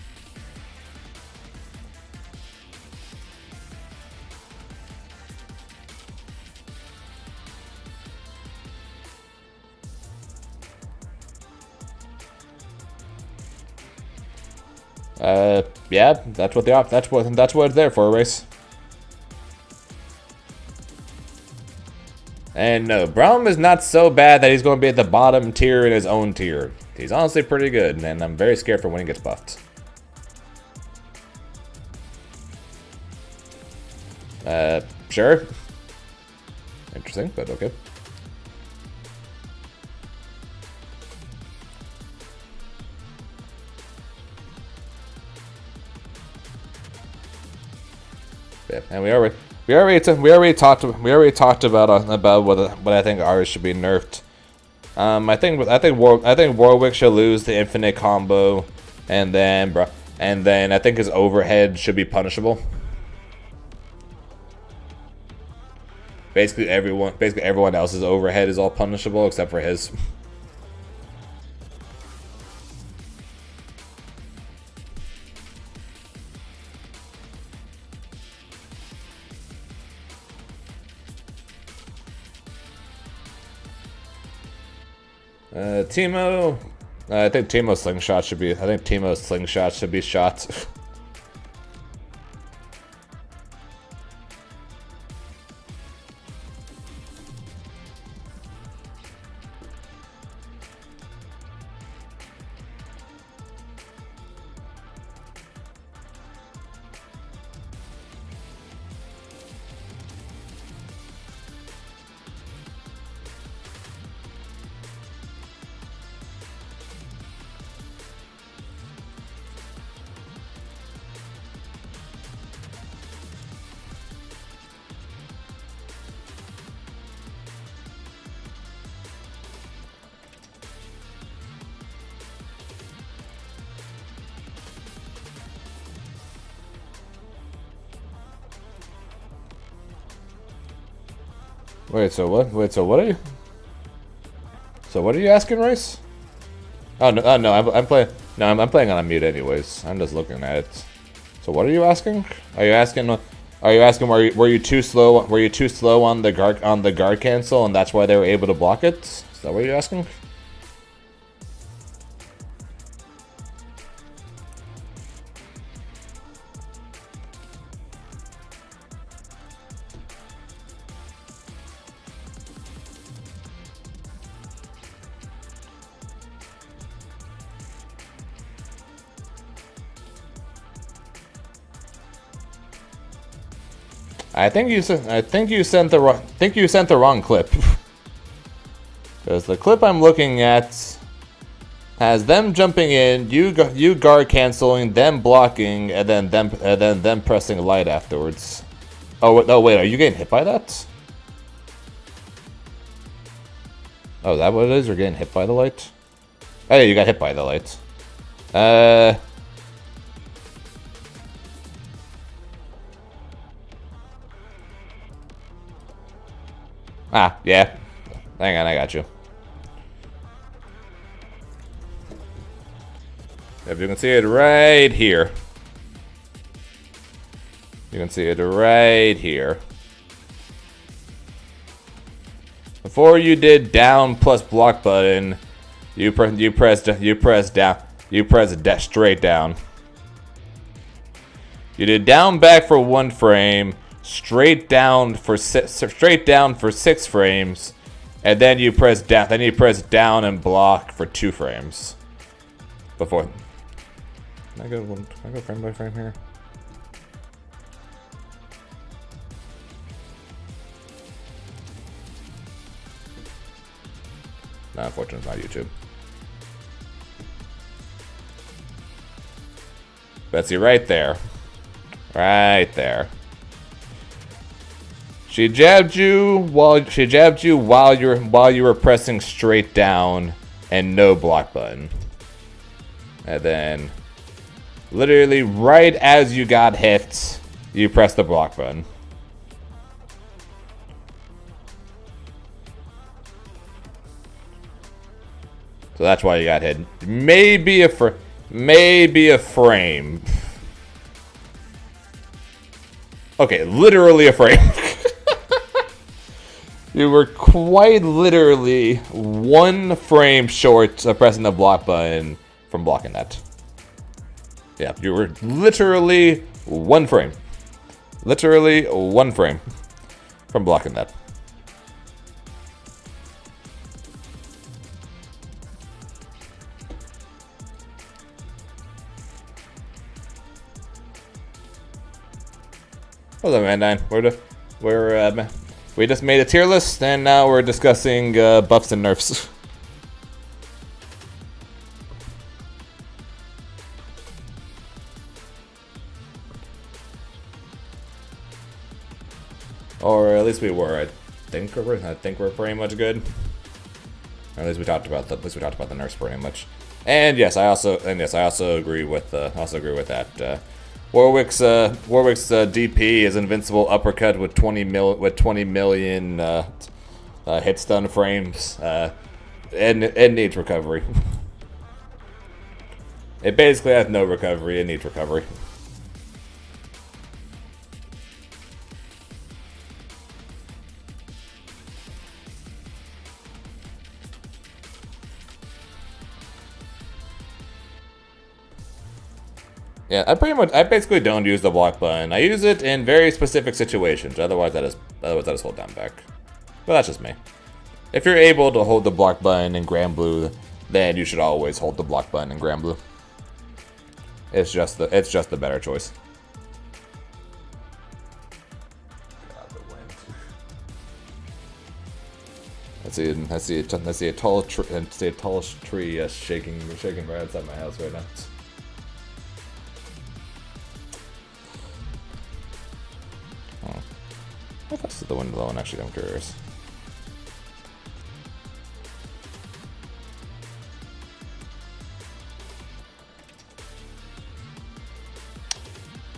Yeah, that's what it's there for, Race. And no, Braum is not so bad that he's going to be at the bottom tier in his own tier. He's honestly pretty good, and I'm very scared for when he gets buffed. Sure. Interesting, but okay. Yeah, and we already talked about what I think ours should be nerfed. I think Warwick should lose the infinite combo, and then I think his overhead should be punishable. Basically everyone else's overhead is all punishable except for his. Teemo. I think Teemo's slingshot should be. I think Teemo's slingshot should be shot. Wait, so what? What are you? So what are you asking, Rice? Oh no, I'm playing. No, I'm playing on a mute anyways. I'm just looking at it. So what are you asking? Are you asking? Were you too slow? Were you too slow on the guard cancel, and that's why they were able to block it? Is that what you're asking? I think you sent the wrong clip. Because the clip I'm looking at has them jumping in, you guard canceling, them blocking, and then them pressing light afterwards. Oh wait, are you getting hit by that? Oh, is that what it is? You're getting hit by the light? Oh yeah, you got hit by the light. Ah, yeah. Hang on, I got you. If you can see it right here. You can see it right here. Before you did down plus block button, you press straight down. You did down back for 1 frame. Straight down for 6 frames, and then you press down. Then you press down and block for 2 frames. Before. Can I go frame by frame here? No, unfortunately, it's not YouTube. Betsy, right there. Right there. She jabbed you while you were pressing straight down and no block button. And then literally right as you got hit, you press the block button. So that's why you got hit. Maybe a frame. Okay, literally a frame. You were quite literally one frame short of pressing the block button from blocking that. Yeah, you were literally one frame. Literally one frame from blocking that. Hello, Mandine. We just made a tier list, and now we're discussing buffs and nerfs. Or at least we were. I think we're pretty much good. Or at least we talked about the nerfs pretty much. And yes, I also agree with that. Warwick's DP is invincible uppercut with 20 million hit stun frames. It needs recovery. It basically has no recovery. It needs recovery. Yeah, I basically don't use the block button. I use it in very specific situations. Otherwise, that is hold down back. But that's just me. If you're able to hold the block button in Grand Blue, then you should always hold the block button in Grand Blue. It's just the better choice. I see a tall tree shaking right outside my house right now. I thought this is the window low, and actually I'm curious.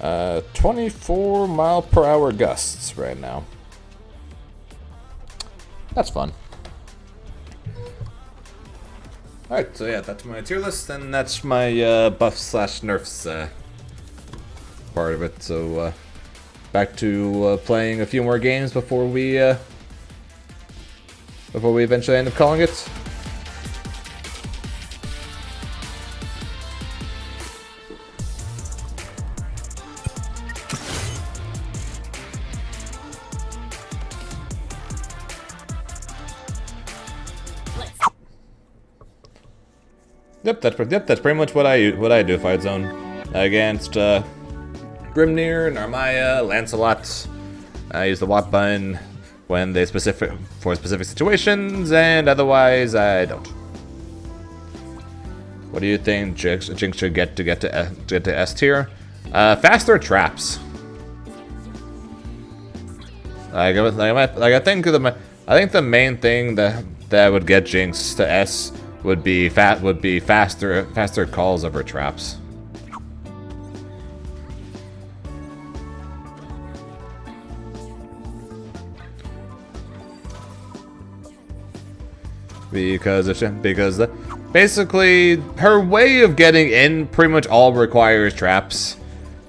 Uh, 24-mile-per-hour gusts right now. That's fun. Alright, so yeah, that's my tier list, and that's my buff/nerfs part of it. So back to playing a few more games before we eventually end up calling it. Yep, that's pretty much what I do. Fight Zone against Grimnir, Narmaya, Lancelot. I use the WAP button when they for specific situations, and otherwise I don't. What do you think Jinx should get to S tier? Faster traps. I think the main thing that would get Jinx to S would be faster calls of her traps. Because basically her way of getting in pretty much all requires traps.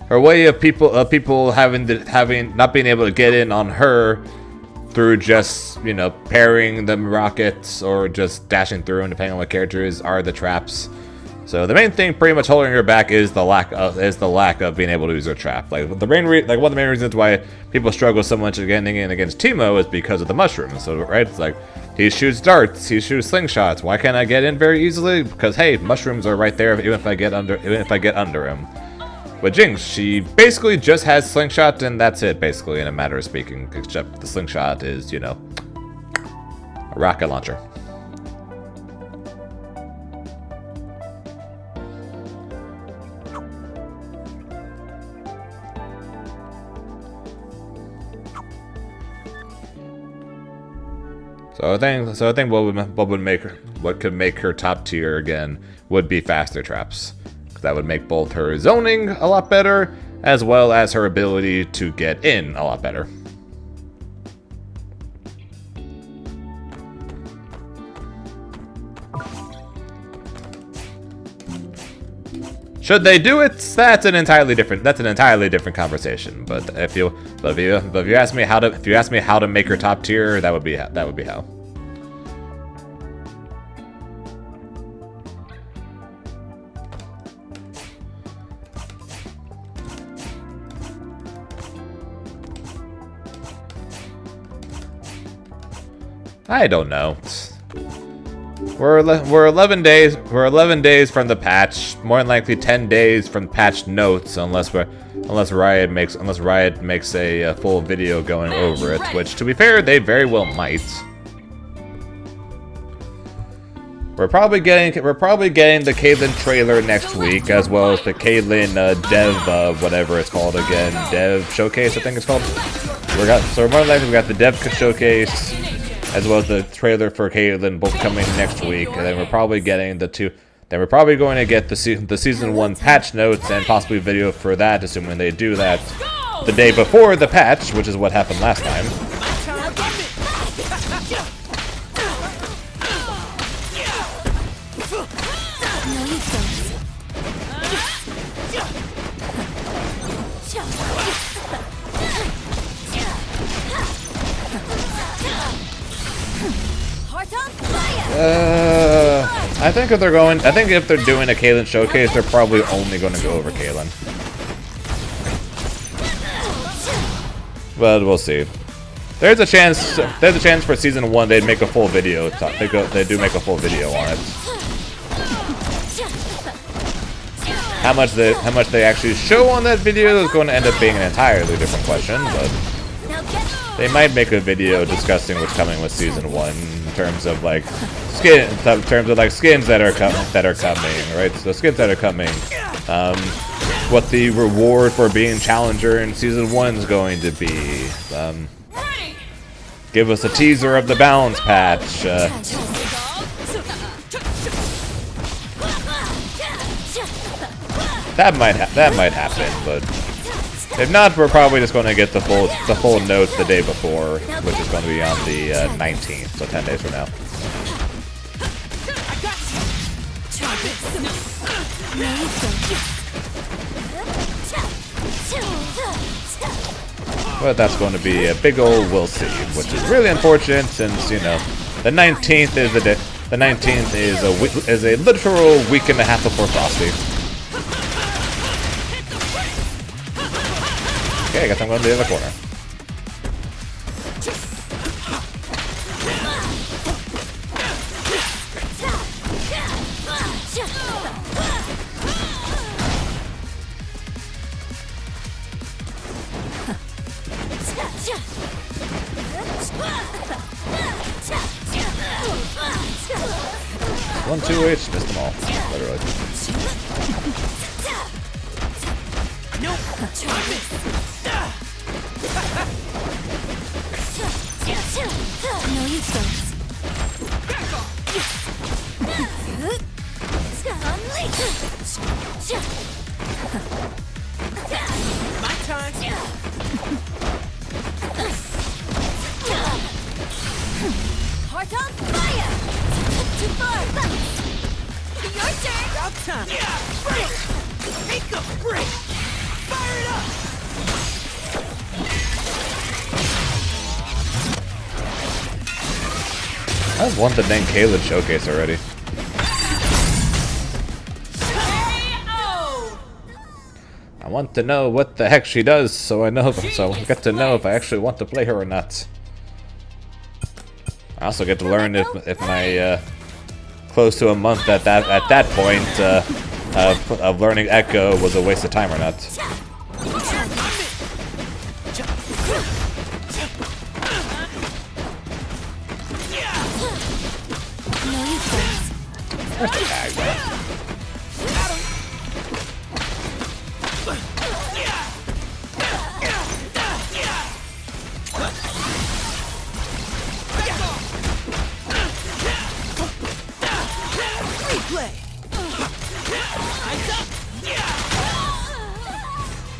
Her way of people not being able to get in on her through just, you know, parrying them rockets or just dashing through, and depending on what character are the traps. So the main thing pretty much holding her back is the lack of being able to use her trap. Like one of the main reasons why people struggle so much getting in against Teemo is because of the mushrooms. So right, it's like He shoots darts. He shoots slingshots. Why can't I get in very easily? Because hey, mushrooms are right there. Even if I get under him. But Jinx, she basically just has slingshot, and that's it. Basically, in a matter of speaking, except the slingshot is, you know, a rocket launcher. So I think what could make her top tier again would be faster traps. That would make both her zoning a lot better, as well as her ability to get in a lot better. Should they do it? That's an entirely different conversation. But if you ask me how to make her top tier, that would be how. I don't know. We're 11 days. We're 11 days from the patch. More than likely 10 days from patch notes, unless Riot makes a full video going over it. Which, to be fair, they very well might. We're probably getting the Caitlyn trailer next week, as well as the Caitlyn dev whatever it's called again, dev showcase I think it's called. So more than likely we got the dev showcase, as well as the trailer for Caitlyn, both coming next week, and then we're probably getting the two. Then we're probably going to get the season 1 patch notes and possibly a video for that, assuming they do that the day before the patch, which is what happened last time. I think if they're doing a Caitlyn showcase, they're probably only going to go over Caitlyn. But we'll see. There's a chance for season 1 they'd make a full video. They do make a full video on it. How much they actually show on that video is going to end up being an entirely different question, but they might make a video discussing what's coming with season 1 in terms of like skins that are coming, right? So skins that are coming. What the reward for being challenger in season 1 is going to be. Give us a teaser of the balance patch. That might happen, but if not, we're probably just going to get the full notes the day before, which is going to be on the 19th, so 10 days from now. But that's going to be a big old we'll see, which is really unfortunate since, you know, the 19th is the day. The 19th is a literal week and a half before Frosty. Okay, I guess I'm going to the other corner. One, 2H, missed them all, literally. No use my time. Heart on fire! Too far! Your turn! About time! Break! Take a break! Fire it up! I just want the dang Caitlyn showcase already. I want to know what the heck she does, so I get to know if I actually want to play her or not. I also get to learn if my close to a month at that point of learning Echo was a waste of time or not.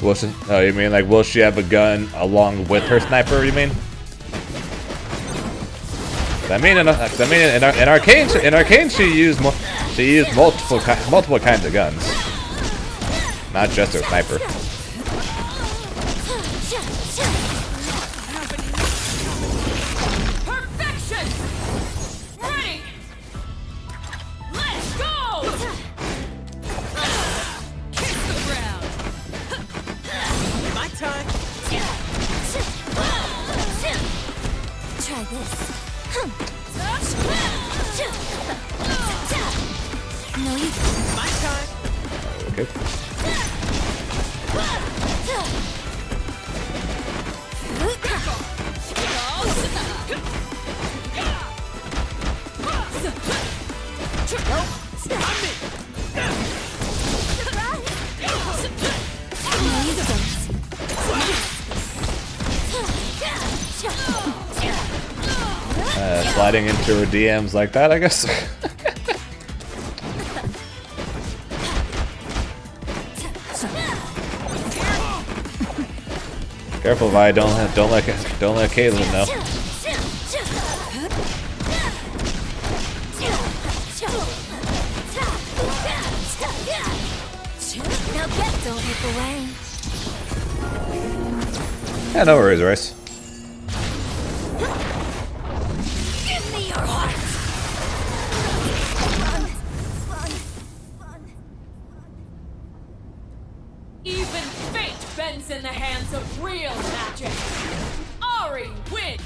Will she, oh, you mean like will she have a gun along with her sniper? You mean? I mean in Arcane she used multiple kinds of guns, not just her sniper. Perfection! Ready! Let's go! Kiss the ground! My time. Try this. No, you don't. My time. Okay. Sliding into her DMs like that, I guess. Careful, Vi. Don't let Caitlyn know. Don't hit the way. Yeah, no worries, Rice. Give me your heart. Even fate bends in the hands of real magic. Ari wins.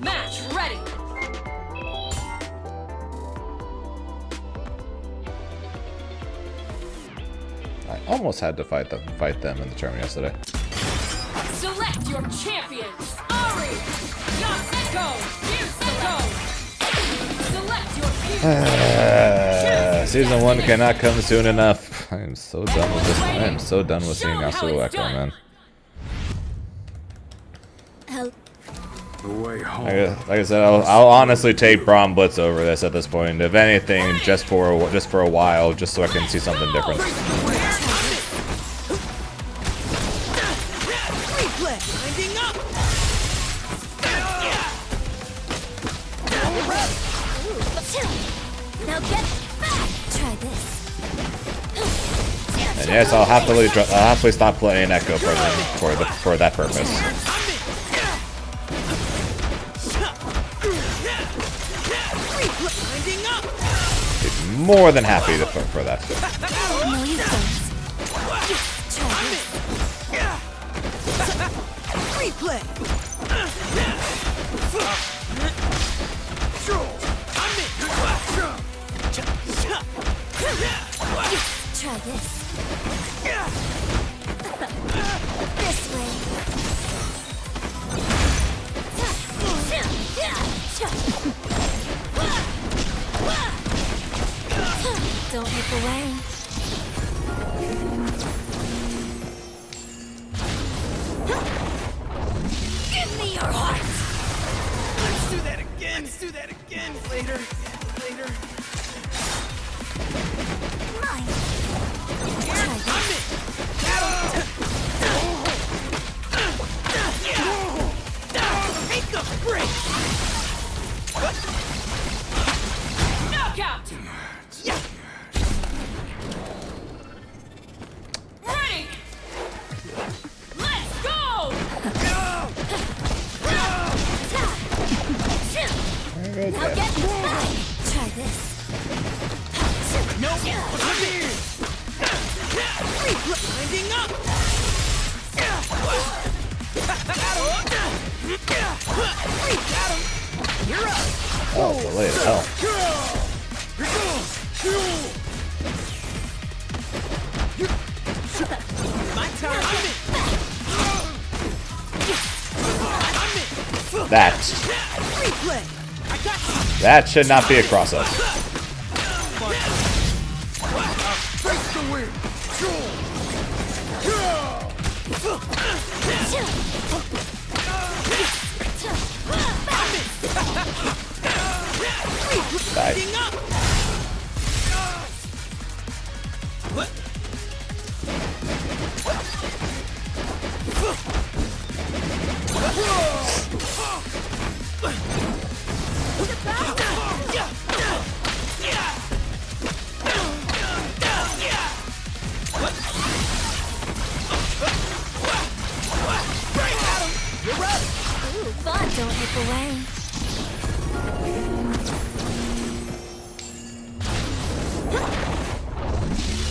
Match ready. I almost had to fight them in the tournament yesterday. Select your champions. Ari, Yasuko, Select your Season 1 cannot come soon enough. I am so done with this. I am so done with seeing Yasuo Echo, man. The way home. Like I said, I'll honestly take Braum Blitz over this at this point. If anything, just for a while, just so I can see something different. Now get back. Try this. And yes, I'll happily stop playing Echo for that purpose. Be more than happy for that. No, you don't. Try this. Replay. Try this. This way. Don't hit the way. Give me your heart. Let's do that again. Let's do that again later. later. Mine. Take a break. Knockout! Ready! Let's go! Now get back. Try this. No, come here. Winding up. Got him. You're up. Oh, delayed as hell. My time. That should not be a cross-up. Break the wind. Die. Ooh, fun. Don't look away.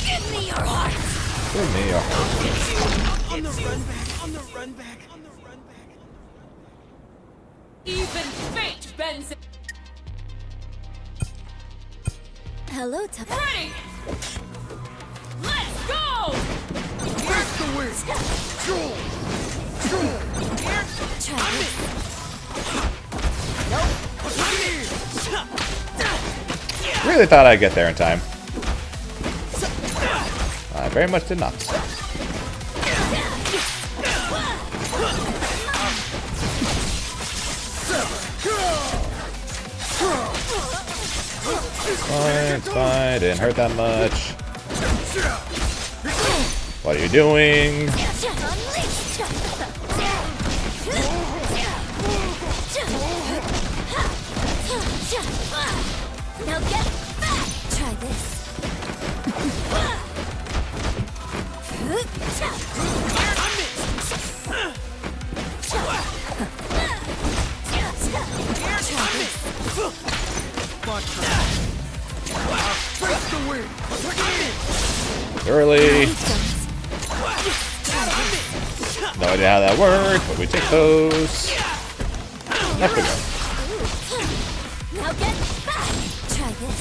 Give me your heart. Give me your heart. On the run back. On the run back. On the run back. Even fate bends. Hello, Tuck. Ready! Let's go! Break the wind. Try this. Really thought I'd get there in time. I very much did not. It's fine, didn't hurt that much. What are you doing? Now get back. Try this. Early. No idea how that worked, but we take those. Up we go. Now get back. Try this.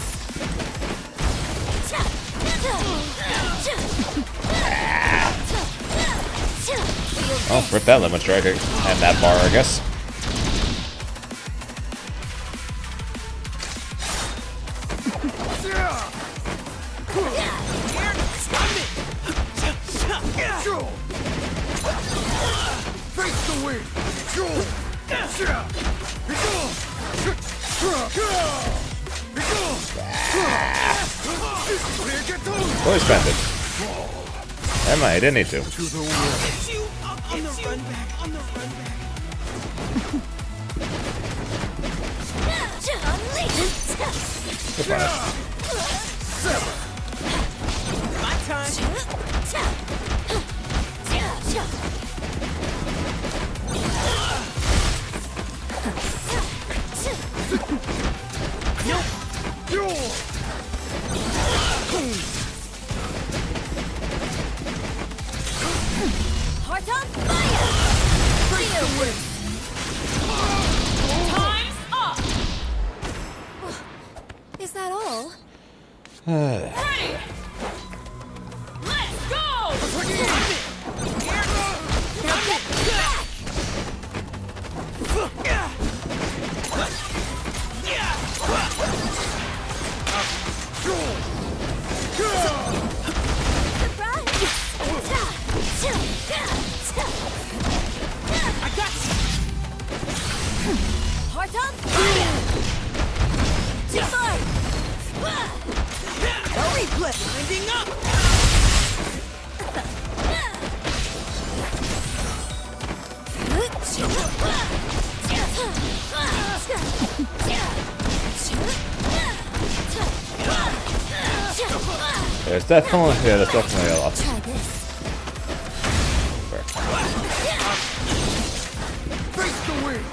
Oh, rip that lemon striker and that bar, I guess. Fully spent it. Never mind, I didn't need to. On the run back. On the run back. Good punish. My time. Heart on fire! Time's up! Is that all? Ready! Let's go! Now get back! I got you. Heart on fire! Too far! Winding up! There's definitely, yeah, there's definitely a lot. Try this. Face the wind!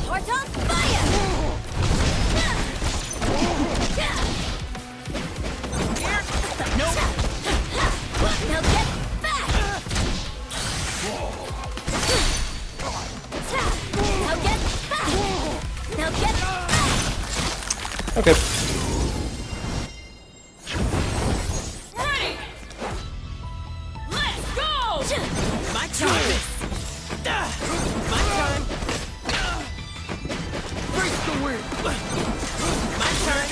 Heart on fire! Now get back! Now get back! Now get back! Okay. Ready! Let's go! My time! My time! Face the wind! My turn!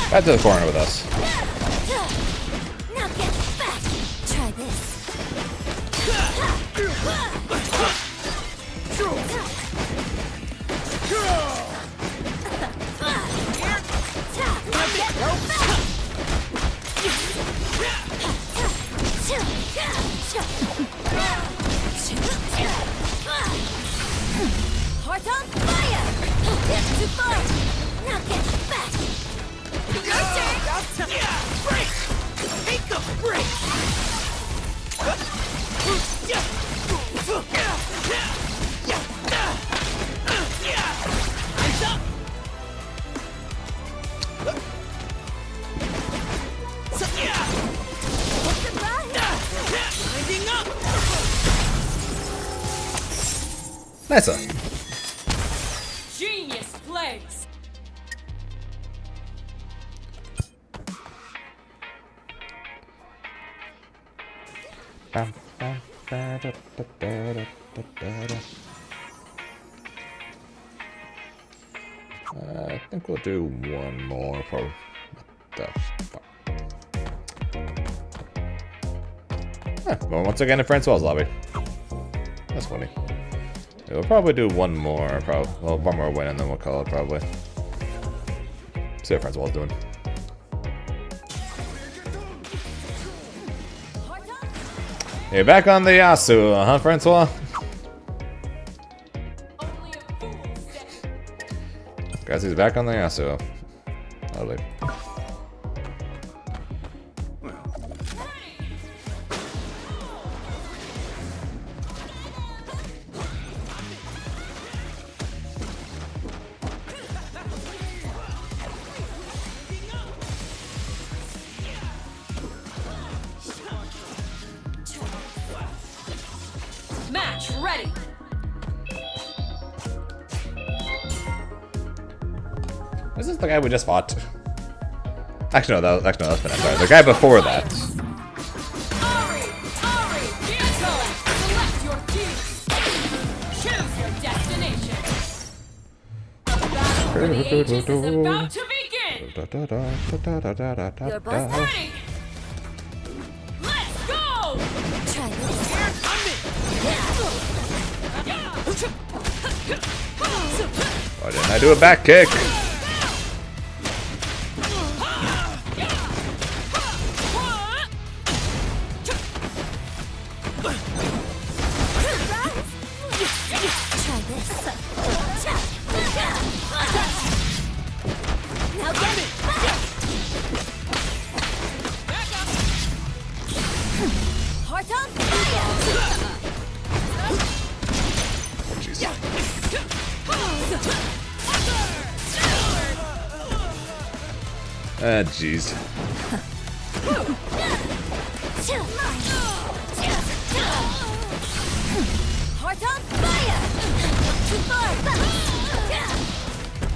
Back to the corner with us. Now get back! Try this. Heart on fire! Too far! Now get back! Your turn! Break! Take a break! Eyes up! Winding up! Nice. Genius plays! I think we'll do one more for what the fuck. Well, once again in Francois' lobby. That's funny. Yeah, we'll probably do one more, well, one more win and then we'll call it probably. See what Francois is doing. You're back on the Yasu, huh, Francois? Only a fool said. Guys, he's back on the Yasu. Lovely. Match ready! This is the guy we just fought. Actually, no, that's Vanessa. The guy before that. Ari! Diego! Select your team! Choose your destination! The battle for the ages is about to begin! Your boss Ready! Let's go! Try this. Why didn't I do a back kick? Try this. Now get it. Heart on fire. Ah, jeez. Heart on fire. Too far.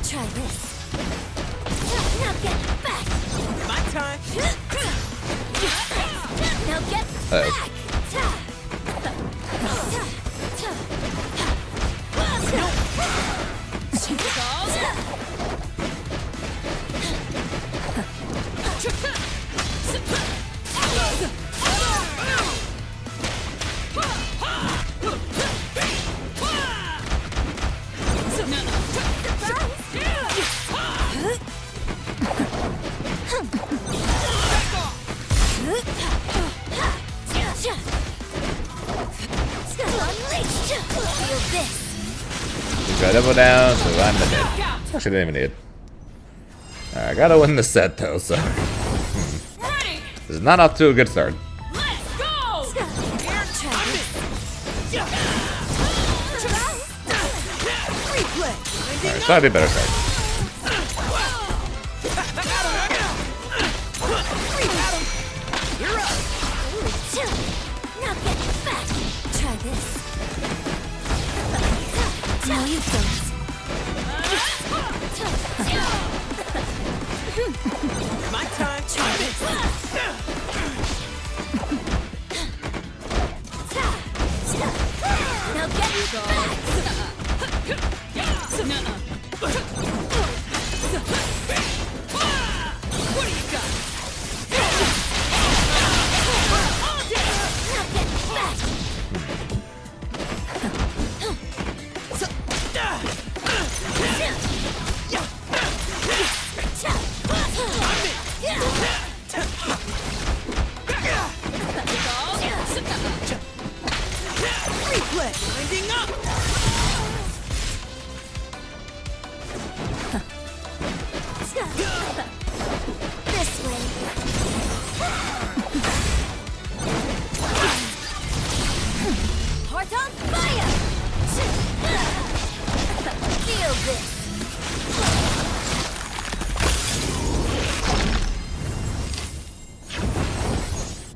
Try this. Now get back. My time. Now get Uh-oh. back. Feel this. We got double down, so I'm the dead. Actually, didn't even need it. Alright, I gotta win the set though, so. Ready. This is not off to a good start. Let's go. Alright, slightly better start. Now get back. Try this. No, you don't. My time. Try this. Now get back. What do you got? Now get back. Replay. Winding up. This way. Heart on fire! Feel this.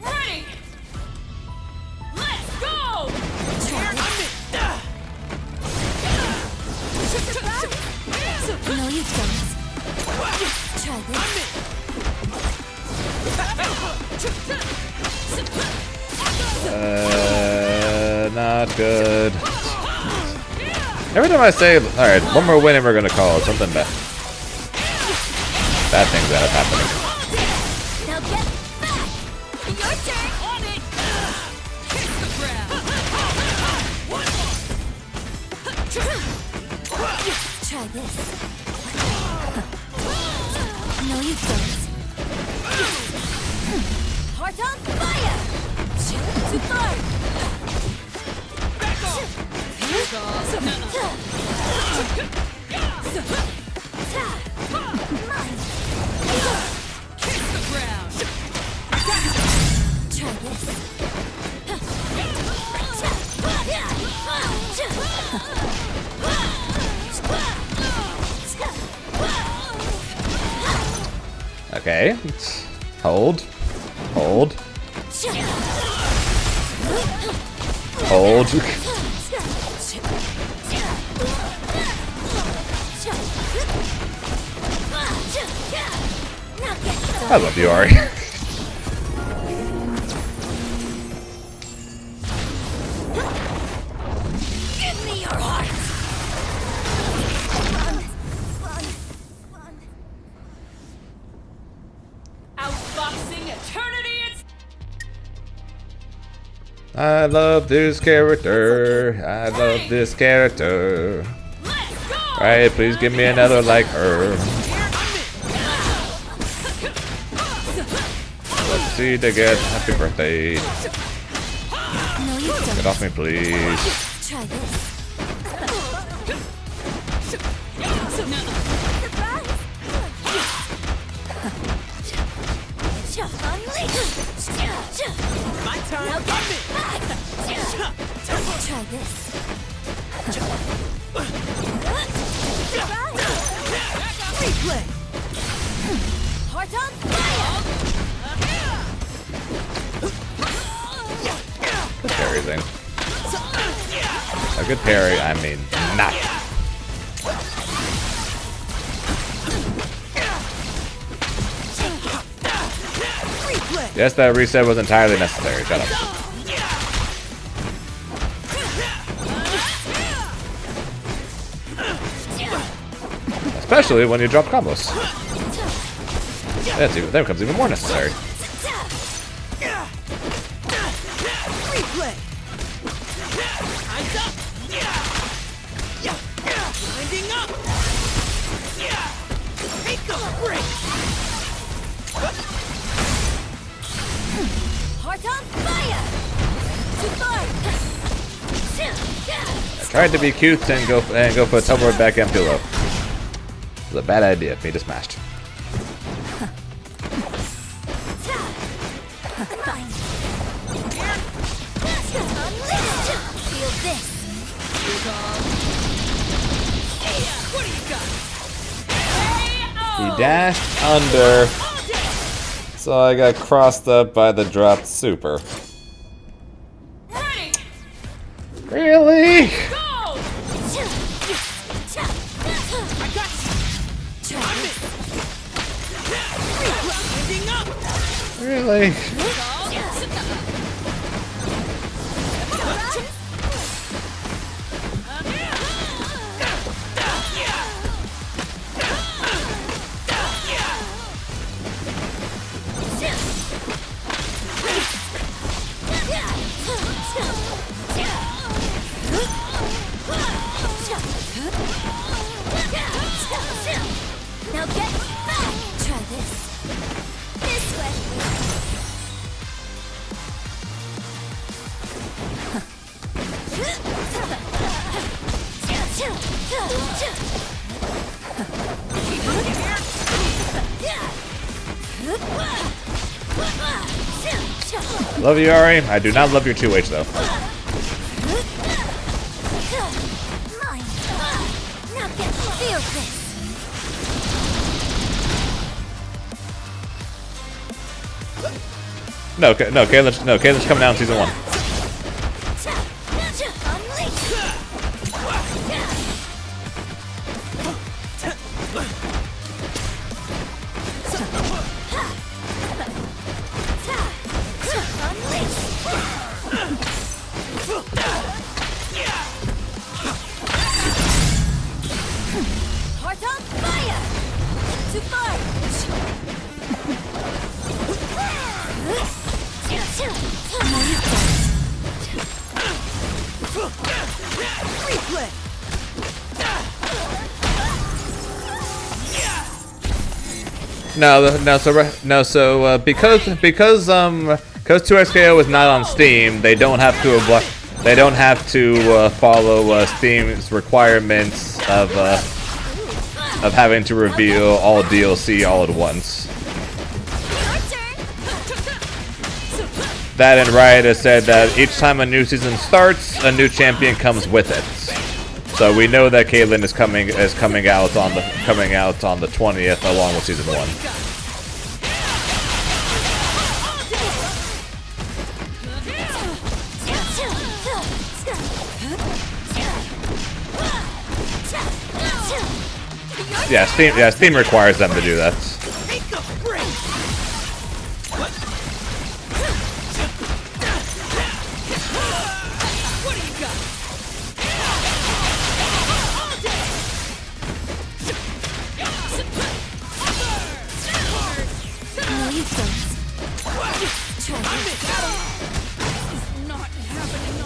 Ready. Let's go. No, you don't. Try this. Not good. Every time I say, alright, one more win and we're gonna call it, something bad. Bad things that are happening. Now get back. Your turn. On it. Hit the ground. Try this. No, you don't. Heart on fire! Too far! Back off. Mine. Kiss the ground. Try this. Okay. Hold. Hold. Hold. I love you, Ari. Give me your heart! Outboxing eternity. It's I love this character. I love this character. let's go. Alright, please give me another like her. Let's see to get happy birthday. No, you don't. Get off me, please. Try this. My time. Now get back. Try this. Replay. Heart on fire! Good parry thing. A good parry, I mean, not. Yes, that reset was entirely necessary. Shut up. Especially when you drop combos. That becomes even more necessary. Replay. Eyes up. Winding up. Take a break. Heart on fire! Too far! I tried to be cute and go for a teleport back and pillow. It was a bad idea if me to smashed. Feel this! What do you got? He dashed under, so I got crossed up by the dropped super. Ready, Really? go! I got you. I'm it. Winding up. Really? Now get back! Try this. This way. Love you, Ari. I do not love your 2H though. Mine. Now get feel this. No, Caitlin's coming out in season 1. Heart on fire! Too far! Replay. Because 2XKO is not on Steam, they don't have to follow Steam's requirements of having to reveal all DLC all at once. That and Riot has said that each time a new season starts, a new champion comes with it. So we know that Caitlyn is coming out on the 20th along with season 1. Yeah, Steam requires them to do that. Take a break. What do you got? No, you don't. Try this. Not happening.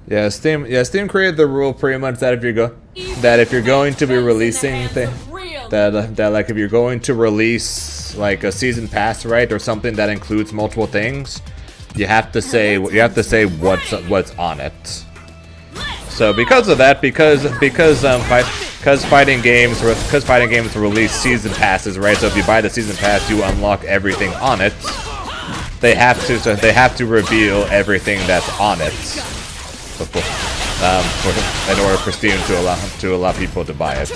Yeah, Steam created the rule pretty much that if you're going to be releasing if you're going to release like a season pass, right, or something that includes multiple things, you have to say what's on it. So because of that, because fighting games release season passes, right? So if you buy the season pass, you unlock everything on it. They have to reveal everything that's on it before, in order for Steam to allow people to buy it.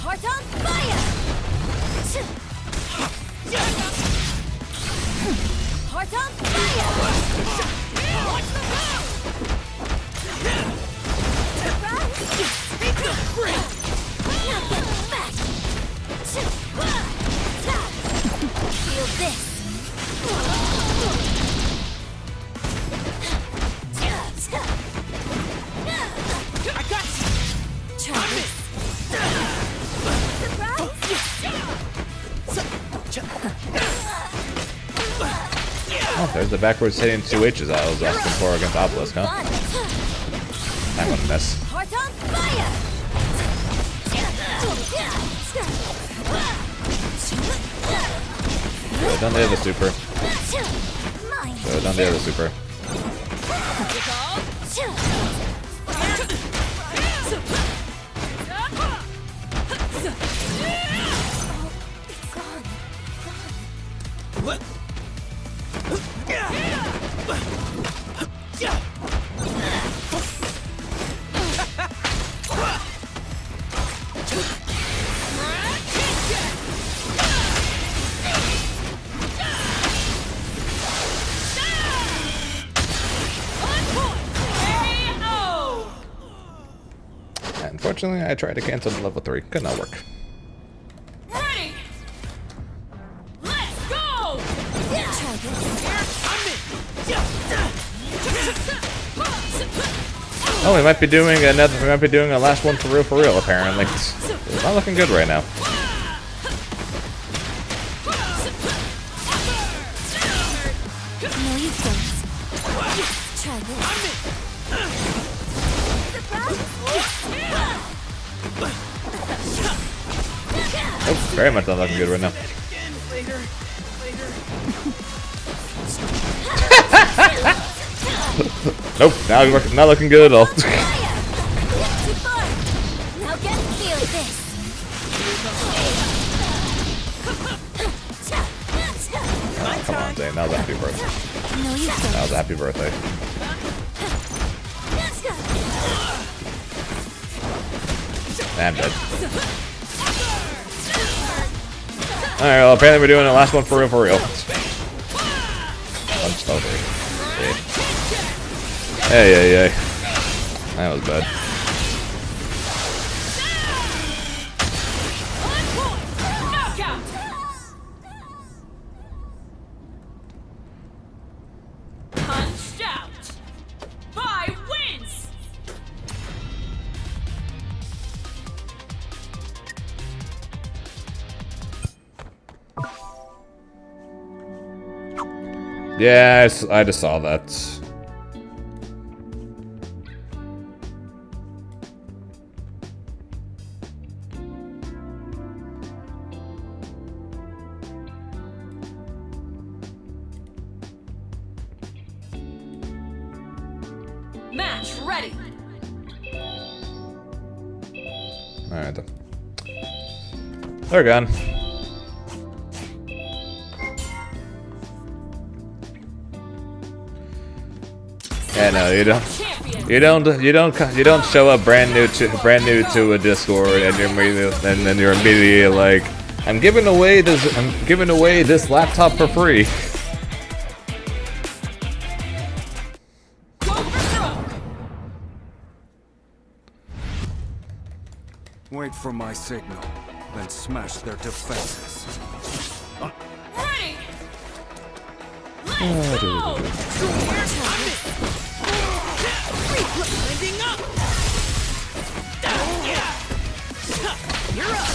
Heart on fire! Heart on fire! Watch the move! Take a break! Now get back! Feel this! I got you! Try this! Oh, there's the backwards hitting 2 H's I was asking for against Obelisk, huh? That one miss. Heart on fire! Should have done the other super. Should have done the other super. Unfortunately, I tried to cancel the level 3. Could not work. Ready! Let's go! Oh, we might be doing another. We might be doing a last one for real. Apparently, it's not looking good right now. No, you don't. Try this. Oh, very much not looking good right now. Nope, not looking good at all. Now get feel this. Oh, come on, Zane. That was a happy birthday. No, you don't. That was a happy birthday. I'm dead. Alright, well, apparently we're doing the last one for real. Punch over. Hey. That was bad. Punched out. Bye wins. Yeah, I just saw that. Match ready. Alright then. They're gone. Yeah, no, you don't show up brand new to a Discord and then you're immediately like, I'm giving away this laptop for free. Wait for my signal, then smash their defenses. Ready. Let's go. Landing up! You're up!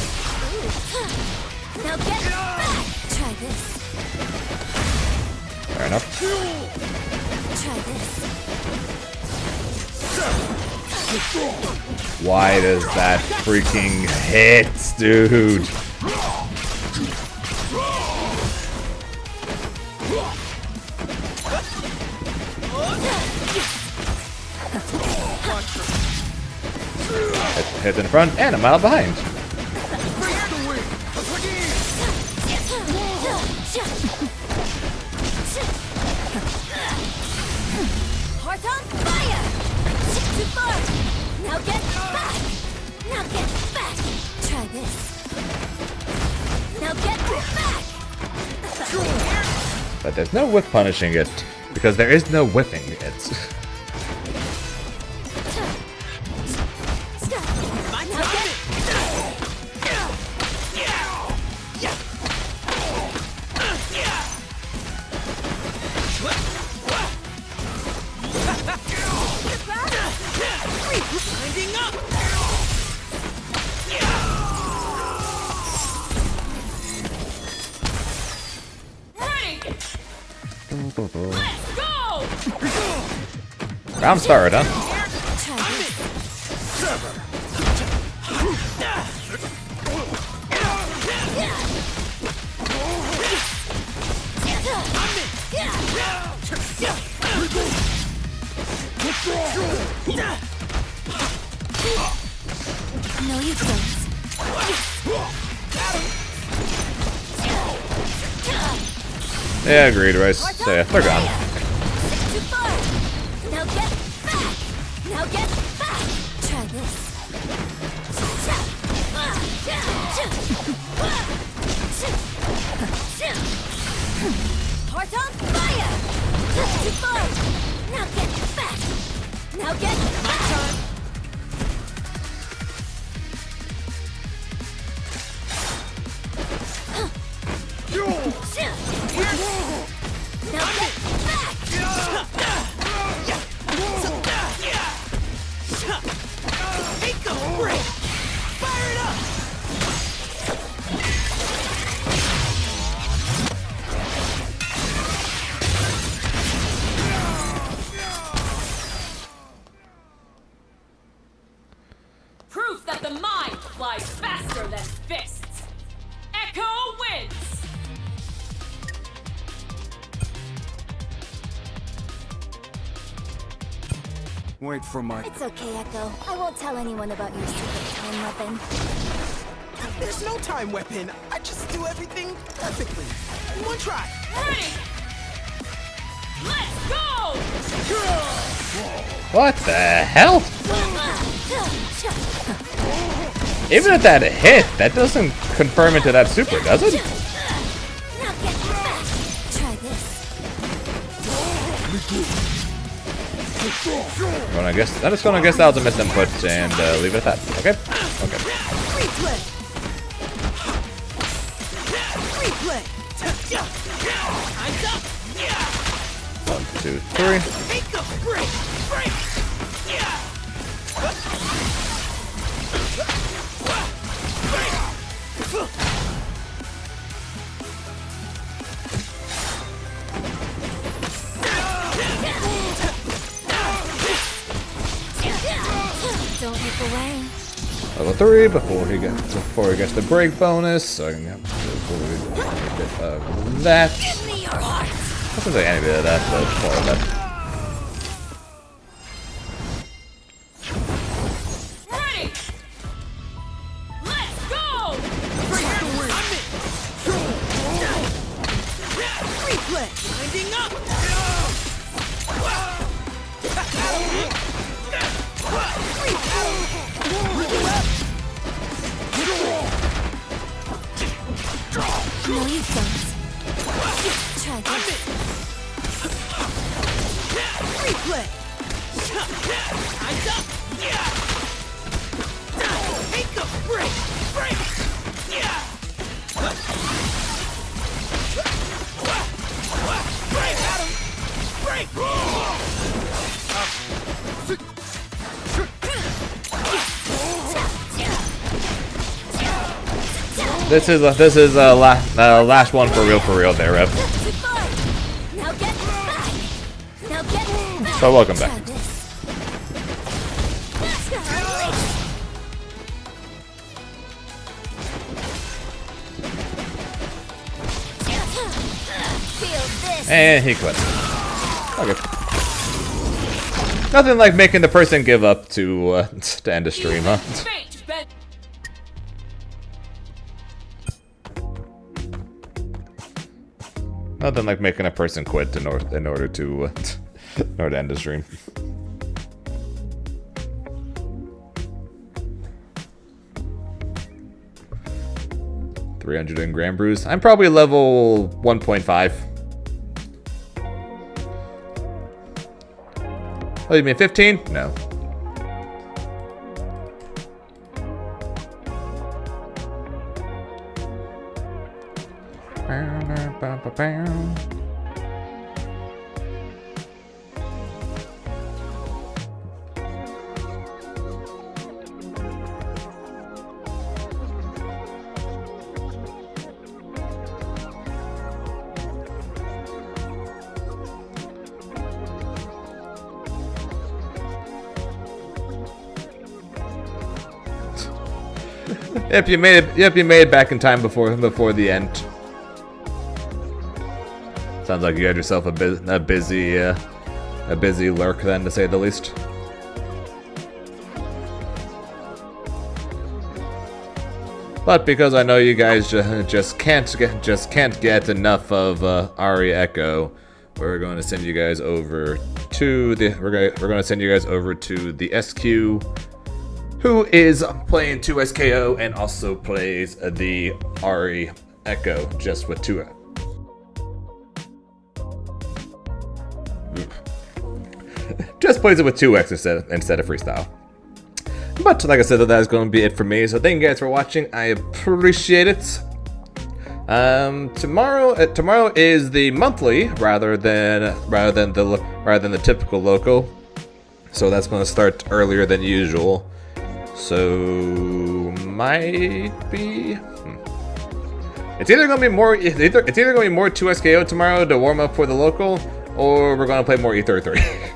Now get back. Try this. Fair enough. Try this. Why does that freaking hit, dude? Hit in the front and a mile behind. Heart on fire! Too far! Now get back! Now get back! Try this. Now get back! But there's no whiff punishing it, because there is no whiffing it. Winding up! Ready! Let's go! Round started, huh? No, you don't. Yeah, agreed, Rice. So yeah, they're gone. Too far. Now get back. Now get back. Try this. Heart on fire. Too far. Now get back. Now get back. Now get back! Take a break! Fire it up! Proof that the mind flies faster than fists. Echo wins. Wait for my... It's okay, Echo. I won't tell anyone about your secret time weapon. There's no time weapon. I just do everything perfectly. In one try. Ready? Let's go! What the hell? Even if that hit, that doesn't confirm into that super, does it? Now get back. Try this. I'm just gonna guess the ultimate input and leave it at that. Okay? Okay. Replay. Replay. Time's up. 1, 2, 3. Take a break. Break. Don't look away. Level 3 before he gets the break bonus, so I can get that. Give me your heart. Doesn't take any bit of that, but more of that. Ready? Let's go! Replay. Winding up. No, you don't. Try this. Replay. Time's up. Take a break. Break. Break, Adam. Break. This is last one for real there, Rev. Too far. Now get back. Now get back. So welcome back. Try this. Feel this. And he quit. Okay. Nothing like making the person give up to end a stream, huh? Fate bent. Nothing like making a person quit in order to Or to end the stream. $300 in Grand Brews. I'm probably level 1.5. Oh, you mean 15? No. Yep, you made it. Yep, you made it back in time before the end. Sounds like you had yourself a busy lurk then, to say the least. But because I know you guys just can't get enough of Ari Echo, we're going to send you guys over to the SQ, who is playing 2 SKO and also plays the Ari Echo just with 2. Just plays it with 2x instead of freestyle. But like I said, that is going to be it for me. So thank you guys for watching. I appreciate it. Tomorrow is the monthly rather than the typical local. So that's going to start earlier than usual. So might be. It's either going to be more. It's either going to be more 2 SKO tomorrow to warm up for the local, or we're going to play more E33.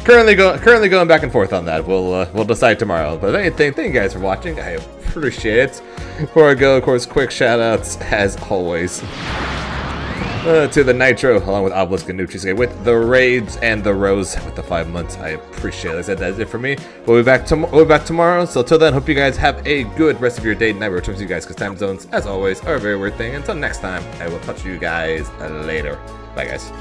Currently going back and forth on that. We'll decide tomorrow. But anything, thank you guys for watching. I appreciate it. Before I go, of course, quick shout-outs as always to the Nitro, along with Obelisk and Nucci with the raids and the Rose with the 5 months. I appreciate it. Like I said, that's it for me. We'll be back tomorrow. So till then, hope you guys have a good rest of your day. Night returns to you guys, because time zones, as always, are a very weird thing. Until next time, I will touch you guys later. Bye, guys.